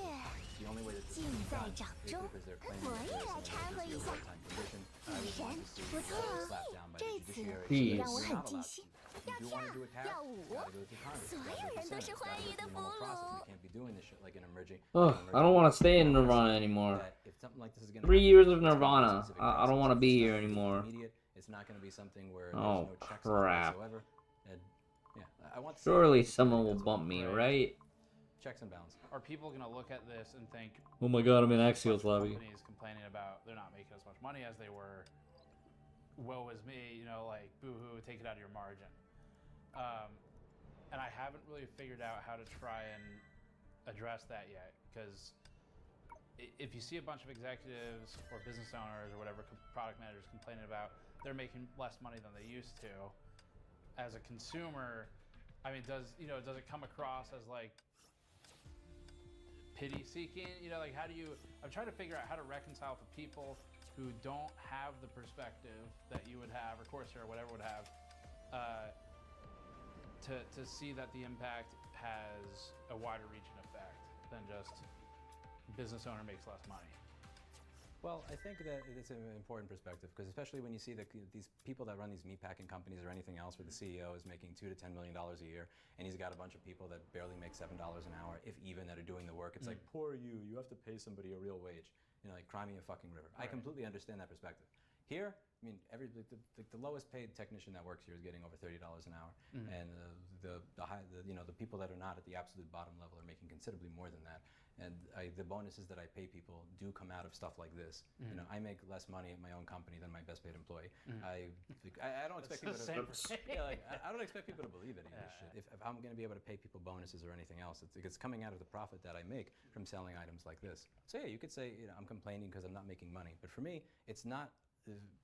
S17: the only way that this can be done is because they're claiming that there's a wartime condition. I would want to see it slapped down by the judiciary. You're not allowed to. If you do want to do a tariff, you gotta go through Congress. You gotta go through the Senate. You gotta go through the normal process. You can't be doing this shit like an emerging.
S7: I don't want to stay in Nirvana anymore. 3 years of Nirvana. I don't want to be here anymore.
S17: It's not going to be something where
S7: oh
S17: there's no checks
S7: crap.
S17: whatsoever. And, yeah, I want to
S7: surely someone will bump me, right?
S17: Checks and balances.
S1: Are people going to look at this and think,
S7: oh my god, I'm in Axios lobby.
S1: Companies complaining about they're not making as much money as they were. Woe is me, you know, like boo-hoo, take it out of your margin. And I haven't really figured out how to try and address that yet, because if you see a bunch of executives or business owners or whatever product managers complaining about they're making less money than they used to, as a consumer, I mean, does it come across as like pity seeking? You know, like how do you? I'm trying to figure out how to reconcile for people who don't have the perspective that you would have, or Corsair, or whatever would have, to see that the impact has a wider reaching effect than just business owner makes less money.
S8: Well, I think that it's an important perspective, because especially when you see that these people that run these meatpacking companies or anything else where the CEO is making $2 to $10 million a year, and he's got a bunch of people that barely make $7 an hour, if even, that are doing the work. It's like, poor you, you have to pay somebody a real wage. You know, like, cry me a fucking river. Right. I completely understand that perspective. Here, I mean, the lowest paid technician that works here is getting over $30 an hour, and the people that are not at the absolute bottom level are making considerably more than that. And the bonuses that I pay people do come out of stuff like this. You know, I make less money at my own company than my best paid employee. I don't expect people I don't expect people to believe any of this shit. If I'm going to be able to pay people bonuses or anything else, it's coming out of the profit that I make from selling items like this. So yeah, you could say, you know, I'm complaining because I'm not making money, but for me, it's not.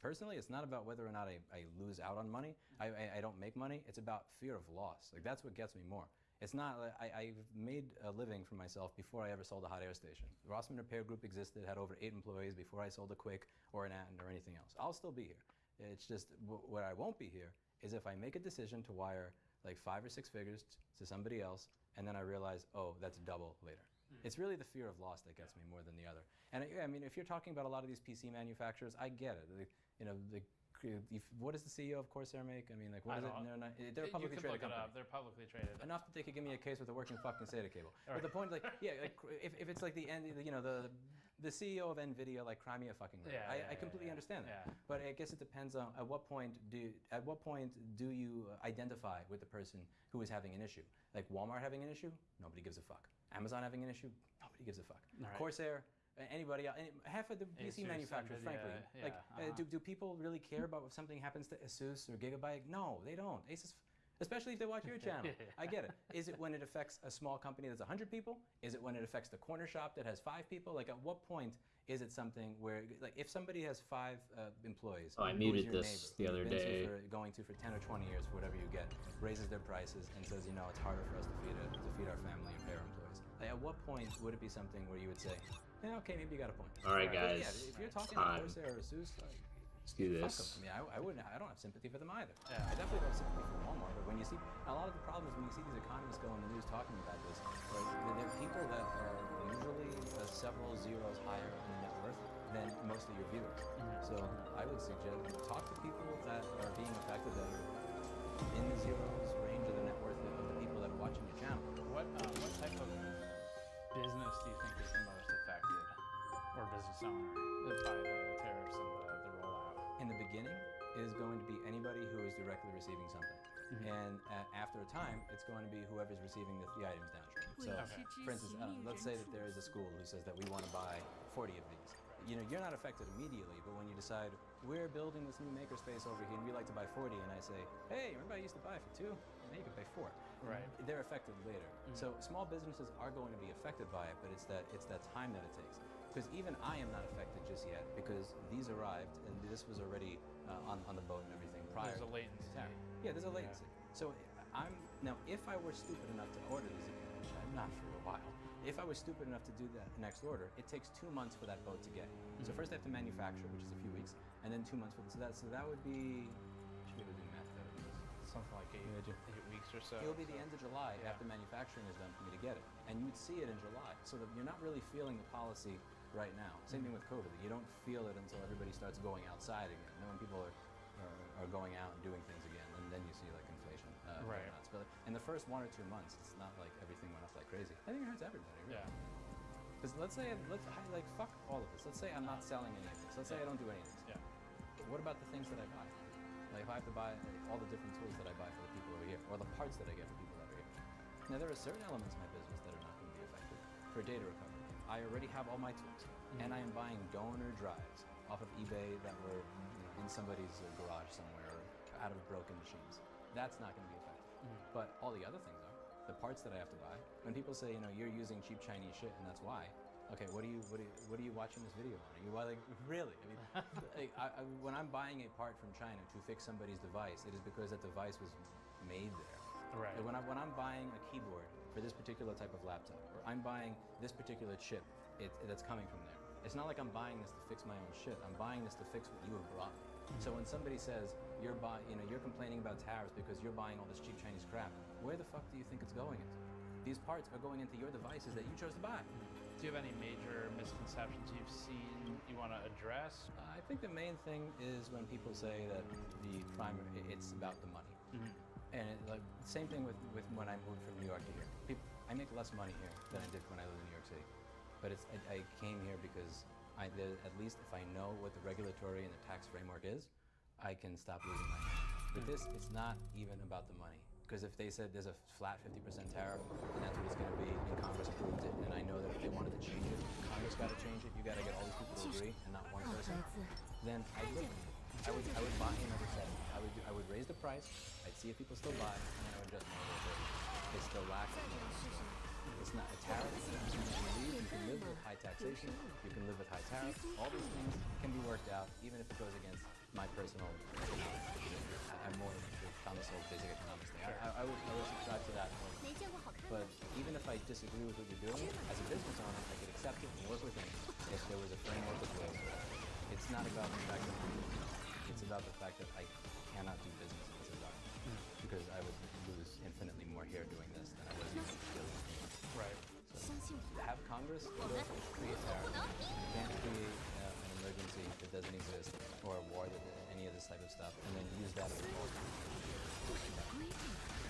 S8: Personally, it's not about whether or not I lose out on money. I don't make money. It's about fear of loss. Like, that's what gets me more. It's not, I've made a living for myself before I ever sold a hot air station. The Rossman Repair Group existed, had over 8 employees before I sold a Quick or an Atten or anything else. I'll still be here. It's just, where I won't be here is if I make a decision to wire like 5 or 6 figures to somebody else, and then I realize, oh, that's double later. It's really the fear of loss that gets me more than the other. And I mean, if you're talking about a lot of these PC manufacturers, I get it. What does the CEO of Corsair make? I mean, like, what is it? They're a publicly traded company.
S1: They're publicly traded.
S8: Enough that they could give me a case with a working fucking SATA cable. But the point, like, yeah, like, if it's like the end, you know, the CEO of NVIDIA, like, cry me a fucking river. I completely understand that. But I guess it depends on at what point do you identify with the person who is having an issue. Like, Walmart having an issue, nobody gives a fuck. Amazon having an issue, nobody gives a fuck. Right. Corsair, anybody else, half of the PC manufacturers, frankly, do people really care about if something happens to Asus or Gigabyte? No, they don't. Asus, especially if they watch your channel. I get it. Is it when it affects a small company that's 100 people? Is it when it affects the corner shop that has 5 people? Like, at what point is it something where, like, if somebody has 5 employees,
S7: I muted this the other day,
S8: going to for 10 or 20 years for whatever you get, raises their prices and says, you know, it's harder for us to feed our family and pay our employees. Like, at what point would it be something where you would say, yeah, okay, maybe you got a point.
S7: All right, guys.
S8: Yeah, if you're talking about Corsair or Asus,
S7: let's do this.
S8: I mean, I don't have sympathy for them either. I definitely don't have sympathy for Walmart, but when you see, a lot of the problems when you see these economists go on the news talking about this, like, they're people that are usually several zeros higher in the net worth than most of your viewers. So I would suggest talk to people that are being affected, that are in the zeros range of the net worth of the people that are watching your channel.
S1: What type of business do you think is the most affected, or business owner, by the tariffs and the rollout?
S8: In the beginning, it is going to be anybody who is directly receiving something. And after a time, it's going to be whoever's receiving the items downstream. So, for instance, let's say that there is a school who says that we want to buy 40 of these. You know, you're not affected immediately, but when you decide, we're building this new makerspace over here and we like to buy 40, and I say, hey, remember I used to buy for 2? Now you can buy 4. Right. They're affected later. So small businesses are going to be affected by it, but it's that time that it takes. Because even I am not affected just yet, because these arrived and this was already on the boat and everything prior.
S1: There's a latency.
S8: Yeah, there's a latency. So now if I were stupid enough to order these again, which I'm not for a while, if I was stupid enough to do that next order, it takes 2 months for that boat to get. So first I have to manufacture, which is a few weeks, and then 2 months for this. So that would be, I should be able to do math better than this.
S1: Something like 8 weeks or so.
S8: It'll be the end of July after manufacturing is done for me to get it. And you'd see it in July. So that you're not really feeling the policy right now. Same thing with COVID. You don't feel it until everybody starts going outside again. And then when people are going out and doing things again, and then you see like inflation. Right. But in the first 1 or 2 months, it's not like everything went up like crazy. I think it hurts everybody. Really. Yeah. Because like fuck all of this. Let's say I'm not selling any of this. Let's say I don't do any of this. Yeah. What about the things that I buy? Like, if I have to buy all the different tools that I buy for the people over here, or the parts that I get for people that are here. Now, there are certain elements of my business that are not going to be affected. For data recovery, I already have all my tools, and I am buying donor drives off of eBay that were in somebody's garage somewhere, or out of broken machines. That's not going to be affected. But all the other things are. The parts that I have to buy. When people say, you're using cheap Chinese shit, and that's why. Okay, what are you watching this video on? Are you like, really? I mean, when I'm buying a part from China to fix somebody's device, it is because that device was made there. Right. When I'm buying a keyboard for this particular type of laptop, or I'm buying this particular chip, that's coming from there. It's not like I'm buying this to fix my own shit. I'm buying this to fix what you have brought me. So when somebody says you're complaining about tariffs because you're buying all this cheap Chinese crap, where the fuck do you think it's going into? These parts are going into your devices that you chose to buy.
S1: Do you have any major misconceptions you've seen you want to address?
S8: I think the main thing is when people say that it's about the money. And like same thing with when I moved from New York to here. I make less money here than I did when I lived in New York City. But I came here because at least if I know what the regulatory and the tax framework is, I can stop losing my money. With this, it's not even about the money. Because if they said there's a flat 50% tariff, and that's what it's going to be, and Congress approved it, and I know that if they wanted to change it, Congress got to change it, you got to get all these people to agree, and not one person, then I would buy another set. I would raise the price, I'd see if people still buy, and then I would adjust my order. It's the lack of it's not a tariff. You can live with high taxation, you can live with high tariffs. All these things can be worked out, even if it goes against my personal economics. I'm more the Thomas Sowell's basic economics thing. I would subscribe to that point. But even if I disagree with what you're doing, as a business owner, I could accept it and work with it if there was a framework of ways. It's not about the fact that it's about the fact that I cannot do business in this environment. Because I would lose infinitely more here doing this than I was even doing.
S1: Right.
S8: So have Congress create tariffs. You can't create an emergency that doesn't exist, or a war, any of this type of stuff, and then use that as a tool.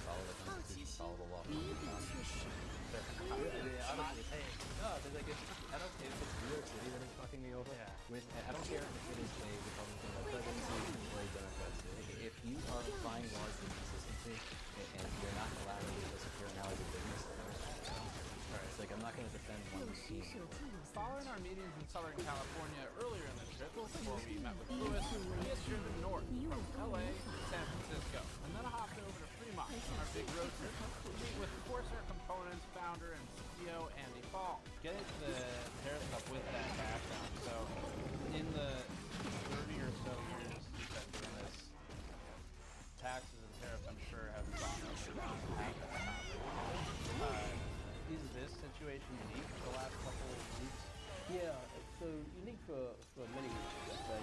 S8: Follow the Constitution, follow the law.
S1: Honestly, hey,
S8: no, because like I don't care if it's New York City that is fucking me over. Yeah. I don't care if it is a Republican presidency or a Democrat. If you are applying laws with consistency and you're not allowing me to secure an hours of business, it's like I'm not going to defend one team.
S1: Following our meetings in Southern California earlier in the trip, before we met with Lewis, we had driven north from LA to San Francisco, and then hopped over to Fremont on our big road trip to meet with Corsair Components founder and CEO Andy Fall. Get into the tariff stuff with that background. So, in the 30 or so years you've been doing this, taxes and tariffs, I'm sure, have gone up and down half and half. Is this situation unique for the last couple of weeks?
S3: Yeah, so unique for many reasons, I'd say.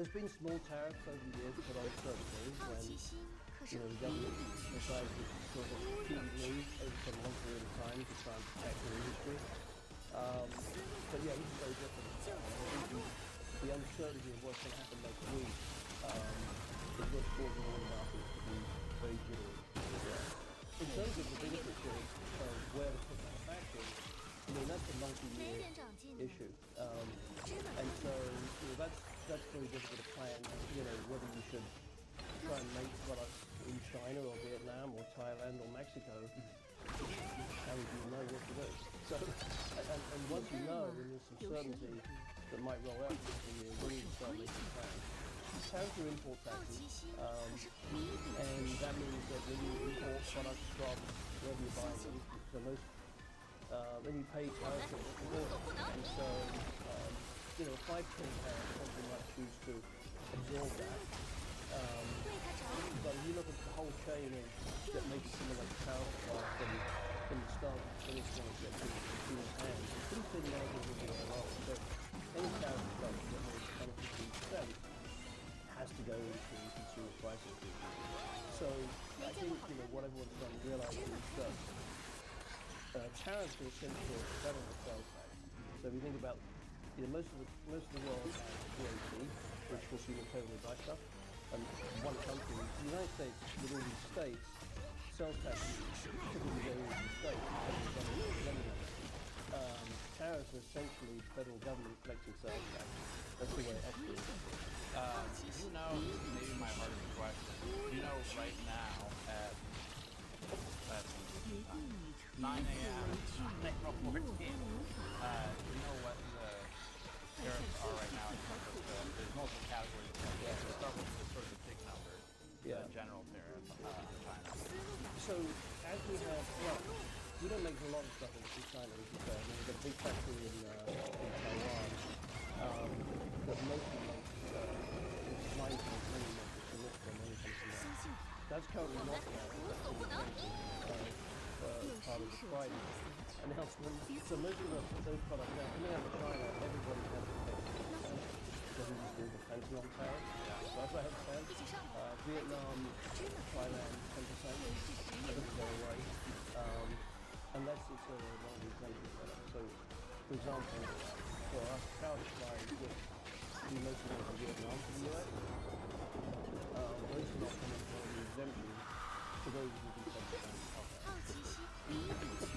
S3: There's been small tariffs over the years put on certain things when the government decides to sort of keep move over some long period of time to try and protect the industry. But yeah, this is very different. The uncertainty of what's going to happen next week is what's causing all the markets to be very jittery. In terms of the bigger picture of where to put manufacturing, that's a multi-year issue. And so that's very difficult to plan, whether you should try and make products in China or Vietnam or Thailand or Mexico. How would you know what to do? So, and once you know, then there's some certainty that might roll out for you when you start making plans. Tariffs are import taxes, and that means that when you import products from wherever you're buying them, then you pay tariffs at the border. And so, 5% tariff, something might choose to absorb that. But if you look at the whole chain that makes something like tariff from the start to finish when it gets in people's hands, it's pretty thin margins in there alone. So any tariff reduction that moves 10 or 15% has to go into consumer price increases. So I think what everyone's trying to realize is that tariffs are essentially a federal sales tax. So if you think about most of the world has VAT, which consumers pay when they buy stuff, and one country, the United States, with all these states, sales taxes typically go into the states. Tariffs are essentially the federal government collecting sales tax. That's the way it actually is.
S1: Maybe my hardest question, right now at 9 a.m. on April 14th, what the tariffs are right now in terms of there's multiple categories. Let's start with the sort of the big number, the general tariff on China.
S3: So as we have, we don't make a lot of stuff in China, as you said. We've got a big factory in Taiwan that mostly makes mainly that's currently not there. That's part of the Friday. announcement. So most of those products now coming out of China, everybody has to pay 10%. So we just do the fentanyl tariff. So that's what I have to say. Vietnam, Thailand, 10%. That doesn't go away. Unless it's a non-exempted product. So, for example, for us, power supply, which we mostly make in Vietnam for the US, those are not coming from the exemption, so those will be 10%.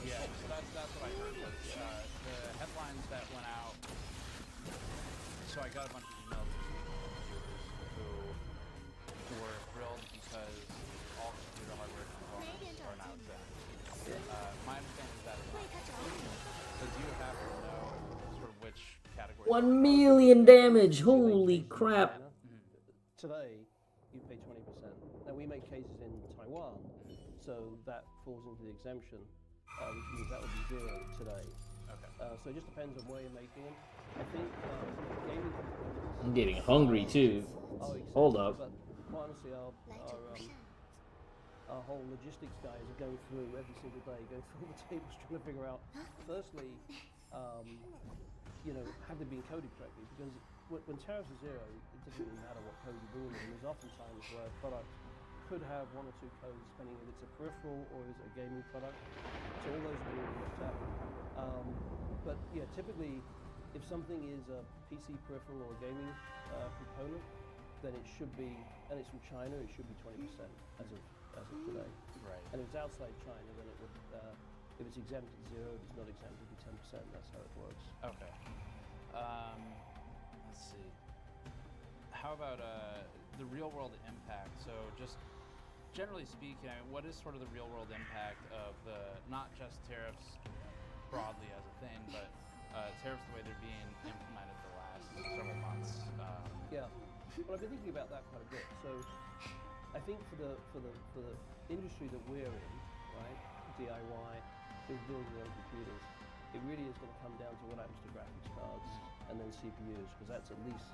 S1: Yeah, so that's what I heard. The headlines that went out. So I got a bunch of emails who were thrilled because all computer hardware components are now exempt. My understanding is that it's not. So do you happen to know sort of which category?
S7: 1 million damage. Holy crap!
S3: Today, you pay 20%. Now we make cases in Taiwan, so that falls into the exemption, which means that would be zero today.
S1: Okay.
S3: So it just depends on where you're making them. I think gaming components.
S7: I'm getting hungry too. Hold up.
S3: But quite honestly, our whole logistics guys are going through every single day, going through all the tables, trying to figure out. Firstly, have they been coded correctly? Because when tariffs are zero, it doesn't really matter what code you bring in. There's often times where a product could have one or two codes, depending if it's a peripheral or is it a gaming product. So all those are being looked at. But yeah, typically, if something is a PC peripheral or a gaming component, then it should be, and it's from China, it should be 20% as of today.
S1: Right.
S3: And if it's outside China, then it would, if it's exempt at zero, if it's not exempt, it would be 10%. That's how it works.
S1: Okay. Let's see. How about the real world impact? So just generally speaking, what is sort of the real world impact of not just tariffs broadly as a thing, but tariffs the way they're being implemented the last several months?
S3: Yeah. Well, I've been thinking about that quite a bit. So I think for the industry that we're in, right, DIY, who builds their own computers, it really is going to come down to what happens to graphics cards and then CPUs, because that's at least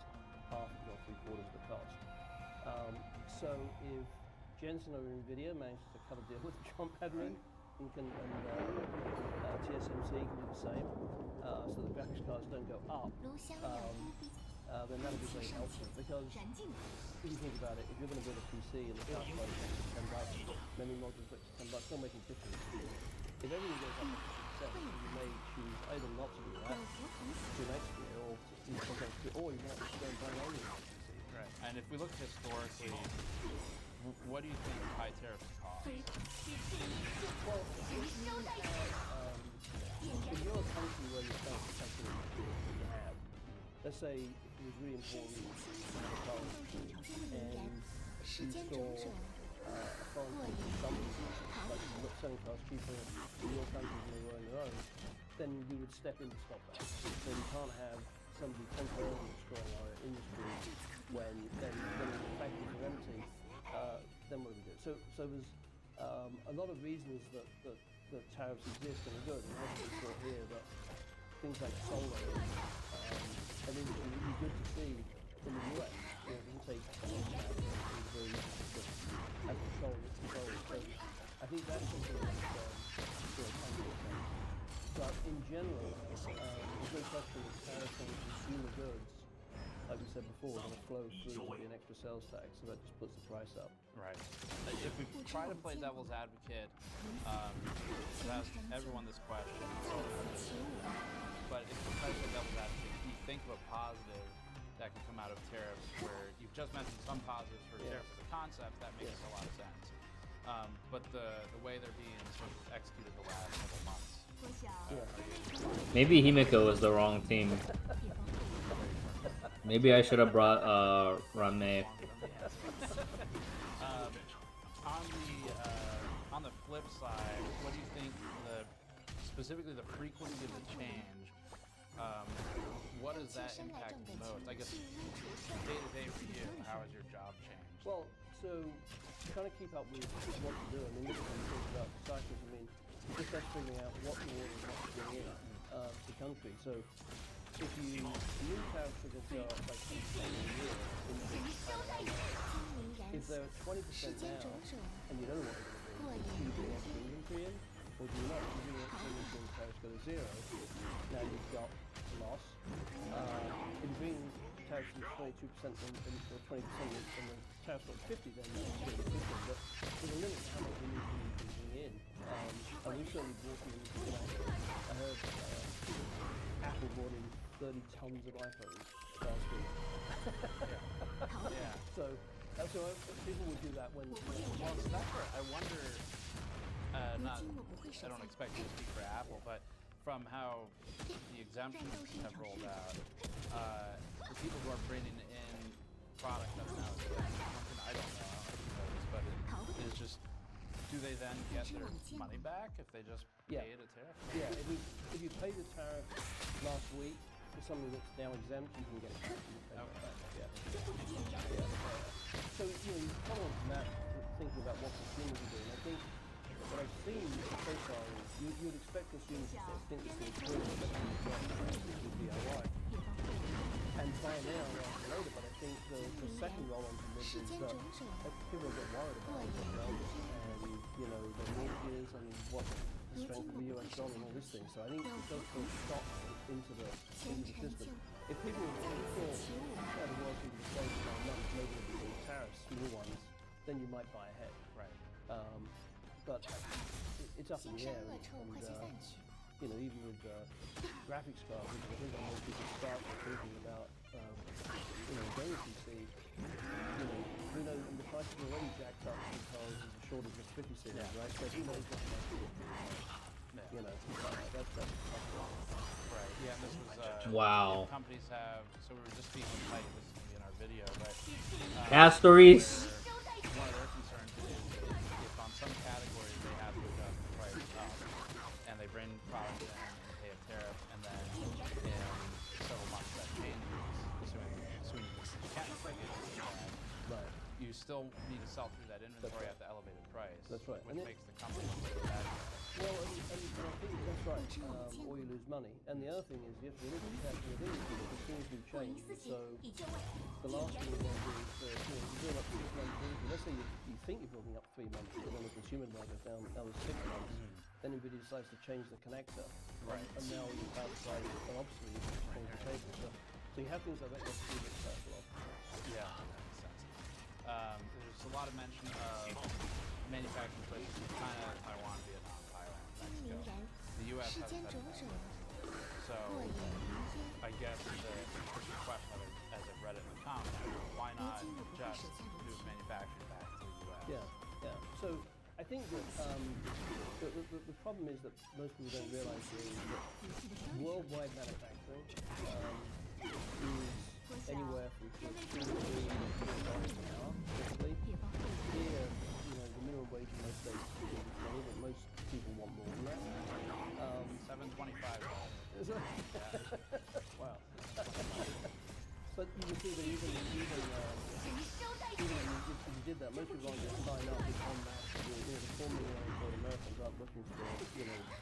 S3: half or 3/4 of the cost. So if Jensen over NVIDIA manages to cut a deal with John Padman and TSMC can do the same, so the graphics cards don't go up, then that'll be very helpful, because if you think about it, if you're going to build a PC and the card price is $10, memory modules are $10, they'll make a difference. If everything goes up by 50%, you may choose either not to do that, to next year, or you might just go and buy only a PC.
S1: Right. And if we look historically, what do you think high tariffs cost?
S3: Well, if you're a country where you're selling something that you have, let's say it was really important to have a car, and you saw a foreign country something, like selling cars cheaper in your country than they were in their own, then we would step in to stop that. So we can't have somebody temporarily destroying our industry when the factories are empty. Then what do we do? So there's a lot of reasons that tariffs exist and are good. And as we saw here, that things like solar, I think it would be good to see in the US. It doesn't take very to have control of control. So I think that's something that can be done. But in general, there's no question that tariffs on consumer goods, like we said before, are going to flow through to be an extra sales tax, so that just puts the price up.
S1: Right. If we try to play devil's advocate, to ask everyone this question, but if we try to play devil's advocate, you think of a positive that can come out of tariffs, where you've just mentioned some positives for tariffs as a concept, that makes a lot of sense. But the way they're being sort of executed the last couple months.
S7: Maybe Himiko was the wrong team. Maybe I should have brought Rame.
S1: On the flip side, what do you think specifically the frequency of the change? What does that impact the most? I guess day to day for you, how has your job changed?
S3: Well, so trying to keep up with what to do. I mean, this is when you talk about cycles. I mean, just us figuring out what to order and what to bring in to the country. So if you new tariffs are going to go up by 10% a year if they're at 20% now and you don't know what they're going to be, you bring extra inventory in, or do you not? You do it when tariffs go to 0. Now you've got loss. If you bring tariffs to 22% or 20% and the tariffs got 50, then that's really good. But there's a limit to how much we need to bring in. And we've certainly brought in, I heard Apple brought in 30 tons of iPhones last week.
S1: Yeah.
S3: So people would do that when.
S1: Well, so that's where I wonder. I don't expect you to speak for Apple, but from how the exemptions have rolled out, for people who are bringing in product that's now exempt, one thing I don't know, but it is just, do they then get their money back if they just pay the tariff?
S3: Yeah, if you pay the tariff last week for something that's now exempt, you can get it back. So, you follow on from that, thinking about what consumers are doing. I think what I've seen so far is you'd expect consumers to sort of think this thing's good, especially DIY. And buy now rather than later, but I think the second roll-on from this is that people get worried about technology and, the mortgages and what the strength of the US dollar and all this thing. So I think it does put shock into the system. If people thought that the world would be safe for 9 months, maybe there'd be some tariffs, small ones, then you might buy ahead.
S1: Right.
S3: But it's up in the air, and even with graphics cards, which I think most people start thinking about, gaming PC, who knows, and the price is already jacked up because of the shortage of 50 series, right? So who knows what might be, that's
S1: right. Yeah, this was
S7: wow.
S1: Companies have, so we were just speaking like this is going to be in our video, but
S7: Castories.
S1: One of their concerns is if on some categories they have to adjust the price up and they bring product in and pay a tariff, and then in several months that changes, assuming you can't figure it out, you still need to sell through that inventory at the elevated price.
S3: That's right.
S1: Which makes the company look bad.
S3: Well, and I think that's right, or you lose money. And the other thing is you have to look at that with industry because things do change. So the last thing you want to do is you build up 6 months inventory. Let's say you think you're building up 3 months, but then the consumer demand goes down to 6 months. Then NVIDIA decides to change the connector.
S1: Right.
S3: And now you're about to say an obsolete, which change the table. So you have things like that you have to be a bit careful of.
S1: Yeah, that makes sense. There's a lot of mention of manufacturing places in China, Taiwan, Vietnam, Thailand, Mexico. The U.S. hasn't been there. So I guess the question as I've read it in the comments, why not just move manufacturing back to the U.S.?
S3: Yeah. So I think that the problem is that most people don't realize is that worldwide manufacturing is anywhere from $2 to $3 an hour, typically. Here, the minimum wage in most states is $20, but most people want more than that.
S1: $7.25.
S3: Is it? Wow. But you can see that even if you did that, most people aren't going to sign up with en masse. The 4 million unemployed Americans aren't looking for,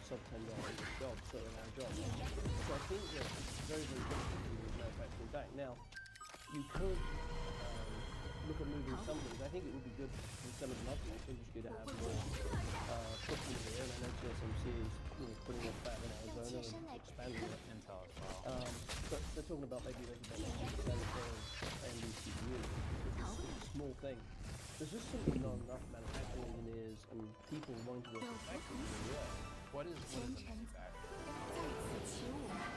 S3: sub $10 jobs, certain-hour jobs. So I think that it's very, very difficult to move manufacturing back. Now, you could look at moving some things. I think it would be good for the semiconductor industry to have more footprint here, and I know TSMC is putting a fab in Arizona and expanding it.
S1: Intel as well.
S3: But they're talking about maybe they can make 2% of AMD CPUs. It's a small thing. There's just simply not enough manufacturing engineers and people wanting to work in factories in the US.
S1: What is a manufacturer?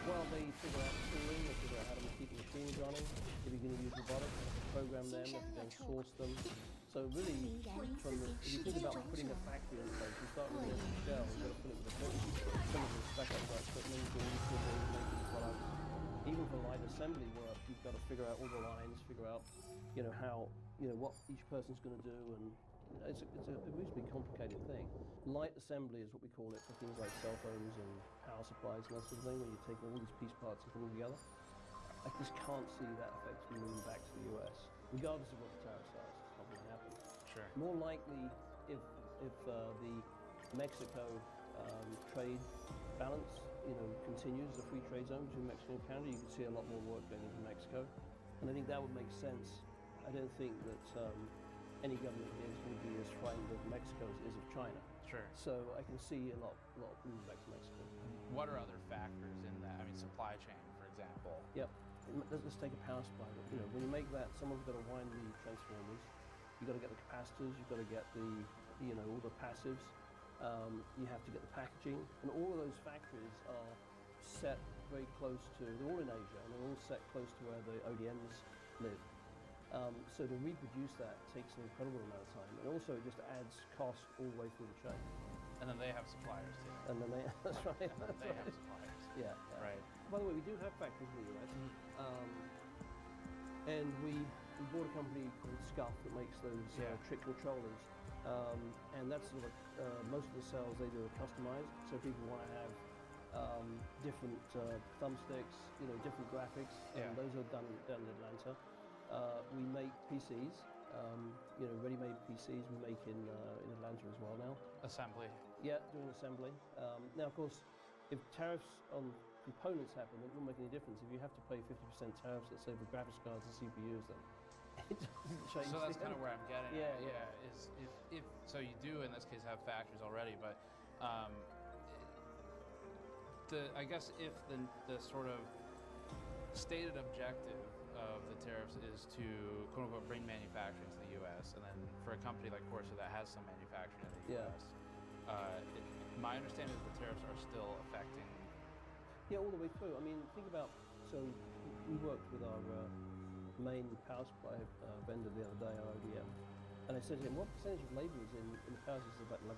S3: Well, they figure out tooling, they figure out how to keep the machines running. If you're going to use robotics, they have to program them, they have to go and source them. So really, if you think about putting a factory in place, you start with an shell, you've got to fill it with equipment. Some of the spec up right equipment, making products. Even for light assembly work, you've got to figure out all the lines, figure out, how, what each person's going to do, and it's a reasonably complicated thing. Light assembly is what we call it for things like cell phones and power supplies and that sort of thing, where you take all these piece parts and put them together. I just can't see that effectively moving back to the US, regardless of what the tariffs are. It's not going to happen.
S1: Sure.
S3: More likely, if the Mexico trade balance, continues as a free trade zone between Mexico and Canada, you can see a lot more work going into Mexico, and I think that would make sense. I don't think that any government here is going to be as frightened of Mexico as it is of China.
S1: Sure.
S3: So I can see a lot moving back to Mexico.
S1: What are other factors in that? I mean, supply chain, for example.
S3: Yep. Let's take a power supply. You know, when you make that, someone's got to wind the transformers. You've got to get the capacitors. You've got to get the, you know, all the passives. You have to get the packaging, and all of those factories are set very close to. They're all in Asia, and they're all set close to where the ODMs live. So to reproduce that takes an incredible amount of time, and also it just adds cost all the way through the chain.
S1: And then they have suppliers too.
S3: And then they, that's right.
S1: And then they have suppliers.
S3: Yeah.
S1: Right.
S3: By the way, we do have factories in the US, and we bought a company called Scuff that makes those trick controllers, and that's sort of most of the cells they do are customized, so people want to have different thumbsticks, you know, different graphics, and those are done in Atlanta. We make PCs, you know, ready-made PCs we make in Atlanta as well now.
S1: Assembly.
S3: Yeah, doing assembly. Now, of course, if tariffs on components happen, it won't make any difference. If you have to pay 50% tariffs, let's say, for graphics cards and CPUs, then it doesn't change.
S1: So that's kind of where I'm getting at.
S3: Yeah.
S1: Is if so, you do in this case have factories already, but I guess if the sort of stated objective of the tariffs is to quote unquote bring manufacturing to the U.S. and then for a company like Corsair that has some manufacturing in the U.S. My understanding is the tariffs are still affecting.
S3: Yeah, all the way through. I mean, think about, so we worked with our main power supply vendor the other day, our ODM, and I said to him, what percentage of labor is in the power system? About 11%.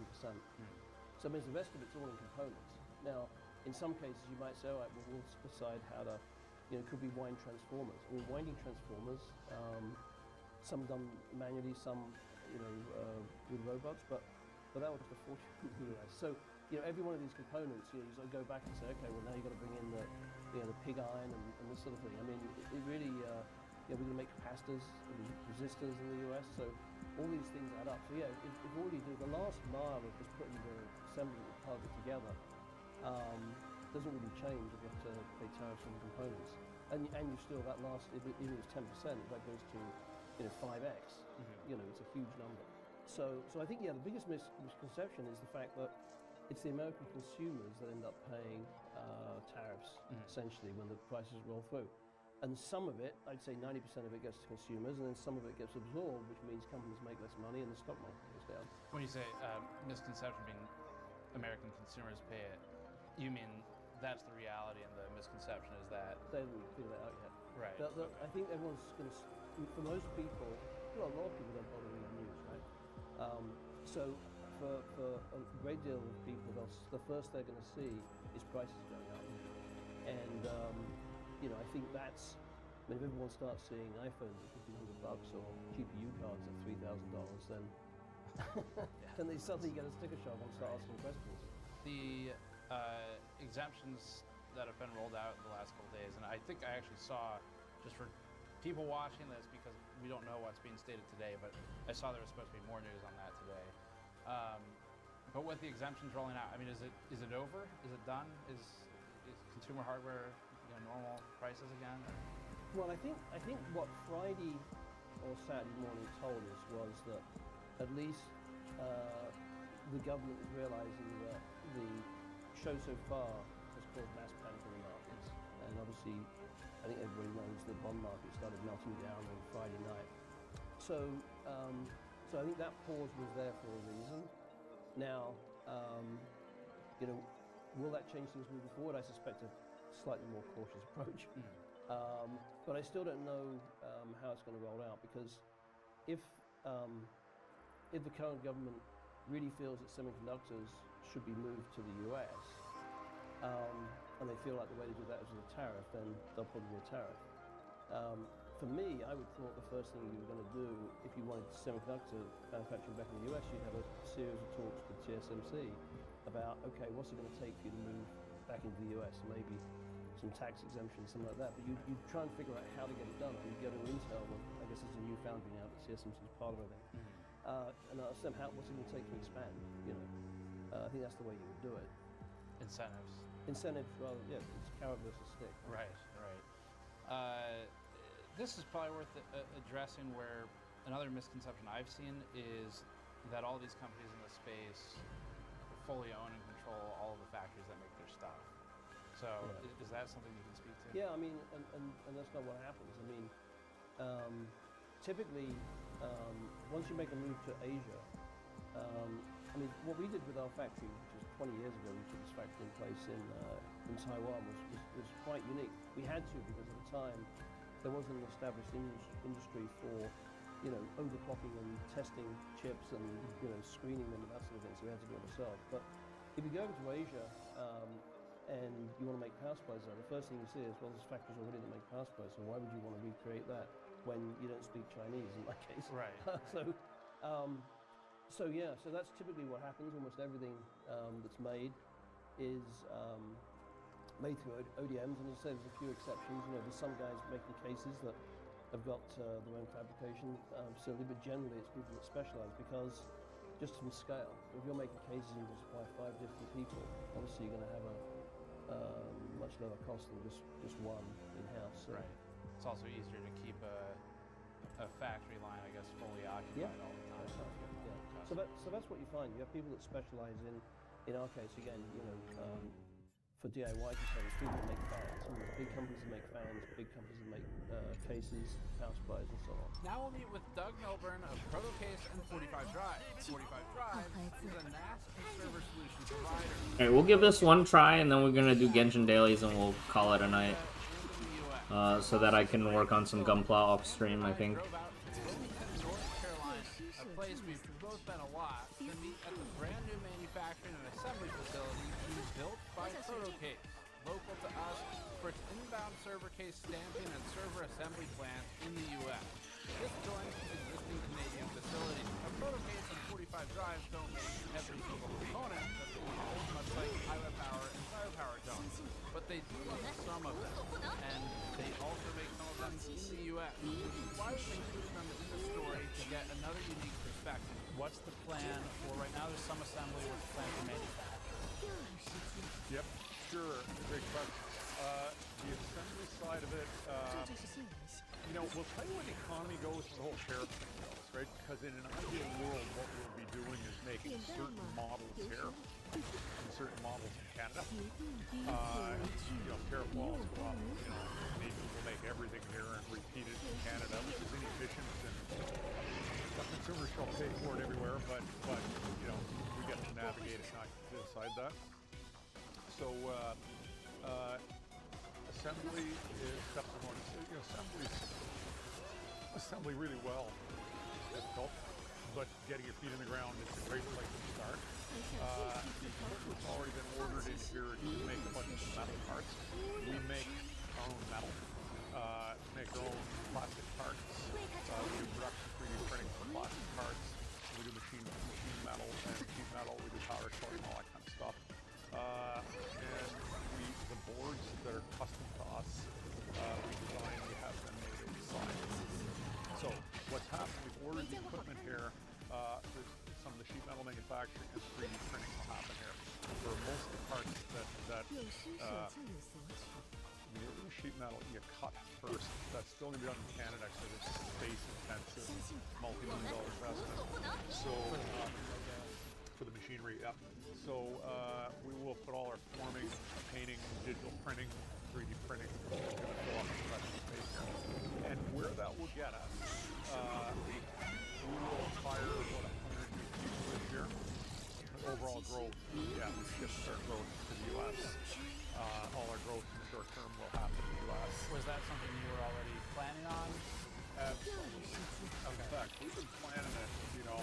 S3: So it means the rest of it's all in components. Now, in some cases you might say, all right, well, we'll decide how to, you know, it could be wind transformers. I mean, winding transformers, some done manually, some, you know, with robots, but that was just a fortune in the US. So, you know, every one of these components, you know, you sort of go back and say, okay, well now you've got to bring in the, you know, the pig iron and this sort of thing. I mean, it really, you know, we're going to make capacitors and resistors in the US, so all these things add up. So yeah, if all you do, the last mile of just putting the assembly of the target together doesn't really change if you have to pay tariffs on the components. And you still, that last, even if it's 10%, that goes to, you know, 5x. You know, it's a huge number. So I think, yeah, the biggest misconception is the fact that it's the American consumers that end up paying tariffs, essentially, when the prices roll through. And some of it, I'd say 90% of it gets to consumers, and then some of it gets absorbed, which means companies make less money and the stock market goes down.
S1: When you say misconception being American consumers pay it, you mean that's the reality, and the misconception is that
S3: they haven't figured that out yet.
S1: Right.
S3: I think everyone's going to, for most people, well, a lot of people don't bother reading news, right? So for a great deal of people, the first they're going to see is prices going up, and you know, I think that's, I mean, if everyone starts seeing iPhones at $1,500 or GPU cards at $3,000, then then they suddenly get a sticker shock and start asking questions.
S1: The exemptions that have been rolled out in the last couple of days, and I think I actually saw, just for people watching this, because we don't know what's being stated today, but I saw there was supposed to be more news on that today. But with the exemptions rolling out, I mean, is it over? Is it done? Is consumer hardware, you know, normal prices again?
S3: Well, I think what Friday or Saturday morning told us was that at least the government is realizing that the show so far has caused mass panic in the markets, and obviously I think everybody knows the bond market started melting down on Friday night. So I think that pause was there for a reason. Now, you know, will that change things moving forward? I suspect a slightly more cautious approach. But I still don't know how it's going to roll out, because if the current government really feels that semiconductors should be moved to the US, and they feel like the way to do that is with a tariff, then they'll probably do a tariff. For me, I would thought the first thing you were going to do, if you wanted semiconductor manufacturing back in the US, you'd have a series of talks with TSMC about, okay, what's it going to take for you to move back into the US, and maybe some tax exemptions, something like that. But you try and figure out how to get it done. And you go to Intel, well, I guess there's a new foundry now that TSMC is part of, I think. And ask them, what's it going to take to expand? You know, I think that's the way you would do it. Incentives, rather, yeah, it's carrot versus stick.
S1: Right. This is probably worth addressing, where another misconception I've seen is that all these companies in the space fully own and control all of the factories that make their stuff. So is that something you can speak to?
S3: Yeah, I mean, and that's not what happens. I mean, typically, once you make a move to Asia, I mean, what we did with our factory, which was 20 years ago, we put this factory in place in Taiwan, was quite unique. We had to, because at the time, there wasn't an established industry for, you know, overclocking and testing chips and, you know, screening them and that sort of thing, so we had to do it ourselves. But if you go over to Asia, and you want to make power supplies there, the first thing you see is, well, this factory's already to make power supplies, so why would you want to recreate that when you don't speak Chinese, in my case?
S1: Right.
S3: So yeah, so that's typically what happens. Almost everything that's made is made through ODMs, and as I say, there's a few exceptions. You know, there's some guys making cases that have got their own fabrication facility, but generally it's people that specialize, because just from scale, if you're making cases and you supply 5 different people, obviously you're going to have a much lower cost than just one in-house. So.
S1: Right. It's also easier to keep a factory line, I guess, fully occupied all the time.
S3: Yeah. So that's what you find. You have people that specialize in our case, again, you know, for DIY containers, people that make fans. Some of the big companies that make fans, big companies that make cases, power supplies, and so on.
S1: Now we'll meet with Doug Milburn of ProtoCase and 45 Drive. 45 Drive is a NAS and server solution provider.
S7: Alright, we'll give this one try, and then we're gonna do Genshin dailies, and we'll call it a night. So that I can work on some Gunpla off stream, I think.
S1: North Carolina, a place we've both been a lot, to meet at the brand new manufacturing and assembly facility being built by ProtoCase, local to us, for its inbound server case stamping and server assembly plant in the U.S. This joins existing Canadian facilities. Now, ProtoCase and 45 Drives don't make every single component that they use, much like Pilot Power and Firepower don't, but they do make some of them, and they also make some of them in the U.S. Why we've included them in the story to get another unique perspective. What's the plan for right now? There's some assembly. What's the plan for manufacturing?
S16: Yep, sure. Great question. The assembly side of it, you know, we'll tell you where the economy goes for the whole tariff thing goes, right? Because in an ideal world, what we'll be doing is making certain models here and certain models in Canada. You know, tariff laws go up. You know, maybe we'll make everything here and repeat it in Canada, which is inefficient, and the consumers shall pay for it everywhere. But you know, we get to navigate it, not decide that. So assembly is step one. You know, assembly really well is difficult, but getting your feet in the ground is a great place to start. The equipment's already been ordered in here to make a bunch of metal parts. We make our own metal, make our own plastic parts. We do production 3D printing for plastic parts. We do machine metal and sheet metal. We do powder coating, all that kind of stuff. And the boards that are custom to us, we design, we have them made inside. So what's happened, we've ordered the equipment here. There's some of the sheet metal manufacturing and 3D printing will happen here. For most of the parts that sheet metal you cut first, that's still going to be done in Canada because it's space intensive, multi-million-dollar investment. So for the machinery, yep. So we will put all our forming, painting, digital printing, 3D printing, we're going to fill up the production space. And where that will get us, we will hire about 100 new people this year. Overall growth, yeah, we shift our growth to the U.S. All our growth in the short term will happen in the U.S.
S1: Was that something you were already planning on?
S16: Absolutely. In fact, we've been planning it, you know,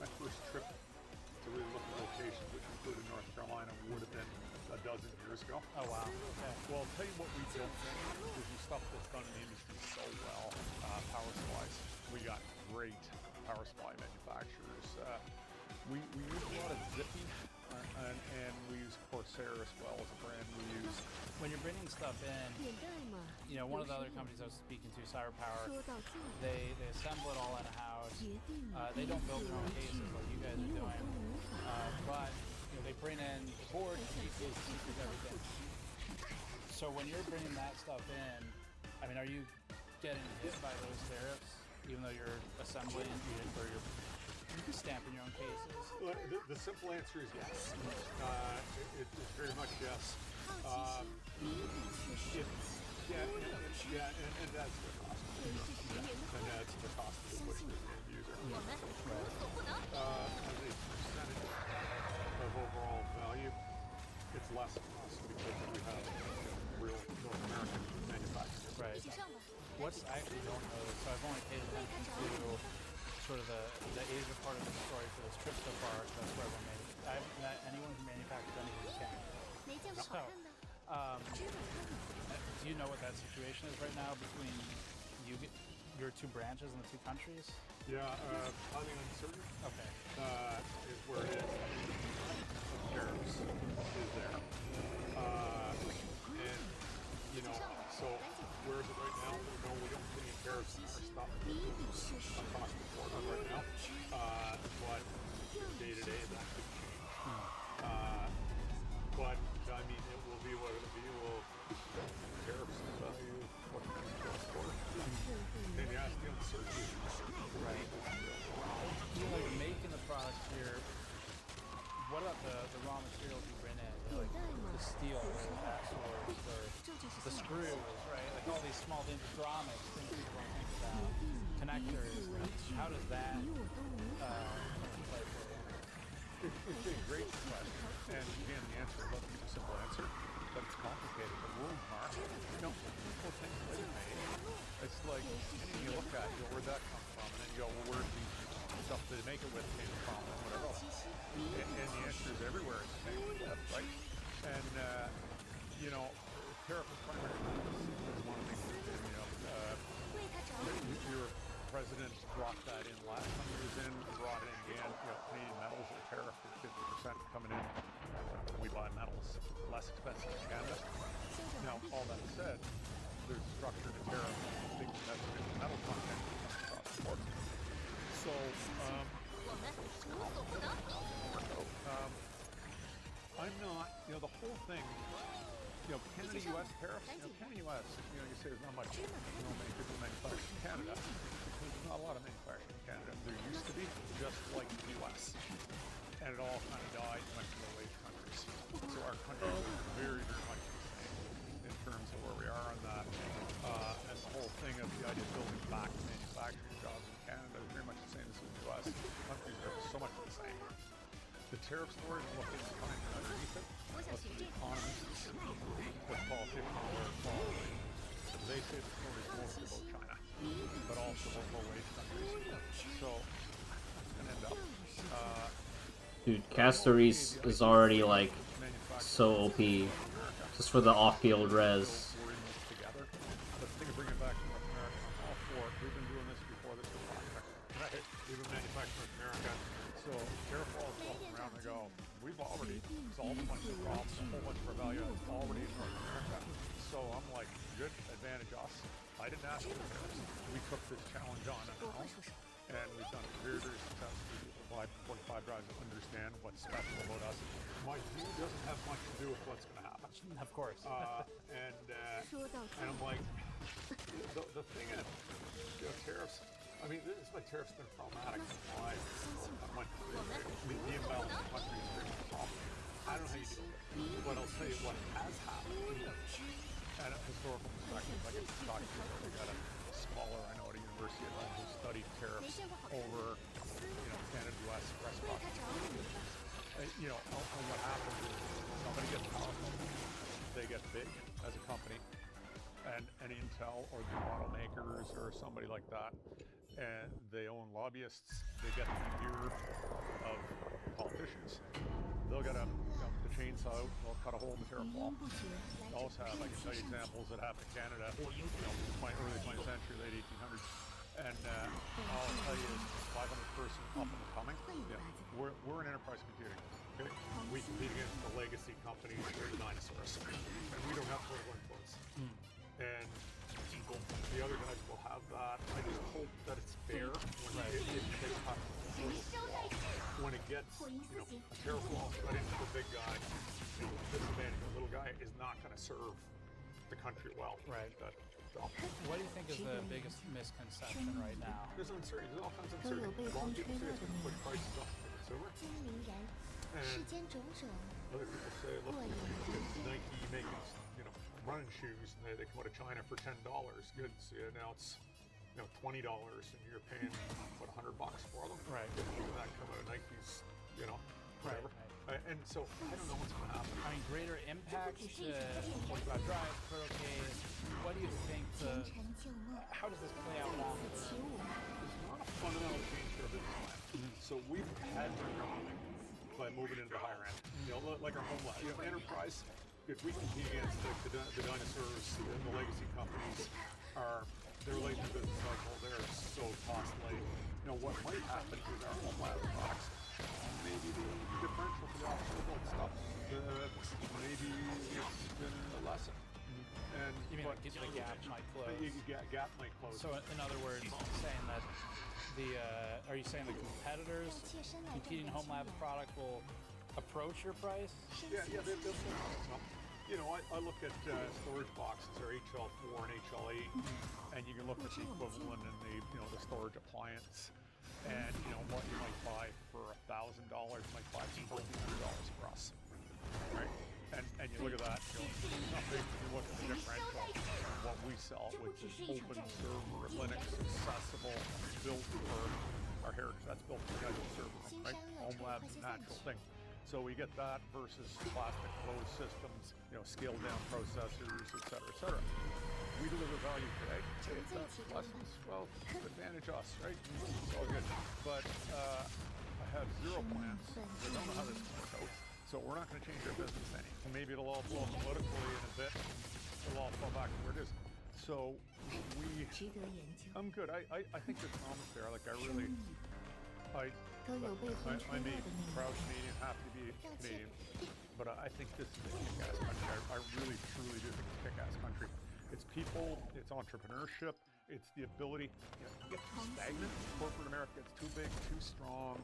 S16: my first trip to really look at locations, which included North Carolina, would have been a dozen years ago.
S1: Oh, wow. Okay.
S16: Well, I'll tell you what we don't do is the stuff that's done in the industry so well, power supplies. We got great power supply manufacturers. We use a lot of Zippy, and we use Corsair as well as a brand we use.
S1: When you're bringing stuff in, you know, one of the other companies I was speaking to, Cyberpower, they assemble it all in-house. They don't build their own cases like you guys are doing, but you know, they bring in the board, pieces, everything. So when you're bringing that stuff in, I mean, are you getting hit by those tariffs, even though you're assembling or you're stamping your own cases?
S23: Well, the simple answer is yes. It's very much yes. And that's the cost. And that's the cost of the push to the end user. As a percentage of overall value, it's less cost because we have real North American manufacturers.
S1: Right. I actually don't know this, so I've only paid attention to sort of the Asia part of the story for this trip so far. That's where I haven't met anyone who manufactures anything in Canada. So, do you know what that situation is right now between your two branches in the two countries?
S23: Yeah, highly uncertain.
S1: Okay.
S23: Is where it is. Tariffs is there. And, you know, so where is it right now? No, we don't put any tariffs on our stuff across the border right now. But day to day, that could change. But, I mean, it will be what it'll be. Tariffs value what comes across the border. And you ask the uncertainty.
S1: Right. Like making the products here, what about the raw materials you bring in? Like the steel, or the axles, or the screws, right? Like all these small things, grommets, things people don't think about, connectors. How does that play for you?
S23: It's a great question. And again, the answer, let's give a simple answer, but it's complicated. The world market, you know, people think that it's made. It's like anything you look at, you go, where'd that come from? And then you go, well, where'd the stuff they make it with came from, and whatever else. And the answer is everywhere it's made, right? And, you know, tariff is primary is one of the things, you know, your president brought that in last time he was in, brought it in again, you know, Canadian metals are tariffed at 50% coming in. We buy metals less expensive in Canada. Now, all that said, there's structure to tariff things that's in metal content across the board. So, I'm not, you know, the whole thing, you know, Canada-US tariffs, you know, Canada-US, you know, you say there's not much, you know, many people manufactured in Canada, because there's not a lot of manufacturing in Canada. There used to be, just like the US. And it all kind of died and went to low-wage countries. So our country is very, very much the same in terms of where we are on that. And the whole thing of the idea of building back manufacturing jobs in Canada is very much the same as in the US. Countries are so much the same. The tariff story, looking behind and underneath it, what the economists, what politicians are following. They say the story is mostly about China, but also about low-wage countries. So that's going to end up.
S7: Dude, Castoreese is already like so OP just for the off-field res.
S23: We're in this together. Let's think of bringing it back to North America. All for it. We've been doing this before this was popular. Right? We've been manufacturing in America. So tariff laws go around and go, we've already solved a bunch of problems, a whole bunch of our value is already in North America. So I'm like, good, advantage us. I didn't ask for tariffs. We took this challenge on our own, and we've done it very, very successfully. 45 drives to understand what's special about us. My view doesn't have much to do with what's going to happen.
S1: Of course.
S23: And I'm like, the thing is, you know, tariffs. I mean, this is why tariffs been problematic. Why? The imbalance in the country is very problem. I don't know how you deal with it, but I'll tell you what has happened. At a historical perspective, I get to talk to you. We got a scholar I know at a university at home who studied tariffs over, you know, Canada-US restaurants. You know, what happens is somebody gets powerful, they get big as a company, and Intel or the model makers or somebody like that, and they own lobbyists, they get the ear of politicians. They'll get the chainsaw out, they'll cut a hole in the tariff wall. They also have, I can tell you examples that happened in Canada, you know, early 20th century, late 1800s. And all I'll tell you is 500 person up and coming. Yeah, we're in enterprise computing. Okay? We compete against the legacy companies, they're dinosaurs. And we don't have political influence. And the other guys will have that. I just hope that it's fair when they cut when it gets, you know, a tariff wall cut into the big guy, you know, disadvantage the little guy is not going to serve the country well.
S1: Right. What do you think think is the biggest misconception right now?
S23: There's uncertainty. There's all kinds of uncertainty. A lot of people say it's going to push prices up for the consumer. And other people say, look, Nike making, running shoes, and they come out of China for $10. Good. So now it's, $20, and you're paying what, $100 for them.
S1: Right.
S23: And that come out of Nike's, whatever. Right. And so I don't know what's going to happen.
S1: I mean, greater impact to 45 drive, proto case. What do you think how does this play out long term?
S23: It's not a fundamental change to our business plan. So we've had to grow by moving into the higher end. Like our home lab. Enterprise, if we compete against the dinosaurs and the legacy companies, they're late in the business cycle. They're so costly. What might happen is our home lab products, maybe the differential for the off-the-board stuff, maybe it's been a lesson. And
S1: you mean the gap might close?
S23: Gap might close.
S1: So in other words, saying that are you saying the competitors competing home labs product will approach your price?
S23: Yeah, they'll I look at storage boxes, or HL4 and HL8, and you can look at the equivalent in the storage appliance, and what you might buy for $1,000 might buy for $1,400 for us, right? And you look at that, you look at the differential, what we sell, which is open server, Linux accessible, built for our heritage. That's built for casual server, right? Home labs, natural thing. So we get that versus plastic closed systems, scaled down processors, et cetera. We deliver value today. If that's lessons, well, advantage us, right? It's all good. But I have zero plans. I don't know how this is going to go. So we're not going to change our business any. Maybe it'll all blow up politically in a bit. It'll all fall back to where it is. So I'm good. I think there's promise there. Like I may be proud Canadian, happy to be Canadian, but I think this is a kick-ass country. I really, truly do think it's a kick-ass country. It's people, it's entrepreneurship, it's the ability, you get too stagnant. Corporate America gets too big, too strong,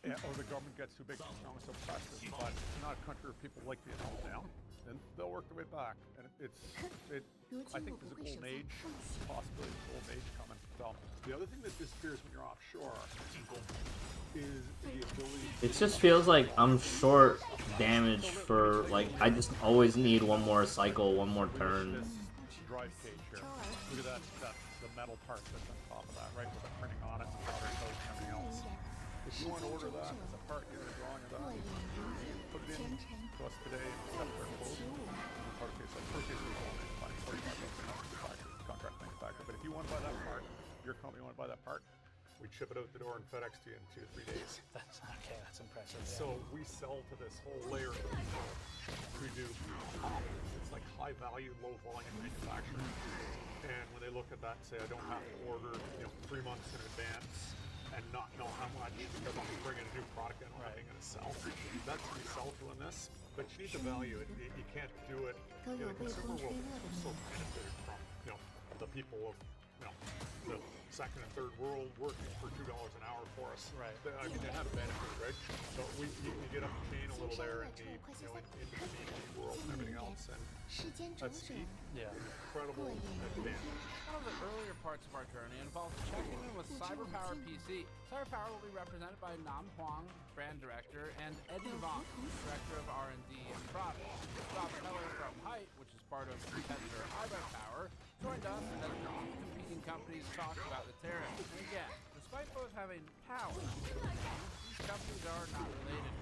S23: or the government gets too big, too strong, so oppressive. But it's not a country where people like being held down, and they'll work their way back. And I think there's a golden age, possibly a golden age coming. So the other thing that disappears when you're offshore is the ability.
S7: It just feels like I'm short damage for I just always need one more cycle, one more turn.
S23: This drive cage here. Look at that the metal part that's on top of that, right, with the printing on it, and powder coat and everything else. If you want to order that as a part, get a drawing of that. You put it in to us today and accept their quote. Part case, we only $45 contract manufacturer. But if you want to buy that part, your company want to buy that part, we ship it out the door and FedEx to you in 2 to 3 days.
S1: That's okay. That's impressive. Yeah.
S23: So we sell to this whole layer of people who do it's like high value, low volume manufacturing. And when they look at that and say, I don't have to order 3 months in advance and not know how much because I'm bringing a new product in or I'm going to sell. That's what we sell to in this. But you need to value it. You can't do it. The consumer world is so benefited from the people of the second and third world working for $2 an hour for us.
S1: Right.
S23: I mean, they have benefited, right? So you get up the chain a little there in the into the B2B world and everything else, and that's incredible advantage.
S1: One of the earlier parts of our journey involved checking in with CyberPower PC. CyberPower will be represented by Nam Huang, brand director, and Eddie Vaughn, director of R&D and product. Rob Keller from Height, which is part of competitor HI3, joined us as the two competing companies talked about the tariffs. And again, despite both having power, these companies are not related.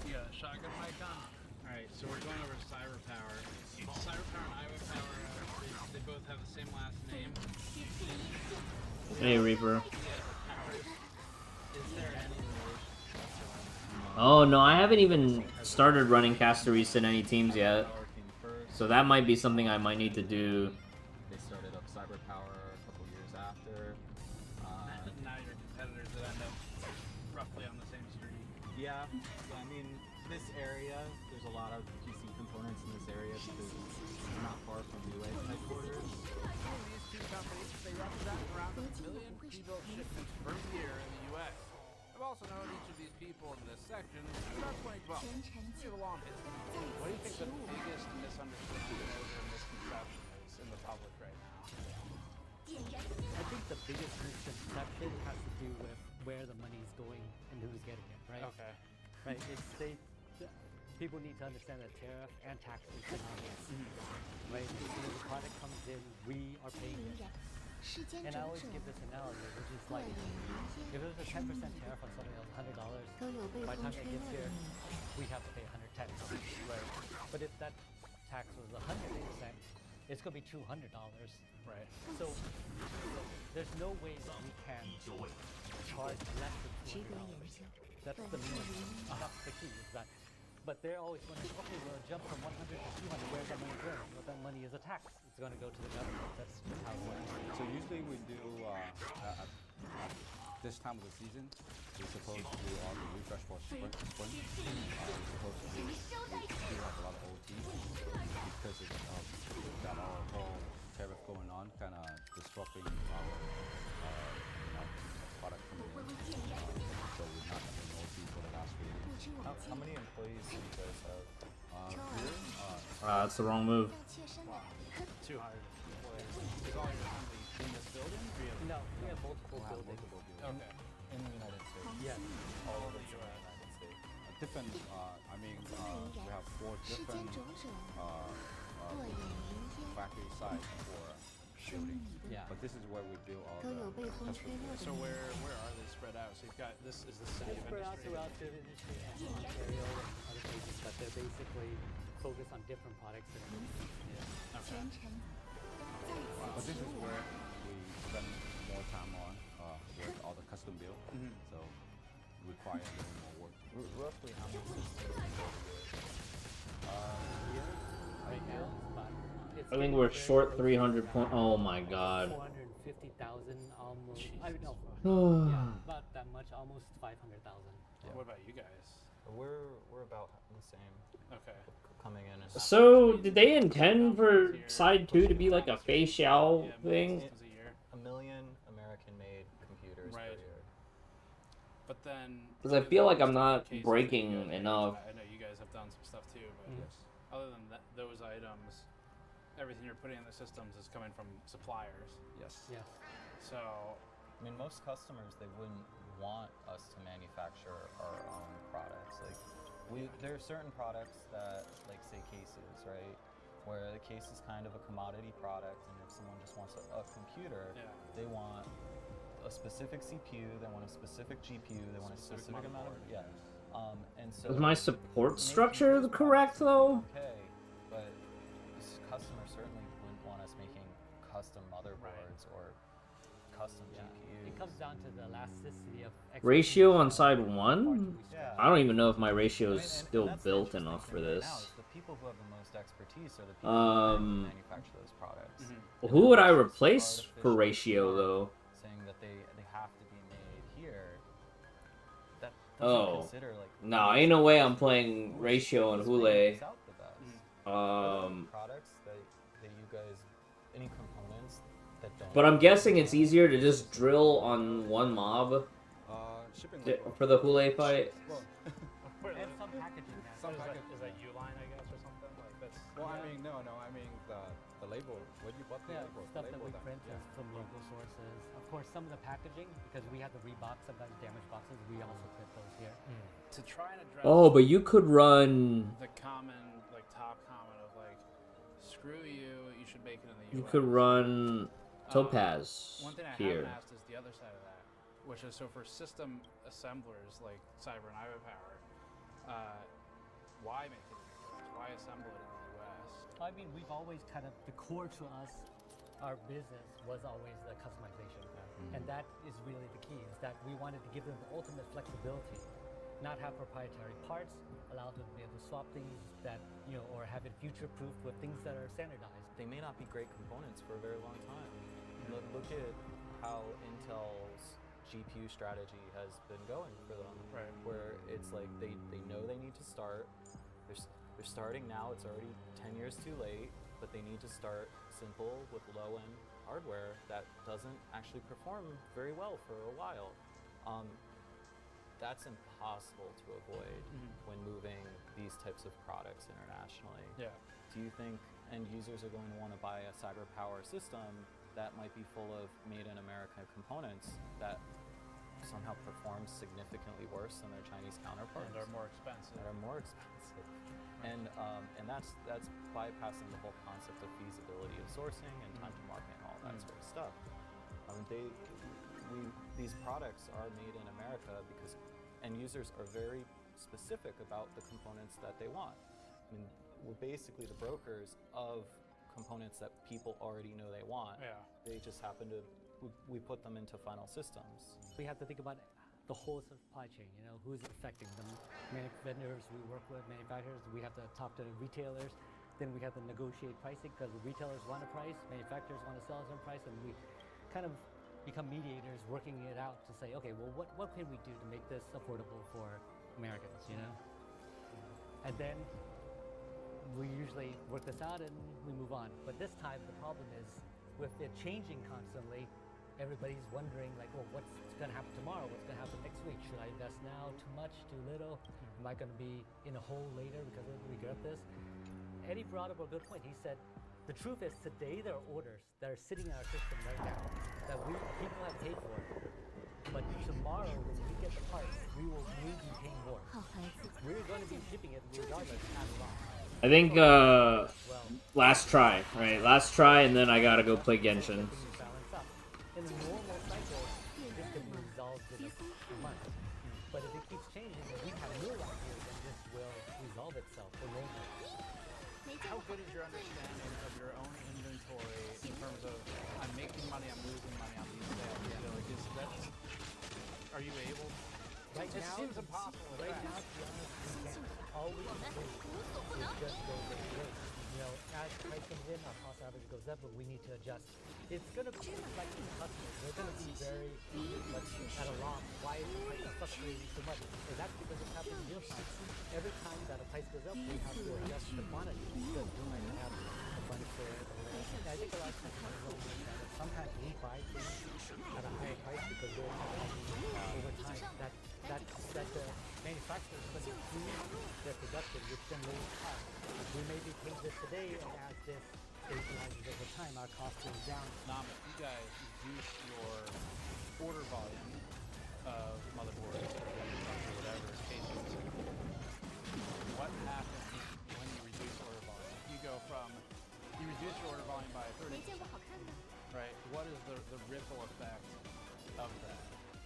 S14: You got a shotgun mic on? Alright, so we're going over to CyberPower. CyberPower and HI3, they both have the same last name.
S7: Hey, Reaper.
S14: Is there any relation?
S7: Oh no, I haven't even started running Casteries in any teams yet. So that might be something I might need to do.
S9: They started up CyberPower a couple years after.
S14: Now your competitors that end up roughly on the same street.
S9: Yeah, I mean, this area, there's a lot of PC components in this area because we're not far from UA headquarters.
S1: These two companies, they represent around 1 million pre-built shipments per year in the U.S. I've also known each of these people in this section since about 2012. We have a long history. What do you think the biggest misunderstanding or misconception is in the public right now?
S18: biggest misconception has to do with where the money's going and who's getting it, right?
S1: Okay.
S18: Right. People need to understand that tariff and tax is synonymous, right? As soon as the product comes in, we are paying it. And I always give this analogy, which is like, if it was a 10% tariff on something that was $100, by the time it gets here, we have to pay $110. Right. But if that tax was 100%, it's going to be $200.
S1: Right.
S18: So there's no way that we can charge less than $200. That's the minimum. That's the key. Is that. But they're always wondering, okay, we'll jump from 100 to 200. Where's that money going? Well, that money is a tax. It's going to go to the government. That's just how it works.
S9: So usually we do at this time of the season, we're supposed to do all the refresh for spring. We're supposed to do have a lot of OT because we've got our whole tariff going on, kind of disrupting our product coming in. So we're not doing OT for the last few weeks.
S10: How many employees do you guys have?
S7: That's the wrong move.
S1: Wow. 200 employees. Is all your assembly in this building? Or you have
S18: No, we have multiple buildings.
S1: Okay.
S10: In the United States?
S18: Yes.
S10: All over the United States.
S9: Different, we have 4 different factory sites for building.
S18: Yeah.
S9: But this is where we do all the custom.
S1: So where are they spread out? So you've got this is the city of
S18: spread out
S1: industry.
S18: throughout the industry and Ontario and other places, but they're basically focused on different products.
S1: Yeah. Okay.
S9: But this is where we spend more time on with all the custom build. So require a little more work.
S10: Roughly how many systems do you build a year?
S18: Right now, but
S7: I think we're short 300 point. Oh my god.
S18: 450,000 almost. I don't know.
S7: Yeah,
S18: about that much, almost 500,000.
S1: Yeah. What about you guys?
S10: We're about the same.
S1: Okay.
S10: Coming in.
S7: So, did they intend for Side 2 to be like a facial thing?
S10: $1 million American-made computers per year.
S1: But then...
S7: Because I feel like I'm not breaking enough.
S1: I know you guys have done some stuff too, but other than those items, everything you're putting in the systems is coming from suppliers.
S9: Yes.
S18: Yes.
S1: So...
S10: I mean, most customers, they wouldn't want us to manufacture our own products. Like, there are certain products that, like, say cases, right? Where the case is kind of a commodity product, and if someone just wants a computer, they want a specific CPU, they want a specific GPU, they want a specific amount of and so
S7: Is my support structure correct though?
S10: Okay, but customers certainly wouldn't want us making custom motherboards or custom GPUs.
S18: It comes down to the elasticity of
S7: Ratio on Side 1? I don't even know if my ratio is still built enough for this.
S10: The people who have the most expertise are the people who manufacture those products.
S7: Who would I replace for ratio though?
S10: Saying that they have to be made here. That consider, like,
S7: no, ain't no way I'm playing ratio on Hule.
S10: Products that you guys, any components that don't.
S7: But I'm guessing it's easier to just drill on one mob for the Hule fight.
S18: And some packaging.
S1: Is that U-line, I guess, or something? Like that's...
S9: Well, I mean, no. I mean, the label, what you bought the label.
S18: Stuff that we print is from local sources. Of course, some of the packaging, because we have to rebox sometimes damaged boxes, we also print those here.
S1: To try and address...
S7: Oh, but you could run...
S1: The common, like, top comment of, like, screw you, you should make it in the US.
S7: You could run Topaz
S1: one thing I
S7: here.
S1: haven't asked is the other side of that, which is so for system assemblers like Cyber and Iowa Power, why make it in the US? Why assemble it in the US?
S18: I mean, we've always kind of, the core to us, our business was always the customization. And that is really the key, is that we wanted to give them the ultimate flexibility, not have proprietary parts, allow them to be able to swap things that, or have it future-proofed with things that are standardized.
S10: They may not be great components for a very long time. Look at how Intel's GPU strategy has been going for them, where it's like they know they need to start. They're starting now. It's already 10 years too late, but they need to start simple with low-end hardware that doesn't actually perform very well for a while. That's impossible to avoid when moving these types of products internationally.
S1: Yeah.
S10: Do you think end users are going to want to buy a cyber power system
S9: that might be full of made in America components that somehow perform significantly worse than their Chinese counterparts.
S1: And are more expensive.
S9: And that's bypassing the whole concept of feasibility of sourcing and time to market and all that sort of stuff. These products are made in America because end users are very specific about the components that they want. I mean, we're basically the brokers of components that people already know they want.
S1: Yeah.
S9: They just happen to, we put them into final systems.
S18: We have to think about the whole supply chain, you know, who's it affecting? The vendors we work with, manufacturers, we have to talk to retailers, then we have to negotiate pricing because the retailers want a price, manufacturers want to sell us a price, and we kind of become mediators working it out to say, okay, well, what can we do to make this affordable for Americans, you know? And then we usually work this out and we move on. But this time the problem is with it changing constantly, everybody's wondering like, well, what's gonna happen tomorrow? What's gonna happen next week? Should I invest now? Too much? Too little? Am I gonna be in a hole later because I regret this? Eddie brought up a good point. He said, the truth is today there are orders that are sitting in our system right now that people have paid for. But tomorrow when we get the parts, we will be paying more. We're going to be shipping it regardless as long.
S7: I think last try, right? Last try, and then I gotta go play Genshin.
S18: In a normal cycle, this could be resolved in a month. But if it keeps changing, and we have more out here, then this will resolve itself for normal.
S1: How good is your understanding of your own inventory in terms of I'm making money, I'm losing money on these sales? You know, like, is that, are you able?
S18: Right
S1: it
S18: now,
S1: seems impossible.
S18: Right now, to be honest, we can't. All we can do is just go with the rate. You know, as price comes in, our cost average goes up, but we need to adjust. It's going to be like the customers. They're going to be very much at a loss. Why is the price fluctuating so much? And that's because it's happening real time. Every time that a price goes up, we have to adjust the quantity because we might have a bunch of. I think a lot of customers don't understand that sometimes we buy things at a higher price because we're over time that the manufacturers put into their production, which then lowers cost. We may be paying this today, and as this stabilizes over time, our cost goes down.
S1: Nam, if you guys reduce your order volume of motherboards or whatever case is, what happens when you reduce order volume? If you go from, you reduce your order volume by 30%, right? What is the ripple effect of that?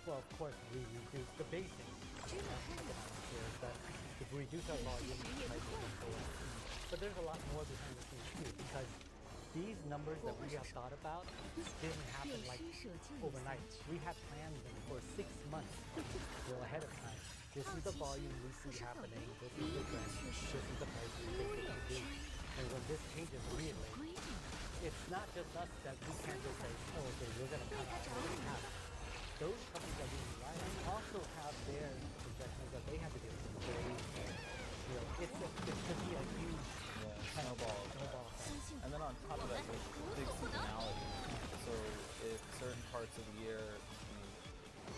S18: Well, of course, we reduce the basics. Economics here is that if we reduce our volume, prices will go up. But there's a lot more behind the scenes too, because these numbers that we have thought about didn't happen like overnight. We had planned them for 6 months ahead of time. This is the volume we see happening. This is the trend. This is the price we think we can do. And when this changes weirdly, it's not just us that we can't just say, oh, okay, we're going to cut out what we have. Those companies that we rely on also have their projections that they have to do. You know, it could be a huge
S9: snowball effect. And then on top of that, there's big seasonality. So if certain parts of the year,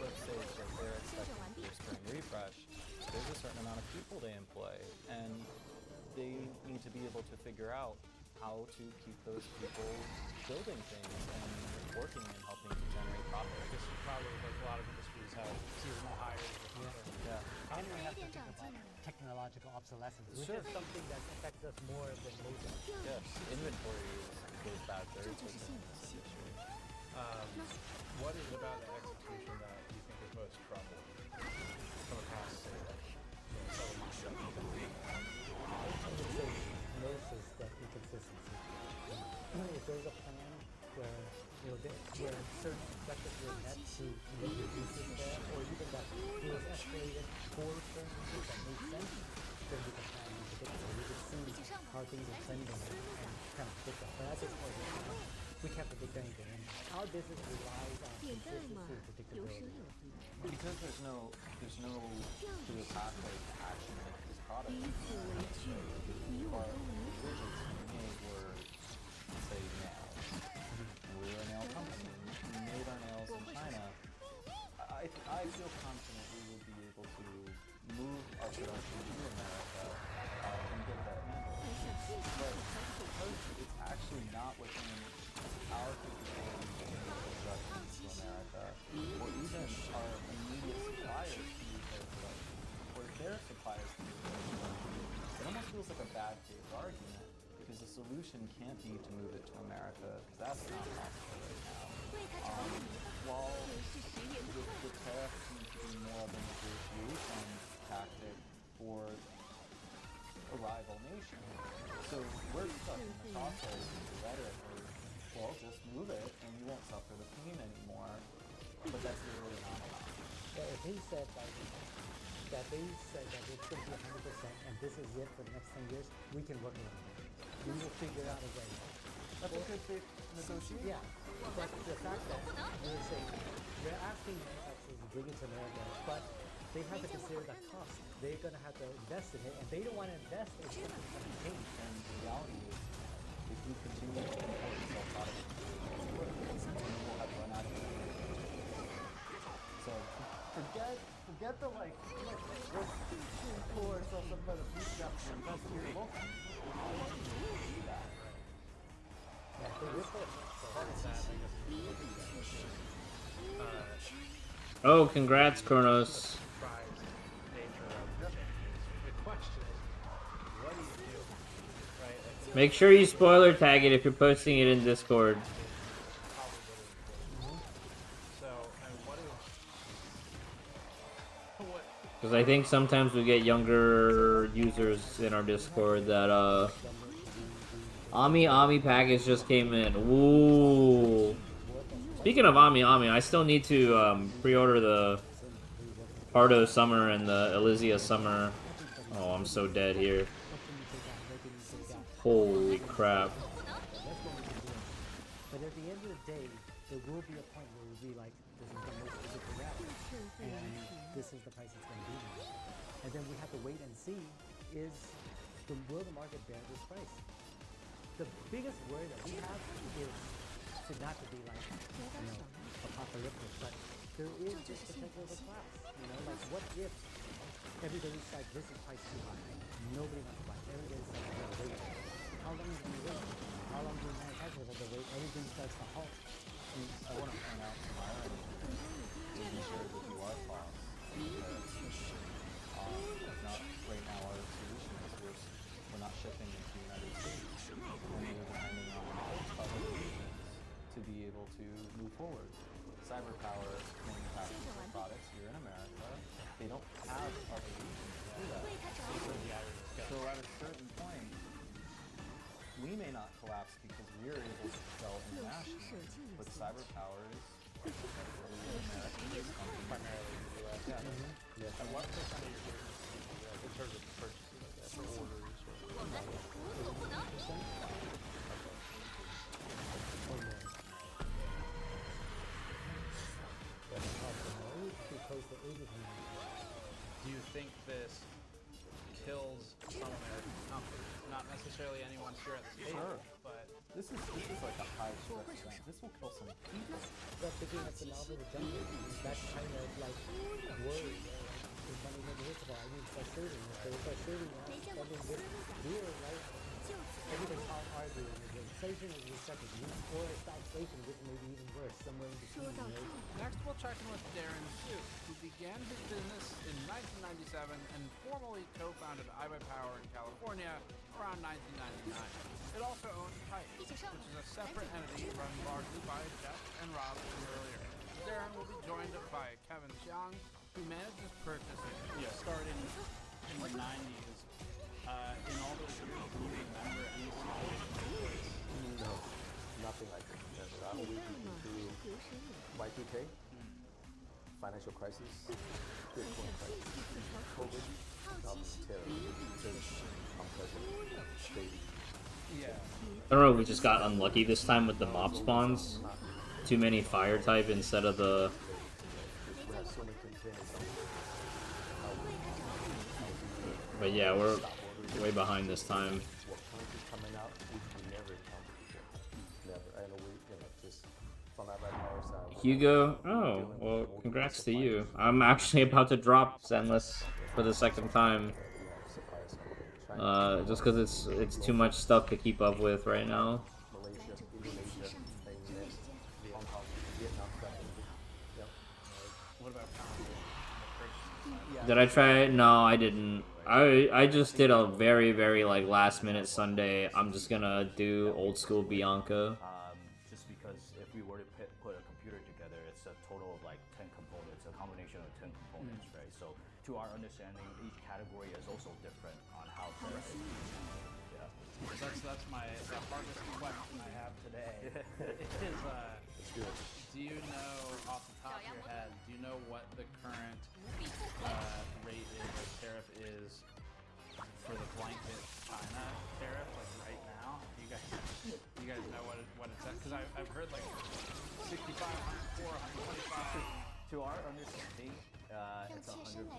S9: let's say that they're expecting their spring refresh, there's a certain amount of people they employ, and they need to be able to figure out how to keep those people building things and working and helping to generate profit.
S1: I guess probably like a lot of industries have seasonal hires or something.
S18: Yeah. And we have to think about technological obsolescence, which is something that affects us more than most.
S9: Yes, inventory goes bad very quickly.
S1: What is it about the execution that you think is most troubling from across, say, several months ago?
S18: I would say most is the inconsistency. If there's a plan where where certain objectives were met to make reduces there, or even that it was escalated for certain things that made sense, then we can plan and predict it. We can see how things are trending and kind of predict that. But at this point, we can't predict anything. And our business relies on consistency and predictability.
S9: Because there's no clear pathway to action with this product. Our decisions we made were, say, nails. And we were a nail company. We made our nails in China. I feel confident we will be able to move our production to America and get that handled. But because it's actually not within our capability solution can't be to move it to America, because that's not possible right now. While the tariffs seem to be more of a negotiation tactic for a rival nation. So we're stuck in the crossroads with the rhetoric where, well, just move it and you won't suffer the pain anymore. But that's literally not allowed.
S18: Yeah, if he said like that they said that it's going to be 100% and this is it for the next 10 years, we can work around it. We will figure out a way.
S9: That's a good faith negotiation.
S18: Yeah, but the fact that we're saying, we're asking manufacturers to bring it to America, but they have to consider the cost. They're going to have to invest in it, and they don't want to invest in something that's going to change.
S9: And the reality is, if we continue to import and sell products, we'll have run out of money. So forget the like, let's pull ourselves up by the bootstraps and invest here locally. Do that.
S7: Oh, congrats, Kronos. Make sure you spoiler tag it if you're posting it in Discord. Because I think sometimes we get younger users in our Discord that, Ami package just came in. Ooh. Speaking of Ami, I still need to pre-order the Pardo Summer and the Elysia Summer. Oh, I'm so dead here. Holy crap.
S18: But at the end of the day, there will be a point where we'll be like, this is the most physical route, and this is the price it's going to be. And then we have to wait and see, will the market bear this price? The biggest worry that we have is to not to be like, apocalyptic, but there is this potential of a collapse. Like what if everybody's like, this is price too high, nobody wants to buy it, everybody's like, no, wait. How long is it going to wait? How long do manufacturers have to wait? Everything starts to halt.
S9: I want to point out to my end, making sure that you are costs. Not right now our solution is we're not shipping into the United States. And we're depending on other regions to be able to move forward. Cyberpower manufactures their products here in America. They don't have other regions to do that. So at a certain point, we may not collapse because we're able to sell internationally, but Cyberpower is primarily
S12: Primarily in the US.
S9: Yeah.
S12: Yeah. And what percent of your business is in the US in terms of purchases, I guess, or orders?
S1: Do you think this kills some American companies? Not necessarily anyone here at the table, but
S9: this is like a high stress event. This will kill some people.
S18: But picking up the novel with jungle, that kind of like worry, the money never hits about. I mean, start saving. If they start saving now, spending this year, right? Everything's arguing is inflation is recession, or stagflation, which may be even worse, somewhere in between.
S1: Next, we'll check in with Darren Sue, who began his business in 1997 and formally co-founded iBuyPower in California around 1999. It also owns Pipe, which is a separate entity run largely by Jeff and Rob earlier. Darren will be joined by Kevin Xiang, who manages purchasing.
S12: Starting in the 90s. In all those years, do you remember any situations?
S11: No, nothing like this. We've been through Y2K, financial crisis, Bitcoin crisis, COVID, terror, unprecedented.
S7: I don't know if we just got unlucky this time with the mob spawns. Too many fire type instead of the... But yeah, we're way behind this time. Hugo? Oh, well, congrats to you. I'm actually about to drop Zenless for the second time. Just because it's too much stuff to keep up with right now. Did I try it? No, I didn't. I just did a very like last minute Sunday. I'm just gonna do old school Bianca.
S2: Just because if we were to put a computer together, it's a total of like 10 components, a combination of 10 components, right? So to our understanding, each category is also different on how to. Yeah.
S14: That's the hardest question I have today. Is do you know off the top of your head? Do you know what the current rate is or tariff is for the blanket China tariff, like right now? You guys know what it's at? Because I've heard like 65, 104, 125.
S2: To our understanding, it's 145%.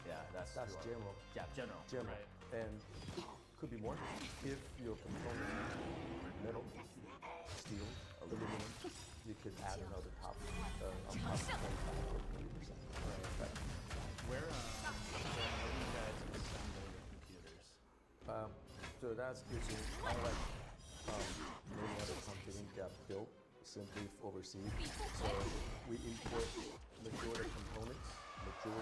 S2: Yeah, that's
S11: general.
S2: Yeah, general.
S14: Right.
S11: And could be more if your component metal, steel, aluminum, you could add another top on top of 25 or 30%. Right.
S14: Where do you guys assemble the computers?
S11: So that's using, unlike many other companies that built simply overseas. So we import majority of components from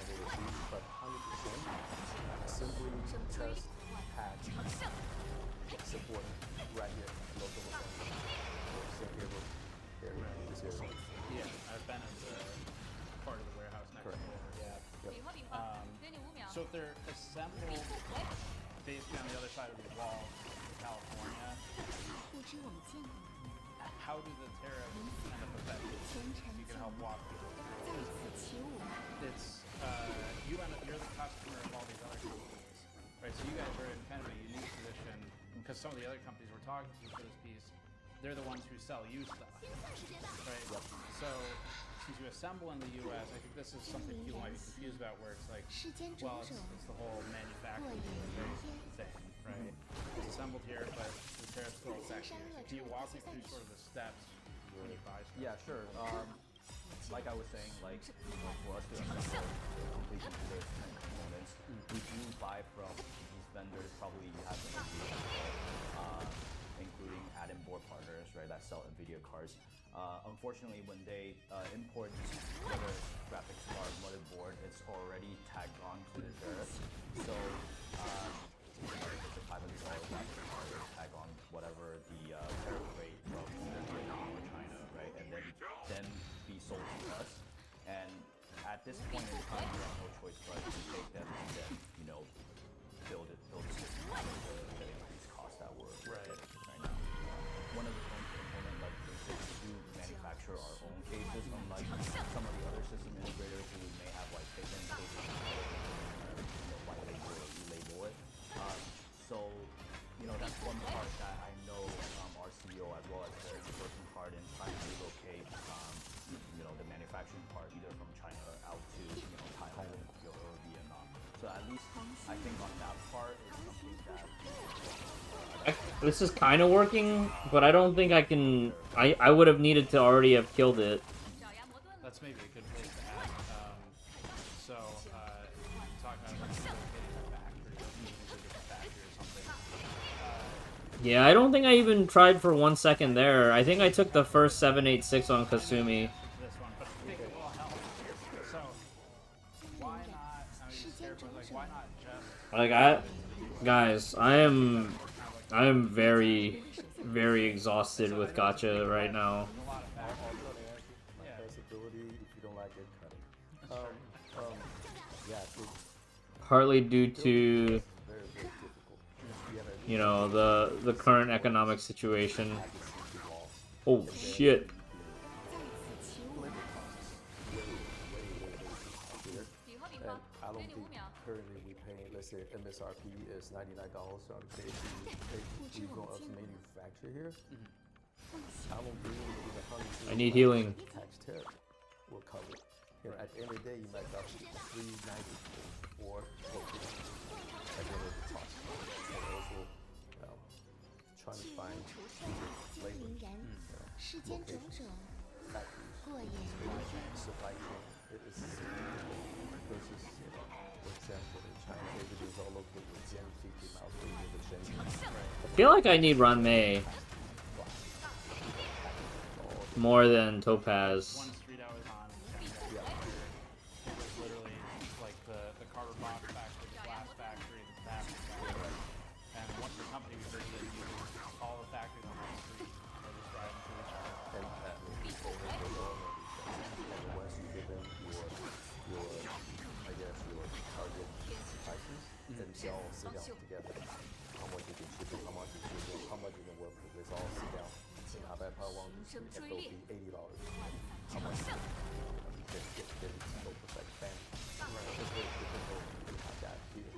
S11: overseas, but 100% simply test, patch, support right here, local assembly. This area.
S14: Yeah, I've been at the part of the warehouse next door. Yeah.
S11: Yep.
S14: So if they're assembled basically on the other side of the wall in California, how do the tariffs end up affecting? If you can help walk people through. It's you're the customer of all these other companies, right? So you guys are in kind of a unique position because some of the other companies we're talking to for this piece, they're the ones who sell you stuff, right? Yep. So since you assemble in the U.S., I think this is something people might be confused about, where it's like, well, it's the whole manufacturing thing, right? It's assembled here, but the tariffs still affect you. So can you walk me through sort of the steps when you buy stuff?
S2: Yeah, sure. Like I was saying, like, for us to assemble complete computers and components, we do buy from these vendors. Probably you have some including add-in board partners, right, that sell NVIDIA cards. Unfortunately, when they import whether it's graphics card, motherboard, it's already tagged on to the tariff. So it's a $500 graphics card, they tag on whatever the tariff rate from either Vietnam or China, right, and then be sold to us. And at this point in time, we have no choice but to take them and then, build the system to increase costs that we're getting right now. One of the components, like for instance, we do manufacture our own cases, unlike some of the other system integrators who may have like taken cases and white label or e-label it. So that's one part that I know our CEO as well as they're working hard in trying to relocate the manufacturing part either from China out to Thailand or Vietnam. So at least I think on that part is something that
S7: This is kind of working, but I don't think I can. I would have needed to already have killed it.
S14: That's maybe a good place to ask. So talking about like relocating a factory, moving to a different factory or something.
S7: Yeah, I don't think I even tried for 1 second there. I think I took the first 786 on Kasumi.
S14: This one, but I think it will help. So why not? I mean, just careful. Like, why not just?
S7: Guys, I am very, very exhausted with gacha right now. Partly due to, the current economic situation. Oh shit.
S11: And I don't think currently we pay, let's say MSRP is $99, so I'm saying we go up to manufacture here. I don't think
S7: I need healing.
S11: tax tariff will cover it. At the end of the day, you might got $390 or $450 at the end of the cost. And also trying to find labor, location, factories, supply chain. It's versus, for example, in China, everything's all located within 50 miles radius of Shenzhen.
S7: I feel like I need Ranmei more than Topaz.
S14: One street I was on, it was literally like the Carver
S11: how much is it worth? Let's all sit down. And how about power one FOB $80? How much? Get it so like family. It's very difficult to have that here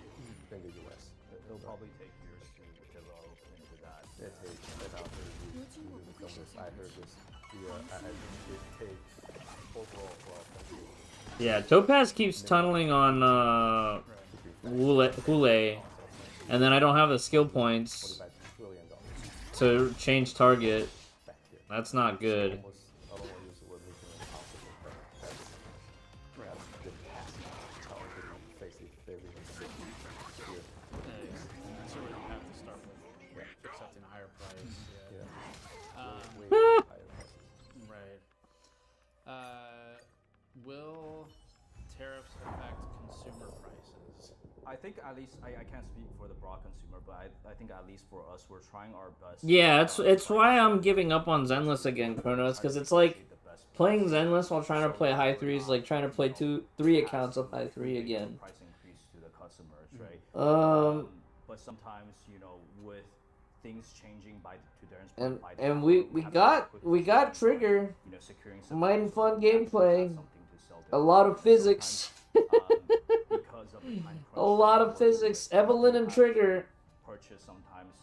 S11: than the US.
S2: It'll probably take years to develop into that.
S11: It takes about 30 years to do this. I heard this. Yeah, I think it takes overall for our country.
S7: Yeah, Topaz keeps tunneling on Hule, and then I don't have the skill points to change target. That's not good.
S1: Will tariffs affect consumer prices?
S2: I think at least, I can't speak for the broad consumer, but I think at least for us, we're trying our best.
S7: Yeah, it's why I'm giving up on Zenless again, Kronos, because it's like playing Zenless while trying to play HI3 is like trying to play 3 accounts of HI3 again.
S2: Price increase to the customers, right? But sometimes, you know, with things changing
S7: and we got Trigger,
S2: you know, securing
S7: mighty fun gameplay, a lot of physics, a lot of physics. Evelyn and Trigger.
S2: Purchase sometimes.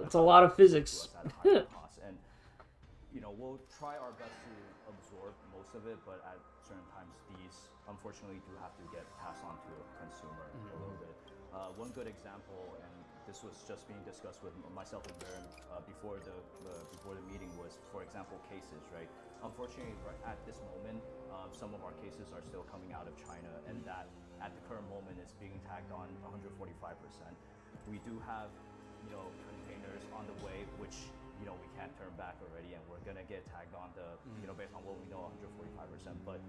S7: It's a lot of physics.
S2: And you know, we'll try our best to absorb most of it, but at certain times these unfortunately do have to get passed on to a consumer a little bit. One good example, and this was just being discussed with myself and Baron before the meeting, was, for example, cases, right? Unfortunately, at this moment, some of our cases are still coming out of China, and that at the current moment is being tagged on 145%. We do have, you know, containers on the way, which, you know, we can't turn back already, and we're gonna get tagged on the, you know, based on what we know, 145%. But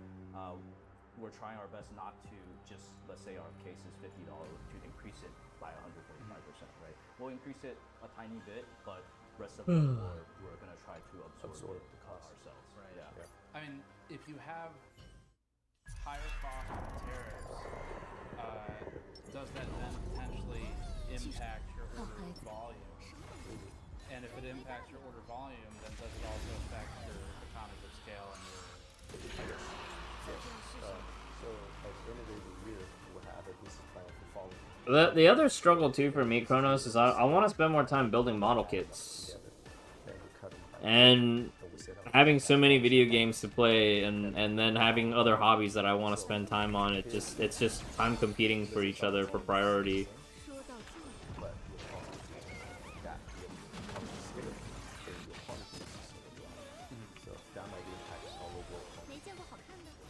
S2: we're trying our best not to just, let's say our case is $50, to increase it by 145%, right? We'll increase it a tiny bit, but rest of it we're gonna try to absorb the cost ourselves.
S1: Right.
S2: Yeah.
S1: I mean, if you have higher cost tariffs, does that then potentially impact your order volume? And if it impacts your order volume, then does it also affect your economies of scale and your...
S11: So at the end of the year, we'll have a business plan for following.
S7: The other struggle too for me, Kronos, is I want to spend more time building model kits. And having so many video games to play, and then having other hobbies that I want to spend time on, it's just time competing for each other for priority.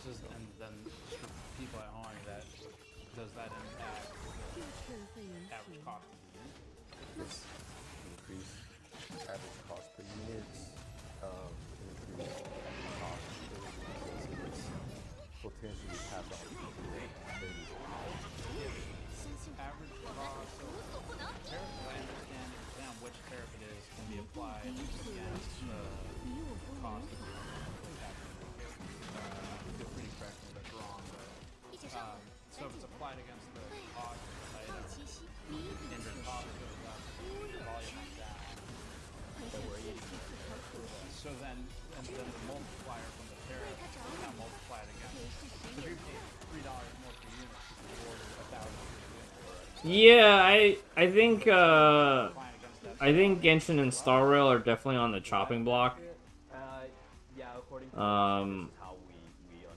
S1: And then for people at home, does that impact the average cost of the unit?
S11: Yes, increase average cost per unit, increase average cost per unit, potentially pass on
S1: Average cost, so tariff, as I understand it, depending on which tariff it is, can be applied against the cost of the unit. Feel free to correct me if that's wrong, but so if it's applied against the cost of the item, and the cost goes up, the volume is down. So then the multiplier from the tariff is now multiplied against. So if you pay $3 more per unit, you order 1,000 per unit.
S7: Yeah, I think Genshin and Star Rail are definitely on the chopping block.
S2: Yeah, according to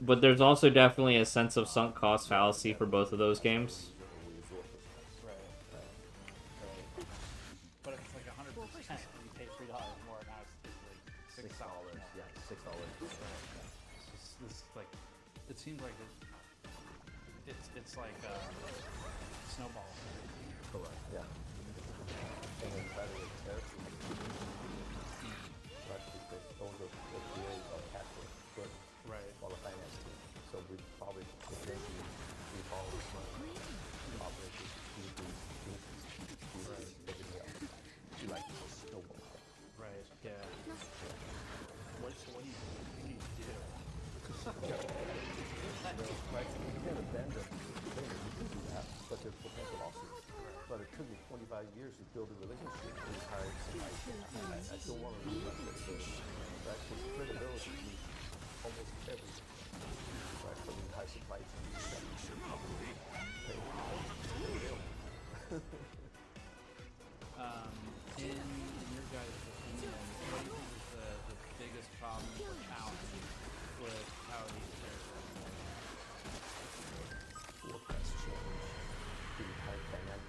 S7: but there's also definitely a sense of sunk cost fallacy for both of those games.
S1: But if it's like 100% and you pay $3 more, now it's like $6.
S2: Yeah, $6.
S1: This like, it seems like it's like snowball.
S11: Correct. Yeah. And then by the way, tariffs, right? Because those are the PAs are capital good,
S1: right?
S11: For the finance team, so we probably potentially probably operation increase everything else. Like snowball.
S1: Right. Yeah. What do you do?
S11: Right? You can abandon, you can do that, but there's potential lawsuit. but it took me 25 years to build a relationship with the entire supply chain. I don't want to lose my credibility, right? Because credibility means almost everything, right? For the entire supply chain.
S1: In your guys' opinion, what do you think is the biggest problem or challenge with how these tariffs are
S11: forecast change, the entire dynamic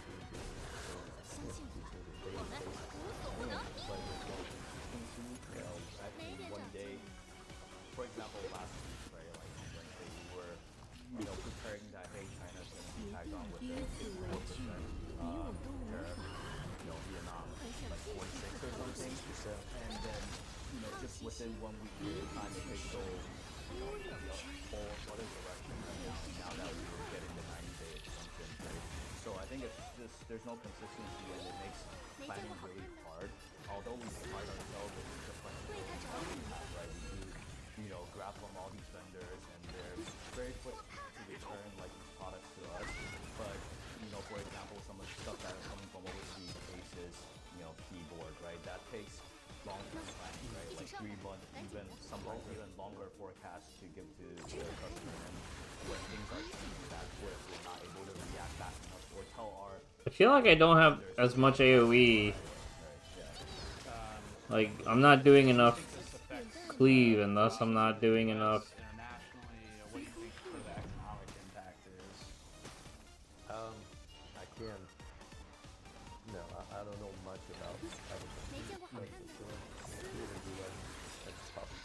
S2: actually one day, for example, last week, right, like Wednesday, we were, preparing that, hey, China's going to be tagged on with a 54% tariff, Vietnam, like 46 or something, and then, just within 1 week period of time, it could go, the whole other direction right now that we were getting the 90-day extension, right? So I think it's just, there's no consistency, and it makes planning really hard. Although we pride ourselves in the flexibility that we have, right? We do, grab from all these vendors, and they're very quick to return like these products to us. But, for example, some of the stuff that are coming from overseas cases, keyboard, right? That takes long-term planning, right? Like 3 months, sometimes even longer forecasts to give to the customer. And when things are changing that quick, we're not able to react fast enough or tell our.
S7: I feel like I don't have as much AoE. Like, I'm not doing enough cleave, and thus I'm not doing enough.
S1: internationally? What do you think the economic impact is?
S11: I can't. No, I don't know much about other countries, but for sure, here in the US, that's probably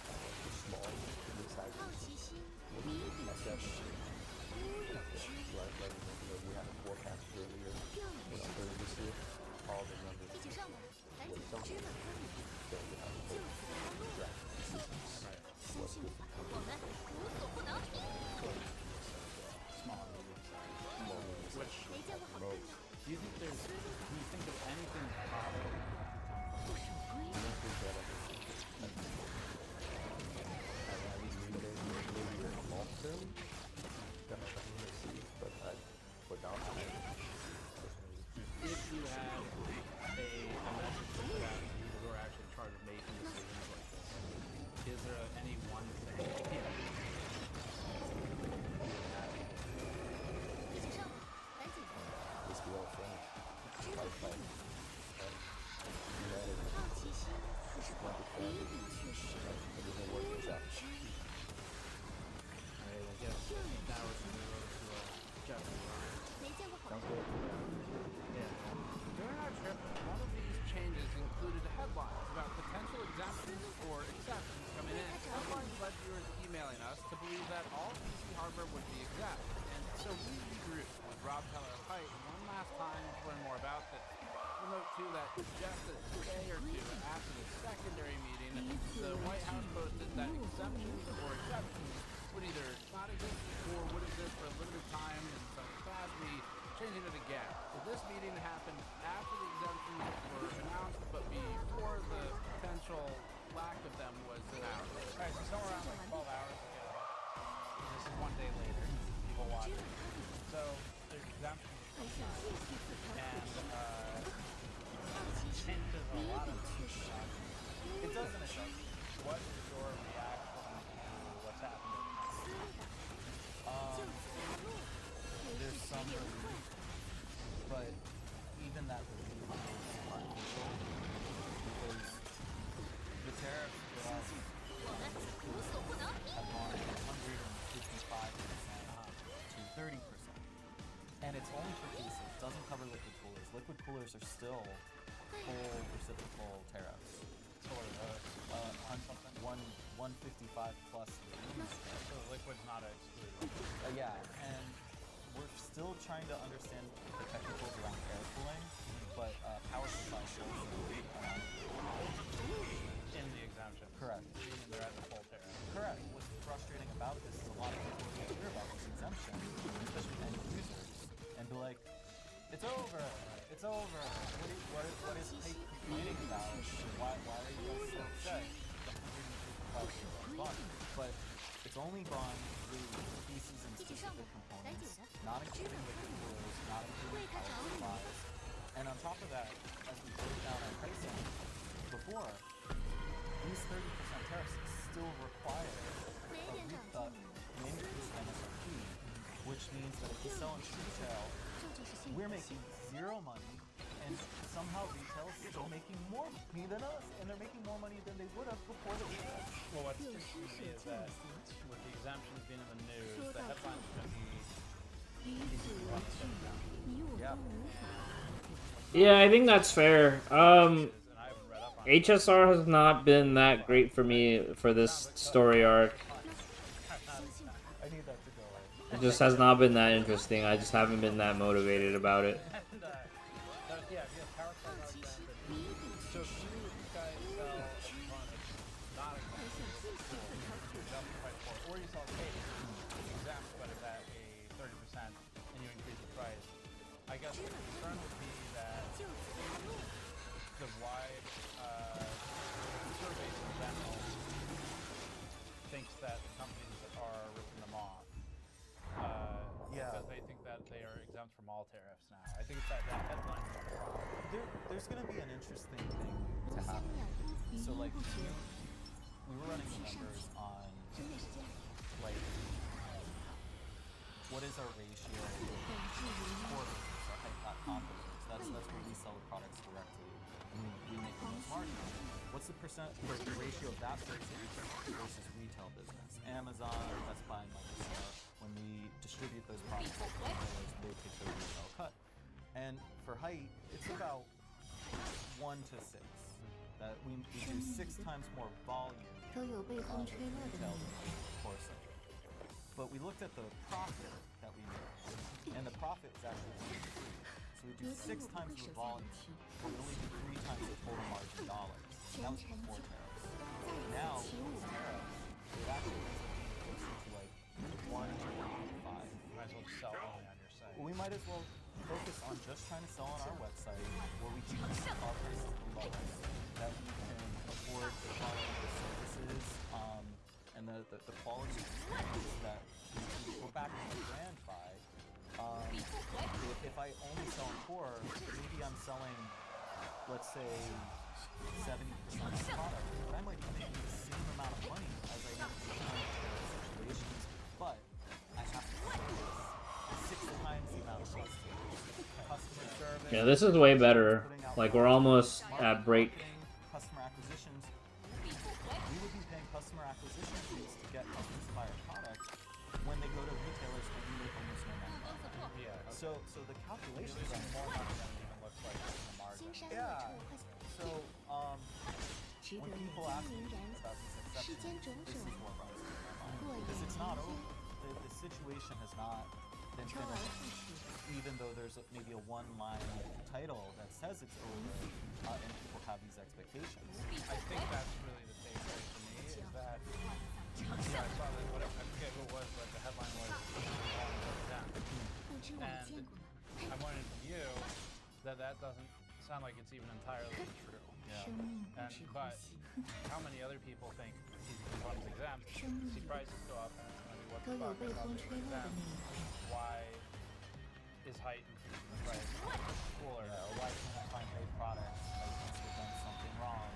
S11: small to mid-sized business. I definitely, like, we had a forecast earlier this year, all the numbers were something. So we have to take drastic decisions. What's good for companies?
S1: Small and medium-sized. Which, do you think of anything positive? If you had a message to put out to people who are actually in charge of making decisions like this, is there any one thing?
S11: It's the old thing. Fight. United. One big family. And we can work this out.
S1: Alright, I guess now we're going to go to Jeffrey.
S11: Sounds good.
S1: Yeah. During our trip, one of these changes included headlines about potential exemptions or exceptions coming in. Headlines led viewers emailing us to believe that all PC hardware would be exempt. And so we regrouped with Rob Teller Height one last time to learn more about this. We'll note too that just a day or two after the secondary meeting, the White House posted that exemptions or exceptions would either not exist or would exist for a limited time in some capacity, changing it again. So this meeting happened after the exemptions were announced, but before the potential lack of them was announced. Alright, so somewhere around like 12 hours ago, this is one day later, people watching. So there's exemptions and changes a lot of things. It doesn't adjust. What is your reaction to what's happening?
S9: There's some relief, but even that relief is artificial because the tariffs for us have gone from 155% to 30%. And it's only for cases, it doesn't cover liquid coolers. Liquid coolers are still full reciprocal tariffs.
S1: Sort of
S9: 155 plus.
S1: So the liquid's not excluded.
S9: Yeah, and we're still trying to understand the technicals around air cooling, but power supply shows
S1: in the exemption.
S9: Correct.
S1: Meaning they're at the full tariff.
S9: Correct. What's frustrating about this is a lot of people will hear about this exemption, especially end users, and be like, it's over. It's over. What is Pate complaining about? Why are you guys so upset? The 155% gone. But it's only gone through pieces and specific components, not including liquid coolers, not including power supplies, And on top of that, as we break down our pricing, before, these 30% tariffs still require an increase in MSRP, which means that if we sell into retail, we're making zero money, and somehow retail is still making more money than us, and they're making more money than they would have before the tariff.
S14: Well, what's interesting to me is that with the exemptions being in the news, the headlines are going to be
S7: Yeah, I think that's fair. HSR has not been that great for me for this story arc. It just has not been that interesting. I just haven't been that motivated about it.
S14: I guess the concern would be that the wide consumer base in general thinks that the companies are ripping them off because they think that they are exempt from all tariffs now. I think it's that headline.
S9: There's going to be an interesting thing to happen. So, like, we were running the numbers on, like, what is our ratio core business, our hype.com business? That's where we sell the products directly. We make the most margin. What's the ratio of that business versus retail business? Amazon, Best Buy, and Microsoft, when we distribute those products to retailers, they take the retail cut. And for height, it's about 1 to 6. That we do 6 times more volume on retail than core site. But we looked at the profit that we make, and the profit is actually 1 to 3. So we do 6 times the volume, but we only do 3 times the total margin dollars. That was before tariffs. Now, with tariffs, it actually ends up being closer to like 1 to 1.5.
S14: You might as well sell only on your site.
S9: Well, we might as well focus on just trying to sell on our website, where we can keep our prices the lowest, that we can afford the quality of the services, and the quality of experience that we go back to the brand by. If I only sell in core, maybe I'm selling, let's say, 70% of the product, but I might be making the same amount of money as I am in the situations, but I have to service 6 times the amount of customer service.
S7: Yeah, this is way better. Like, we're almost at break.
S9: Customer acquisitions. We would be paying customer acquisition fees to get customers to buy our product when they go to retailers, and we make almost no money.
S14: Yeah.
S9: So the calculations are
S14: more money than it even looks like in the margin.
S9: Yeah. So when people ask me about these exceptions, this is what runs through my mind, because it's not over. The situation has not been finished, even though there's maybe a one-line title that says it's over, and people have these expectations.
S14: I think that's really the takeaway for me, is that, I saw that, I forget who it was, but the headline was, and I'm wondering from you that doesn't sound like it's even entirely true. Yeah. But how many other people think these components exempt, see prices go up, and it's going to be what the fuck, I thought they were exempt. Why is height increasing the price cooler?
S9: Yeah, or why can't I find great products? I must have done something wrong.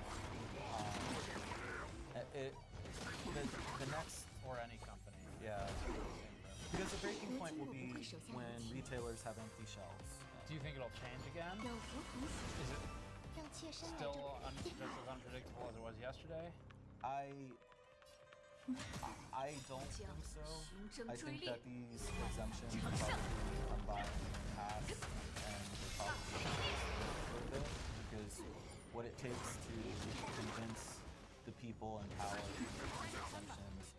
S9: The next,
S14: or any company.
S9: Yeah. Because the breaking point will be when retailers have empty shelves.
S14: Do you think it'll change again? Is it still just as unpredictable as it was yesterday?
S9: I don't think so. I think that these exemptions will probably come by and pass, and they'll probably take a little bit, because what it takes to convince the people in power to make these exemptions,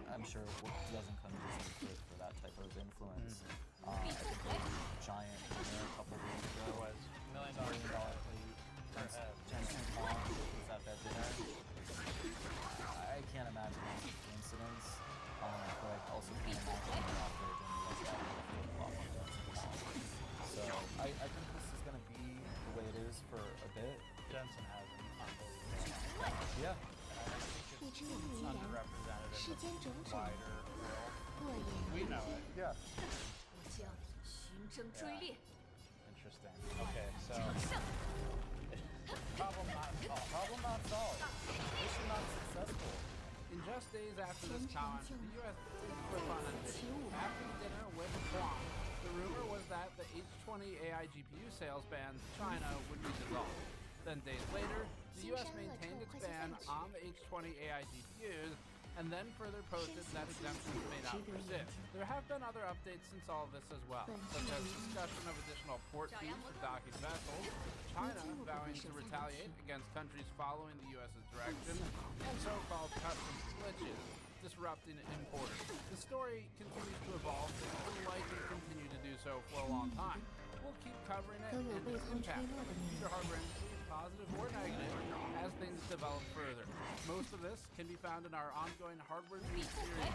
S9: I'm sure it doesn't come easily for that type of influence. I think there was a giant dinner a couple of days ago.
S14: There was $1 million plate per head.
S9: Jensen Huang was at that dinner. I can't imagine that's a coincidence, but I also can't imagine that after a dinner like that, flip-flop on Jensen Huang. So I think this is going to be the way it is for a bit.
S14: Jensen has an unbelievable.
S9: Yeah.
S14: And I think it's underrepresented in the wider world. We know it.
S9: Yeah.
S14: Interesting. interesting. Okay, so problem not solved. Problem not solved. Mission not successful. In just days after this comment, the U.S. did flip on a date. After dinner with Trump, the rumor was that the H20 AI GPU sales ban to China would be dissolved. Then days later, the U.S. maintained its ban on the H20 AI GPUs, and then further posted that exemptions may not persist. There have been other updates since all of this as well, such as discussion of additional port fees for docking vessels, China vowing to retaliate against countries following the U.S.'s direction, and so-called customs glitches disrupting importers. The story continues to evolve and will likely continue to do so for a long time. We'll keep covering it and its impact on the computer hardware industry, positive or negative, as things develop further. Most of this can be found in our ongoing hardware news series,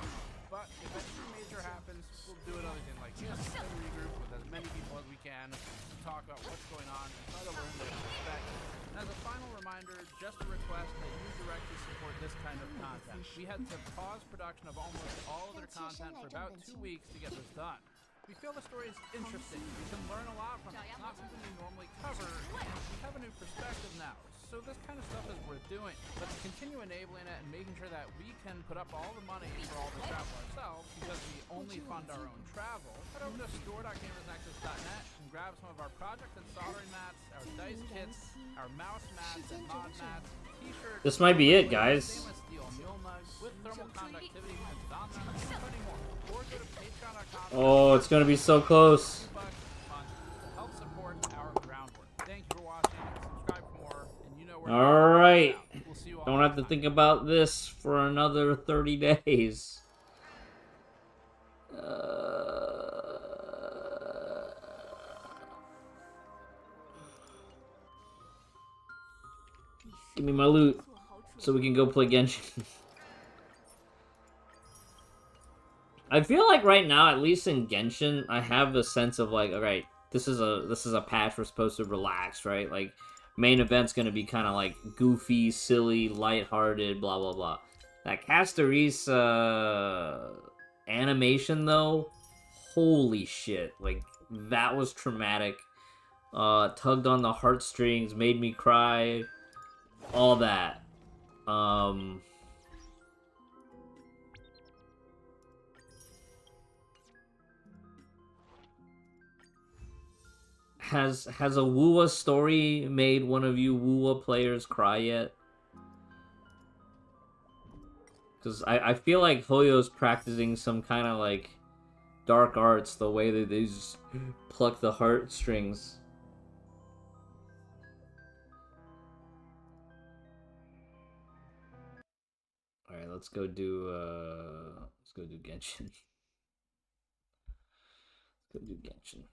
S14: but if anything major happens, we'll do another thing like this and regroup with as many people as we can to talk about what's going on and try to learn their perspective. And as a final reminder, just a request that you directly support this kind of content. We had to pause production of almost all of their content for about 2 weeks to get this done. We feel the story is interesting. We can learn a lot from it. It's not something we normally cover, and we have a new perspective now. So this kind of stuff is worth doing. Let's continue enabling it and making sure that we can put up all the money for all the travel ourselves, because we only fund our own travel. Head over to store.gamersnexus.net and grab some of our project and soldering mats, our dice kits, our mouse mats and mod mats, t-shirts.
S7: This might be it, guys.
S14: Stainless steel mule mugs with thermal conductivity printed on them, and plenty more. Or go to patreon.com.
S7: Oh, it's gonna be so close.
S14: Help support our groundwork. Thank you for watching. Subscribe for more, and you know where.
S7: All right.
S14: We'll see you all.
S7: Don't have to think about this for another 30 days. Give me my loot so we can go play Genshin. I feel like right now, at least in Genshin, I have a sense of like, alright, this is a patch we're supposed to relax, right? Like, main event's gonna be kind of like goofy, silly, lighthearted, blah blah blah. That Castoris animation though, holy shit! Like, that was traumatic. Tugged on the heartstrings, made me cry, all that. Has a WoW story made one of you WoW players cry yet? Because I feel like Hoyo's practicing some kind of like dark arts, the way that they just pluck the heartstrings. All right, let's go do Genshin. Let's go do Genshin.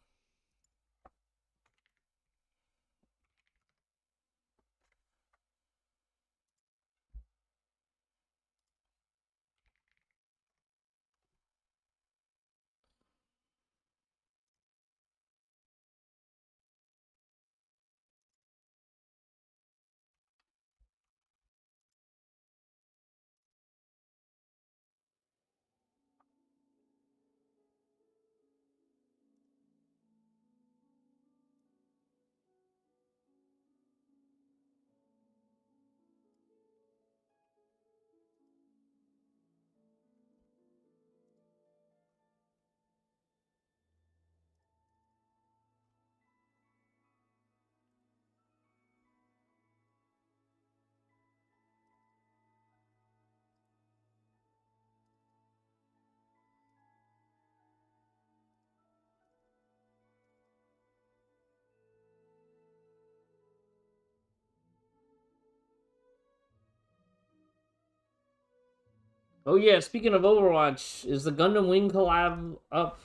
S7: Oh yeah, speaking of Overwatch, is the Gundam Wing collab up?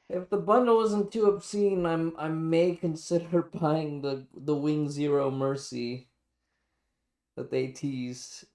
S7: If the bundle isn't too obscene, I may consider buying the Wing Zero Mercy that they teased.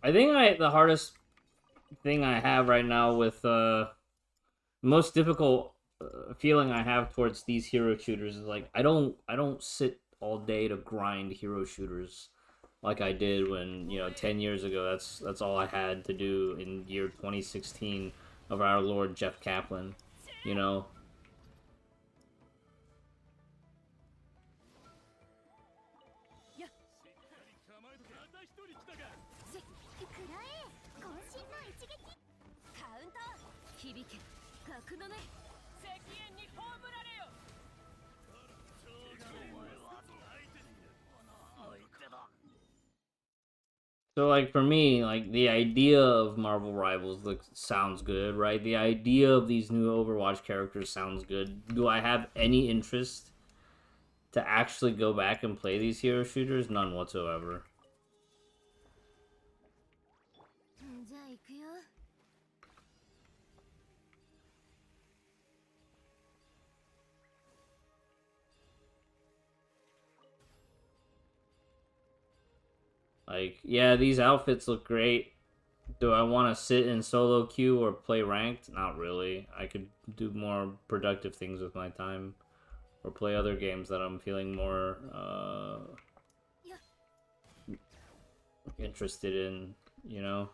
S7: I think the hardest thing I have right now with most difficult feeling I have towards these hero shooters is like I don't sit all day to grind hero shooters like I did when 10 years ago. That's all I had to do in year 2016 of our Lord Jeff Kaplan, you know. So, like, for me, like, the idea of Marvel Rivals sounds good, right? The idea of these new Overwatch characters sounds good. Do I have any interest to actually go back and play these hero shooters? None whatsoever. Like, yeah, these outfits look great. Do I want to sit in solo queue or play ranked? Not really. I could do more productive things with my time. Or play other games that I'm feeling more interested in, you know?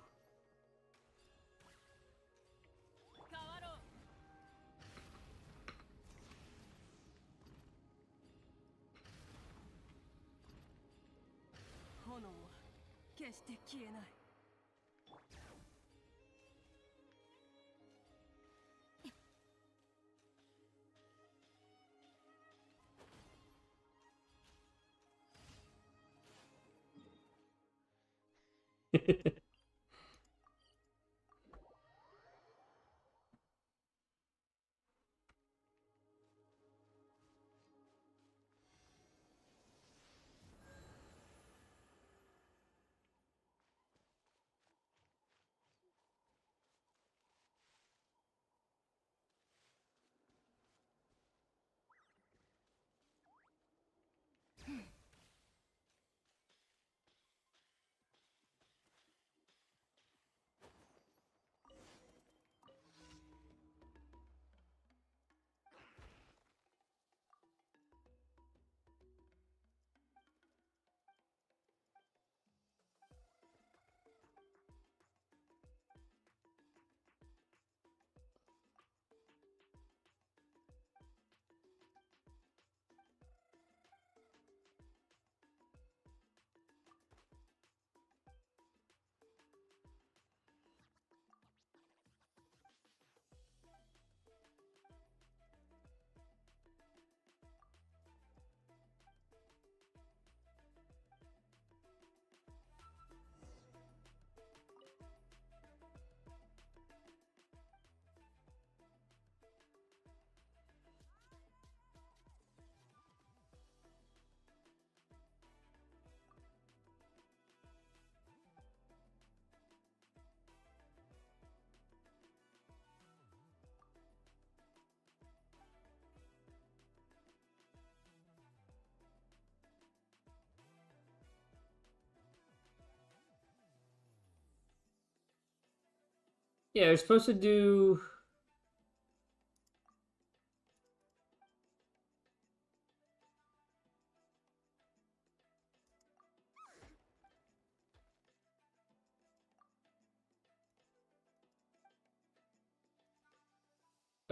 S7: Yeah, you're supposed to do...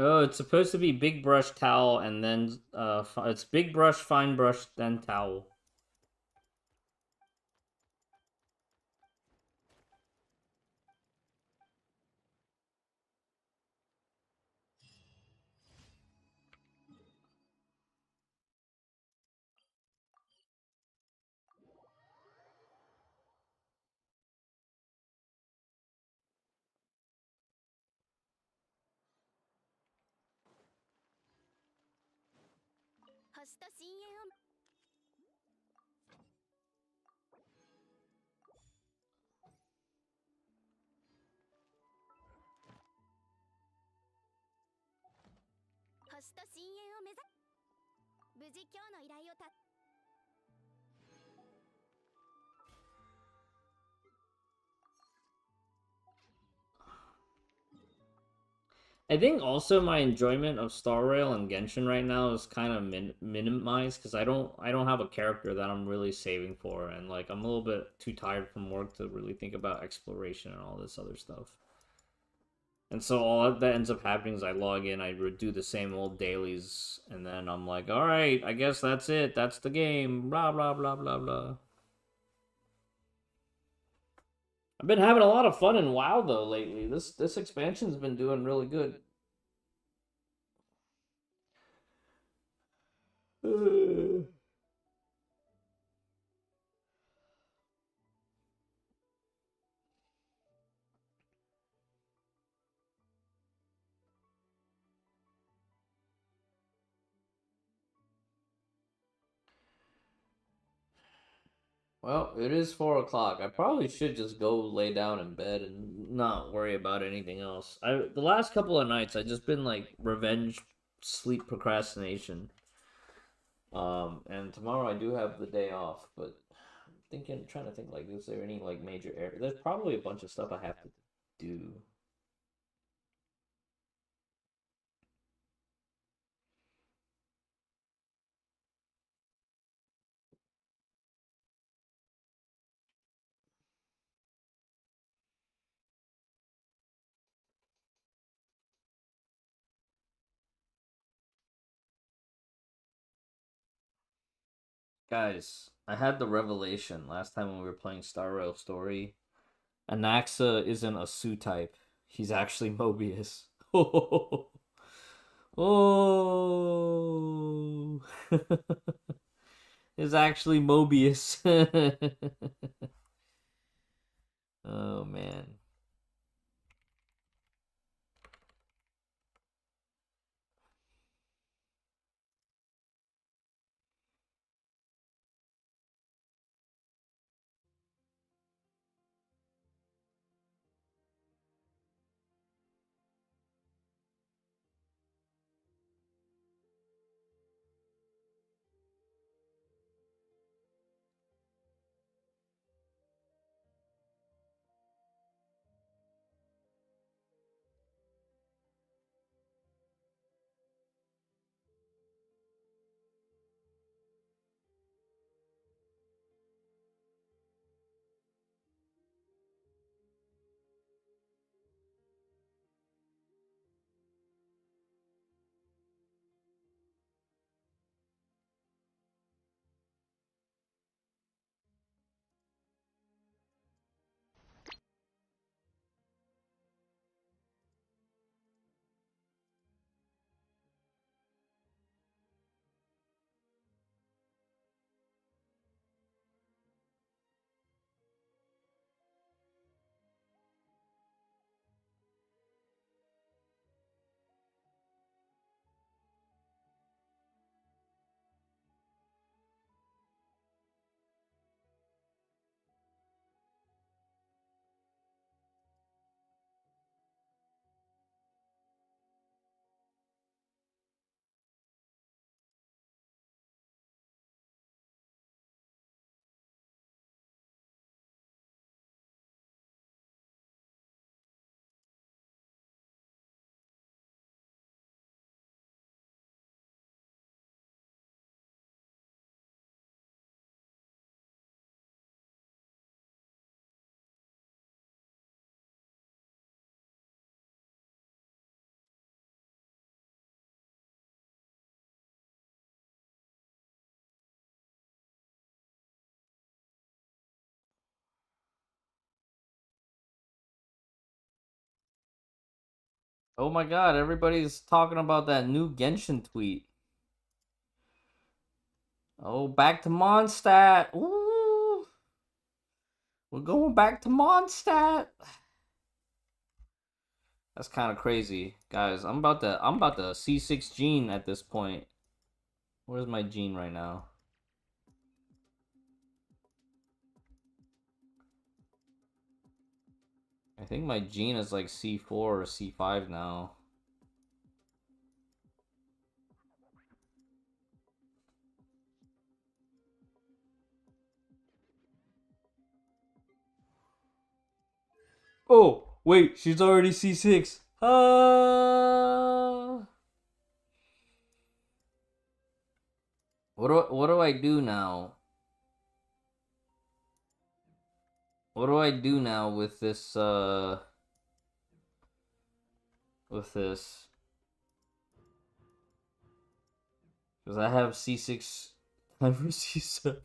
S7: Oh, it's supposed to be big brush, towel, and then, it's big brush, fine brush, then towel.
S4: と深淵を目指無事今日の依頼をた
S7: I think also my enjoyment of Star Rail and Genshin right now is kind of minimized because I don't have a character that I'm really saving for, and like I'm a little bit too tired from work to really think about exploration and all this other stuff. And so all that ends up happening is I log in, I do the same old dailies, and then I'm like, all right, I guess that's it, that's the game, blah blah blah blah blah. I've been having a lot of fun in WoW though lately. This expansion's been doing really good. Well, it is 4 o'clock. I probably should just go lay down in bed and not worry about anything else. The last couple of nights, I've just been like revenge sleep procrastination. And tomorrow I do have the day off, but I'm trying to think, like, is there any like major area? There's probably a bunch of stuff I have to do. Guys, I had the revelation last time when we were playing Star Rail Story. Anaxa isn't a Su type. He's actually Mobius. Oh. It's actually Mobius. Oh, man. Oh my god, everybody's talking about that new Genshin tweet. Oh, back to Mondstadt. Ooh. We're going back to Mondstadt. That's kind of crazy. Guys, I'm about to C6 Gene at this point. Where's my Gene right now? I think my Gene is like C4 or C5 now. Oh, wait, she's already C6. What do I do now? What do I do now with this, with this? Because I have C6 over C7.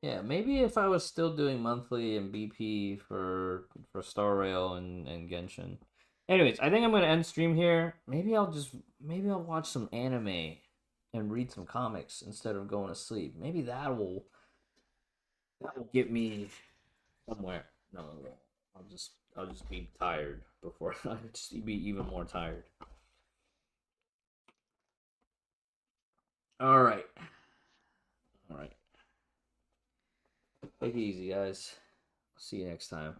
S7: Yeah, maybe if I was still doing monthly and BP for Star Rail and Genshin. Anyways, I think I'm gonna end stream here. Maybe I'll watch some anime and read some comics instead of going to sleep. Maybe that will get me somewhere. No, I'll just be tired before I'll just be even more tired. All right. Take it easy, guys. See you next time.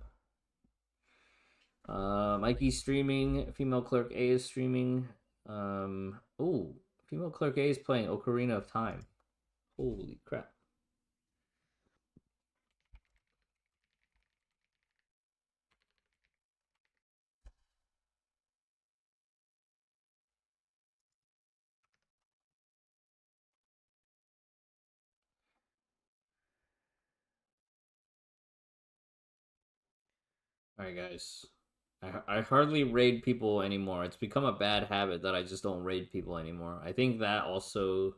S7: Mikey's streaming. Female Clerk A is streaming. Oh, Female Clerk A is playing Ocarina of Time. Holy crap. Alright, guys. I hardly raid people anymore. It's become a bad habit that I just don't raid people anymore. I think that also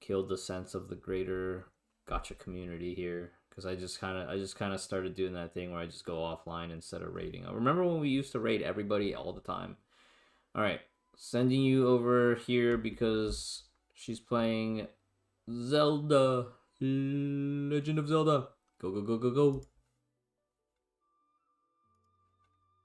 S7: killed the sense of the greater gacha community here, because I just kind of started doing that thing where I just go offline instead of raiding. I remember when we used to raid everybody all the time. All right, sending you over here because she's playing Zelda, Legend of Zelda. Go, go, go, go, go.